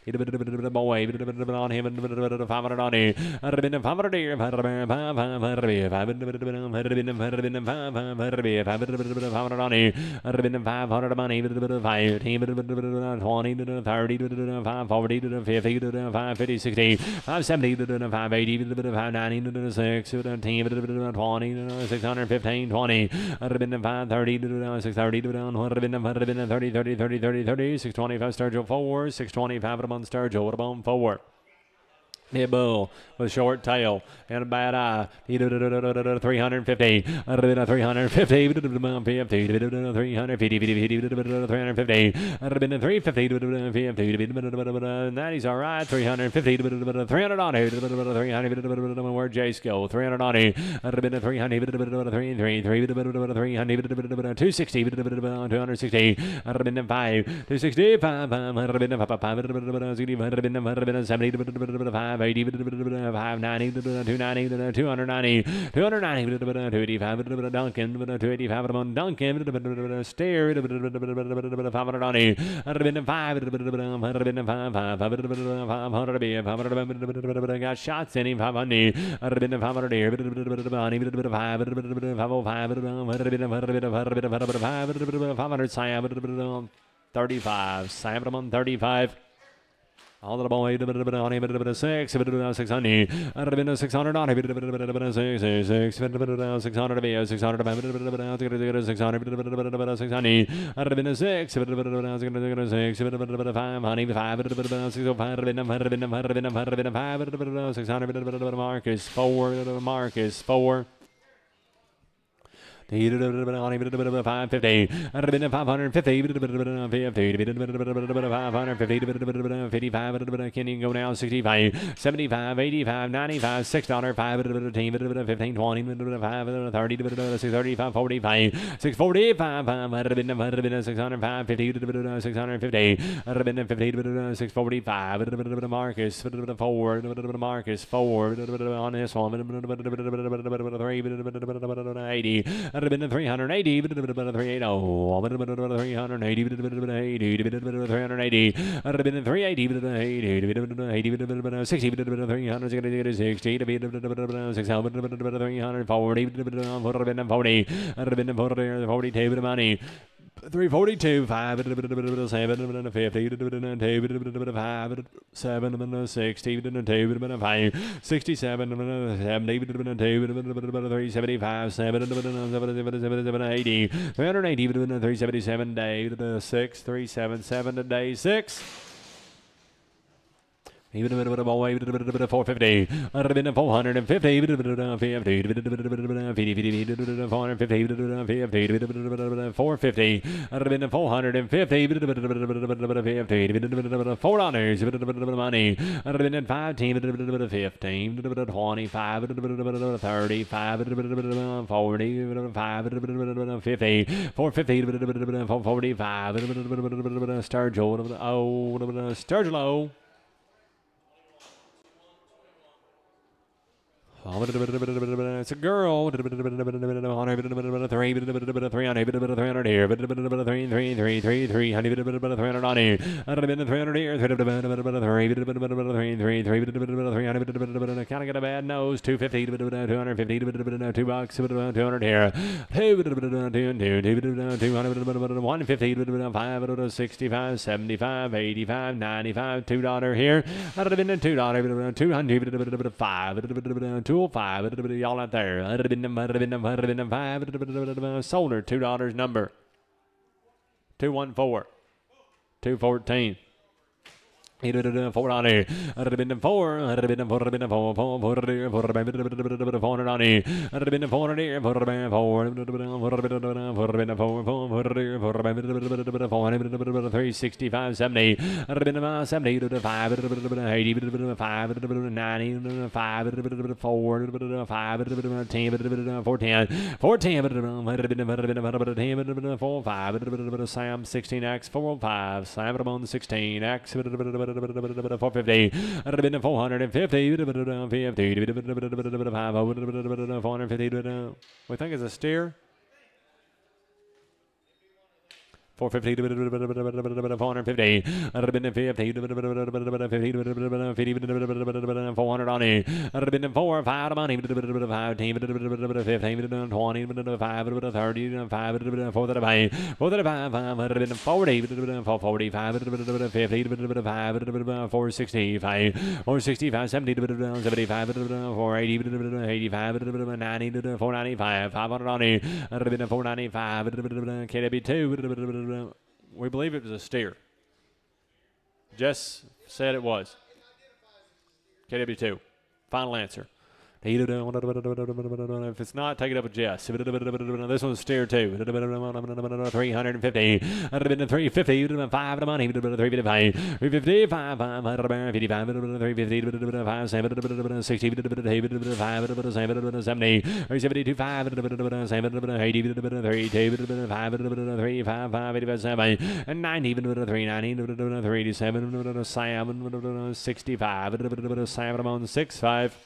Boy, on him, 500 on it. I'd have been 500 here, 500 on it. I'd have been 500 money, 15, 20, 30, 540, 50, 550, 60, 570, 580, 590, 6, 10, 20, 615, 20. I'd have been 530, 630, 100, 30, 30, 30, 30, 30, 625 Sturgill 4, 625 on Sturgill, what about 4? A bull with short tail and a bad eye. 350. 350. 350. 350. 350. That is all right. 350. 300 on it. 300. Where Jace go? 300 on it. 300. 300. 260. 260. 5. 260. 5. 580, 590, 290, 290, 290, 285, Duncan, 285 on Duncan, Stair, 500 on it, 105, 500, got shots in him, 500, 500 here, 500, Sam, 35, Sam on 35. All the boy, 6, 600, 600 on 600, 600, Marcus 4, Marcus 4. 550. 550. 55. Can you go down 65, 75, 85, 95, $6, 5, 15, 20, 5, 30, 635, 45, 645, 600, 550, 650, 645, Marcus 4, Marcus 4 on this one, 80. I'd have been 380, 380, 380, 380, I'd have been 380, 60, 360, 340, I'd have been 42 money. 342, 5, 7, 50, 2, 7, 60, 2, 5, 67, 70, 2, 375, 7, 80, 380, 377, day 6, 377 a day 6. Even a bit of a ball, 450. I'd have been 450, 450. I'd have been 450, $4 money. I'd have been 15, 15, 25, 35, 40, 50, 450, 445, Sturgill. It's a girl. 300 here. 300 on here. I'd have been 300 here. 300 kind of got a bad nose. 250, 250, $2, 200 here. 150, 5, 65, 75, 85, 95, $2 here. I'd have been $2, 200, 5. 205, y'all out there. I'd have been 5, sold her $2 number. 214, 214. $4. I'd have been 4. I'd have been 4. 400 on it. I'd have been 400 here. 365, 70. I'd have been 70 to 5, 80, 5, 90, 5, 4, 5, 10, 410, 410. I'd have been 4, 5, Sam 16X 405, Sam on 16X. 450. I'd have been 450. 450. We think it's a steer. 450 450. I'd have been 50 400 on it. I'd have been 4 5 money 15 20 5 30 5 435 5 I'd have been 40 445 50 465 465 70 75 480 85 90 495 500 on it. I'd have been 495 KW2. We believe it was a steer. Jess said it was. KW2. Final answer. If it's not, take it up with Jess. This one's steer too. 350. I'd have been 350. 5 to money. 355. 355. 350. 7. 60. 5. 70. 372. 5. 80. 3. 5. 7. And 90. 390. 387. 65. 7. 65.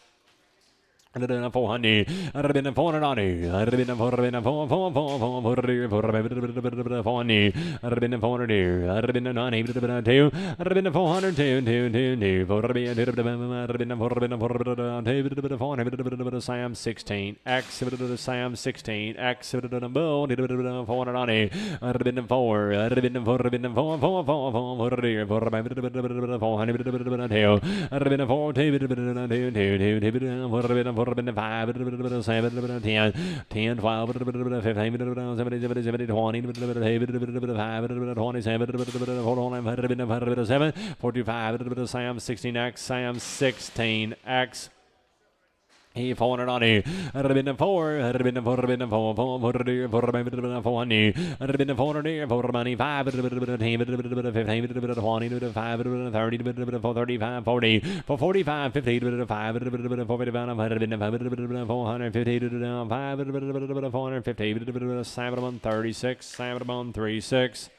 I'd have been 400. I'd have been 400 on it. I'd have been 400. I'd have been 400 here. I'd have been 90. I'd have been 400. 2. 400. Sam 16. X. Sam 16. X. 400 on it. I'd have been 4. I'd have been 4. 400. I'd have been 4. 2. 5, 7, 10, 10, 12, 15, 20, 5, 27, 45, Sam 16X, Sam 16X. He 400 on it. I'd have been 4. I'd have been 4. 400. I'd have been 400 here. 4 money. 5. 10. 15. 20. 5. 30. 35. 40. 445. 50. 5. 445. I'd have been 450. 5. 450. Sam on 36. Sam on 36.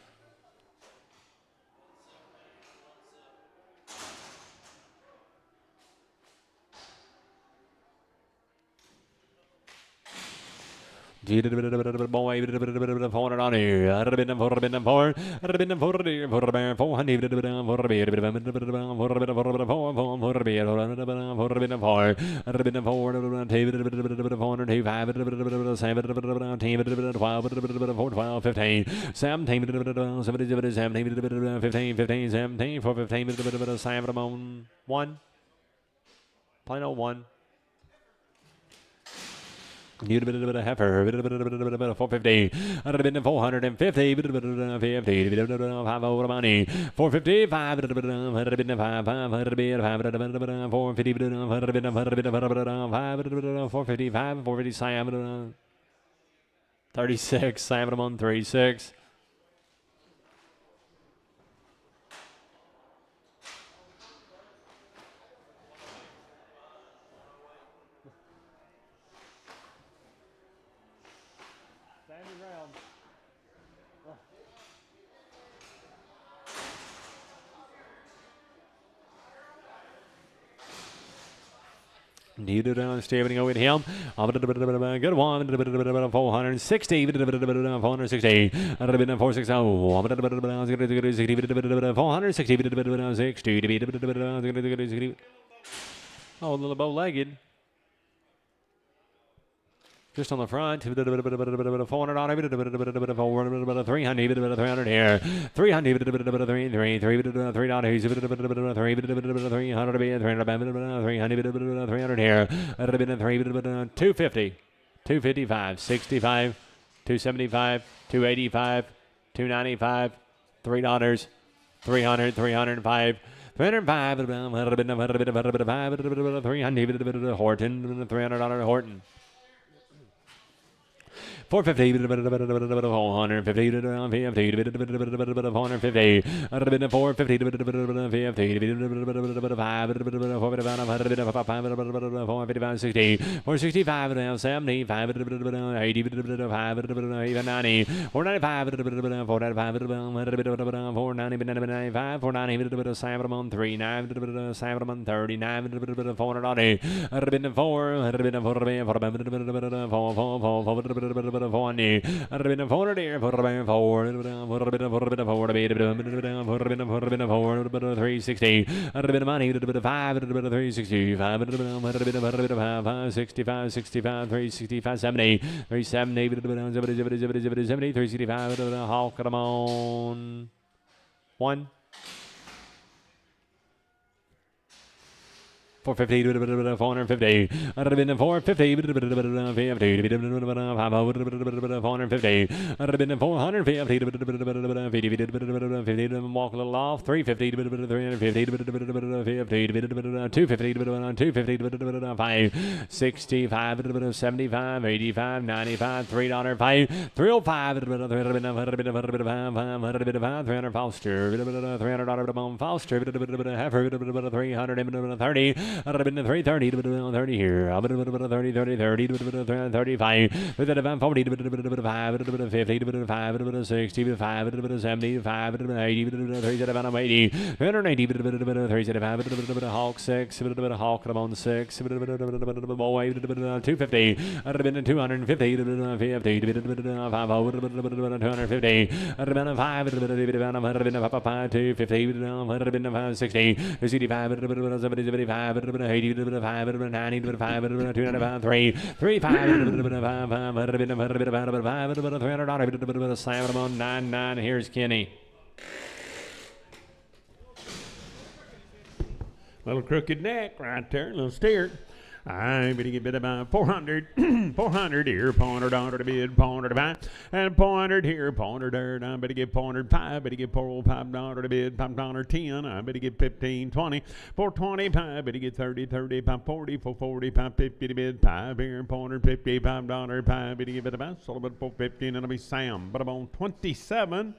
Boy, 400 on here. I'd have been four, I'd been four, I'd have been four, for a bear, 400, for a beer, for a beer, for a beer, for a beer, for a beer, I'd have been four, 400, 5, 7, 12, 12, 15, 17, 15, 15, 17, 4, 15, 7, 1, plain old 1. You'd have been a heifer, 450. I'd have been 450, 5 over money, 450, 5, I'd have been 5, 450, 455, 450, 36, Sam on 36. Needed Steven go with him. Good one. 460. 460. I'd have been 460. 460. Oh, a little bow legged. Just on the front, 400 on it, 300, 300 here, 300, 300, 300, 300 here, 250, 255, 65, 275, 285, 295, $3, 300, 305. 305, 300, Horton, $300 Horton. 450, 450, 450, 460, 465, 75, 85, 90, 495, 495, 490, 7 39, 7 39, 400, 4 I'd have been 400 here, 360, I'd have been money, 5, 360, 5, 65, 65, 365, 70, 370, 70, 365, Hawk, come on, 1. 450, 450. I'd have been 450, 450. I'd have been 450, walk a little off. 350, 350, 250, 250, 5, 65, 75, 85, 95, $3, 5, 305, 300 Foster, $300 Foster, heifer, 330. I'd have been 330, 30 here. I'll be 30, 30, 30, 35, 35, 40, 5, 50, 5, 60, 5, 70, 5, 80, 375, 80, 380, 375, Hawk 6, Hawk on 6, boy 250. I'd have been 250, 50, 5, 250. I'd have been 5, 250, 60, 65, 75, 80, 90, 5, 295, 3, 3, 5, 300, 7, 9, 9. Here's Kenny. Little crooked neck right there, little steer. I better get bid about 400, 400 here, $400 to bid, $400 to buy, and 400 here, $400 there. I better get 405, better get $5 to bid, $5.10. I better get 15, 20, 425, better get 30, 30, 540, 440, 550 to bid, 5 here, $450, $5, 5, better get bid about, so about 450, and it'll be Sam. But I'm on 27.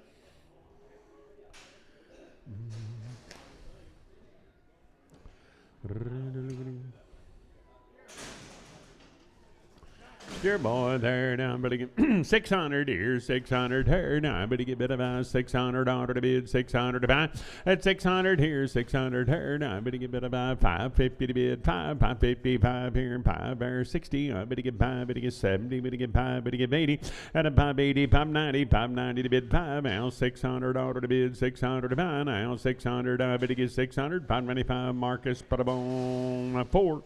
Foster boy there now, but get 600 here, 600 here now, but get bit of 600 order to bid, 600 to buy. At 600 here, 600 here now, but get bit of 550 to bid, 555 here, 560, but get 5, but get 70, but get 5, but get 80, at a 580, 590, 590 to bid 5, now 600 order to bid, 600 to buy, now 600, but get 600, 595, Marcus, put a bone 4.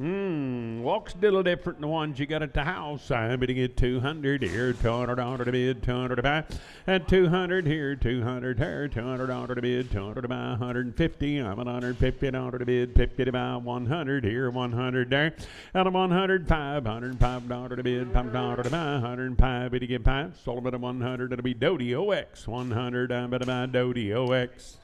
Walks a little different than the ones you got at the house. I'm going to get 200 here, 200 order to bid, 200 to buy, and 200 here, 200 here, 200 order to bid, 200 to buy, 150. I'm at 150 order to bid, 50 to buy, 100 here, 100 there, and a 105, 105 order to bid, 5 order to buy, 105 to get 5. Sold a bit of 100. It'll be Doty OX, 100. I'm going to buy Doty OX.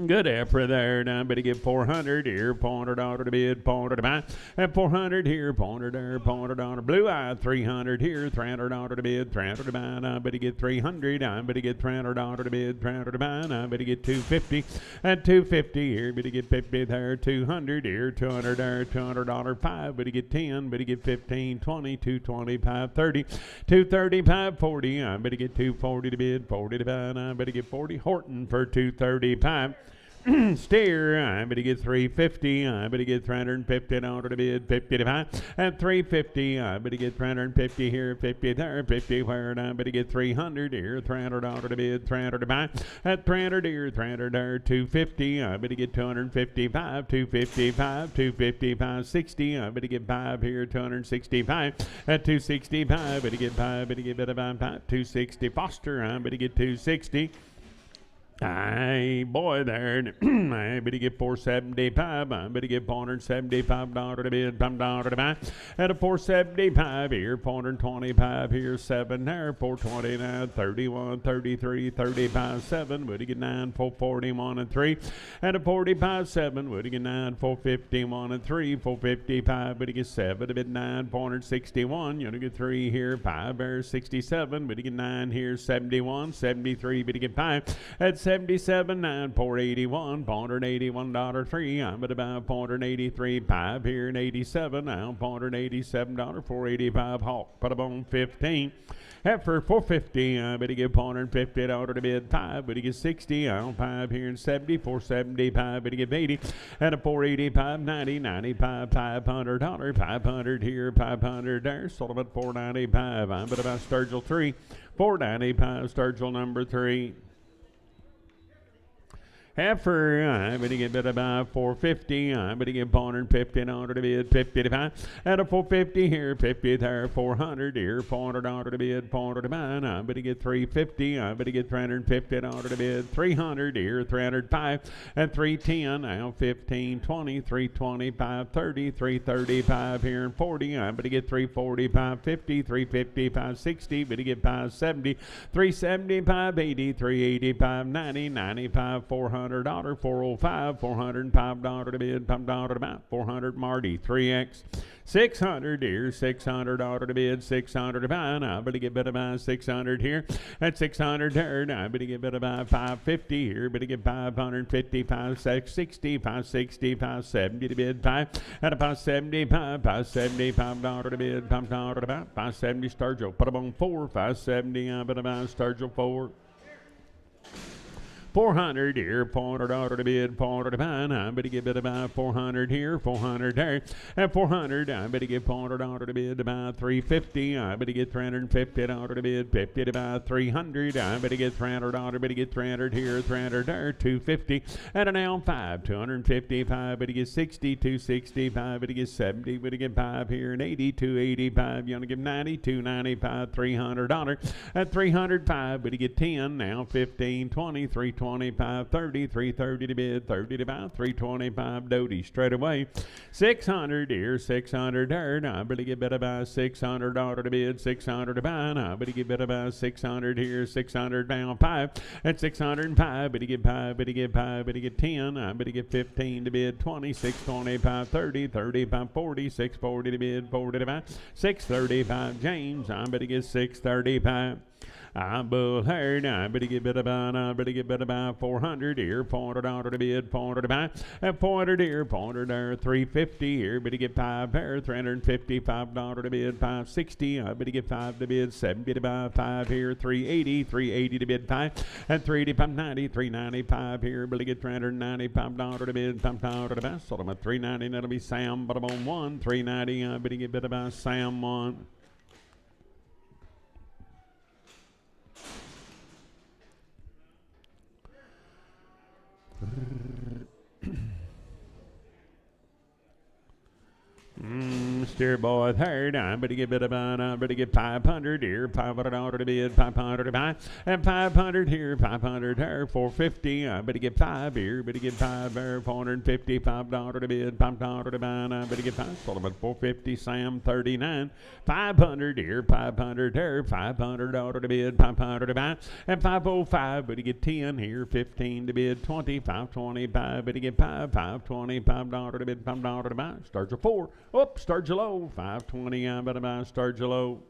Good effort there. Now, better get 400 here, 400 order to bid, 400 to buy, and 400 here, 400 there, 400 order. Blue eye, 300 here, 300 order to bid, 300 to buy. Now, better get 300. I better get 300 order to bid, 300 to buy. Now, better get 250 and 250 here. Better get 50 there, 200 here, 200 there, 200 order 5. Better get 10. Better get 15, 20, 225, 30, 235, 40. I better get 240 to bid, 40 to buy. Now, better get 40. Horton for 235. Steer, I better get 350. I better get 350 in order to bid, 50 to buy, and 350. I better get 350 here, 50 there, 50 where, and I better get 300 here, 300 order to bid, 300 to buy, at 300 here, 300 there, 250. I better get 255, 255, 255, 60. I better get 5 here, 265, at 265. Better get 5, better get 5, 260. Foster, I better get 260. Aye, boy, there. I better get 475. I better get $475 to bid, $5 to buy. At a 475 here, 425 here, 7 there, 429, 31, 33, 35, 7. Would you get 9, 441 and 3. At a 45, 7. Would you get 9, 451 and 3, 455. Would you get 7 to bid 9, 461. You're gonna get 3 here, 5 there, 67. Would you get 9 here, 71, 73. Would you get 5 at 77, 9, 481, $481, 3. I'm at about 483, 5 here, and 87. Now $487, 485. Hawk, put up on 15. Heifer 450. I better get $450 to bid 5. Better get 60. I'll 5 here and 70. 475. Better get 80. And a 485, 90, 95, $500. 500 here, 500 there. Sold them at 495. I'm at about Sturgill 3. 495. Sturgill number 3. Heifer, I better get bid about 450. I better get 450 in order to bid, 50 to buy. At a 450 here, 50 there, 400 here, 400 order to bid, 400 to buy. I better get 350. I better get 350 in order to bid, 300 here, 305 and 310. Now 15, 20, 325, 30, 335 here and 40. I better get 340, 550, 350, 560. Better get 570, 370, 580, 380, 590, 95, 400. $405, $405 to bid, $5 to buy, 400 Marty, 3X, 600 here, 600 order to bid, 600 to buy. Now I better get better by 600 here, at 600 there. Now I better get better by 550 here, better get 550, 560, 560, 570 to bid, 5 at a 575, $575 to bid, $5 to buy, 570 Sturgill, put them on 4, 570, I better buy Sturgill 4. 400 here, 400 order to bid, 400 to buy. I better get bid about 400 here, 400 there. At 400, I better get 400 order to bid about 350. I better get 350 order to bid, 50 to buy 300. I better get 300 order, better get 300 here, 300 there, 250. At an L 5, 255. Better get 60, 265. Better get 70. Better get 5 here and 80, 285. You want to give 90, 295, 300 order. At 305, better get 10. Now 15, 20, 320. 25, 30, 330 to bid, 30 to buy, 325 Doty straight away. 600 here, 600 there. Now I better get better by 600 order to bid, 600 to buy. Now I better get better by 600 here, 600 down 5. At 605, better get 5, better get 5, better get 10. I better get 15 to bid, 20, 625, 30, 35, 40, 640 to bid, 40 to buy, 635 James. I better get 635. I'm bull herd. I better get better about 400 here. $400 to bid, $400 to buy. At 400 here, $400 there, 350 here. Better get 5 there, $355 to bid, 560. I better get 5 to bid, 70 to buy, 5 here, 380, 380 to bid, 5. At 390, 395 here. Better get $395 to bid, $5 to buy. Sold them at 390. That'll be Sam, but I'm on 1. 390. I better get better by Sam 1. Steer boy third. I better get I better get 500 here. $500 to bid, 500 to buy. And 500 here, 500 there, 450. I better get 5 here. Better get 5 there, $455 to bid, $500 to buy. And I better get 5. Sold them at 450. Sam 39. 500 here, 500 there, $500 to bid, 500 to buy. And 505. Better get 10 here, 15 to bid, 20, 525. Better get 5, $525 to bid, $5 to buy. Starts a 4. Oops, starts a low. 520. I better buy starts a low.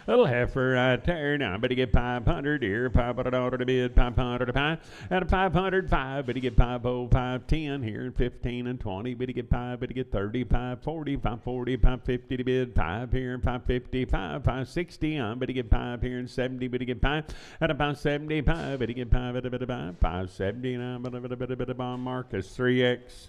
Little heifer right there. Now I better get 500 here. $500 to bid, 500 to buy. At a 505, better get 505, 10 here, 15 and 20. Better get 5, better get 35, 40, 540, 550 to bid, 5 here, 555, 560. I better get 5 here and 70. Better get 5 at about 75. Better get 5 at a bit about 570. Now better buy Marcus 3X.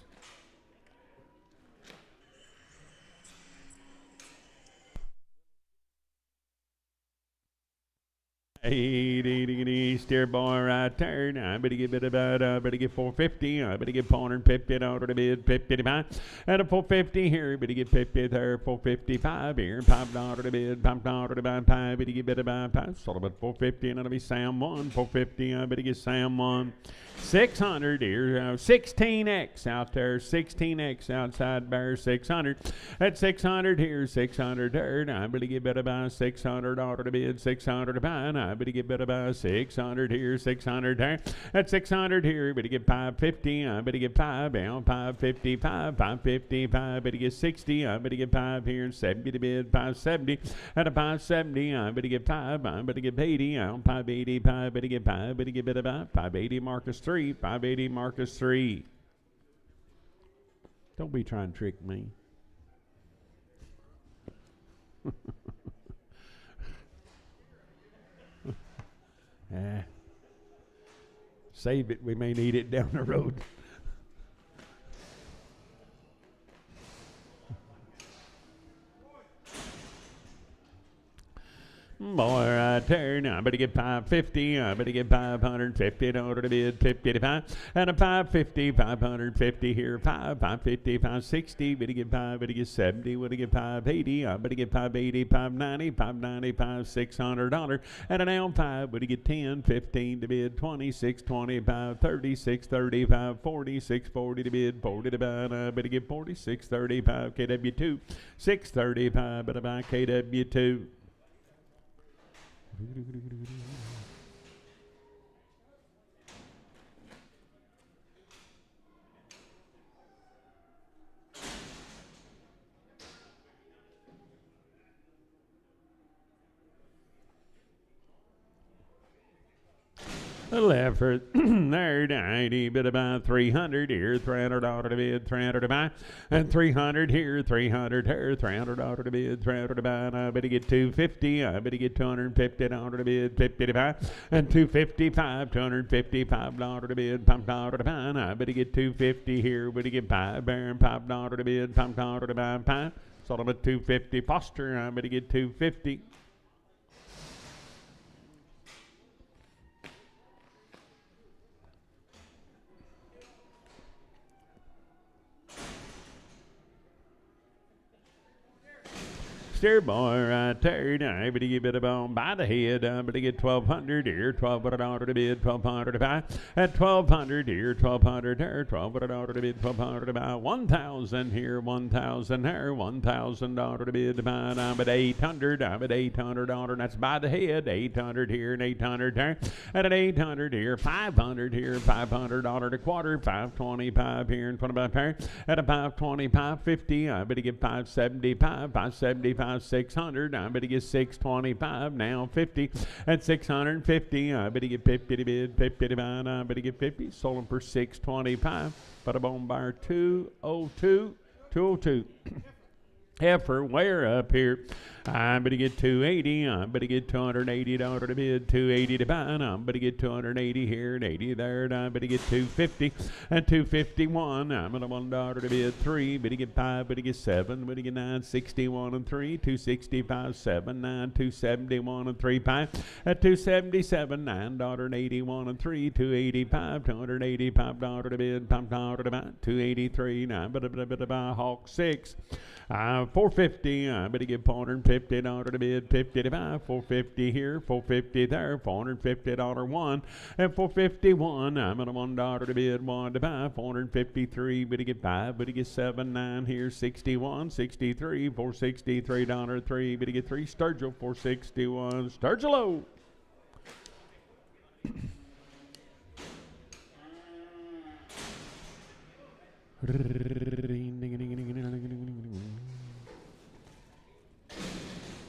80 steer boy right there. Now I better get better get 450. I better get $450 to bid, 50 to buy. And a 450 here. Better get 50 there, 455 here. $5 to bid, $5 to buy. 5. Better get better buy 5. Sold about 450, and that'll be Sam 1. 450. I better get Sam 1. 600 here. 16X out there. 16X outside bear 600. At 600 here, 600 there. Now I better get better buy $600 to bid, 600 to buy. Now I better get better by 600 here, 600 there. At 600 here, better get 550. I better get 5 down, 555, 555. Better get 60. I better get 5 here and 70 to bid, 570. At a 570, I better get 5. I better get 80. I'm 580, 5. Better get 5. Better get better by 580 Marcus 3. 580 Marcus 3. Don't be trying to trick me. Save it. We may need it down the road. Boy, right there. Now I better get 550. I better get 550 in order to bid 50 to 5. And a 550, 550 here. 550, 560. Better get 5. Better get 70. Better get 580. I better get 580, 590, 595, $600. And an L 5. Better get 10, 15 to bid 26, 25, 36, 35, 40, 640 to bid 40 to buy. And I better get 46, 35 KW2, 635. Better buy KW2. Little effort there, 90, bit about 300 here, $300 to bid, 300 to buy, and 300 here, 300 here, $300 to bid, 300 to buy, and I better get 250, I better get $250 to bid, 50 to buy, and 255, $255 to bid, $5 to buy, and I better get 250 here, better get 5 bearing, $5 to bid, $5 to buy, 5, sold them at 250 Foster, I better get 250. Steer boy right there. Now, but you get a bone by the head. But you get 1,200 here. $1,200 to bid. 1,200 to buy. At 1,200 here. 1,200 there. $1,200 to bid. 1,200 to buy. 1,000 here. 1,000 there. $1,000 to bid. To buy. I'm at 800. I'm at $800. That's by the head. 800 here and 800 there. At an 800 here. 500 here. $500 to quarter. 525 here and 25 there. At a 525, 50. I better get 575. 575, 600. I better get 625. Now 50. At 650. I better get 50 to bid. 50 to buy. I better get 50. Sold them for 625. But a bone buyer 202. 202. Heifer, where up here? I'm going to get 280. I'm going to get $280 to bid, 280 to buy. I'm going to get 280 here and 80 there. And I'm going to get 250 and 251. I'm going to $1 to bid, 3. But to get 5. But to get 7. But to get 9, 61 and 3. 265, 7, 9, 271 and 3. 5 at 277, $9.81 and 3. 285, $285 to bid, $5 to buy, 283. Now I'm going to buy Hawk 6. 450. I'm going to give $450 to bid, 50 to buy, 450 here, 450 there, $450 one, and 451. I'm at a $1 to bid, 1 to buy, 453. But to get 5, but to get 7, 9 here, 61, 63, $463 3. But to get 3, Sturgill, 461, Sturgill.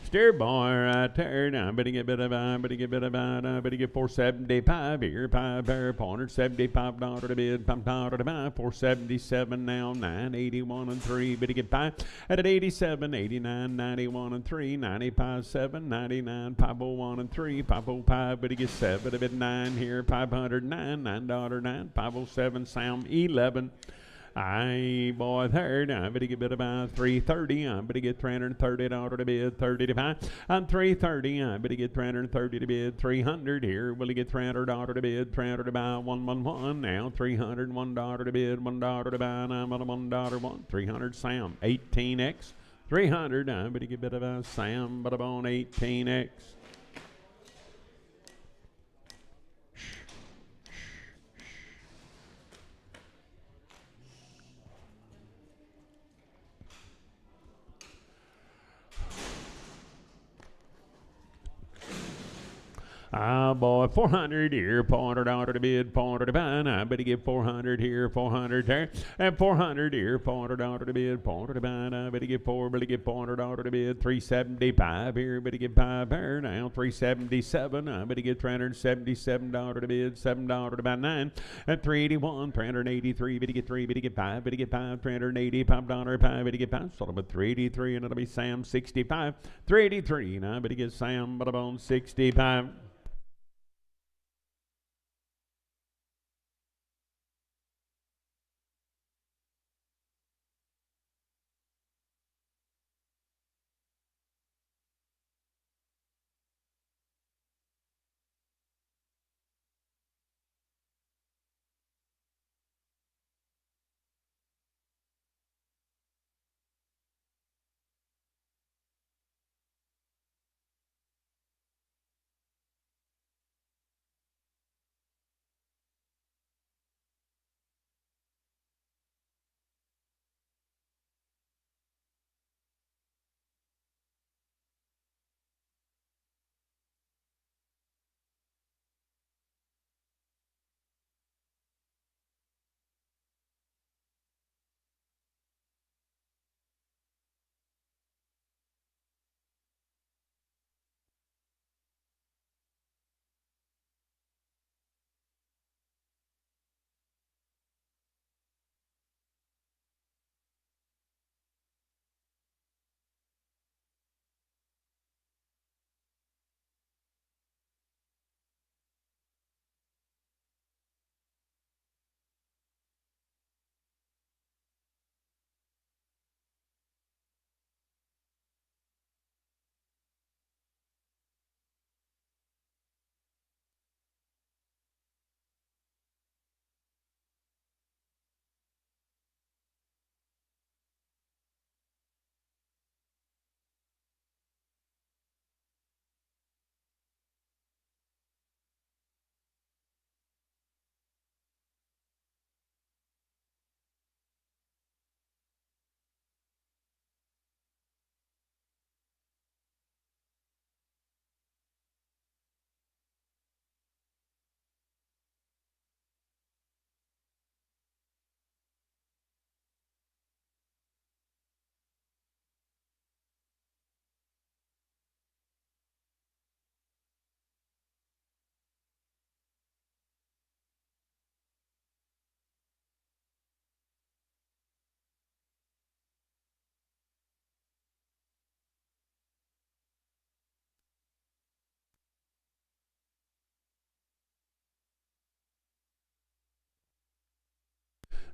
Steer boy right there. Now I'm going to get bit of I'm going to get bit of I'm going to get 475 here. 5 pair, $475 to bid, $5 to buy, 477 now, 981 and 3. But to get 5 at 87, 89, 91 and 3, 95, 7, 99, 501 and 3, 505. But to get 7 at 9 here, 509, $9, 507 sound 11. I boy there. Now I'm going to get bid about 330. I'm going to get $330 to bid, 30 to buy. I'm 330. I'm going to get 330 to bid, 300 here. Will you get $300 to bid, 300 to buy, 111 now, $301 to bid, $1 to buy. And I'm on a $1 300 Sam 18x, 300. I'm going to get bid about Sam, but I'm on 18x. Ah, boy, 400 here, $400 to bid, $400 to buy. I better get 400 here, 400 there, and 400 here, $400 to bid, $400 to buy. I better get $400 to bid, 375 here, better get 5 there now, 377. I better get $377 to bid, $7 to buy, 9, and 381, 383. Better get 3, better get 5, better get 5, $385, 5, better get 5. Sold about 383, and it'll be Sam 65, 383. Now I better get Sam, but I'm on 65.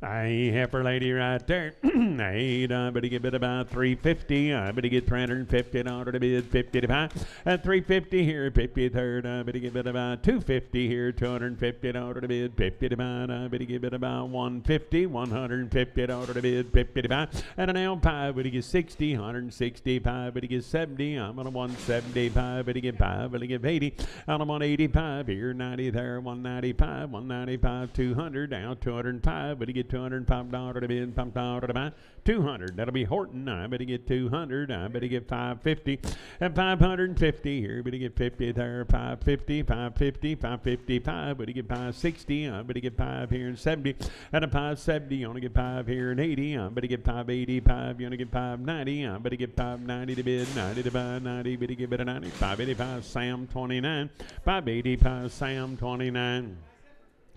Hey, heifer lady right there. Hey, I better get bid about 350. I better get 350 in order to bid 50 to buy. At 350 here, 53rd. I better get bid about 250 here, 250 in order to bid 50 to buy. I better get bid about 150, 150 in order to bid 50 to buy. And an L pie, better get 60, 165, better get 70. I'm on a 175, better get 5, better get 80. On a 185 here, 90 there, 195, 195, 200 down, 205, better get $205 to bid, $5 to buy, 200. That'll be Horton. I better get 200. I better get 550 and 550 here. Better get 50 there, 550, 550, 555. Better get 560. I better get 5 here and 70 and a 570. You want to get 5 here and 80. I better get 585. You want to get 590. I better get 590 to bid, 90 to buy, 90. Better get bid 90. 585 Sam 29. 585 Sam 29.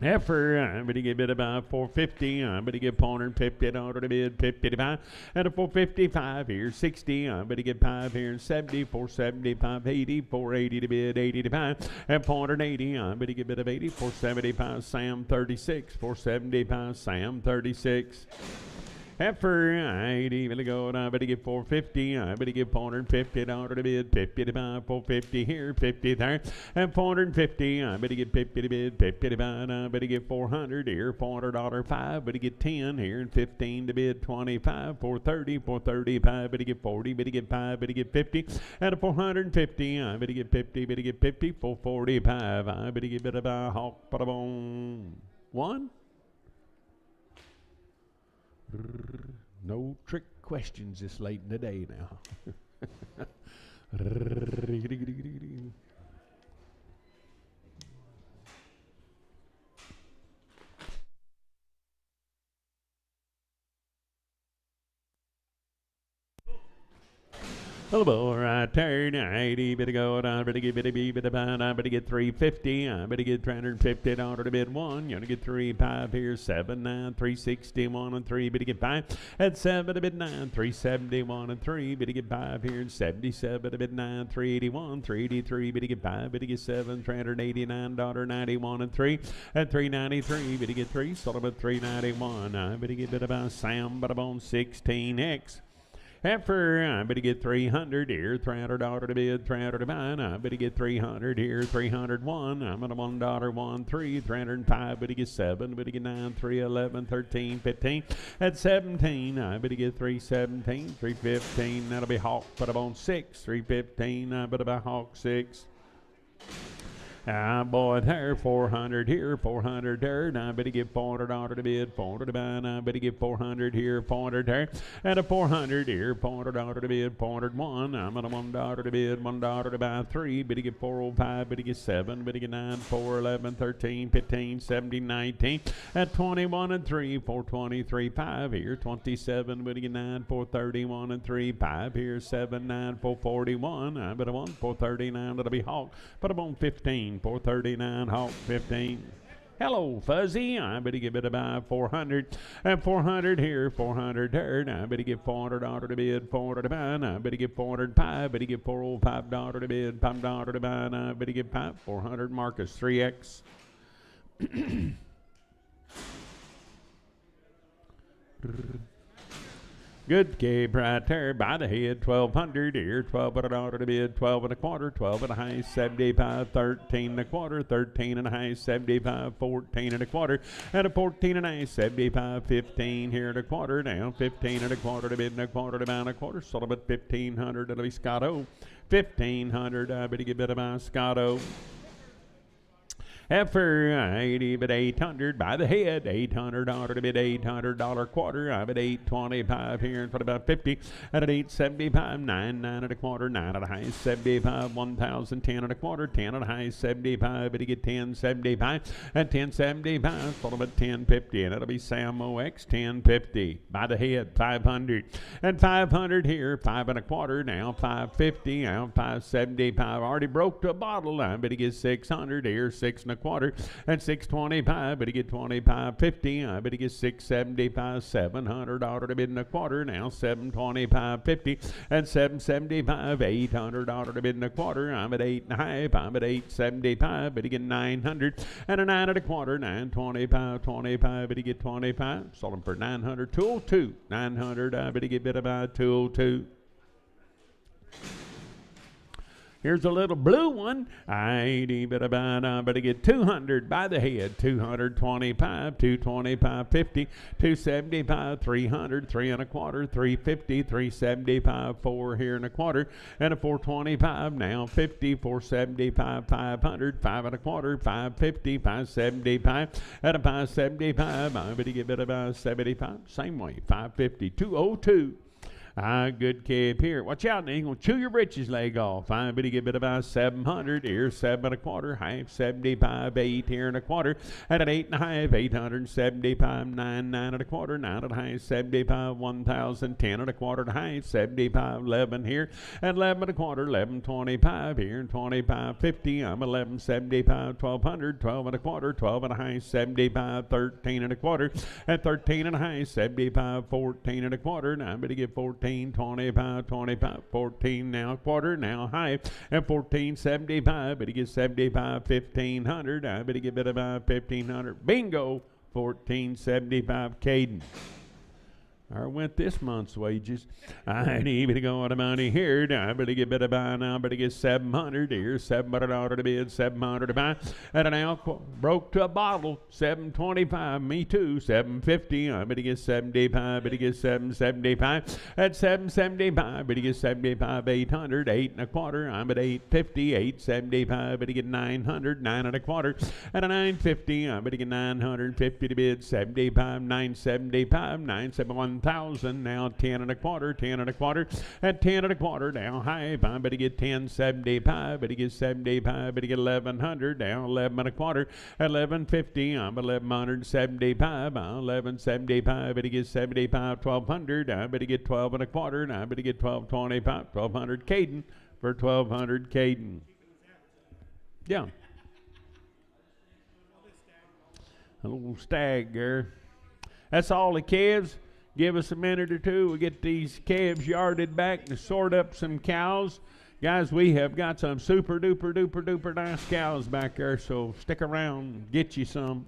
Heifer, I'm going to get bid about 450. I'm going to get 450 in order to bid 55. And a 455 here, 60. I'm going to get 5 here, 70, 470, 580, 480 to bid, 80 to buy. And 480, I'm going to get bid of 80, 475 Sam 36, 475 Sam 36. Heifer, I better go, I better get 450, I better get 450 in order to bid 50 to buy, 450 here, 50 there, and 450, I better get 50 to bid, 50 to buy, I better get 400 here, $400 5, better get 10 here, and 15 to bid, 25, 430, 435, better get 40, better get 5, better get 50, and a 450, I better get 50, better get 50, 445, I better get bid about hawk, but on 1. No trick questions this late in the day now. Hello, right turn, 80, better go, I better get bit B, better buy, I better get 350, I better get 350 in order to bid 1, you want to get 3, 5 here, 7, 9, 360, 1 and 3, better get 5, at 7 to bid 9, 370, 1 and 3, better get 5 here, 77 to bid 9, 381, 383, better get 5, better get 7, $389, 91 and 3, at 393, better get 3, sold about 391, I better get bit about Sam, but I'm on 16X. Heifer, I better get 300 here, $300 to bid, 300 to buy. I better get 300 here, 301. I'm at a $1, 13, 305. Better get 7, better get 9, 3, 11, 13, 15. At 17, I better get 317, 315. That'll be hawk, but I'm on 6, 315. I better buy hawk 6. Boy, there, 400 here, 400 there. Now I better get $400 to bid, 400 to buy. Now I better get 400 here, 400 there. And a 400 here, $400 to bid, 401. I'm at a $1 to bid, $1 to buy, 3. Better get 405, better get 7, better get 9, 4, 11, 13, 15, 17, 19. At 21 and 3, 423, 5 here, 27, better get 9, 431 and 3, 5 here, 7, 9, 441. I'm at a 1, 439, that'll be hawk. But I'm on 15. 439 hawk 15. Hello, Fuzzy. I better get bid about 400 and 400 here, 400 there. I better get $400 to bid, 400 to buy. I better get 405. Better get $405 to bid, $5 to buy. I better get 400 Marcus 3X. Good Gabe right there by the head, 1200 here, $1,200 to bid, 12 and a quarter, 12 and a high, 75, 13 and a quarter, 13 and a high, 75, 14 and a quarter, and a 14 and a high, 75, 15 here and a quarter, down 15 and a quarter to bid and a quarter to buy and a quarter, sold about 1,500, that'll be Scotto, 1,500, I better get bid about Scotto. Heifer, 80 bid 800 by the head, $800 to bid, $800 quarter. I bid 825 here in front of about 50 at an 875, 9 and a quarter, 9 and a high, 75, 1,000, 10 and a quarter, 10 and a high, 75. Bid to get 1075 at 1075, followed by 1050, and it'll be Sam OX 1050 by the head, 500 and 500 here, 5 and a quarter now, 550 now, 575. Already broke to a bottle. I bid to get 600 here, 6 and a quarter, and 625, but he get 25.50. I bet he get 675, $700 to bid in a quarter. Now 725.50 and 775, $800 to bid in a quarter. I'm at 8.5. I'm at 875, but he get 900 and a 9 and a quarter. 925.25, but he get 25. Sold him for 900. 202. 900. I bet he get bid about 202. Here's a little blue one. I ain't even about, but I get 200 by the head. 225, 225.50, 275, 300, 3 and a quarter, 350, 375, 4 here and a quarter, and a 425 now 50, 475, 500, 5 and a quarter, 550, 575, and a 575. I bet you get about 75. Same way, 550, 202. Good calf here. Watch out, now. You're going to chew your britches leg off. I bet you get about 700 here, 7 and a quarter, half 75, 8 here and a quarter, and an 8.5, 875, 9 and a quarter, 9 and a half, 75, 1,000, 10 and a quarter, and a half, 75, 11 here, and 11 and a quarter, 11.25 here, and 25.50. I'm 11.75, 1,200, 12 and a quarter, 12 and a half, 75, 13 and a quarter, and 13 and a half, 75, 14 and a quarter. Now I'm going to get 14. 25, 25, 14 now quarter, now high, and 14.75, but he gets 75, 1,500. I bet he get about 1,500. Bingo, 14.75 Caden. Or went this month's wages. I ain't even going to money here. Now, I better get better buy now. I better get 700 here. $700 to bid, 700 to buy. And now broke to a bottle. 725. Me too. 750. I better get 75. Better get 775. At 775. Better get 75. 800. 8 and a quarter. I'm at 850. 875. Better get 900. 9 and a quarter. At a 950. I better get 950 to bid. 75. 975. 971. 1,000 now 10 and a quarter, 10 and a quarter, at 10 and a quarter now high. I better get 10.75, better get 75, better get 1,100 now 11 and a quarter, at 11.50. I'm 1,175, 11.75, better get 75, 1,200. I better get 12 and a quarter, and I better get 12.25, 1,200 Caden for 1,200 Caden. Yeah. A little stag there. That's all the calves. Give us a minute or two. We'll get these calves yarded back to sort up some cows. Guys, we have got some super duper duper duper nice cows back there, so stick around and get you some.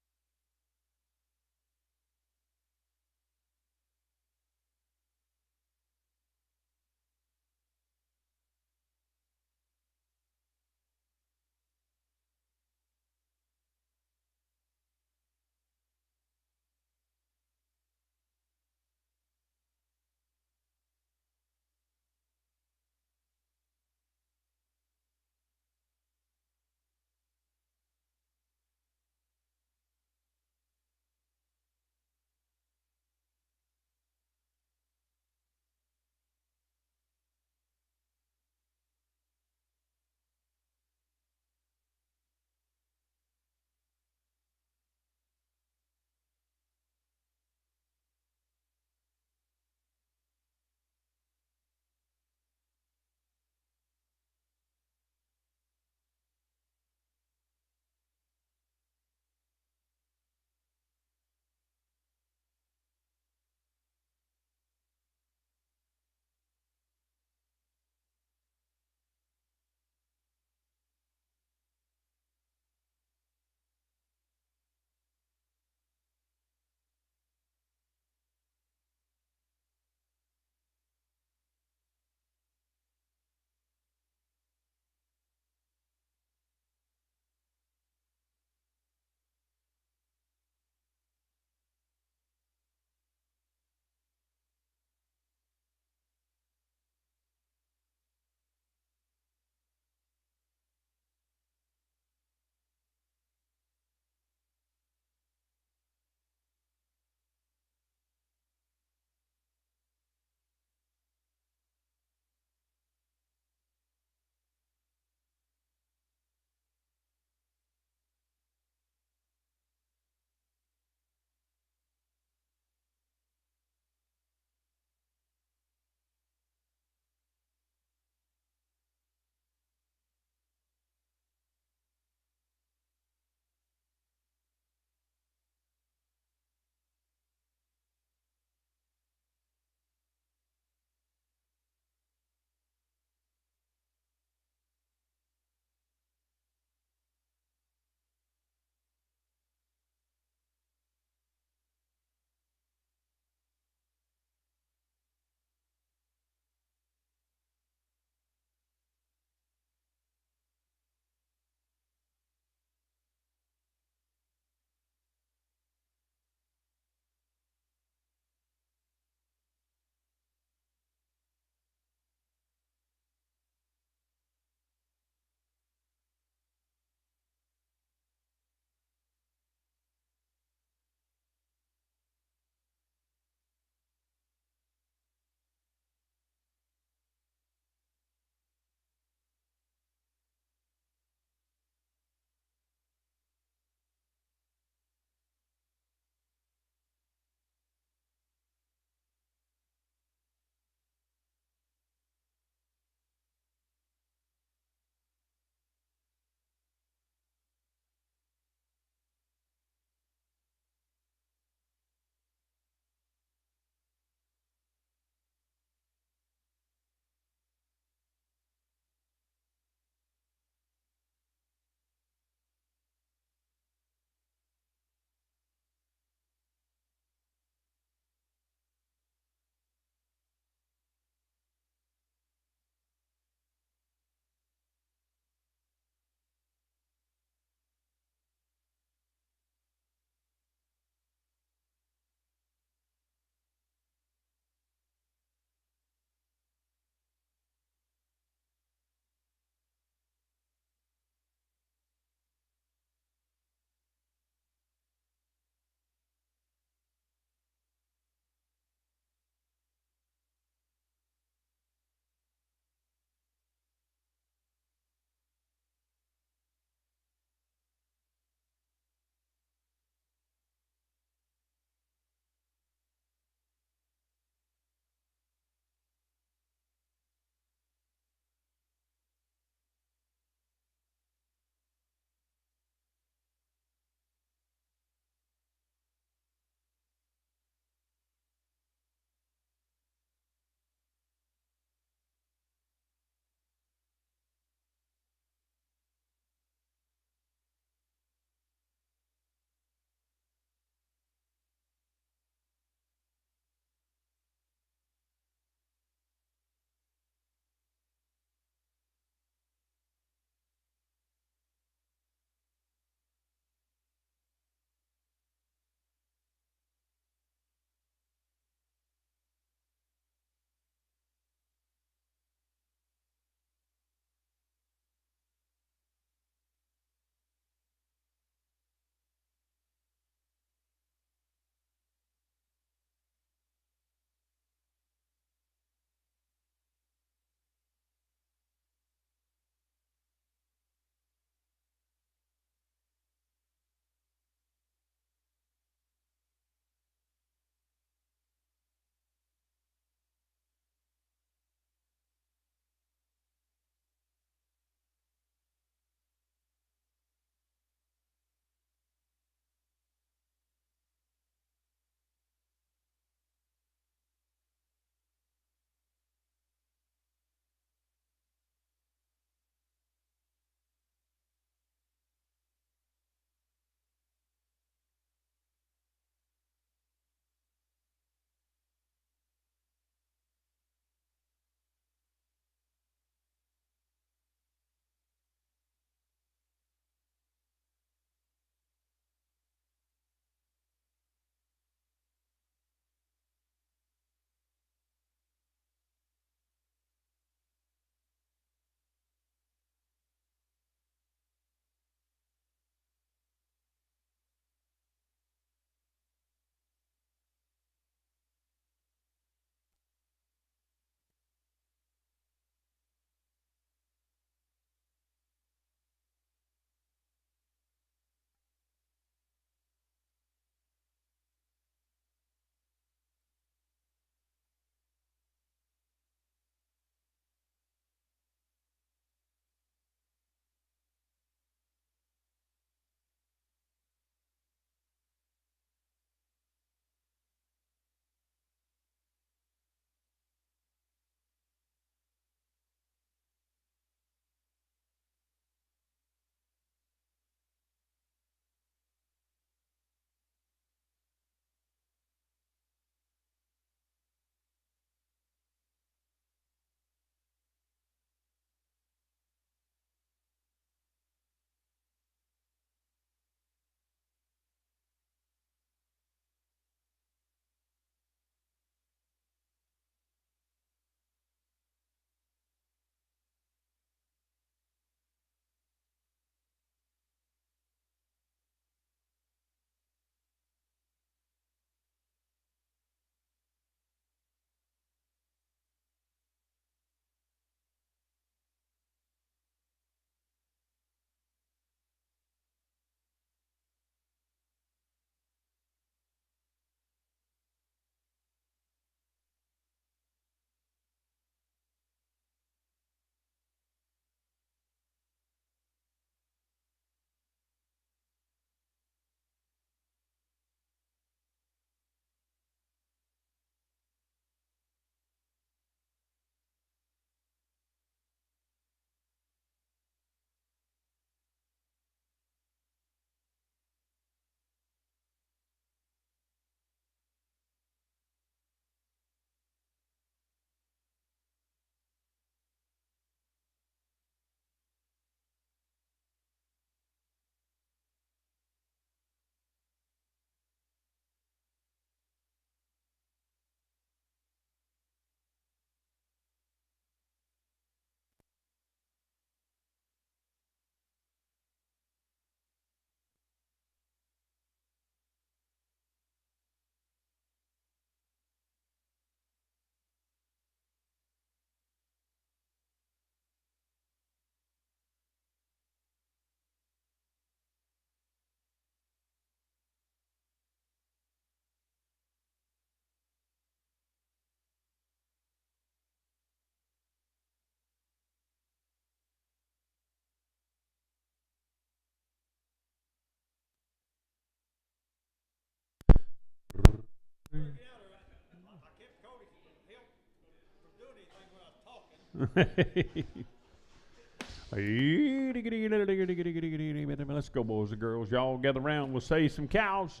Let's go, boys and girls. Y'all gather around. We'll say some cows.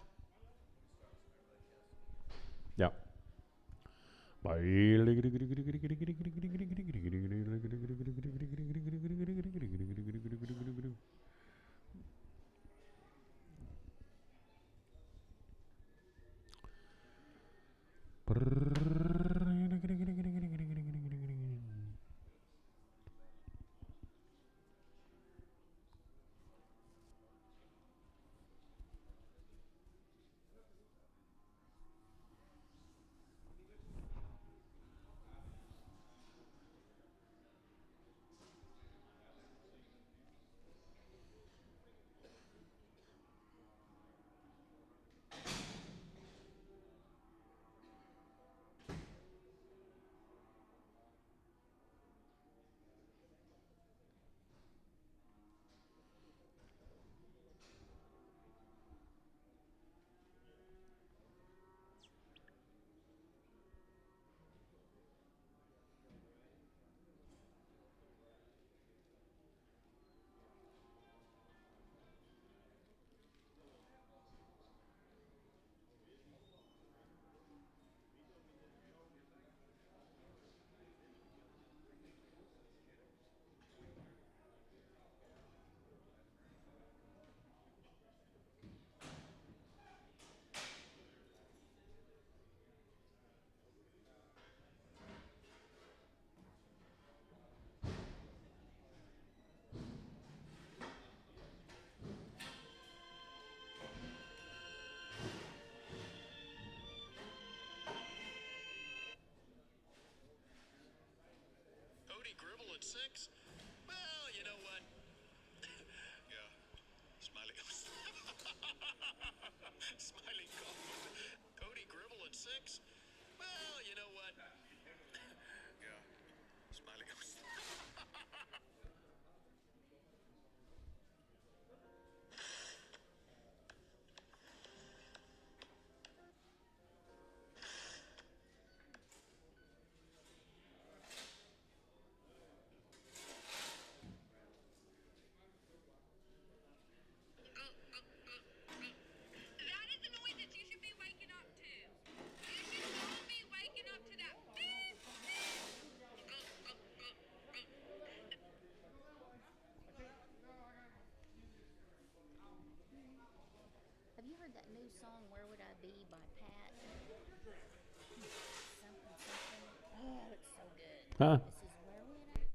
Yep. At 6? Well, you know what? Yeah. Smiley. Smiley cough. Cody Gribble at 6? Well, you know what? Yeah. Smiley. That is the noise that you should be waking up to. You should all be waking up to that. Beep, Have you heard that new song, Where Would I Be by Pat? Something, something. Oh, it's so good. Huh? This is Where Would I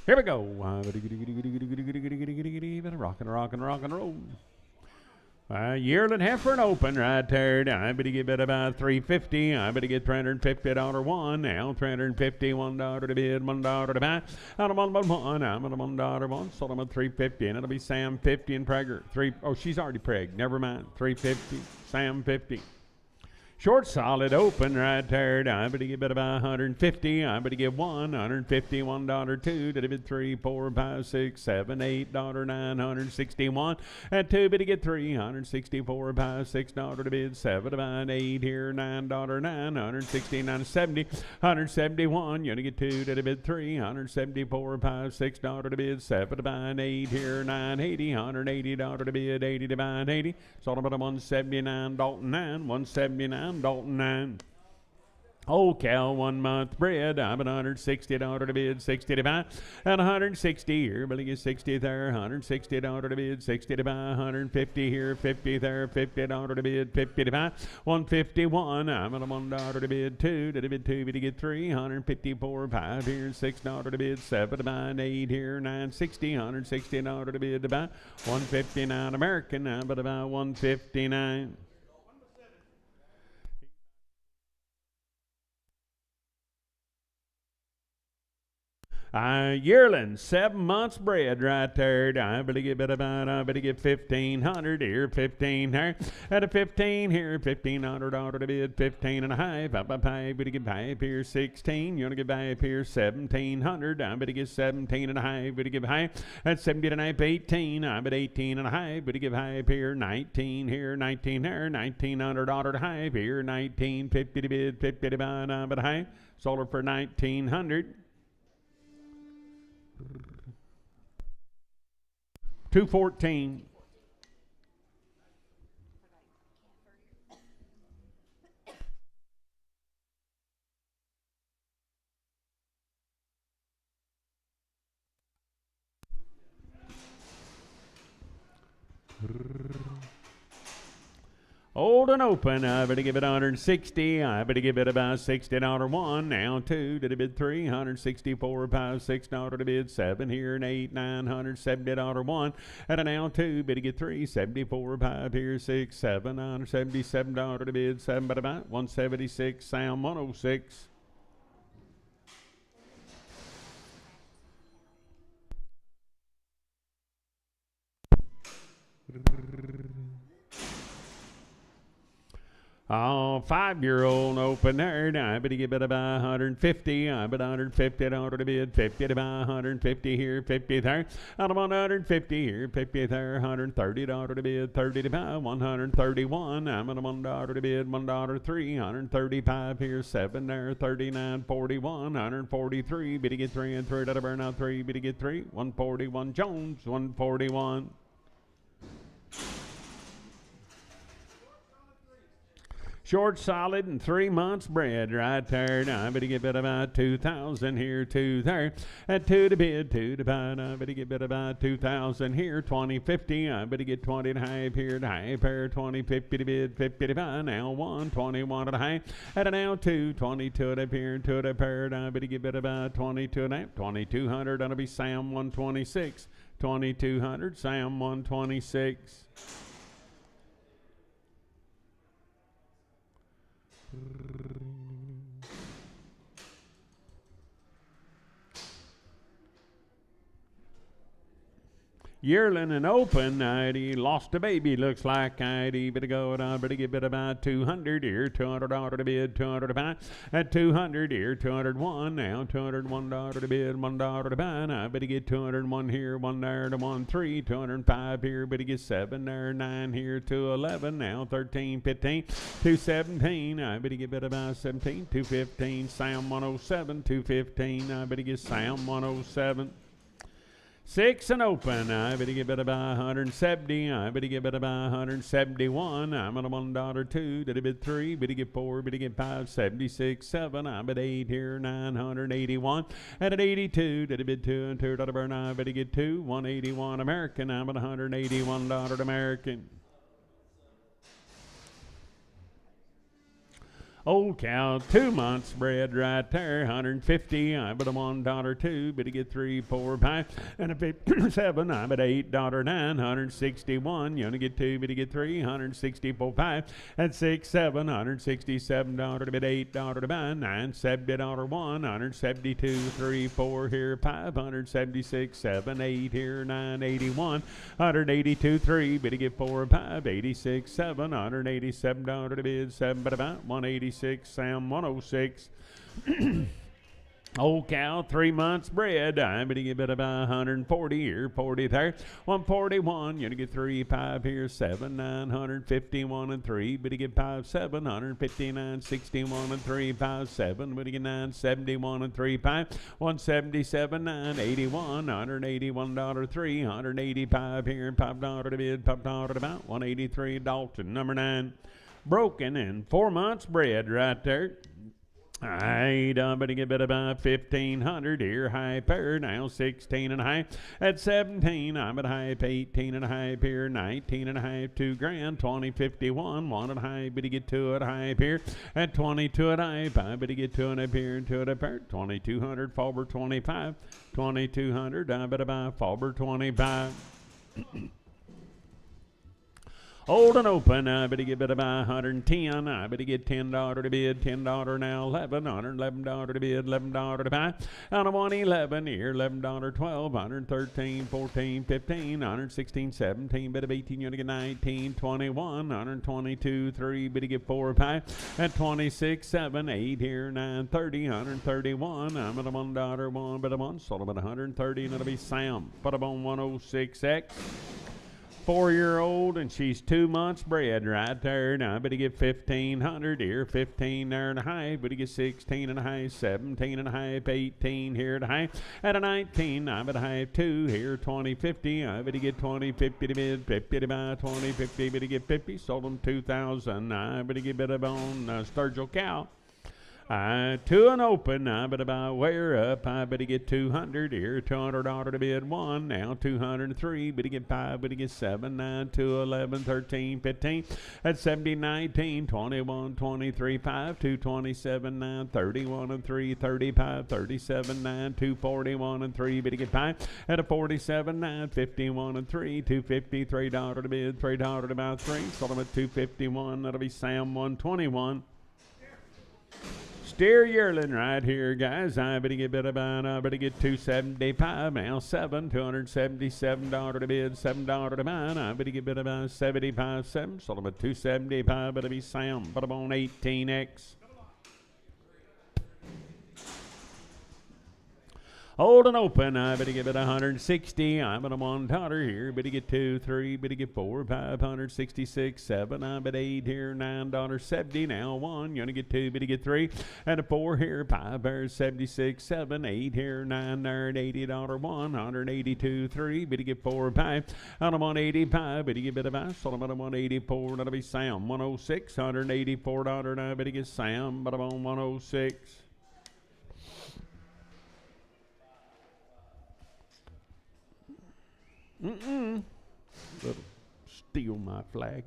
Here we go. Rock and roll. Yearling heifer and open right there. I better get bid about $350. I better get $350 one. Now $351 to bid, $1 to buy. Out of one. I'm at a $1 one. Sold them at $350, and it'll be Sam 50 and Prager. Oh, she's already pregged. Never mind. $350. Sam 50. Short solid open right there. I better get bid about $150. I better get $150, $1, two. Did it bid $3, $4, $5, $6, $7, $8, $961. At two, better get $364, $5, $6 to bid $7, about $8 here, $9, $969, $70, $171. You gonna get two. Did it bid $374, $5, $6 to bid $7, about $8 here, $980, $180 to bid $80 to buy $80. Sold about a $179, Dalton 9, $179. Dalton 9. Old cow, 1 month bred. I'm at $160 to bid, $60 to buy, and $160 here. But get $60 there, $160 to bid, $60 to buy, $150 here, $50 there, $50 to bid, $50 to buy, $151. I'm at a $1 to bid, two. Did it bid two? Did it get $3? $154, $5 here, $6 to bid, $7 to buy, and $8 here, $960, $160 to bid to buy, $159 American. I'm at about $159. Yearling, 7 months bred right there. I better get $1,500 here, 15 here, at a 15 here, $1,500 to bid, 15 and a half. I better get $5 here, 16. You want to get $5 here, 1,700. I better get 17 and a half. Better get $5 at 70 and a half, 18. I bet 18 and a half. Better get $5 here, 19 here, 19 here, $1,900 to half here, 1950 to bid, 50 to buy. I bet half. Sold her for 1,900. 214. Old and open, I better give it $160. I better give it about $60 one. Now two, did it bid $3? $164, $5, $6 to bid, 7 here, and 8, $970 one. And a now two, better get $3, $74, 5 here, 6, $7, $977 to bid, 7 but about $176. Sound 106. Oh, 5-year-old open there. I better get it about $150. I bet $150 to bid, 50 to buy, $150 here, 50 there. Out of $150 here, 50 there, $130 to bid, 30 to buy, $131. I'm at $1 to bid, $1 3, $135 here, 7 there, $39, $41, $143. Better get 3 and 3 to burn out 3. Better get 3, $141. Jones, $141. Short solid and 3 months bred right there. Now I better get bid about 2,000 here, 2 there. At 2 to bid, 2 to buy. I better get bid about 2,000 here, 2050. I better get 20 and a half here, half pair, 2050 to bid, 50 to buy. Now 1, 21 and a half. At a now 2, 22 and a pair, 2 to pair. I better get bid about 22 and a half, 2,200. That'll be Sam 126. 2,200, Sam 126. Yearling and open, he lost a baby, looks like he better go down, better get bid about 200 here, $200 to bid, 200 to buy, at 200 here, 201, now $201 to bid, $1 to buy, I better get 201 here, 1 there to 1, 3, 205 here, better get 7 there, 9 here, 211, now 13, 15, 217, I better get bid about 17, 215, Sam 107, 215, I better get Sam 107. 6 and open. I better get bid about 170. I better get bid about 171. I'm at a $1 2. Did I bid 3? Better get 4. Better get 5. 76. 7. I'm at 8 here. 981. At 82. Did I bid 2 and $2 burn? I better get 2. 181 American. I'm at $181 American. Old cow, 2 months bred right there, 150. I bet a $1.2, but you get 3, 4, 5, and a 57. I bet $8.9, 161. You only get 2, but you get 3, 164, 5, and 6, 7, $167 to bet $8 to buy, 9, $70 1, 172, 3, 4 here, 576, 7, 8 here, 981, 182, 3, but you get 4, 5, 86, 7, $187 to bid, 7, but about 186, Sam 106. Old cow, 3 months bred. I'm going to give it about 140 here, 40 there, 141. You're going to get 3, 5 here, 7, 951 and 3. But you get 5, 7, 159, 61 and 3, 5, 7. But you get 971 and 3, 5, 177, 981, $181, 3, 185 here, $5 to bid, $5 to about 183. Dalton, number 9. Broken and 4 months bred right there. I'm going to give it about 1,500 here, high pair, now 16 and a half. At 17, I'm at high 18 and a half here, 19 and a half, 2 grand, 20, 51, 1 and a half, but you get 2 at high here. At 22 and a half, I'm going to get 2 and a half here and 2 and a pair, 2,200, Fauber 25, 2,200, I'm at about Fauber 25. Old and open, I better give it about 110. I better get $10 to bid, $10 now, $11 to bid, $11 to buy. On a 111 here, $11, 12, 113, 14, 15, 116, 17, bit of 18, you're gonna get 19, 21, 122, 3, better get 4, 5, at 26, 7, 8 here, 930, 131. I'm at a $1, 1, but a 1, sold about 130, and it'll be Sam. Put up on 106X. 4-year-old, and she's 2 months bred right there. Now, I better get 1,500 here, 15 there and a half, but you get 16 and a half, 17 and a half, 18 here and a half. At a 19, I better have 2 here, 20, 50. I better get 20, 50 to bid, 50 to buy, 20, 50, better get 50. Sold them 2,000. I better get a bit of on Sturgill cow. 2 and open, I bet about wear up. I better get 200 here, $200 to bid 1. Now 203, better get 5, better get 7, 9, 2, 11, 13, 15. At 70, 19, 21, 23, 5, 227, 9, 31 and 3, 35, 37, 9, 241 and 3, better get 5. At a 47, 9, 51 and 3, $250, $3 to bid, $3 to about 3. Sold them at 251, that'll be Sam 121. Steer yearling right here, guys. I better get I better get 275 now. 7, $277 to bid, $7 to buy. I better get about 75, 7. Sold them at 275. Better be Sam. Put them on 18X. Old and open, I better give it 160. I'm at a $1 here. Better get 2, 3, better get 4, 566, 7. I'm at 8 here, $9.70. Now 1, you're gonna get 2, better get 3, and a 4 here, 5 there's 76, 7, 8 here, 9 there, and $80 1, 182, 3, better get 4, 5. And I'm on 85, better get about, so I'm at a 184. That'll be Sam 106, $184. Now better get Sam, but I'm on 106. That'll steal my flag.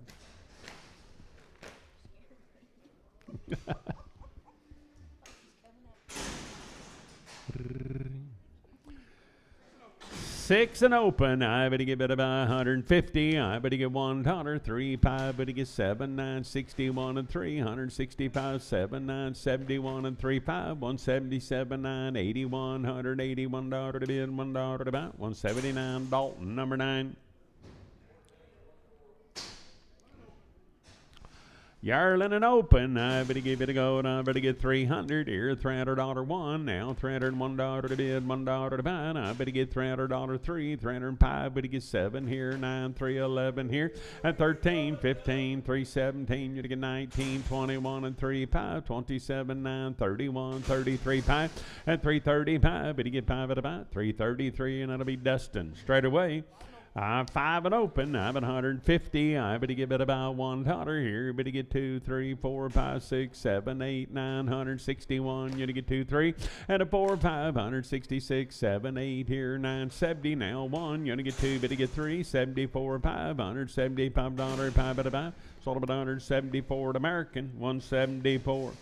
Six and open. I better get about 150. I better get $1, 3, 5, better get 7, 9, 61 and 3, 165, 7, 9, 71 and 3, 5, 177, 9, 81, $181 to bid, $1 to about 179. Dalton, number 9. Yearling and open, I better give it a go, and I better get 300 here, $300 1, now $301 to bid, $1 to buy, and I better get $300 3, 305, better get 7 here, 9, 311 here, and 13, 15, 317, you to get 19, 21 and 3, 5, 27, 9, 31, 33, 5, and 335, better get 5 at about 333, and that'll be Dustin straight away. 5 and open. I'm at 150. I better give it about $1 here. Better get 2, 3, 4, 5, 6, 7, 8, 9, 161. You're to get 2, 3, and a 4, 5, 166, 7, 8 here, 970. Now 1. You're to get 2. Better get 3, 74, 5, $175. 5 at about. Sold about 174 at American. 174.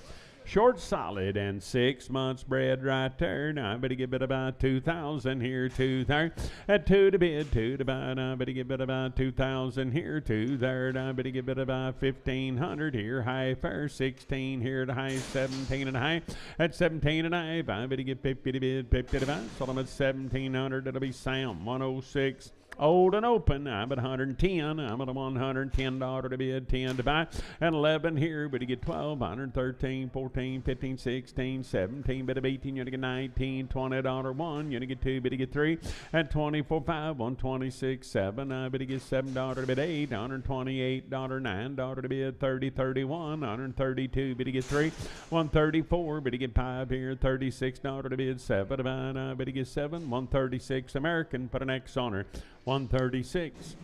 Short, solid, and 6 months bred right there. Now I better give it about 2,000 here, 2 there. At 2 to bid, 2 to buy. Now I better give it about 2,000 here, 2 there. Now I better give it about 1,500 here. High fair, 16 here to high, 17 and a high. At 17 and a half, I better get 50 to bid, 50 to buy. So I'm at 1,700. It'll be Sam 106. Old and open, I'm at 110. I'm at $110 to bid, 10 to buy, and 11 here. But you get 12, 113, 14, 15, 16, 17, bit of 18. You're gonna get 19, $20 one. You're gonna get 2, but you get 3, and 24, 5, 126, 7. I bet you get $7 to bid, 8, $128, $9 to bid, 30, 31, 132, but you get 3, 134, but you get 5 here, $36 to bid, 7 to buy. I bet you get 7, 136 American. Put an X on her. 136.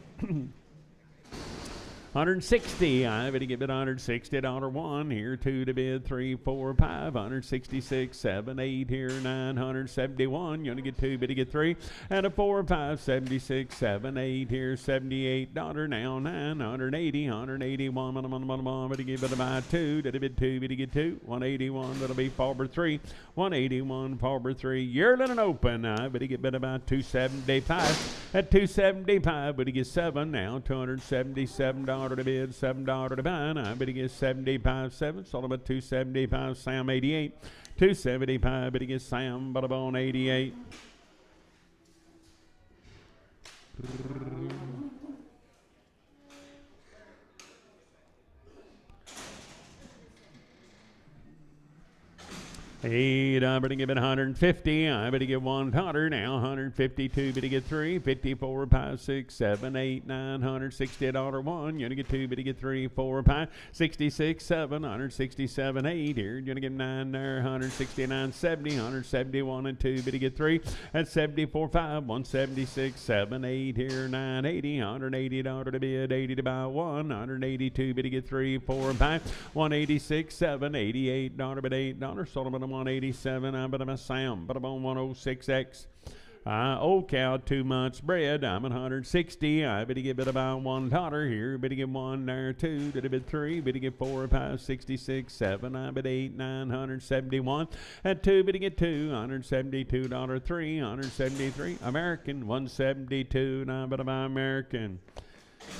160, I better give it $160 one here, 2 to bid, 3, 4, 5, 166, 7, 8 here, 971. You only get 2, but you get 3, and a 4, 5, 76, 7, 8 here, $78 now, 980, 181, but you give it about 2, that'll be 2, but you get 2, 181, that'll be Farber 3, 181, Farber 3, yearling and open, I better get about 275, at 275, but you get 7 now, $277 to bid, $7 to buy. I bet he gets 75, 7. Sold him at 275, Sam 88. 275, but he gets Sam Butterbone 88. Eight, I better give it 150. I better get $100 now. 152, better get 3. 54, 5, 6, 7, 8, 9, $160 one. You're gonna get 2, better get 3, 4, 5, 66, 7, 167, 8. Here, you're gonna get 9 there. 169, 70, 171 and 2, better get 3. At 74, 5, 176, 7, 8. Here, 980, $180 to bid, 80 to buy 1. 182, better get 3, 4, 5, 186, 7, $88, but $8. Sold them at 187, I'm at a Sam, but I'm on 106X. Old cow, 2 months bred. I'm at 160. I better give it about $1 here. Better get 1 there, 2. Did a bit 3. Better get 4, 5, 66, 7. I'm at 8, 971. At 2, better get 2. $172, 3. 173. American, 172. Now, but I'm American.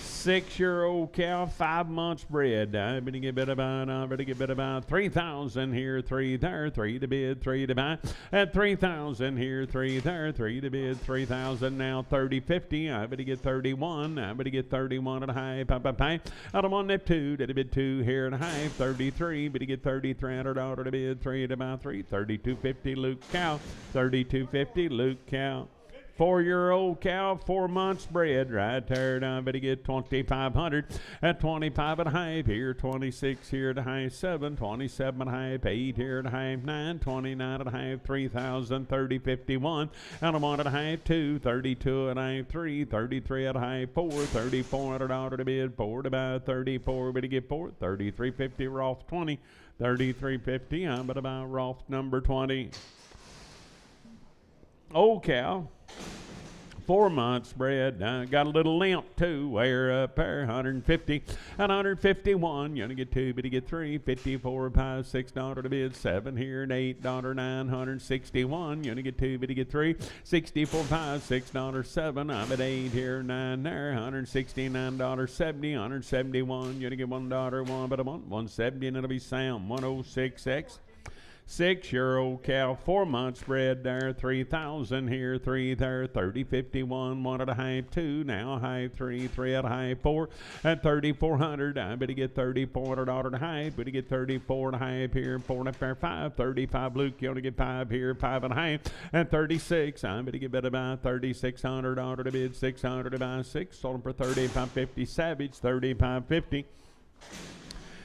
6-year-old cow, 5 months bred. I better get about 3,000 here, 3 there, 3 to bid, 3 to buy. At 3,000 here, 3 there, 3 to bid, 3,000 now, 30, 50. I better get 31. I better get 31 at a high, pie. Out of 1 at 2, to bid 2 here at a high, 33. Better get $3,300 to bid, 3 to buy 3. 32.50 Luke cow, 32.50 Luke cow. 4-year-old cow, 4 months bred, right there. Now I better get 2,500 at 25 at a half here, 26 here at a half, 7, 27 at a half, 8 here at a half, 9, 29 at a half, 3,000, 30, 51, and I'm on at a half, 2, 32 at a half, 3, 33 at a half, 4, $3,400 to bid, 4 to buy, 34, better get 4, 33.50, Rolf 20, 33.50, I'm at about Rolf number 20. Old cow, 4 months bred. Got a little limp too. Wear up there, 150 and 151. You only get 2, but you get 3. 54, 5, $6 to bid, 7 here and $8, 961. You only get 2, but you get 3. 64, 5, $6, 7. I'm at 8 here, 9 there, $169, 70, 171. You only get $1, 1, but I'm on 170, and it'll be Sam 106X. 6-year-old cow, 4 months bred there, 3,000 here, 3 there, 30, 51, 1 at a half, 2, now a half, 3, 3 at a half, 4, at 3,400, I better get $3,400 at a half, better get 34 and a half here, 4 and a fair, 5, 35, Luke, you only get 5 here, 5 and a half, at 36, I better get better about $3,600 to bid, 600 to buy 6, sold them for $35.50, Savage, $35.50.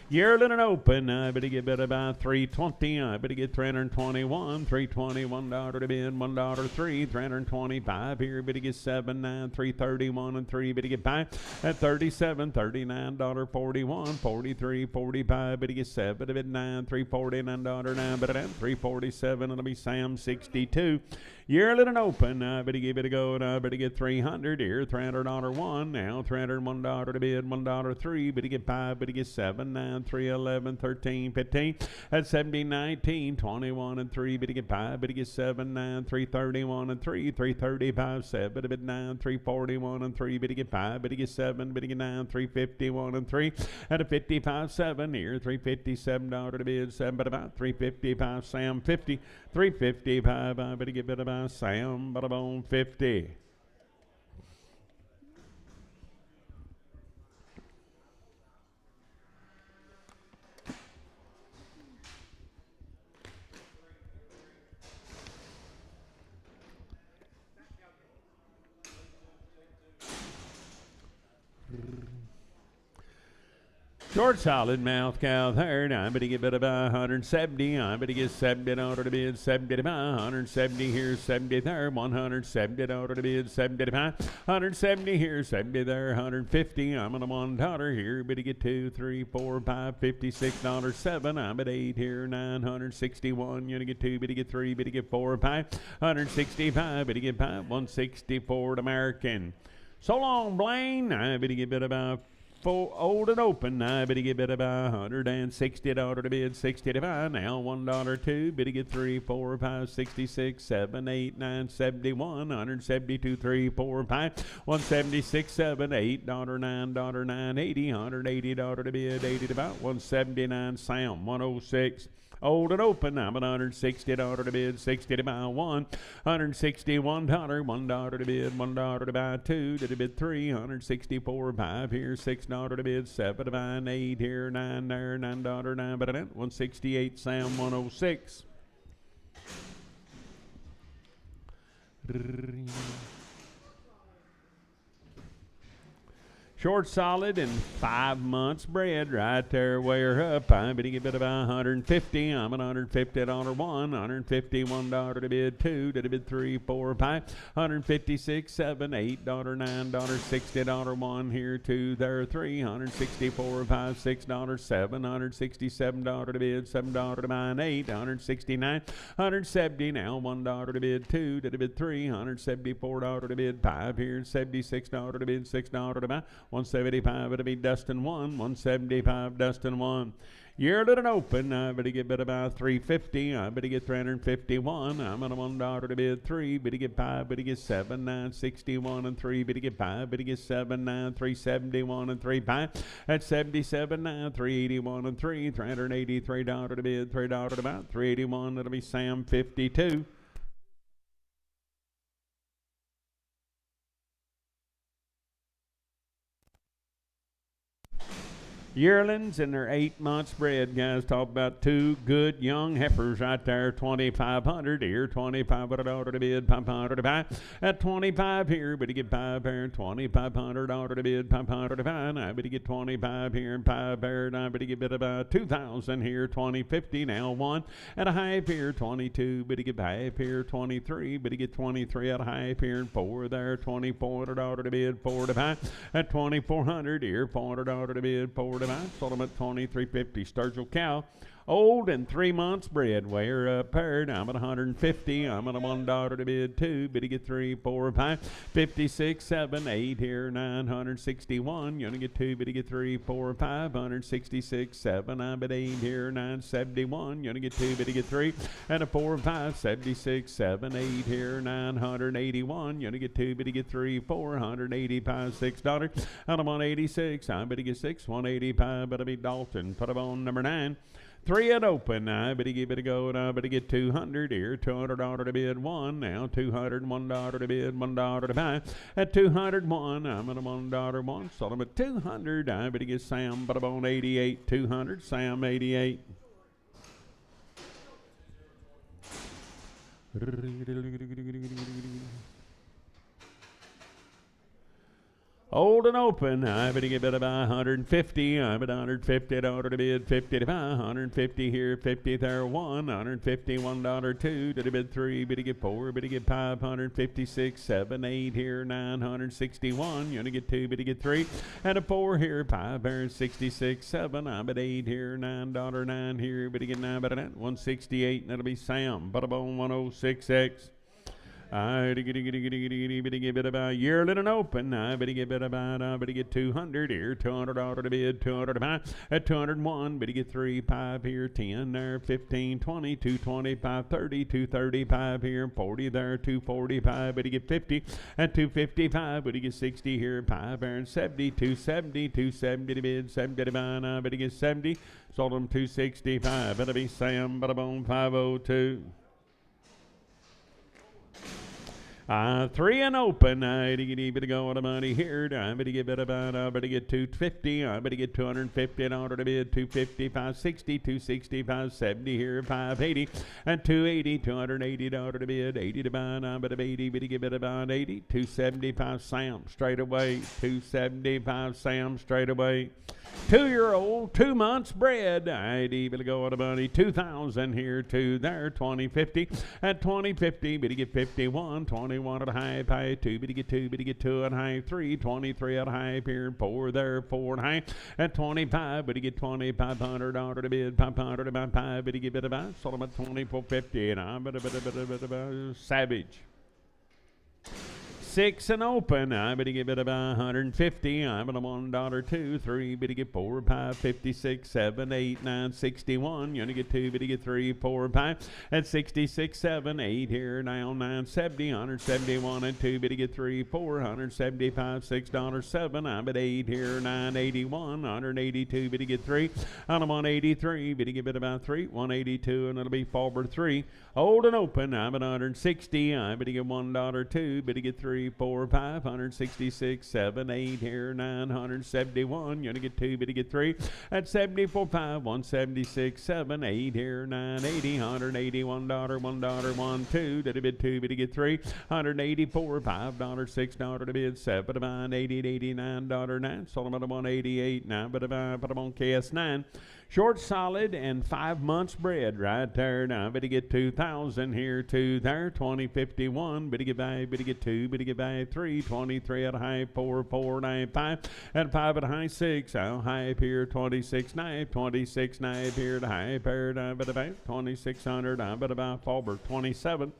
Yearling and open, I better get about 320. I better get 321, $321 to bid, $1 3, 325 here. Better get 7, 9, 331 and 3. Better get 5 at 37, $39, 41, 43, 45. Better get 7 to bid 9, $349, 9. Better than 347. It'll be Sam 62. Yearling and open, I better give it a go, and I better get 300 here, $300 one, now $301 to bid, $1 3, better get 5, better get 7, 9, 9, 3, 11, 13, 15. At 70, 19, 21 and 3, bid to get 5, bid to get 7, 9, 3, 31 and 3, 335, 7, bid 9, 3, 41 and 3, bid to get 5, bid to get 7, bid to get 9, 3, 51 and 3. At a 55, 7 here, 357 dollar to bid, 7, but about 355, Sam 50, 355, I bid to get bid about Sam, but about 50. Short solid mouth cow there. Now I'm going to get bid about 170. I'm going to get 70 order to bid 70 to buy. 170 here, 70 there. 170 order to bid 70 to buy. 170 here, 70 there. 150. I'm on a $1 here. But to get 2, 3, 4, 5, $56, 7. I'm at 8 here. 961. You're going to get 2. But to get 3. But to get 4, 5. 165. But to get 5. 164 American. So long, Blaine. I bet to get bid about old and open. I bet he get bid about $160 to bid 60 to buy. Now $1 2. Bid he get 3, 4, 5, 66, 7, 8, 9, 71, 172, 3, 4, 5, 176, 7, 8, $9, $9, 80, $180 to bid 80 to buy. 179 Sam 106. Old and open, I'm at $160 to bid, 60 to buy 1, $161, $1 to bid, $1 to buy 2, to bid 3, $164, 5 here, $6 to bid, 7 to buy 8 here, 9 there, $9, 9 but 168 Sam 106. Short solid and 5 months bred right there way up. I'm bidding a bit about 150. I'm at $150 1, $151 to bid 2, to bid 3, 4, 5, 156, 7, $8, $9, $60 1 here, 2 there, 3, 164, 5, $6, 7, $167 to bid, $7 to buy 8, 169, 170 now, $1 to bid 2, to bid 3, $174 to bid 5 here, $76 to bid, $6 to buy. 175 it'll be Dustin 1, 175 Dustin 1. Yearling and open, I better get bid about 350. I better get 351. I'm on a $1 to bid 3. Better get 5. Better get 7, 9, 61 and 3. Better get 5. Better get 7, 9, 371 and 3. 5 at 77, 9, 381 and 3. $383 to bid, $3 to about 381. It'll be Sam 52. Yearlings and their 8 months bred, guys. Talk about 2 good young heifers right there. 2,500 here, $2,500 to bid, $500 to buy. At 25 here, but you get 5 here, $2,500 to bid, $500 to buy. I bet you get 25 here and 5 here, and I bet you get bid about 2,000 here, 2050 now 1 at a half here, 22. But you get half here, 23. But you get 23 at a half here and 4 there, $2,400 to bid, 4 to buy. At 2,400 here, $400 to bid, 4 to buy. Sold them at 23.50. Sturgill cow, old and 3 months bred. We're up paired. I'm at 150. I'm at a $1 to bid 2. Bid to get 3, 4, 5, 56, 7, 8 here, 961. You only get 2. Bid to get 3, 4, 5, 166, 7. I'm at 8 here, 971. You only get 2. Bid to get 3 and a 4, 5, 76, 7, 8 here, 981. You only get 2. Bid to get 3, 485, $6. And I'm on 86. I'm bid to get 6, 185. But it'll be Dalton. Put him on number 9. 3 and open. I better give it a go, and I better get 200 here. $200 to bid 1. Now $201 to bid, $1 to buy. At 201, I'm at a $1 1. Sold them at 200. I better get Sam, but I'm on 88. 200. Sam 88. Old and open, I better get bid about 150. I'm at $150 to bid, 50 to buy. 150 here, 50 there, 1. $151 2 to bid 3. Better get 4. Better get 5. 156, 7, 8 here, 961. You only get 2. Better get 3 and a 4 here, 5 there, 66, 7. I'm at 8 here, $9, 9 here. Better get 9. Better that 168, and that'll be Sam. Butterbone 106X. I get about yearling and open. I get about get 200 here, $200 to bid, 200 to buy, at 201. Get 3, 5 here, 10 there, 15, 20, 225, 30, 235 here, 40 there, 245. Get 50 at 255. Get 60 here, 5 there, and 70, 270, 270 to bid, 70 to buy. Get 70. Sold them 265. Better be Sam, bada boom, 502. 3 and open. I better go on the money here. I better get about. I better get 250. I better get 250 in order to bid 250, 560, 260, 570 here, 580 and 280, 280 in order to bid 80 to buy. I better 80. Better get about 80, 275 Sam straight away. 275 Sam straight away. 2-year-old, 2 months bred. I'd even go on the money. 2,000 here, 2 there, 2050 at 2050. Better get 51, 21 at a high, pay 2. Better get 2, better get 2 at high, 3, 23 at a high, here, 4 there, 4 at high at 25. Better get 2,500 order to bid, 500 about 5. Better get about, sold them at 2450, and I'm better savage. 6 and open. I better give it about 150. I'm at $1, 2, 3. Better get 4, 5, 56, 7, 8, 9, 61. You only get 2. Better get 3, 4, 5. At 66, 7, 8 here now 970, 171 and 2. Better get 3, 4, 175, $6, 7. I'm at 8 here 981, 182. Better get 3. On a 183. Better give it about 3, 182, and it'll be forward 3. Old and open. I'm at 160. I better get $1, 2. Better get 3, 4, 5, 166, 7, 8 here, 971. You only get 2, better get 3. At 74, 5, 176, 7, 8 here, 980, $181, $1, 1, 2. Did a bid 2, better get 3. 184, $5, $6 to bid, 7 to buy, $80, $89, 9. Sold them at 188. Now, but if I put them on KS9. Short, solid, and 5 months bred right there. Now, better get 2,000 here, 2 there, 2051. Better get by, better get 2, better get by 3, 23 at a high, 4, 4, 9, 5, and 5 at a high, 6. I'll high up here, 26 knife, 26 knife here to high pair, I bet about 2,600, I bet about forward 27.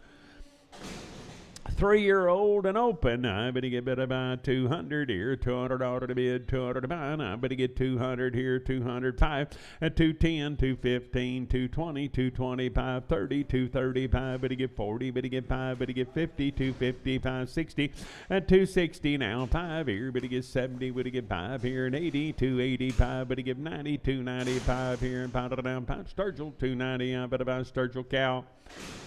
3-year-old and open. I better get about 200 here, $200 to bid, 200 to buy. I better get 200 here, 205 at 210, 215, 220, 225, 30, 235. Better get 40, better get 5, better get 50, 250, 560 at 260 now. 5 here, better get 70, better get 5 here and 80, 285, better get 90, 295 here and pound it down. Pound Sturgill, 290. I better buy Sturgill cow.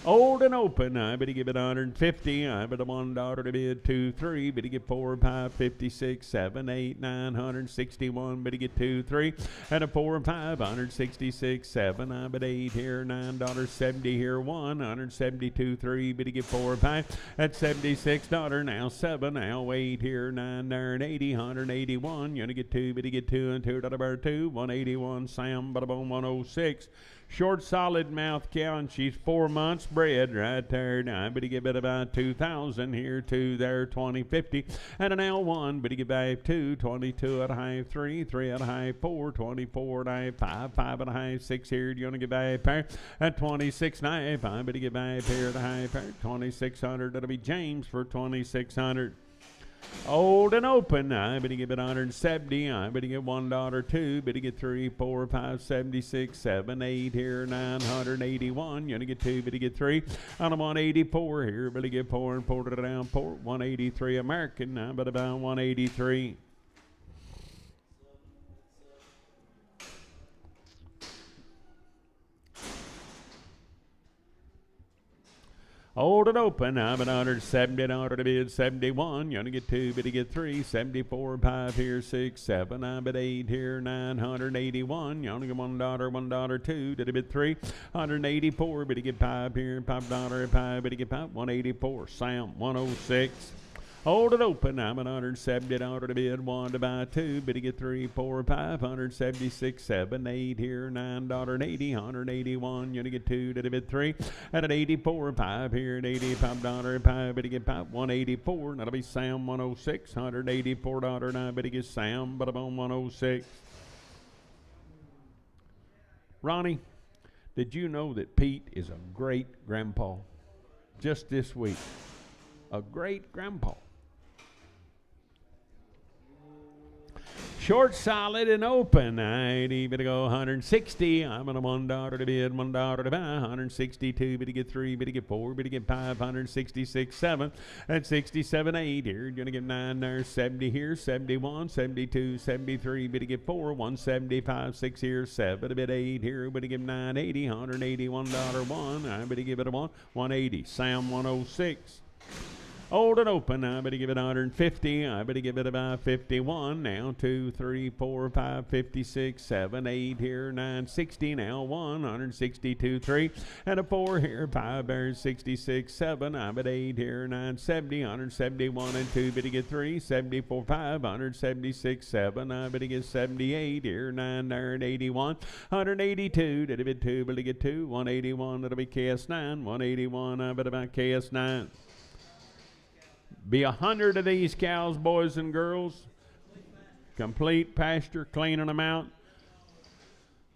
Old and open. I better give it 150. I better $1 to bid, 2, 3. Better get 4, 5, 56, 7, 8, 9, 161. Better get 2, 3. And a 4 and 5, 166, 7. I bet 8 here, $9.70 here, 1, 172, 3. Better get 4 and 5 at $76 now, 7. Now 8 here, 9 there, and 80, 181. You only get 2. Better get 2 and 2 $2, 2, 181. Sam, bada boom, 106. Short, solid mouth cow, and she's 4 months bred right there. Now, I better get about 2,000 here, 2 there, 2050. And an L1, better get back 2, 22 at a high, 3, 3 at a high, 4, 24 at a high, 5, 5 at a high, 6 here. You're going to get back pair at 26 knife. I better get back pair at a high pair, 2,600. That'll be James for 2,600. Old and open. I better give it 170. I better get $1, 2. Better get 3, 4, 5, 76, 7, 8 here, 981. You only get 2. Better get 3. On a 184 here. Better get 4 and 4 to down 4. 183 American. I better buy 183. Old and open. I'm at 170, order to bid 71. You only get 2, better get 3. 74, 5 here, 6, 7. I'm at 8 here, 981. You only get $1, $1, 2. Did a bid 3. 184, better get 5 here, $5, 5. Better get 5. 184. Sam, 106. Hold it open. I'm at 170, order to bid 1 to buy 2. Better get 3, 4, 5, 176, 7, 8 here, $9.80, 181. You only get 2 to bid 3. At an 84, 5 here, at $85, 5. Better get 5, 184. That'll be Sam 106, $184. Now better get Sam, but I'm on 106. Ronnie, did you know that Pete is a great grandpa? Just this week. a great grandpa. Short, solid, and open. I'd even go 160. I'm on a $1 to bid, $1 to buy. 162, but to get 3, but to get 4, but to get 5. 166, 7. At 67, 8 here. You're going to get 9 there. 70 here. 71, 72, 73, but to get 4. 175, 6 here. 7, a bit 8 here. But to give 980. $181, 1. I better give it a 1. 180. Sam 106. Old and open, I better give it 150. I better give it about 51. Now 2, 3, 4, 5, 56, 7, 8 here, 960. Now 1, 162, 3, and a 4 here. 5 there, 66, 7. I bet 8 here, 970, 171 and 2. Better get 3, 74, 5, 176, 7. I better get 78 here, 9 there, and 81, 182. Did a bit 2, better get 2, 181. That'll be KS9, 181. I bet about KS9. Be 100 of these cows, boys and girls. Complete pasture, cleaning them out.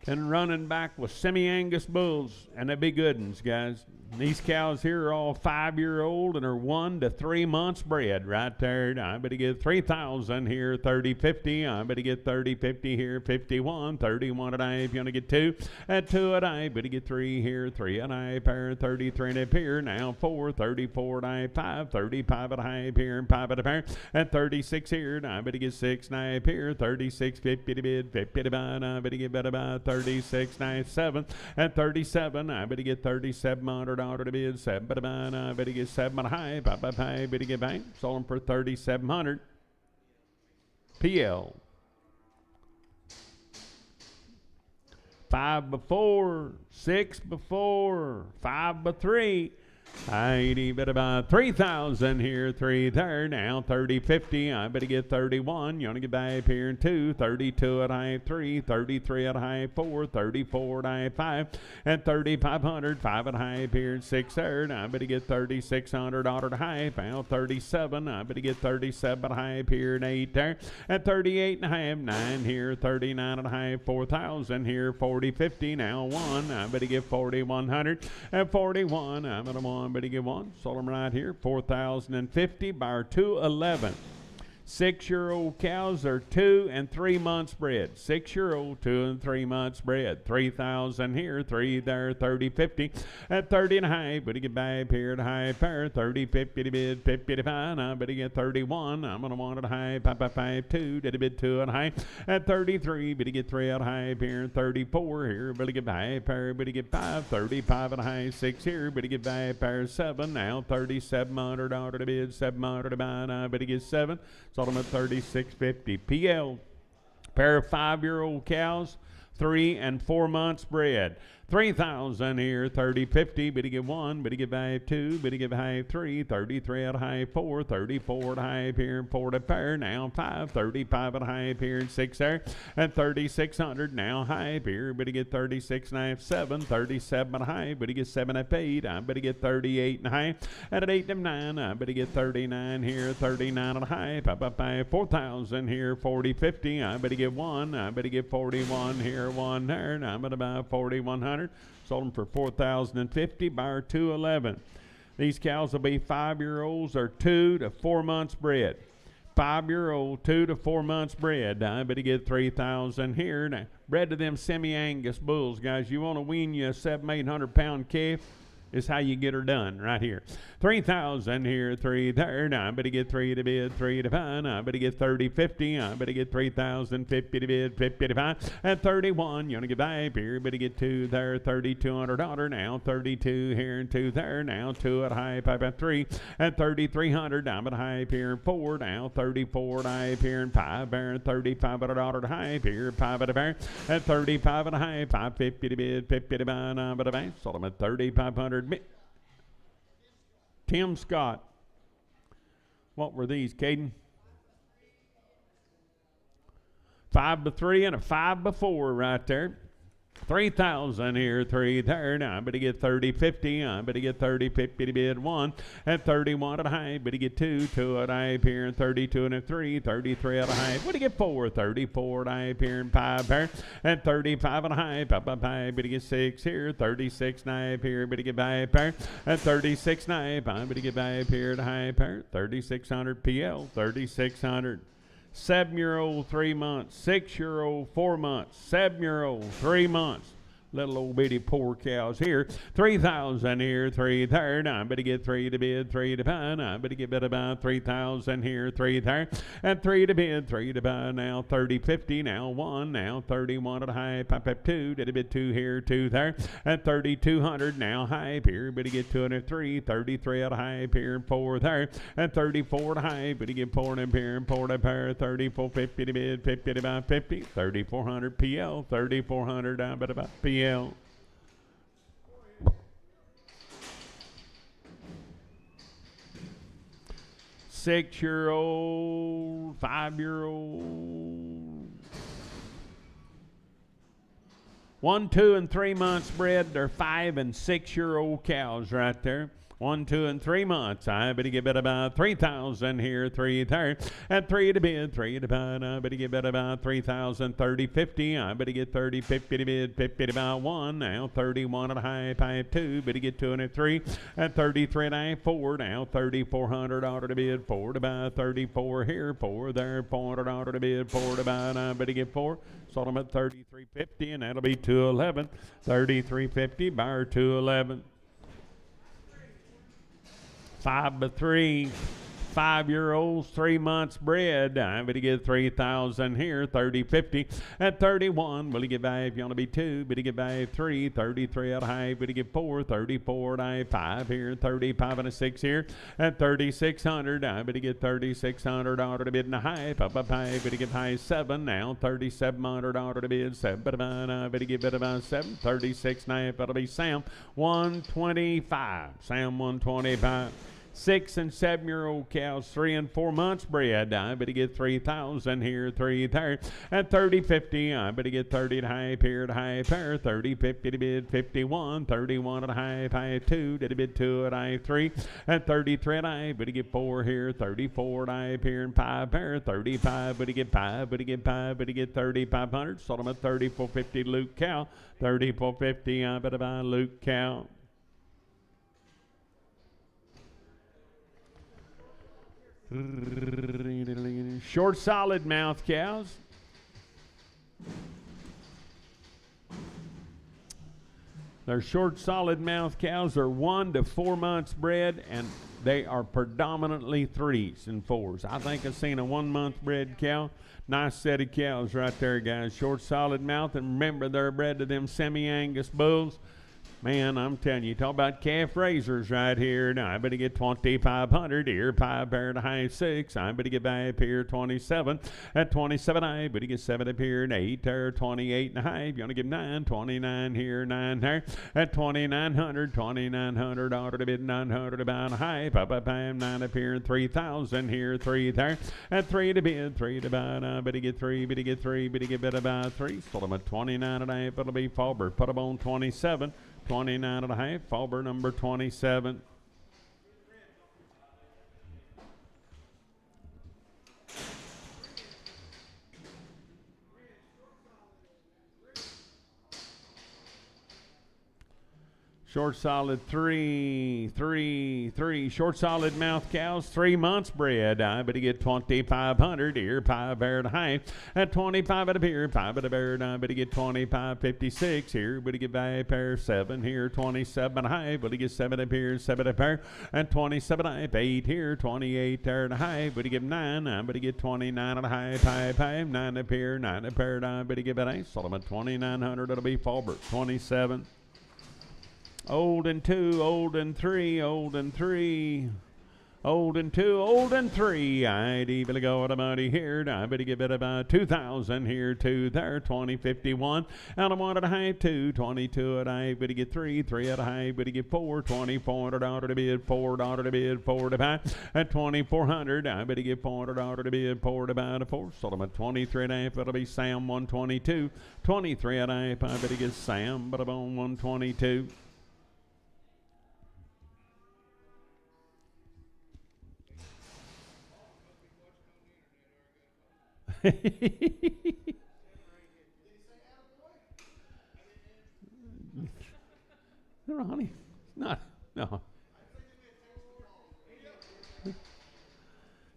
And running back with semi-Angus bulls. And they be good ones, guys. These cows here are all 5-year-old and are 1 to 3 months bred right there. I better get 3,000 here, 30, 50. I better get 30, 50 here, 51, 31 and a half. You want to get 2 at 2 and a half. Better get 3 here, 3 and a half here, 33 and a half here. Now 4, 34 and a half, 5, 35 and a half here, and 5 and a half. And 36 here. I better get 6 and a half here, 36, 50 to bid, 50 to buy. I better get about 36 and a half, 7 and 37. I better get 3700. To bid 7, but I better get 7 and a half. I better get bank. Sold them for 3,700. PL 5 before, 6 before, 5 by 3. I bet about 3,000 here, 3 there. Now 30, 50. I better get 31. You want to get back here in 2, 32 and a half, 3, 33 and a half, 4, 34 and a half, 5, and 3,500, 5 and a half here in 6 there. I better get 3,600 and a half. Now 37. I better get 37 and a half here in 8 there. And 38 and a half, 9 here, 39 and a half, 4,000 here, 40, 50. Now 1. I better get 4,100 and 41. I'm at a 1. Better get 1. Sold them right here. 4,050 by 211. 6-year-old cows are 2 and 3 months bred. 6-year-old, 2 and 3 months bred. 3,000 here, 3 there, 30, 50. At 30 and a half, better get back here at a high pair. 30, 50 to bid, 50 to buy. I better get 31. I'm going to want it a high, 5, 2. Did a bid 2 and a high. At 33, better get 3 out high here. 34 here, better get back pair. Better get 5, 35 and a high. 6 here, better get back pair. 7. Now 3,700 to bid, 700 to buy. I better get 7. Sold them at 36.50. PL, pair of 5-year-old cows, 3 and 4 months bred. 3,000 here, 30, 50. Better get 1, better get back 2, better get back 3, 33 at a high 4, 34 at a high here, and 4 to pair. Now 5, 35 at a high here, and 6 there, and 3,600 now high here. Better get 36 and a half, 7, 37 at a high. Better get 7 at 8. I better get 38 and a high. At 8 and 9, I better get 39 here, 39 at a high. 4,000 here, 40, 50. I better get 1. I better get 41 here, 1 there, and I'm at about 4,100. Sold them for 4,050 by 211. These cows will be 5-year-olds or 2 to 4 months bred. 5-year-old, 2 to 4 months bred. I better get 3,000 here. Now, bred to them semi-Angus bulls, guys. You want to wean you a 700-800 pound calf? Is how you get her done right here. 3,000 here, 3 there. Now I better get 3 to bid, 3 to buy. I better get 30, 50. I better get 3,050 to bid, 50 to buy. At 31, you want to get back here. Better get 2 there, $3,200. Now 32 here and 2 there. Now 2 at high, 5 at 3. At 3,300, I'm at high here and 4. Now 34 at high here and 5 there. $3,500 high here, 5 at a bear. At 35 and a high, 550 to bid, 50 to buy. I'm at a bank. Sold them at 3,500. Tim Scott. What were these, Caden? 5 by 3 and a 5 by 4 right there. 3,000 here, 3 there. Now I better get 30, 50. I better get 30, 50 to bid 1. At 31 at a high, better get 2. 2 at a high here, and 32 and a 3. 33 at a high, better get 4. 34 at a high here, and 5 there. At 35 at a high, better get 6 here. 36 knife here, better get 5 there. At 36 knife, I better get 5 here at a high pair. 3,600 PL, 3,600. 7-year-old 3 months, 6-year-old 4 months, 7-year-old 3 months. Little old bitty poor cows here. 3,000 here, 3 there. Now I better get 3 to bid, 3 to buy. Now I better get bid about 3,000 here, 3 there. And 3 to bid, 3 to buy. Now 30, 50. Now 1. Now 31 at a high. Pop 2. Did a bid 2 here, 2 there. At 3,200. Now high here. Better get 203. 33 at a high here, 4 there. At 34 at a high. Better get 4 to here and 4 to pair. 34.50 to bid, 50 to buy 50. 3,400 PL. 3,400 I bet about PL. 6-year-old, 5-year-old, 1, 2, and 3 months bred. They're 5 and 6-year-old cows right there. 1, 2, and 3 months. I better get bid about 3,000 here, 3 there. At 3 to bid, 3 to buy. I better get bid about 3,000, 30, 50. I better get 30, 50 to bid, 50 to buy 1. Now 31 at a high, 5, 2. Better get 2 and a 3. At 33 and a 4. Now 3,400 order to bid, 4 to buy. 34 here, 4 there. 400 order to bid, 4 to buy. I better get 4. Sold them at 33.50, and that'll be 211. 33.50, buyer 211. 5 by 3, 5-year-olds, 3 months bred. I'm going to get 3,000 here, 30, 50. At 31, will you get by if you want to be 2? But you get by 3, 33 at high. But you get 4, 34 at high, 5 here, 35 and a 6 here. At 3,600, I'm going to get 3,600 order to bid in a high. Up, high, but you get high 7 now. 3,700 order to bid 7. But I better get bid about 7. 36 knife, that'll be Sam 125. Sam 125. 6 and 7-year-old cows, 3 and 4 months bred. I better get 3,000 here, 3 there. At 30, 50, I better get 30 at high pair to high pair. 30, 50 to bid 51. 31 at high 2. Did a bid 2 at high 3. At 33 at high, better get 4 here. 34 at high pair and 5 pair. 35, better get 5. Better get 5. Better get 3,500. Sold them at 34.50 Luke cow. 34.50. I better buy Luke cow. Short solid mouth cows. They're short solid mouth cows. Are 1 to 4 months bred, and they are predominantly 3s and 4s. I think I've seen a 1 month bred cow. Nice set of cows right there, guys. Short solid mouth, and remember they're bred to them semi-Angus bulls. Man, I'm telling you, talk about calf raisers right here. Now, I better get 2,500 here. 5 pair to high 6. I better get back up here 27. At 27, I better get 7 up here and 8 there. 28 and a half. You want to give 9. 29 here, 9 there. At 2,900. 2,900. Order to bid 900 about a high. Up, 9 up here and 3,000 here. 3 there. At 3 to bid. 3 to buy. I better get 3. Better get 3. Better get bid about 3. Sold them at 29 and a half. It'll be Faulber. Put them on 27. 29 and a half, Faulber number 27. Short solid 3. Short solid mouth cows, 3 months bred. I better get 2,500 here. 5 pair to high. At 25 at a pair. 5 at a pair. I better get 25.56 here. Better get by a pair. 7 here. 27 at a high. Better get 7 up here. 7 at a pair. At 27 at 8 here. 28 there at a high. Better get 9. I better get 29 at a high. 5. 9 up here. 9 at a pair. I better get an 8. Sold them at 2,900. It'll be Faulber. 27. Old and 2, old and 3, old and 3. Old and 2, old and 3. I'd even go at a money here. I better give it about 2,000 here, 2 there, 20, 51. And I wanted a high 2, 22 at I better get 3, 3 at a high, better get 4, 24 $400 to bid, $4 to bid, 4 to buy. At 2,400, I better get $400 to bid, 4 to buy to 4. Sold them at 23 and a half. It'll be Sam 122. 23 and a half. I better get Sam, but I'm on 122. Ronnie, not, no.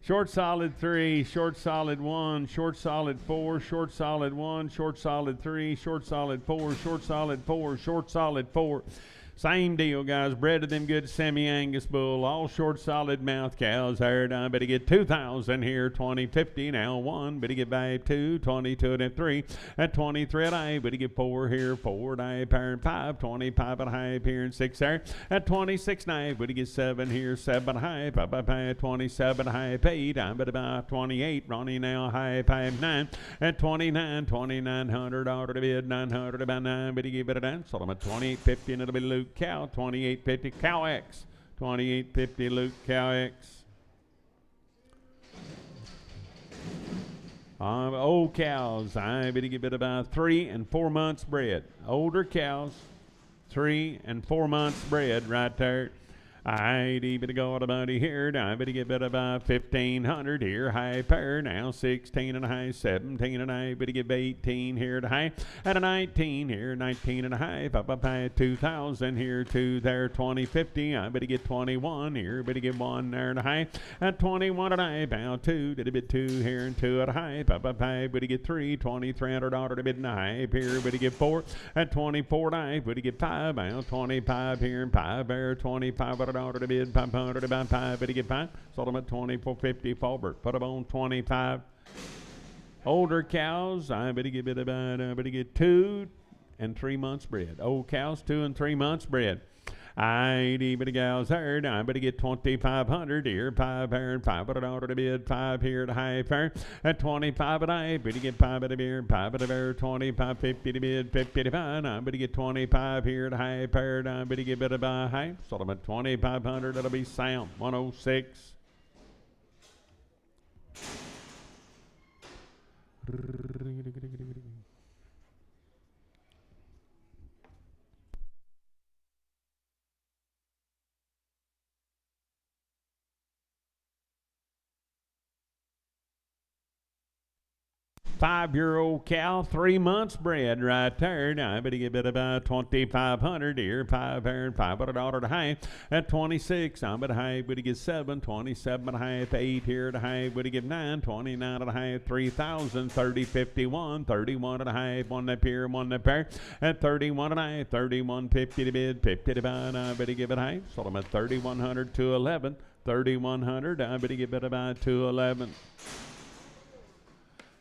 Short solid 3, short solid 1, short solid 4, short solid 1, short solid 3, short solid 4, short solid 4, short solid 4. Same deal, guys. Bred of them good semi-Angus bull, all short, solid mouth cows. There, I better get 2,000 here, 2050 now. 1, better get back 2, 22 and 3. At 23 at I better get 4 here, 4 at I pair and 5, 25 at high here and 6 there. At 26 I better get 7 here, 7 high, 27 high paid. I'm better buy 28. Ronnie now high 9. At 29, 2,900 order to bid, 900 about 9. Better give it a dance. Sold them at 28.50 and it'll be Luke Cow, 28.50 Cow X, 28.50 Luke Cow X. Old cows, I better give it about 3 and 4 months bred. Older cows, 3 and 4 months bred right there. I'd even go to money here. I better get about 1,500 here. High pair now 16 and a high, 17 and a high. Better get 18 here to high. At a 19 here, 19 and a high. Up at 2,000 here, 2 there, 2050. I better get 21 here. Better get 1 there to high. At 21 and a high, about 2. Did a bit 2 here and 2 at a high. Up. Better get 3, $2,300 to bid in a high here. Better get 4 at 24 and a high. Better get 5 about 25 here and 5 there, 25 at $500 to bid, 500 about 5, better get 5. Sold them at 24.50 Faulbert. Put them on 25. Older cows, I better get better get 2 and 3 months bred. Old cows, 2 and 3 months bred. I'd even the gals heard. I better get 2,500 here, 5 here, and $500 to bid, 5 here to high fair. At 25 and I better get 5 at a beer, 5 at a beer, 25.50 to bid, 50 to buy. I better get 25 here to high fair. I better get better buy high. Sold them at 2,500. That'll be Sam 106. Five-year-old cow, 3 months bred right there. Now I better get about 2,500 here, 5 here, and $500 to high. At 26, I'm at high, better get 7, 27 at high, 8 here to high, better get 9, 29 at high, 3,000, 30, 51, 31 at high, 1 up here, 1 up there. At 31 at high, 31.50 to bid, 50 to buy, I better give it high. Sold them at 3,100 to 11, 3,100, I better give it about 211.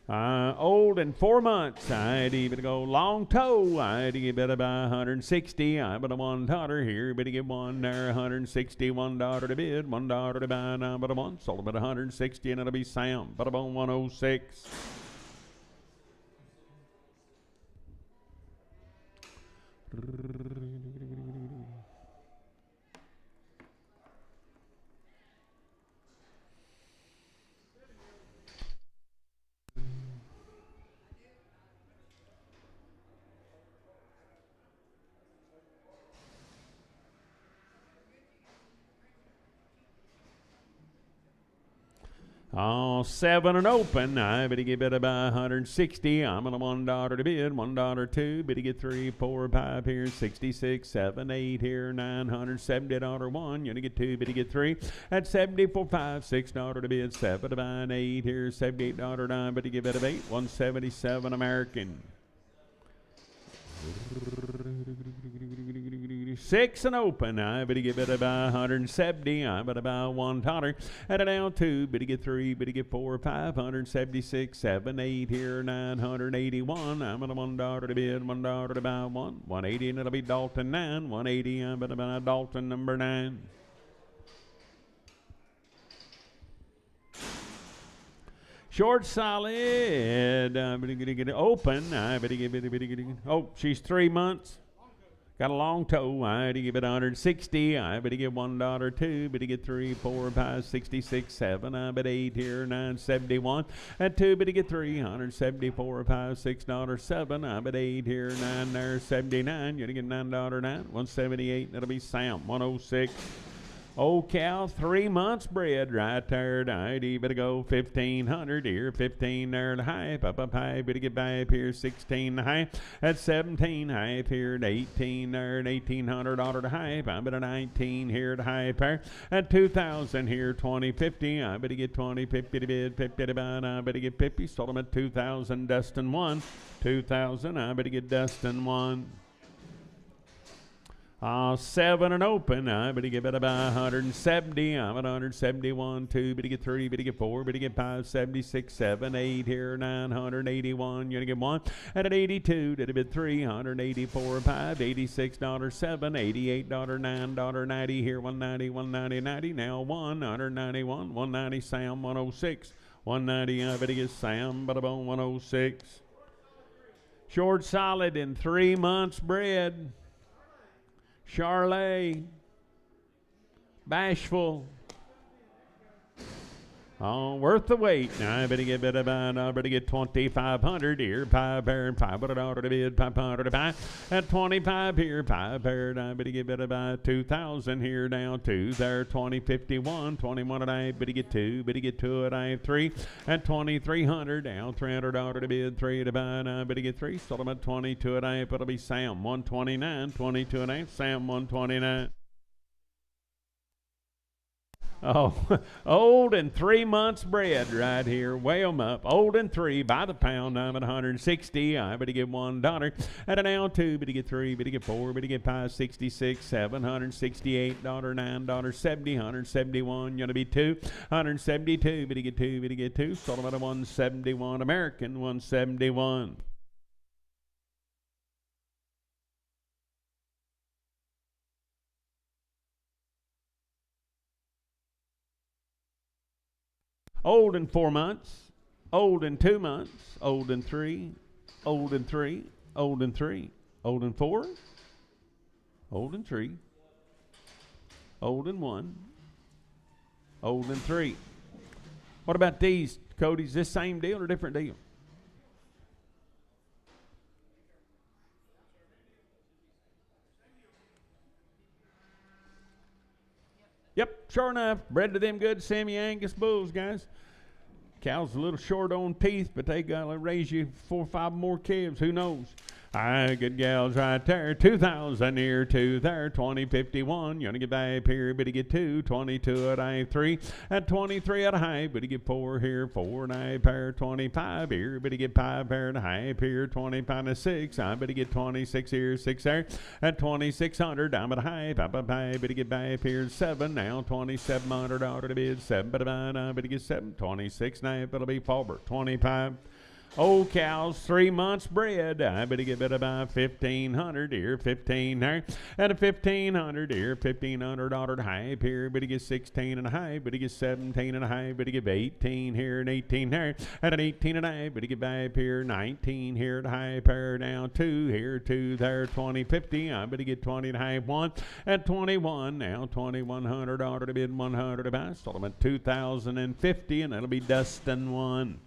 Old and 4 months, I'd even go long toe. I'd give it about 160. I but a $1 here, better get 1 there, $161 to bid, $1 to buy, now but a 1. Sold them at 160 and it'll be Sam, but I'm on 106. Oh, 7 and open. I better get better by 160. I'm on a $1 to bid, $1 2. Better get 3, 4, 5 here, 66, 7, 8 here, $970 1. You only get 2, better get 3. At 74, 5, $6 to bid, 7 to buy, 8 here, $78 9. Better get better 8, 177 American. 6 and open. I better get better by 170. I better buy $1. At a down 2, better get 3, better get 4, 576, 7, 8 here, 981. I'm at a $1 to bid, $1 to buy 1, 180, and it'll be Dalton 9, 180. I'm better buy Dalton number 9. Short solid. Better get it open. Oh, she's 3 months. Got a long toe. I better give it 160. I better give $1, 2. Better get 3, 4, 5, 66, 7. I bet 8 here, 971. At 2, better get 3, 174, 5, $6, 7. I bet 8 here, 9 there, 79. You're gonna get $9, 9, 178. That'll be Sam, 106. Old cow, 3 months bred, right there, you better go 1,500 here, 15 there to hype, up high, better get back here, 16 to hype, at 17 hype here, at 18 there, at $1,800 to hype, I better 19 here to hype there, at 2,000 here, 2050, I better get 20, 50 to bid, 50 to buy, I better get 50, sold them at 2,000, Dustin 1, 2,000, I better get Dustin 1. 7 and open. I better give it about 170. I'm at 171. 2, better get 3, better get 4, better get 5, 76, 7, 8 here, 981. You're gonna get 1. At an 82, did a bit 3, 184, 5, $86, 7, $88, $9, 90 here, 190, 190, 90. Now 191, 190, Sam, 106. 190, I better get Sam, but about 106. Short solid in 3 months bred. Charlet, Bashful, worth the wait. Now I better get about, I better get 2,500 here, 5 pair, $500 to bid, 500 to buy. At 25 here, 5 pair, I better get about 2,000 here now, 2 there, 2051, 21 at I better get 2, better get 2 at I 3. At 2,300 down, $300 to bid, 3 to buy, I better get 3. Sold them at 22 at I, it'll be Sam 129, 22 at I, Sam 129. Oh, old and 3 months bred right here. Weigh 'em up. Old and 3 by the pound. I'm at 160. I better get $1. At an L 2, better get 3, better get 4, better get 5, 66, $768, $9, 70, 171. Gonna be 2, 172. Better get 2, better get 2. Sold them at a 171. American 171. Old in 4 months, old in 2 months, old in 3, old in 3, old in 3, old in 4, old in 3, old in 1, old in 3. What about these, Cody? Is this same deal or different deal? Yep, sure enough. Bred to them good semi-Angus bulls, guys. Cows a little short on teeth, but they got to raise you 4 or 5 more calves. Who knows? Good gals right there. 2,000 here, 2 there. 2051. You want to get back here, but you get 2. 22 at I 3. At 23 at a high, but you get 4 here, 4 and I pair. 25 here, but you get 5 pair and a high here. 25 and 6. I bet you get 26 here, 6 there. At 2,600, I'm at a high. But you get back here, 7 now. $2,700 to bid. 7, but I bet you get 7. 26 now, it'll be Fulber. 25. Old cows, 3 months bred. I better get about 1,500 here, 15 there. At a 1,500 here, $1,500 high here. Better get 16 and a high. Better get 17 and a high. Better get 18 here and 18 there. At an 18 and a high. Better get back here, 19 here at high pair down 2 here, 2 there, 2050. I better get 20 and a high 1. At 21 now, $2,100 to bid, 100 to buy. Sold them at 2,050, and that'll be Dustin 1.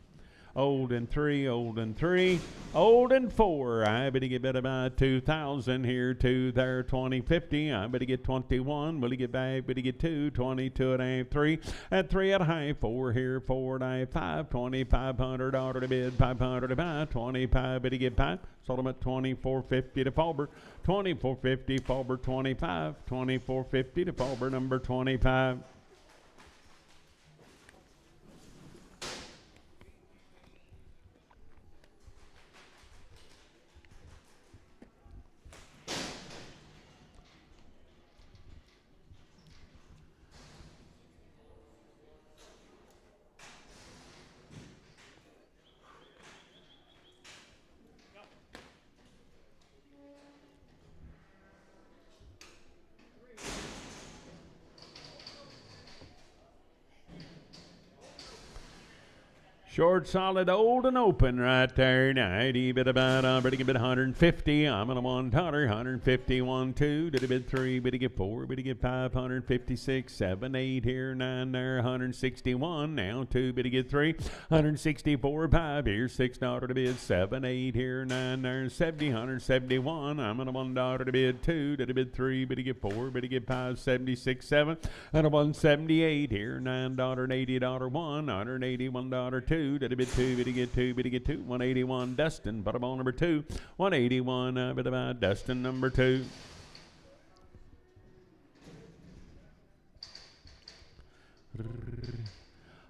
Old and 3, old and 3, old and 4. I better get about 2,000 here, 2 there, 2050. I better get 21. Will he get back? Better get 2, 22 and a half, 3. At 3 at a high, 4 here, 4 and a half, 5. $2,500 to bid, 500 to buy. 25, better get 5. Sold them at 24.50 to Fulber. 24.50, Fulber 25. 24.50 to Fulber number 25. Short, solid, old, and open right there. Nighty bit about pretty good bit 150. I'm on a $1, 151, 2, did a bit 3, bit get 4, bit get 5, 156, 7, 8 here, 9 there, 161. Now 2, bit get 3, 164, 5 here, $6 to bid, 7, 8 here, 9 there, 70, 171. I'm on a $1 to bid, 2, did a bid 3, bit get 4, bit get 5, 76, 7, and a 178 here, $9 and $80, 1, $181, 2. Did a bit 2, bit get 2, bit get 2, 181 Dustin, butterball number 2, 181 bit about Dustin number 2.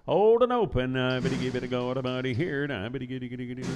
Old and open, bit give it a go, about here, now, bit get.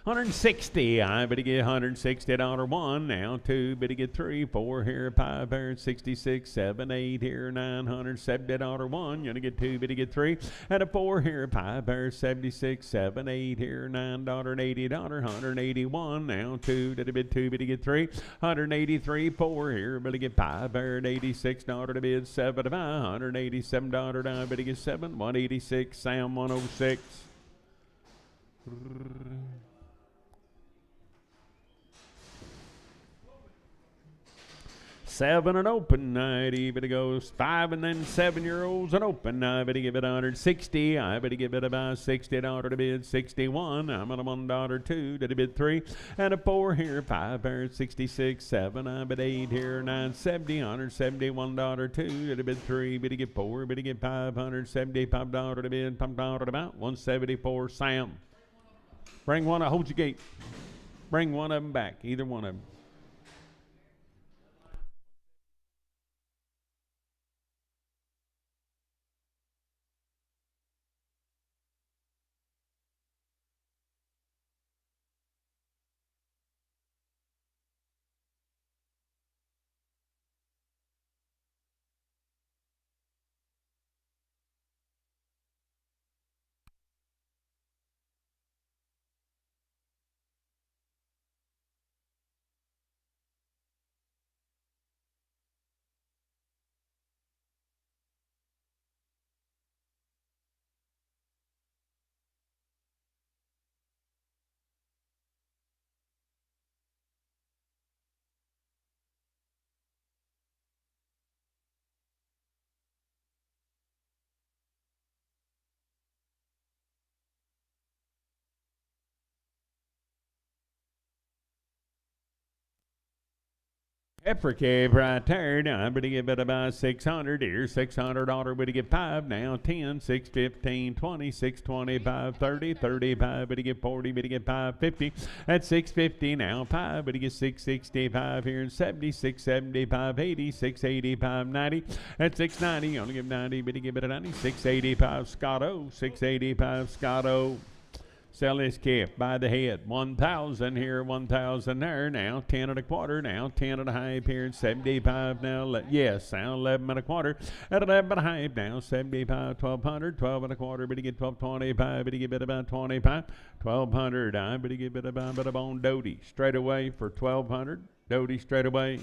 160, I better get $160 1, now 2, better get 3, 4 here, 5 here, 66, 7, 8 here, $970 1, you're gonna get 2, better get 3, and a 4 here, 5 here, 76, 7, 8 here, $980, $181, now 2, did a bid 2, better get 3, 183, 4 here, better get 5 here, $86 to bid, 7 to buy, $187, I better get 7, 186, Sam 106. Seven and open, nighty, but it goes 5 and then 7-year-olds and open. I better give it 160. I better give it about $60 to bid 61. I'm on a $1 2 to bid 3 and a 4 here, 5 here, 66, 7. I bet 8 here, 970, $171 2 to bid 3. Better get 4, better get $575 to bid, $5 about 174. Sam, bring one. Hold your gate. Bring one of them back. Either one of them. Heifer cave right there. Now I'm going to give it about 600 here. $600 would get 5. Now 10, 6, 15, 20, 6, 25, 30, 35. Would get 40. Would get 5, 50. At 650 now 5. Would get 665 here and 70, 675, 80, 685, 90. At 690, you only give 90. Would give it a 90. 685 Scotto. 685 Scotto. Sell this calf by the head. 1,000 here, 1,000 there. Now 10 and a quarter. Now 10 and a half here. 75 now. Yes, now 11 and a quarter. At 11 and a half now. 75, 1,200, 12 and a quarter. Better get 1,225. Better give it about 25. 1,200. I better give it about a bone Doty. Straight away for 1,200. Doty straight away.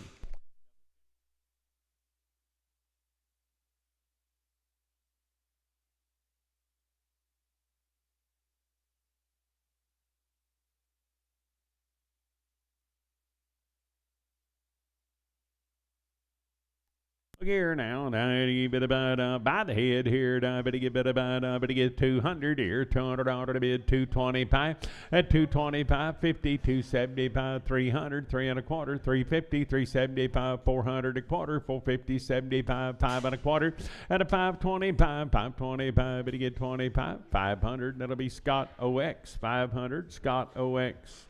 Here now, I bit about by the head here. I better get bit about better get 200 here. $200 to bid 225 at 225, 50, 275, 300, 3 and a quarter, 350, 375, 400 a quarter, 450, 75, 5 and a quarter, at a 525, 525. Better get 25, 500. That'll be Scott OX 500. Scott OX.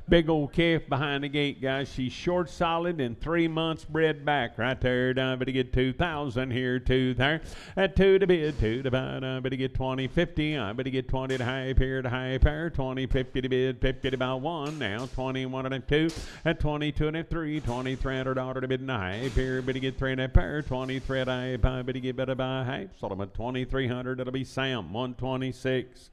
Big old calf behind the gate, guys. She's short, solid, and 3 months bred back right there. Down, but to get 2,000 here, 2 there. At 2 to bid, 2 to buy. Down, but to get 20, 50. I better get 20 to hype here to hype here. 20, 50 to bid, 50 to buy 1. Now 21 and a 2. At 22 and a 3. $2,300 to bid in the hype here. Better get 3 and a pair. 23 at hype. I better get better buy hype. Sold them at 2,300. That'll be Sam. 126.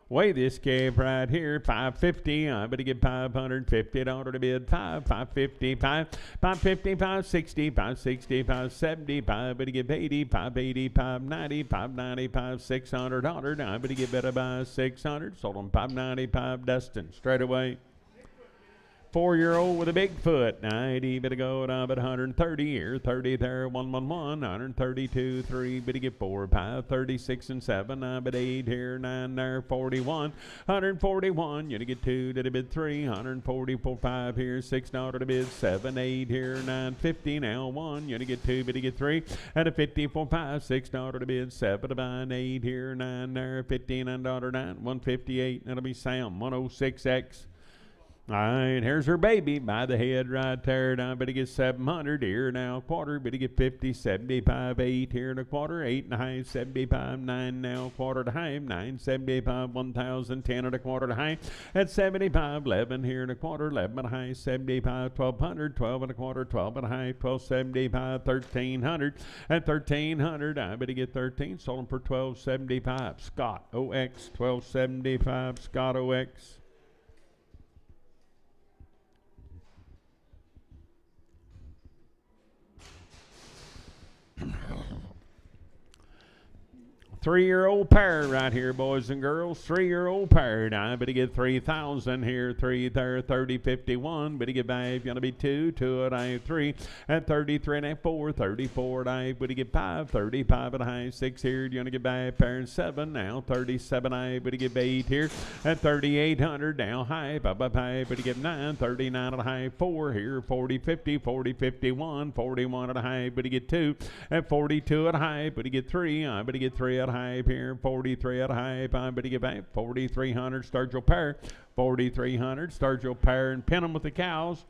Weigh this calf right here, 550. I better get $550 to bid. 550, 550, 560, 560, 570. I better get 80, 580, 590, 590, $600. I better get better by 600. Sold them 595. Dustin straight away. 4-year-old with a big foot. 90, better go down at 130 here. 30 there, 111. 132, 3, better get 4, 5, 36 and 7. I bet 8 here, 9 there, 41. 141, you to get 2 to the bid 3. 144, 5 here, $6 to bid 7, 8 here, 950 now 1. You to get 2, better get 3. At a 54, 5, $6 to bid 7 to buy 8 here, 9 there, $15 9. 158, that'll be Sam 106X. All right, here's her baby by the head right there. Now, better get 700 here now, quarter. Better get 50, 75, 8 here and a quarter. 8 and a half, 75, 9 now, quarter to half. 9, 75, 1,000, 10 and a quarter to half. At 75, 11 here and a quarter. 11 and a half, 75, 1,200, 12 and a quarter, 12 and a half, 1275, 1,300. At 1,300, I better get 13. Sold them for 1275. Scott OX, 1275. Scott OX. Three-year-old pair right here, boys and girls. 3-year-old pair. Now, I better get 3,000 here. 3 there, 30, 51. Better get 5. Gonna be 2. 2 at I 3. At 33 and a 4. 34 at I. Better get 5. 35 at I 6 here. You're gonna get 5 pair and 7 now. 37 I. Better get 8 here. At 3,800 now. High. Bye. Better get 9. 39 at high 4 here. 40, 50. 40, 51. 41 at a high. Better get 2. At 42 at high. Better get 3. I better get 3 at hype here, 43 at hype. I'm better get back 4,300. Start your pair, 4,300. Start your pair and pin them with the cows.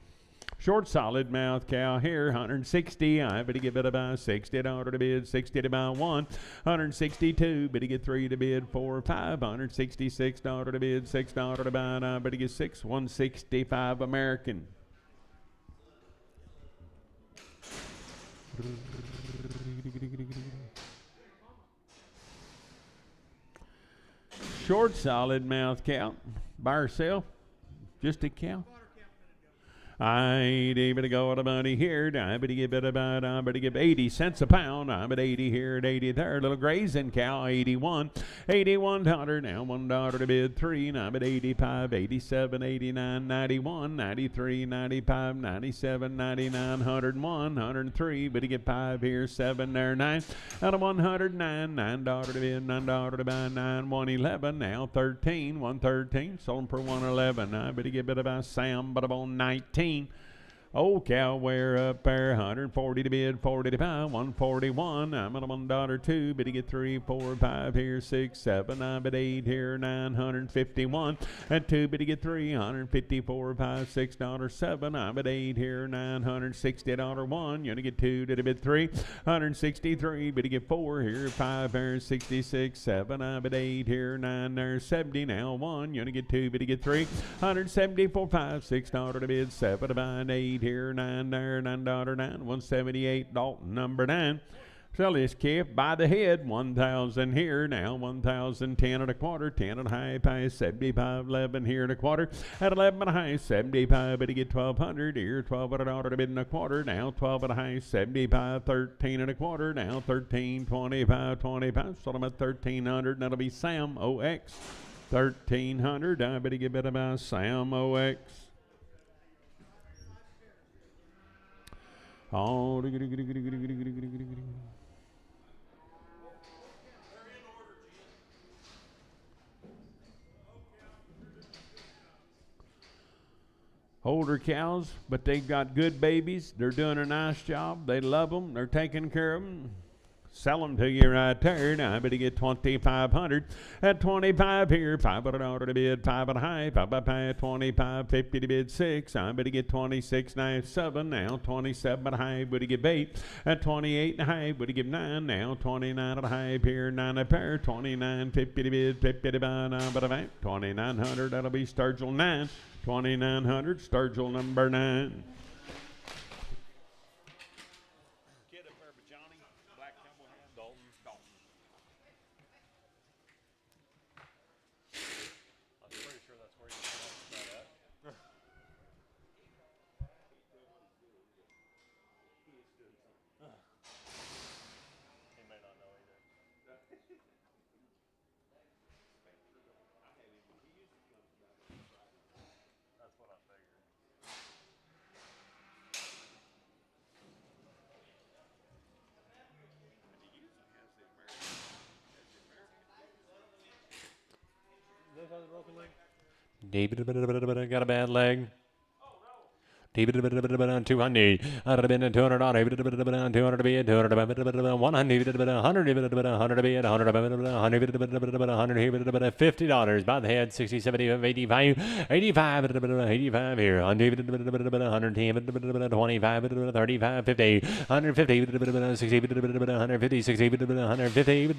Short solid mouth cow here, 160. I better get about $60 to bid, 60 to buy 1. 162. Better get 3 to bid, 4, 5. $166 to bid, $6 to buy. I better get 6. 165 American. Short solid mouth cow by herself, just a cow. I better go to money here. I better give it about, I better give 80 cents a pound. I'm at 80 here at 80 there. Little grazing cow, 81. $81 now, $1 to bid 3. I'm at 85, 87, 89, 91, 93, 95, 97, 99, 101, 103. Better get 5 here, 7 there, 9. Out of 109, $9 to bid, $9 to buy 9, 111 now, 13, 113. Sold them for 111. I better give it about Sam, but about 19. Old cow, wear up there, 140 to bid, 40 to buy, 141. I'm at $1 2. Better get 3, 4, 5 here, 6, 7. I'm at 8 here, 951. At 2, better get 3, 154, 5, $6, 7. I'm at 8 here, $960 1. You're gonna get 2 to the bid 3, 163. Better get 4 here, 5 here, 66, 7. I'm at 8 here, 9 there, 70 now 1. You're gonna get 2, better get 3, 174, 5, $6 to bid, 7 to buy, 8 here, 9 there, $9, 9, 178 Dalton, number 9. Sell this calf by the head, 1,000 here now, 1,000, 10 and a quarter, 10 and a half, 75, 11 here and a quarter, at 11 and a half, 75, better get 1,200 here, 12 and a dollar to bid and a quarter, now 12 and a half, 75, 13 and a quarter, now 13, 25, 25, sold them at 1,300, and that'll be Sam OX, 1,300, I better get better by Sam OX. Oh, older cows, but they've got good babies. They're doing a nice job. They love them. They're taking care of them. Sell them to you right there. Now I better get 2,500. At 25 here, $500 to bid, 5 and a half. 25.50 to bid 6. I better get 26.97 now. 27 and a half. Would he give 8? At 28 and a half. Would he give 9 now? 29 and a half here, 9 a pair. 29.50 to bid, 50 to buy. 2,900. That'll be Sturgill 9. 2,900. Sturgill number 9. Got a bad leg. 200. I'd have been 200 on 200 to be 200 100 100 $50 by the head 60 70 85 85 85 here 110 25 35 50 150 60 150 60 150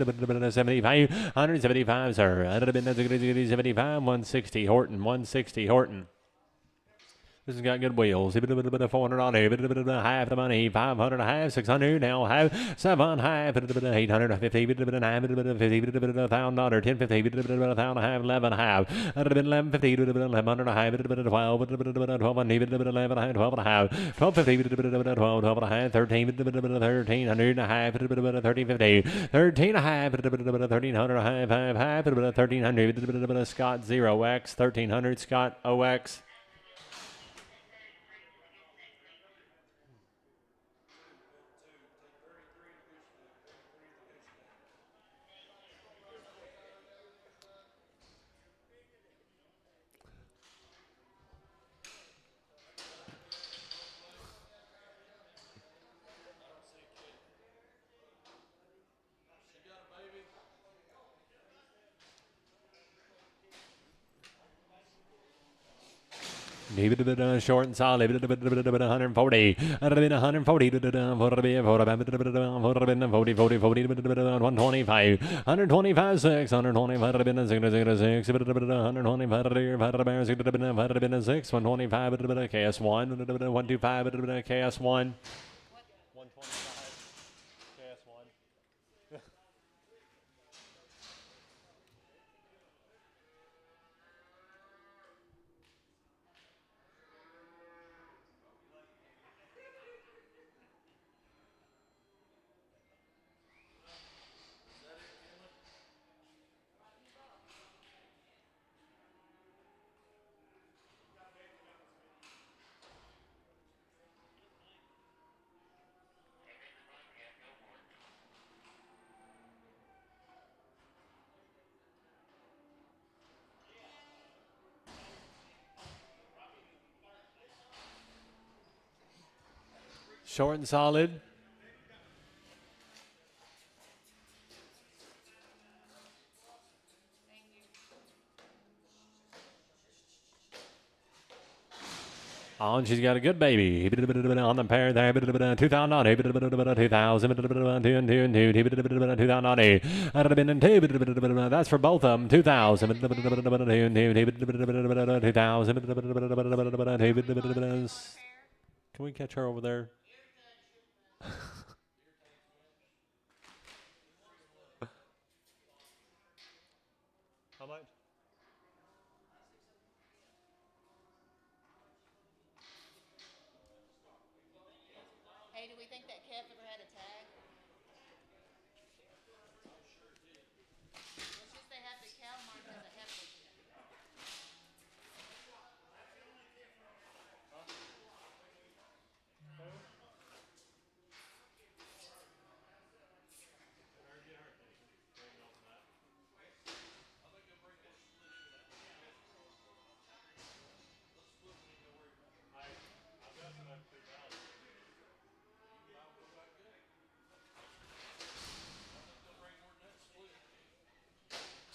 75 175 sir. I'd have been 75 160 Horton. This has got good wheels. 400 on it. Half the money. 500 half. 600 now. Half. 7 half. 800. 50. 1,000 $10.50. 1,000 half. 11 half. I'd have been 1150. 1,100 half. 12. 12 11 half. 12 and a half. 1250. 12 and a half. 13. 1,300 half. 1350. 13 a half. 1,300 half. Half. 1,300. Scott 0x. 1,300 Scott OX. Short and solid. 140. I'd have been 140. 125. 125 6. 125. I'd have been 6. 125. I'd have been 6. 125. KS1. 125. KS1. 125. KS1. Short and solid. Oh, and she's got a good baby. On the pair there. 2,000 2,000 2,000 I'd have been in 2. That's for both of them. 2,000 2,000 Can we catch her over there? How much? Hey, do we think that calf ever had a tag? It's just they have the cow marked as a heifer.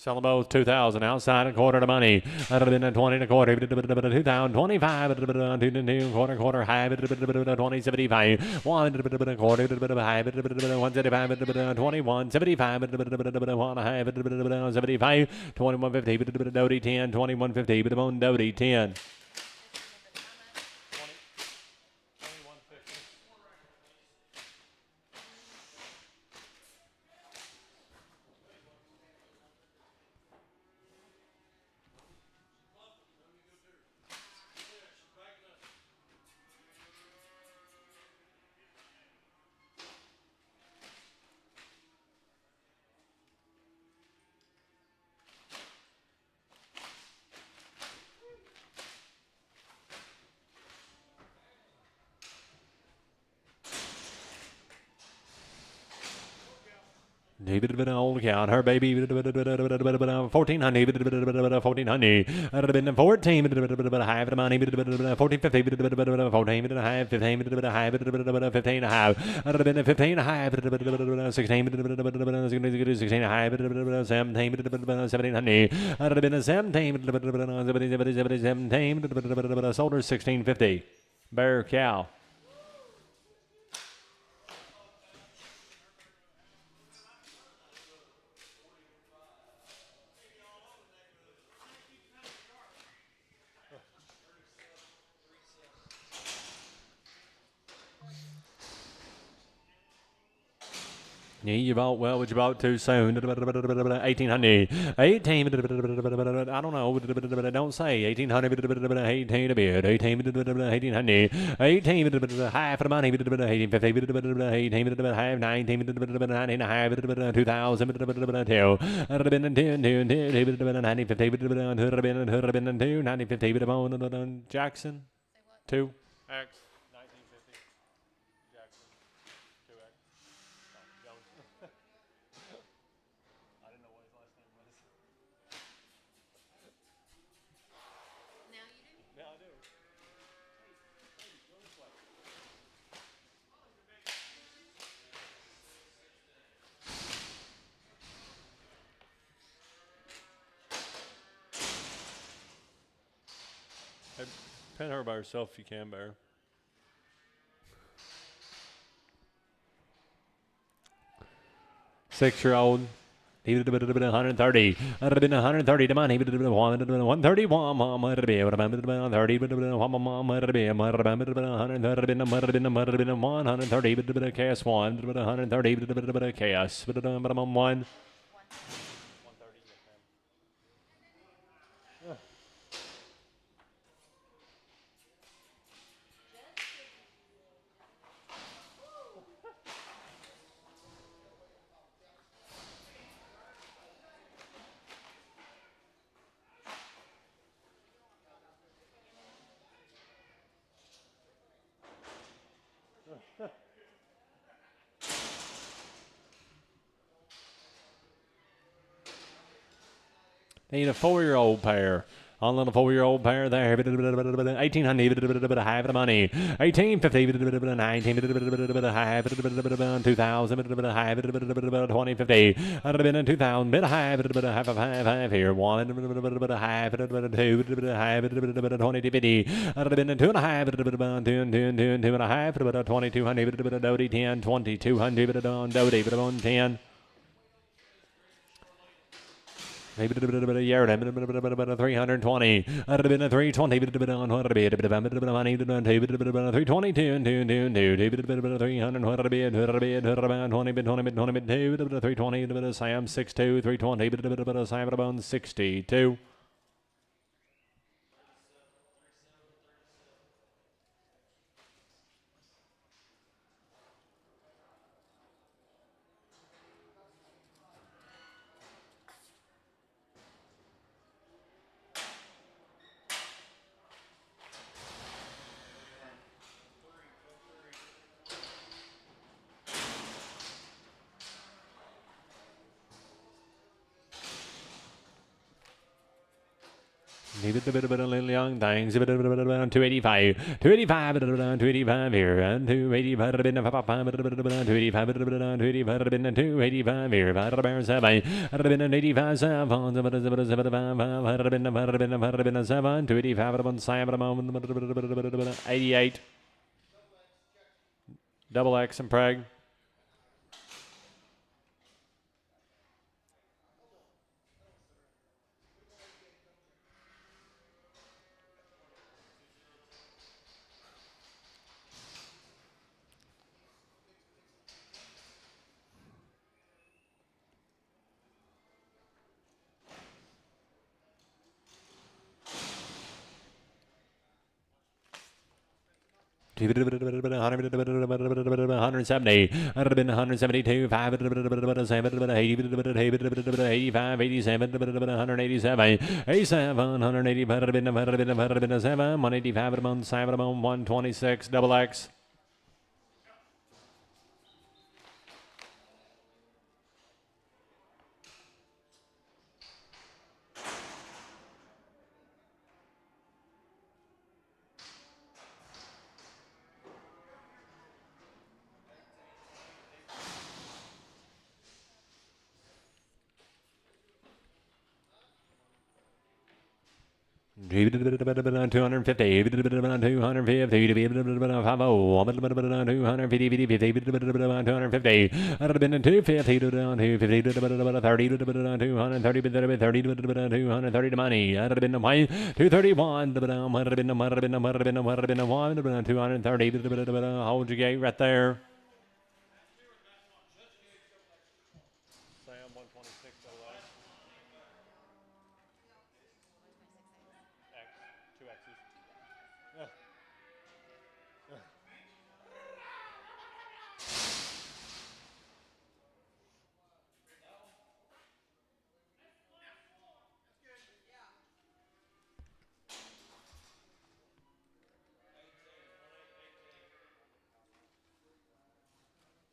Sell them both 2,000 outside, a quarter to money. That would have been a 20 and a quarter, 2,000, 25, 2 quarter, high, 2075, 1 quarter, high, 175, 21, 75, 1 high, 75, 2150, Doty 10, 2150, but on Doty 10. Old count, her baby 1,400, 1,400. I'd have been 14, half the money, 1,450, 14 and a half, 15 and a half, 15 and a half. I'd have been 15 and a half, 16, 16 and a half, 17, 1,700. I'd have been 17, 17, sold her 1,650. Bear cow. Yeah, you bought, well, what you bought too soon. 1,800. 18. I don't know. Don't say. 1,800. 18 a bit. 1,800. 18. Half of the money. 1,850. 18. Half. 19. 19 and a half. 2,000. 2. I'd have been 10. 950. 2. 950. Jackson. 2. X. Pin her by herself if you can, Bear. Six-year-old. He would have been 130. I'd have been 130 to money. He would have been 131. Mom, I'd have been 130. But mom, I'd have been 130. Might have been 130. But a chaos 1. But 130. But a chaos. But I'm 1. They need a 4-year-old pair. On the 4-year-old pair there. 1,800. Half of the money. 1,850. 19. Half. 2,000. Half. 2,050. I'd have been 2,000. Bit half. Half of half here. 1. Half. 2. Half. 2,250. I'd have been 2.5. 2.5. 2,200. Doty 10. 2,200. Doty 10. Maybe a yard, 320. I'd have been a 320, but on what money, 322, 320, Sam 62, 320, Sam about 62. Little young things, 285, 285, 285 here, and 285, 285, 285 here, 7, 85, 7, 88, double X and Preg. $170, 172, 5, 85, 87, 187, 87, 180, 187, 185, 126, double X. $250, 250, 250, 230 money, 231, 230, hold your gate right there. Sam 126 X, 2 X's.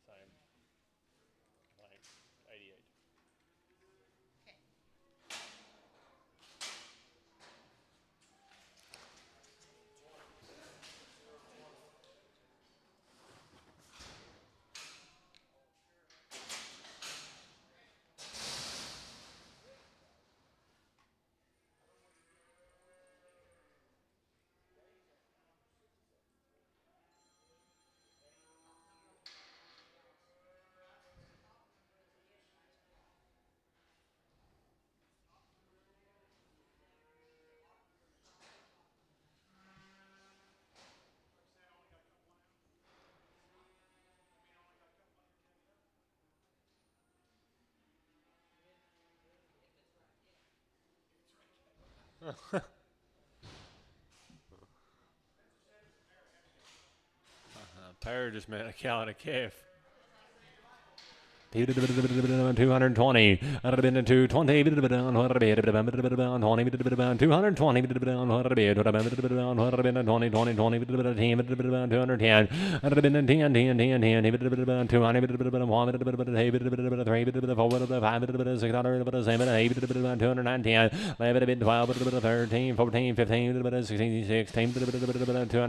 Same. 88. Pair just made a cow and a calf. 220, 220, 220,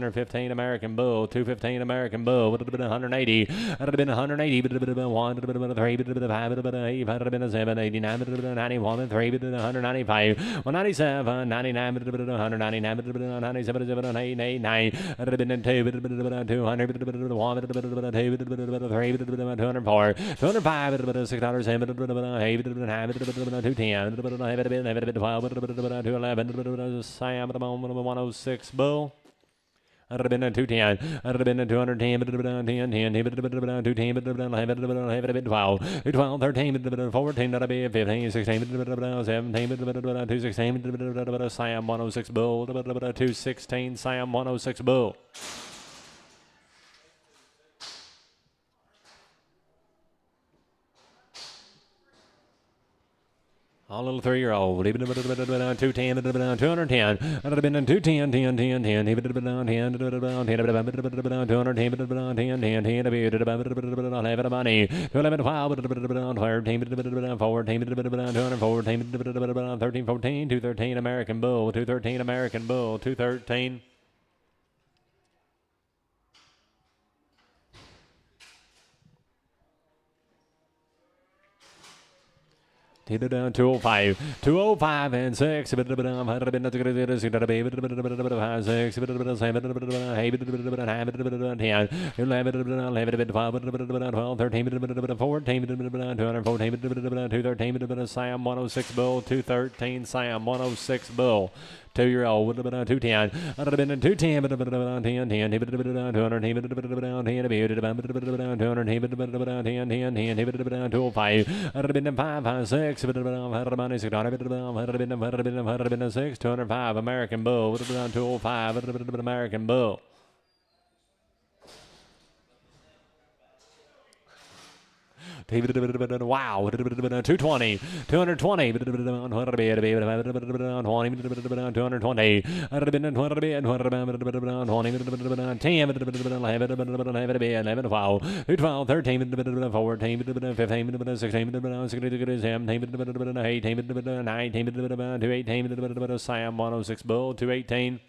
215 American Bull, 215 American Bull, 180, 180, 3, 5, 7, 89, 91, 3, 195, 197, 99, 199, 97, 889, 200, 204, 205, 600, 210, Sam 106 Bull. I'd have been a 210. I'd have been a 210, 210, 12, 13, 14, that'd be 15, 16, 17, 216, Sam 106 Bull, 216, Sam 106 Bull. All little 3-year-old. 210, 210. I'd have been 210, 10, 10, 10. 10, 213 American Bull, 213 American Bull, 213. 205, 205 and 6. 5, 6, 7, 11, 12, 13, 14, 213, Sam 106 Bull, 213 Sam 106 Bull. 2-year-old, 210. I'd have been 210, 10, 10, 205. I'd have been 5, 5, 6. 205 American Bull, 205 American Bull. Wow, 220, 220, 220. I'd have been 20, 10, 11, 12, 12, 13, 14, 15, 16, 17, 18, 19, 218, Sam 106 Bull, 218.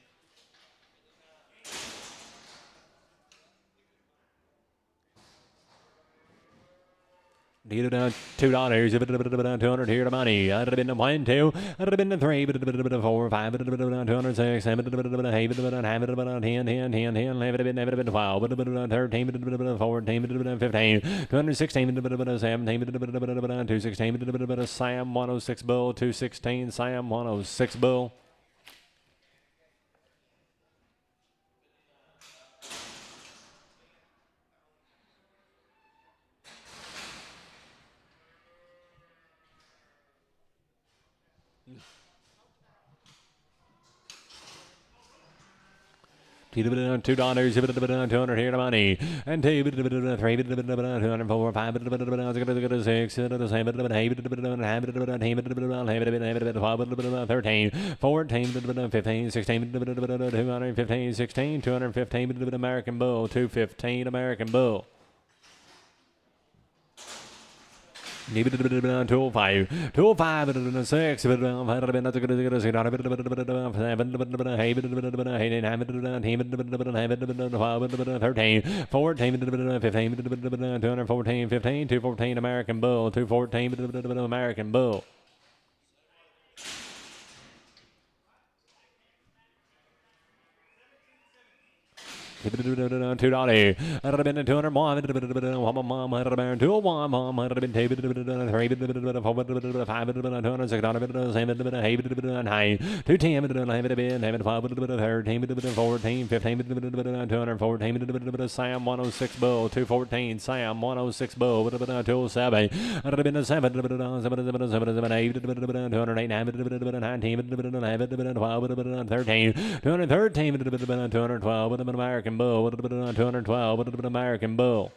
$2, 200 here to money. I'd have been 1, 2, I'd have been 3, 4, 5, 206, 7, 8, 10, 10, 10, 11, 12, 13, 14, 15, 216, 17, 216, Sam 106 Bull, 216, Sam 106 Bull. $2, 200 here to money. And 2, 3, 204, 5, 6, 7, 8, 13, 14, 15, 16, 215, 16, 215 American Bull, 215 American Bull. 205, 205, 6, 7, 13, 14, 15, 214, 15, 214 American Bull, 214 American Bull. $2. I'd have been 201. 201. I'd have been 201. I'd have been 2, 3, 4, 5, 206, 7, 8, 9, 210, 11, 12, 13, 14, 15, 214, Sam 106 Bull, 214, Sam 106 Bull, 207. I'd have been 7, 8, 208, 19, 12, 13, 213, 212, American Bull, 212, American Bull.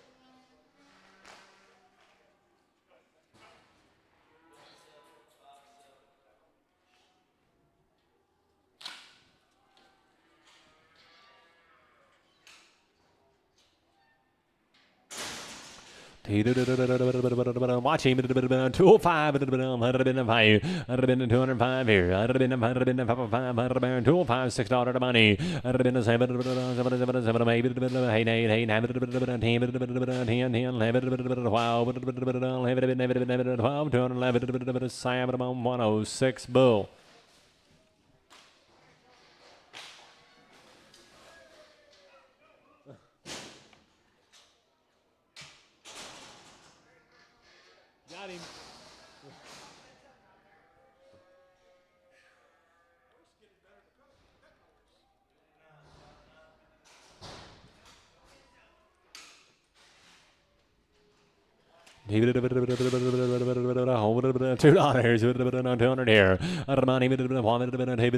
Watch him. 205. I'd have been 5. I'd have been 205 here. I'd have been 5. I'd have been 205. $6 to money. I'd have been 7, 8, 8, 9, 10, 12, 211, Sam 106 Bull. Got him. $2, $200 here. Money, 1, 3,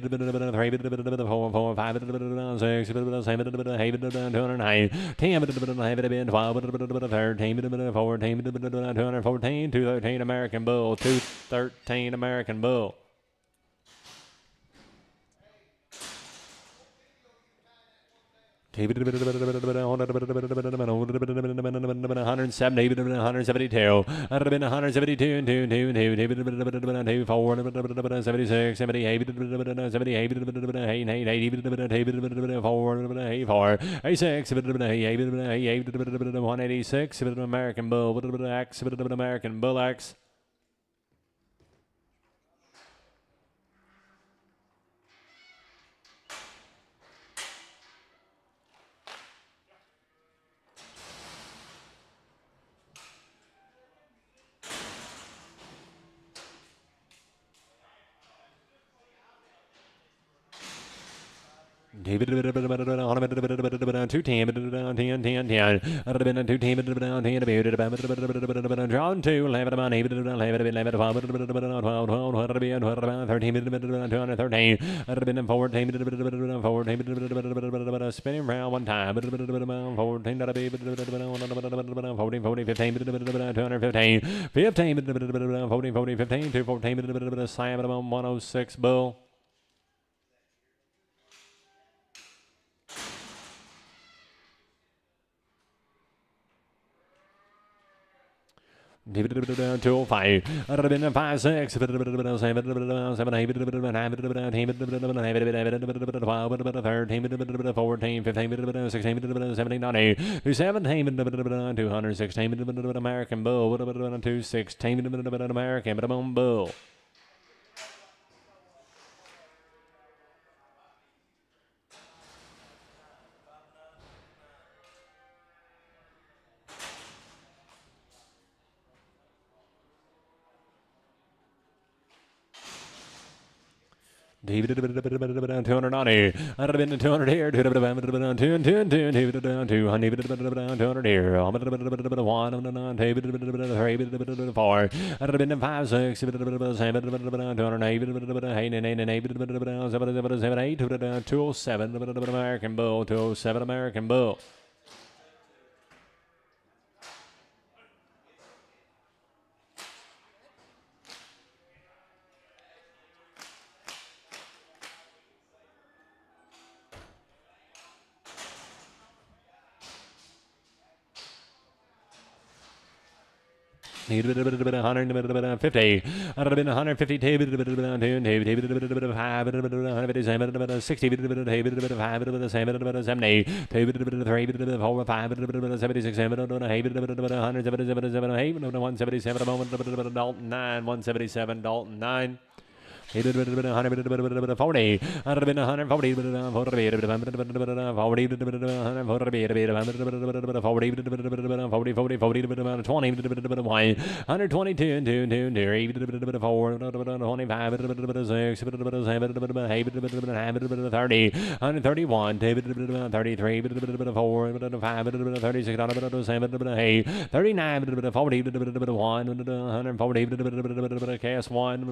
4, 5, 6, 7, 8, 209, 10, 12, 13, 14, 214, 213 American Bull, 213 American Bull. $170, 172, 172, 4, 76, 78, 78, 4, 86, 186, American Bull, X, American Bull X. $210, 10, 10, 10. Drawn 2, 11, 11, 11, 11, 12, 12, 13, 213, 14, spinning round one time, 14, 14, 15, 215, 15, 14, 15, 214, slam it on 106 bull. $205, 5, 6, 7, 8, 12, 15, 15, 16, 17, 217, 216, American Bull, 216, American Bull. $290, 200 here, 200 here, 4, 5, 6, 7, 8, 207 American Bull, 207 American Bull. $150, 152, 157, 60, 5, 70, 3, 4, 5, 76, 7, 177, 177, Dalton 9, 177, Dalton 9. $140, 140, 140, 40,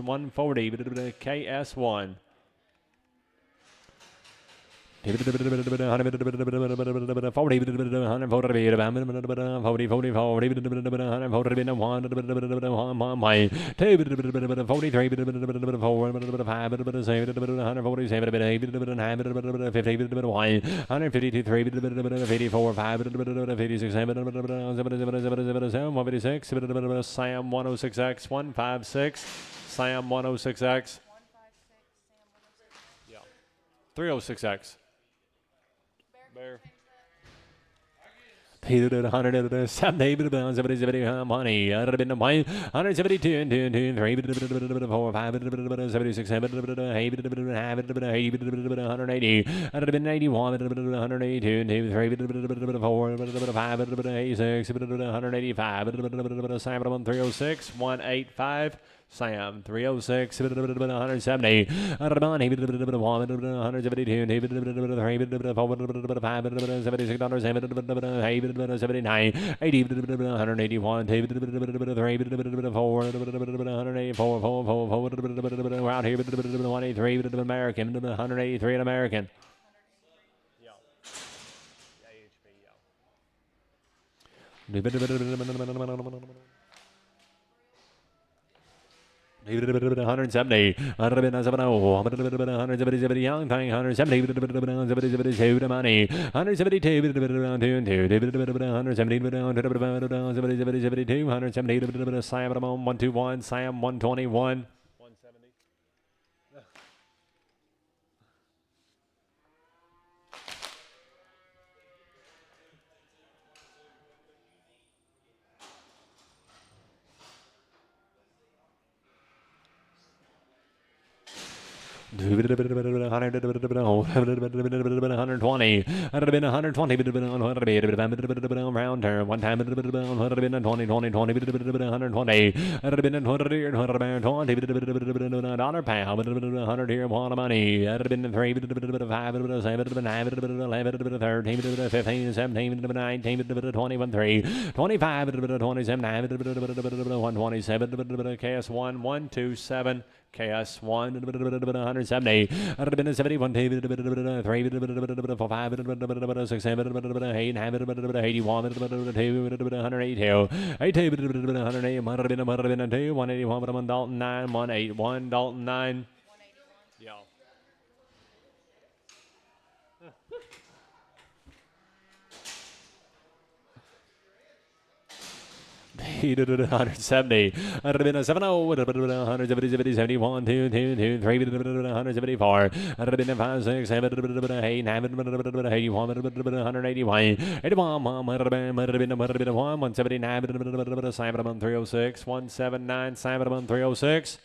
140, KS1. Sam 106X 156 Sam 106X 306X. Bear. $100, 170, money. 172, 2, 3, 4, 5, 76, 7, 8, 180, 181, 182, 2, 3, 4, 5, 86, 185, 306, 185, Sam 306, 170, 172, 79, 80, 181, 184, out here, 183, American, 183 American. David 170, 170 young thing, 170, 172 money, 172, 170, 170, Sam 121, Sam 121. Round turn, one time, 20, $100 pound, 100 here, one money, 3, 5, 7, 11, 13, 15, 17, 19, 21, 3, 25, 27, 127, cast 1, 127. KS 1, 170, 71, 3, 5, 6, 7, 8, 81, 182, 181, Dalton 9, 181, Dalton 9. Yeah. 170, 170, 71, 2, 2, 2, 3, 174, 5, 6, 7, 8, 9, 81, 181, 81, 179, 306, 179, 306.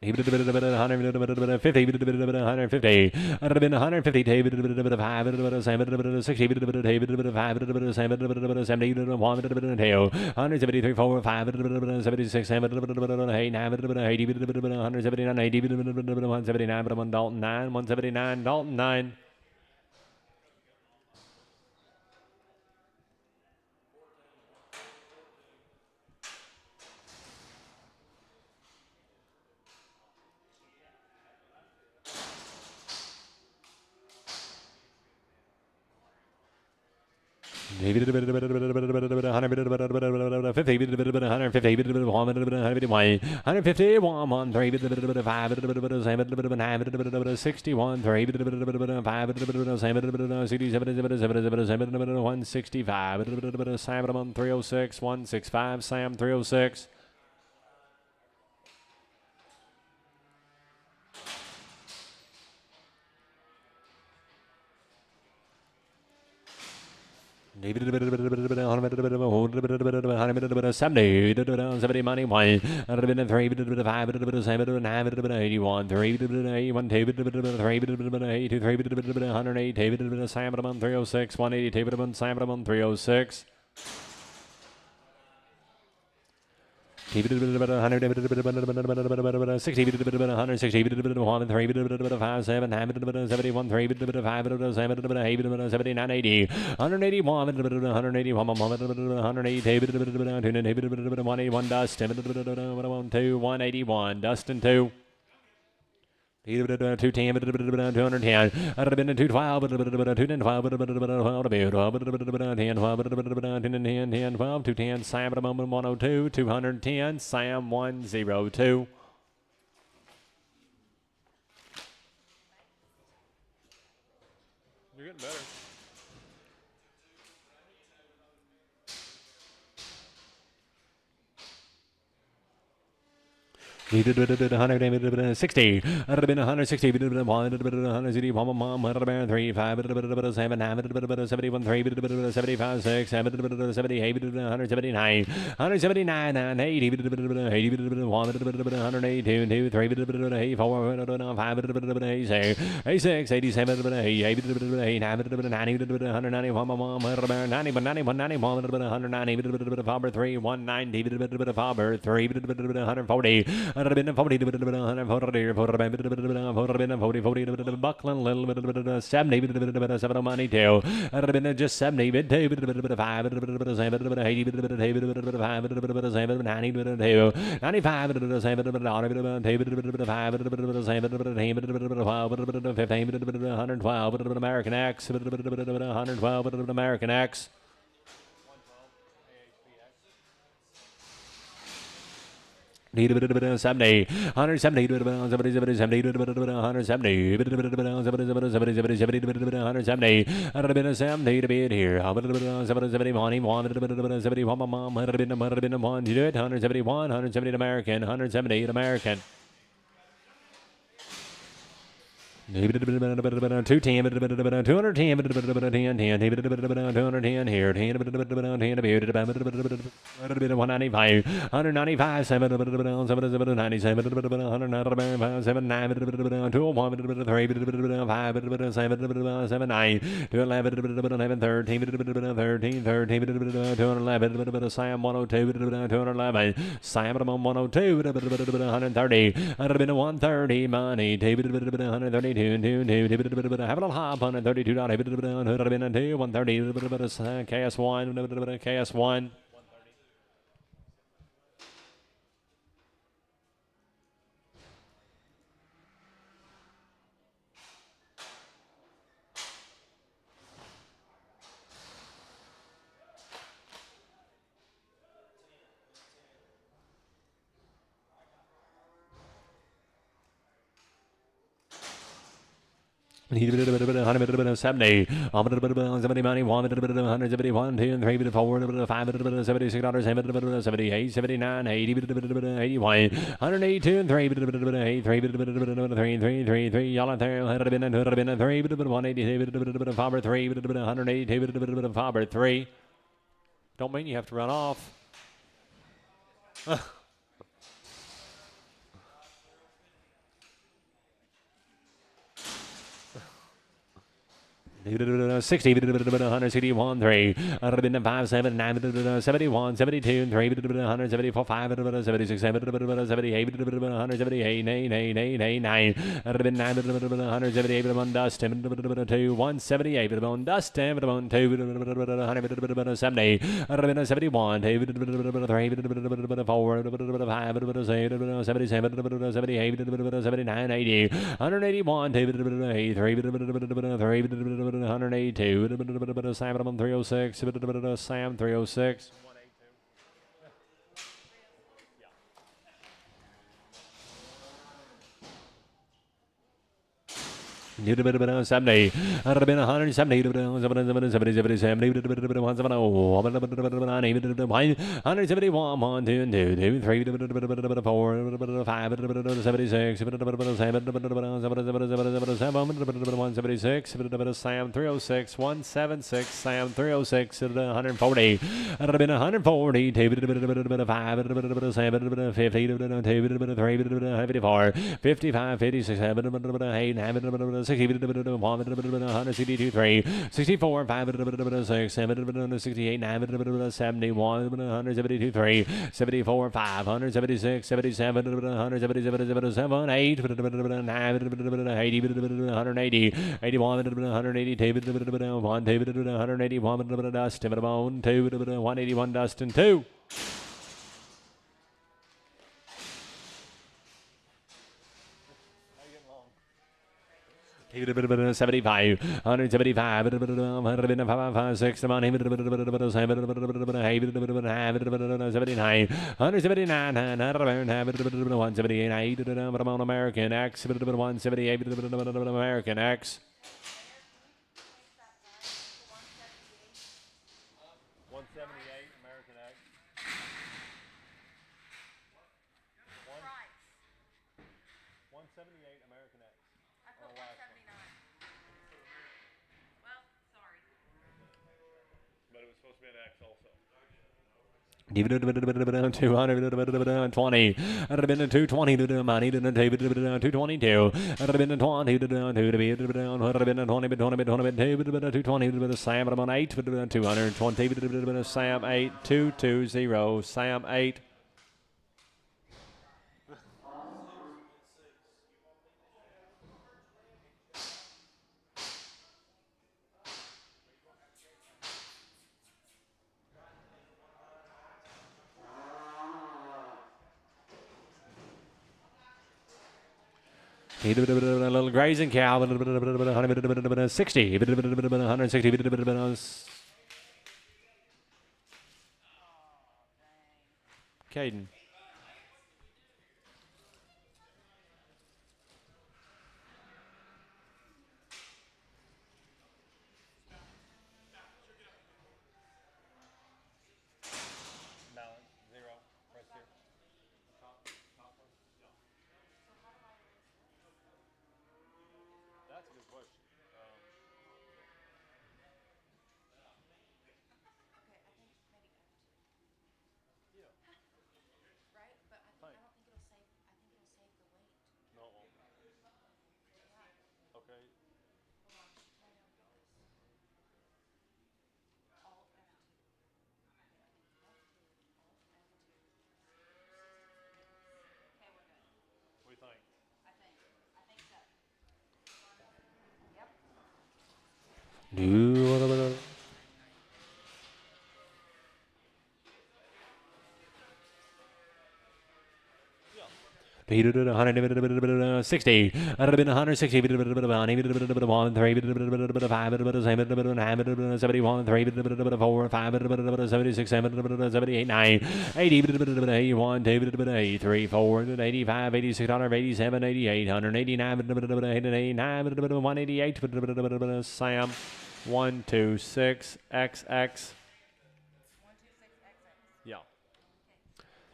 150, 150, 150, 173, 4, 5, 76, 7, 8, 9, 80, 179, 80, 179, Dalton 9, 179, Dalton 9. David 150, 151, 3, 5, 7, 61, 3, 5, 7, 165, Sam 306, 165, Sam 306. David 70, 70 money, 1, 3, 5, 7, 9, 81, 3, 81, 3, 108, David Sam 306, 180, David Sam 306. David 160, 160, 5, 7, 71, 3, 5, 7, 79, 80, 181, 180, David 181, Dustin 2, 181, Dustin 2. 210, 210, 212, 210, Sam 102, 210, Sam 102. You're getting better. He did 160. I'd have been 160. 160. 3, 5, 7, 71, 3, 75, 6, 78, 179, 179, 80, 182, 2, 3, 84, 5, 86, 87, 88, 90, 191, 190, 3, 190, 140. Buckland, little bit 70, 7 money too. Just 70, 5, 80, 95, 112, American X, 112, American X. Need a bit of 70, 170, 170, 170, 170. I'd have been a 70 to be it here. I'd have been a 70 money, 171, my mom, 171, you do it, 171, 170 American, 170 American. 210, 210, 210 here, 195, 195, 7, 97, 195, 7, 9, 2, 1, 3, 5, 7, 9, 211, 13, 211, Sam 102, 211, Sam 102, 130, I'd have been 130 money, 132. Have a little hop on it, $32, 130, KS1, KS1. Need a bit of 70, 70 money, 171, 2, 3, 4, 5, $76, 78, 79, 80, 81, 182, 3, 3, 3, y'all out there, 3, 182, Faber 3, 182, Faber 3. Don't mean you have to run off. 60, 161, 3, 5, 7, 9, 71, 72, 3, 174, 5, 76, 7, 78, 178, 9, 9, 178, 1 dust, 2, 178, 1 dust, 2, 170, 71, 2, 3, 4, 5, 77, 78, 79, 80, 181, 2, 3, 182, Sam 306, Sam 306. 70. I'd have been 170. 171, 1, 2, 2, 3, 4, 5, 76, 176, Sam 306, 176, Sam 306, 140. I'd have been 140, 2, 5, 7, 50, 2, 3, 54, 55, 56, 7, 8, 60, 162, 3, 64, 5, 6, 7, 68, 9, 71, 172, 3, 74, 5, 176, 77, 177, 8, 9, 80, 180, 81, 182, 1, 181, dust, 2, 181, dust, and 2. 75, 175, 175, 6, 79, 179, 178, American X, 178, American X. 178 American X. to be an X also. 220. I'd have been a 220 money to the table 222. I'd have been a 20 to the bid would have been a 20 bit 20 bit 20 bit table 220 to the Sam but I'm on 8 but 220 Sam 8 220 Sam 8. A little grazing cow, 160, 160, Caden. Do 160. I'd have been 160. 1, 3, 5, 71, 3, 4, 5, 76, 7, 78, 9, 80, 81, 83, 4, 85, 86, 87, 88, 189, 188, Sam 126 XX. Yeah.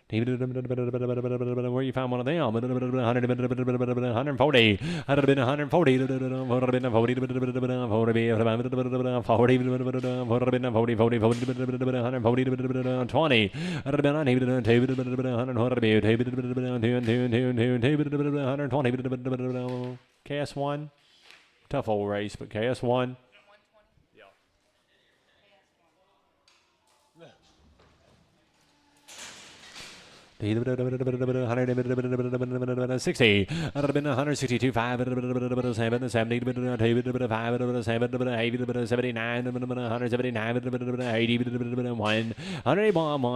Where you found one of them? 140. I'd have been 140. 120. I'd have been 120. KS1. Tough old race, but KS1. 60. I'd have been 162, 5, 7, 70, 5, 79, 179, 80, 1, 181, 1,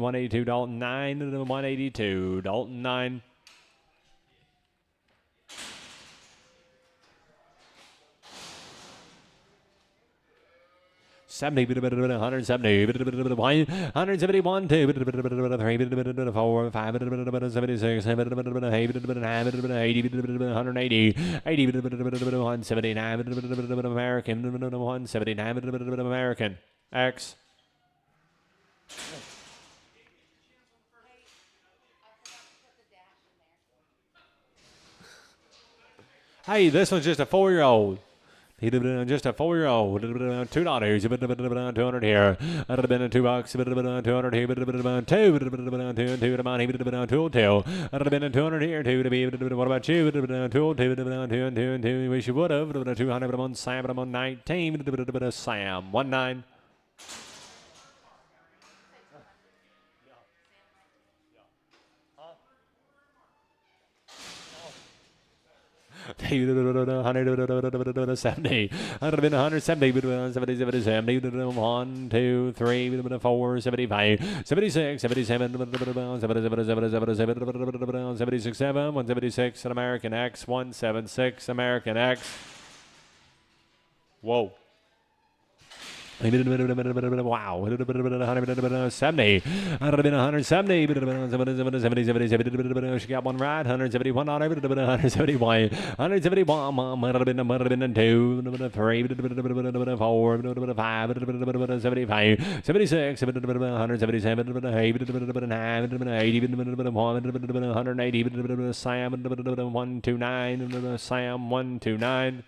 182, Dalton 9, 182, Dalton 9. 70, 170, 171, 2, 3, 4, 5, 76, 7, 8, 180, 80, 179, American, 179, American, X. Hey, this one's just a 4-year-old. He did just a 4-year-old. $2. 200 here. I'd have been a $2. 200 here. 2. I'd have been a 200 here. 2. What about you? 2. Wish you would have. 200. I'm on Sam. I'm on 19. Sam 19. $170. I'd have been 170, 70, 1, 2, 3, 4, 75, 76, 77, 76, 7, 176, an American X, 176, American X. Whoa. Wow. 70. I'd have been 170. 70. She got one right. 171. 171. 171. Might have been 2, 3, 4, 5, 75. 76. 177. 80. 180. Sam 129. Sam 129.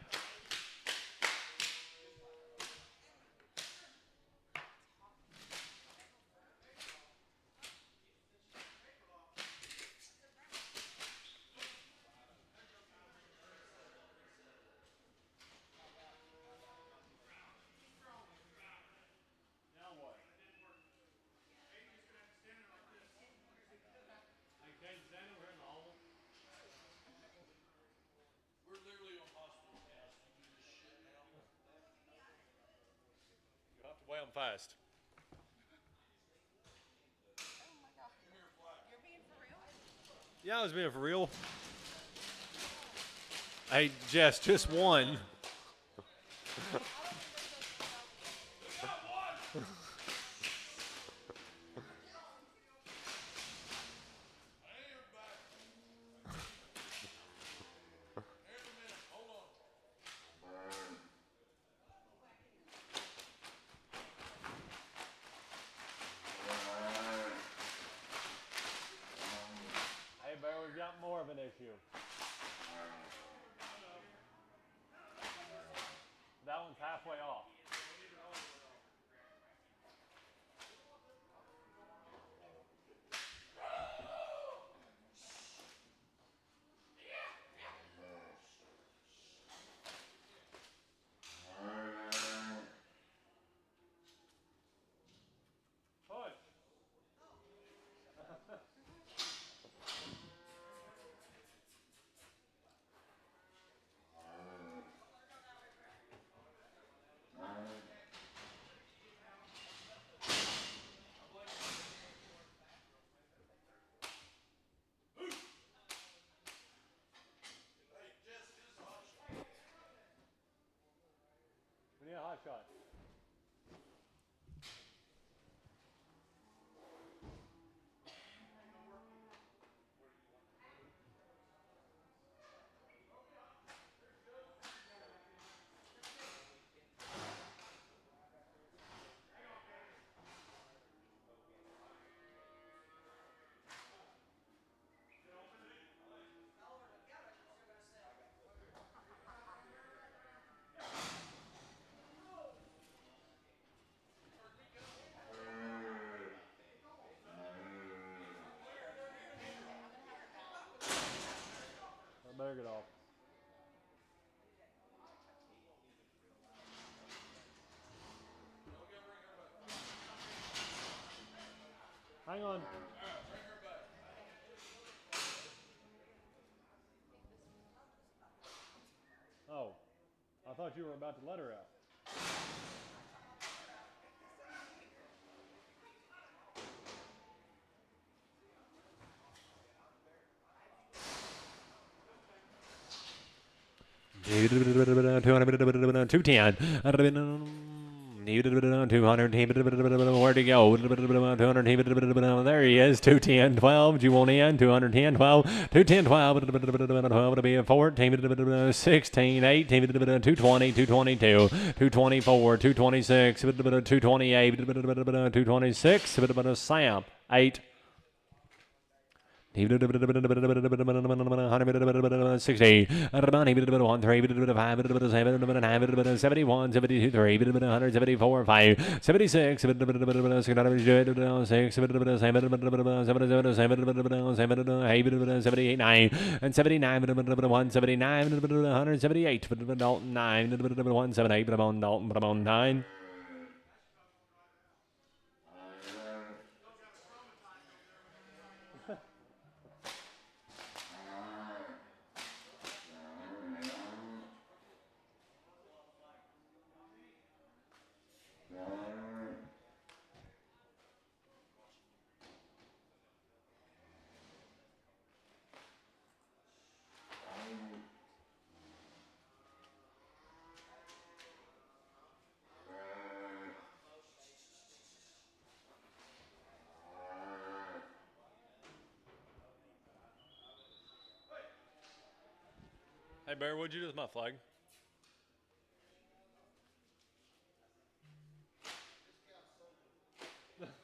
Weigh them fast. Oh my God. You're being for real? Yeah, I was being for real. Hey, Jess, just one. Hey, Bear, we've got more of an issue. That one's halfway off. Push. We need a hot shot. I better get off. Hang on. Oh, I thought you were about to let her out. Where'd he go? 200. There he is. 210, 12. You want in? 210, 12. 210, 12. 12 to be 14, 16, 18, 220, 222, 224, 226, 228, 226. Sam, 8. 60, 1, 3, 5, 7, 71, 72, 3, 174, 5, 76, 6, 78, 9, and 79, 179, 178, Dalton 9, 178, Dalton 9. Hey, Bear, what'd you do with my flag? Remember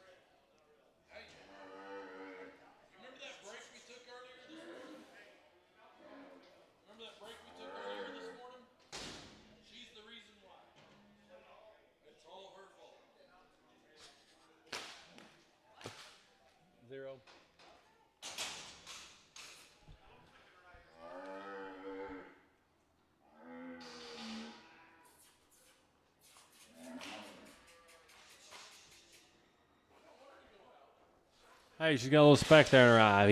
that break we took earlier this morning? Remember that break we took earlier this morning? She's the reason why. It's all her fault. 0. Hey, she's got a little speck there in her eye.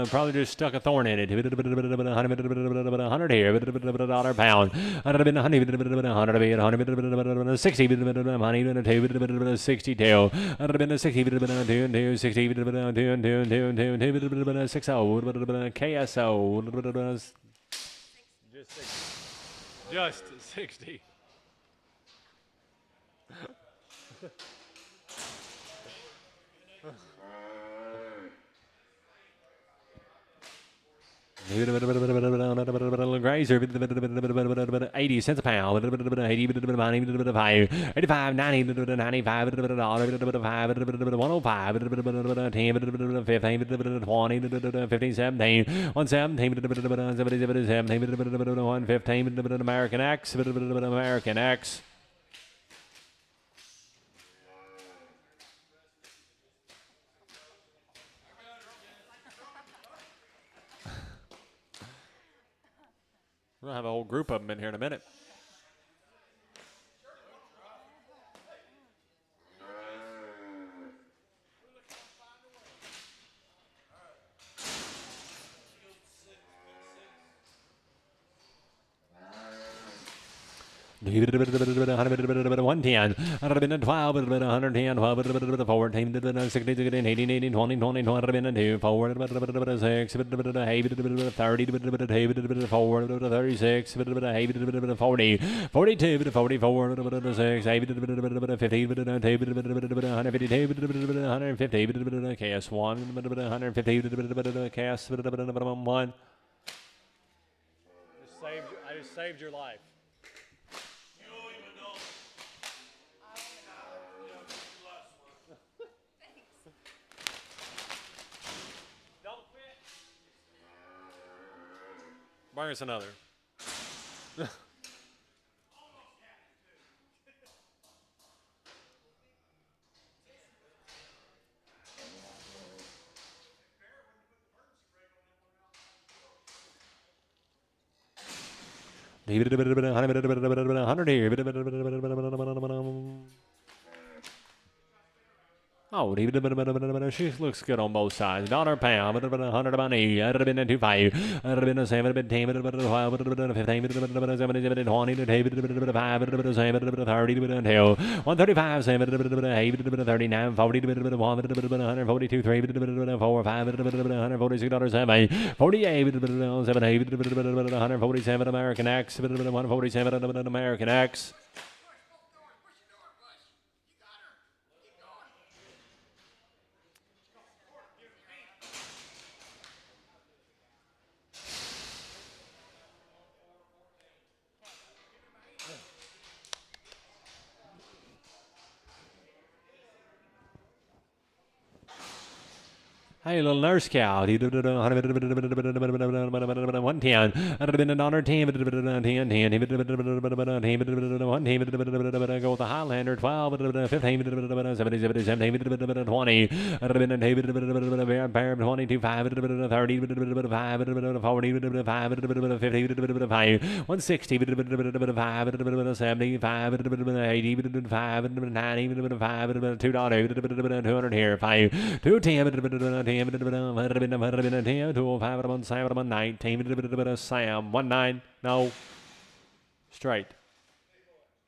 Probably just stuck a thorn in it. 100 here. $1 pound. 100 60. 62. 60. KSO. Just 60. Grazer, 80 cents a pound, 80, 85, 90, 95, 105, 10, 15, 20, 15, 17, 117, 17, 115, American X, American X. We're going to have a whole group of them in here in a minute. $110, 110, 12, 110, 12, 14, 16, 18, 19, 20, 20, 22, 4, 6, 30, 4, 36, 40, 42, 44, 6, 15, 150, KS 1, 150, KS 1. I just saved your life. Bring us another. $100 here. Oh, she looks good on both sides. $1 a pound, 100 about knee. I'd have been a 2.5. I'd have been a 7, 10, 12, 15, 17, 20, 30, 135, 7, 39, 40, 142, 3, 4, 5, $146, 7, 48, 147 American X, 147 American X. Hey, little nurse cow. 110. I'd have been $110. 10. Go with the Highlander. 12. 15. 17. 20. I'd have been 22. 5. 30. 5. 40. 5. 50. 5. 160. 5. 75. 80. 5. 90. 5. $2. 200 here. 5. 210. 19, Sam, 19, no, straight,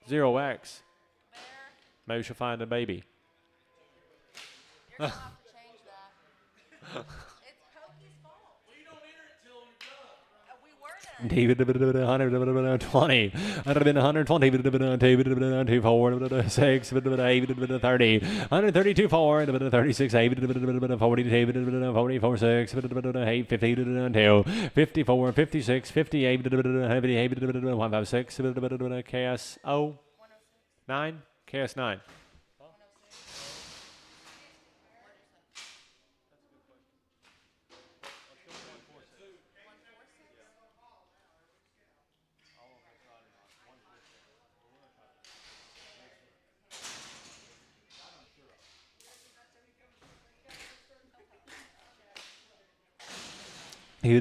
0x, maybe she'll find a baby. You're gonna have to change that. It's Pokey's fault. We don't enter it till you're done. We were there. David 120. I'd have been 120. 2, 4, 6, 8, 30. 132, 4, 36, 8, 40, 44, 6, 8, 50, 2, 54, 56, 58, 156, KS 0, 9, KS 9. Drawn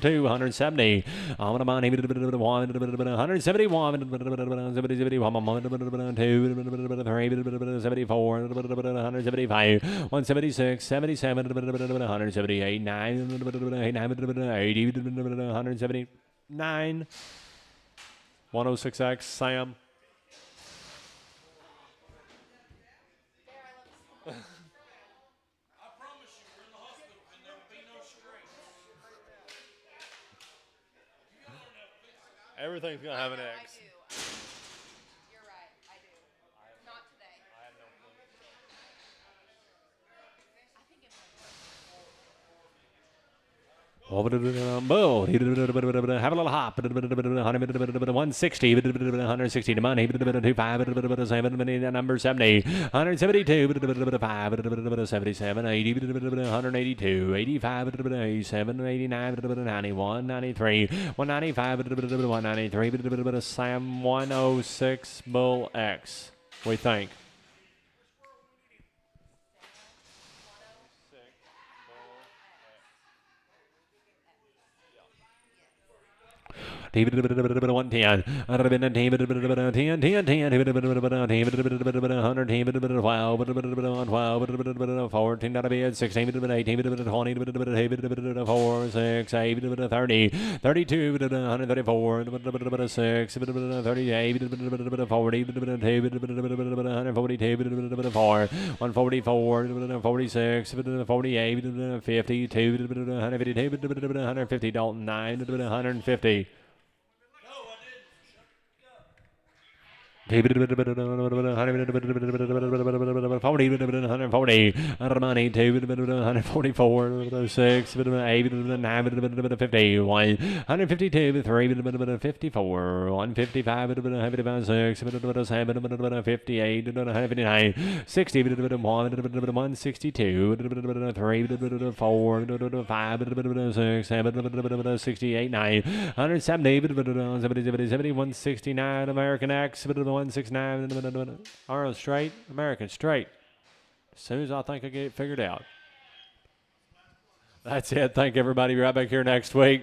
270. On a money 171, 74, 175, 176, 77, 178, 9, 80, 179, 106X, Sam. I promise you, we're in the hospital and there will be no strings. Everything's going to have an I X. do. You're right. I do. Not today. I have no clue. I think it might. Bull. Have a little hop. 160. 160 to money. 25. Number 70. 172. 77. 80. 182. 85. 87. 89. 91. 93. 195. 193. Sam 106. Bull X. We think. David 110. 110. 10. 100. 12. 14. 16. 18. 20. 4. 6. 8. 30. 32. 134. 6. 38. 40. 142. 4. 144. 46. 48. 52. 152. 150. Dalton 9. 150. David 140, 140, 2, 144, 6, 8, 9, 50, 152, 3, 54, 155, 156, 7, 58, 159, 60, 162, 3, 4, 5, 6, 7, 68, 9, 170, 70, 169, American X, 169, Arrow straight, American straight. As soon as I think I get it figured out. That's it. Thank everybody. Be right back here next week.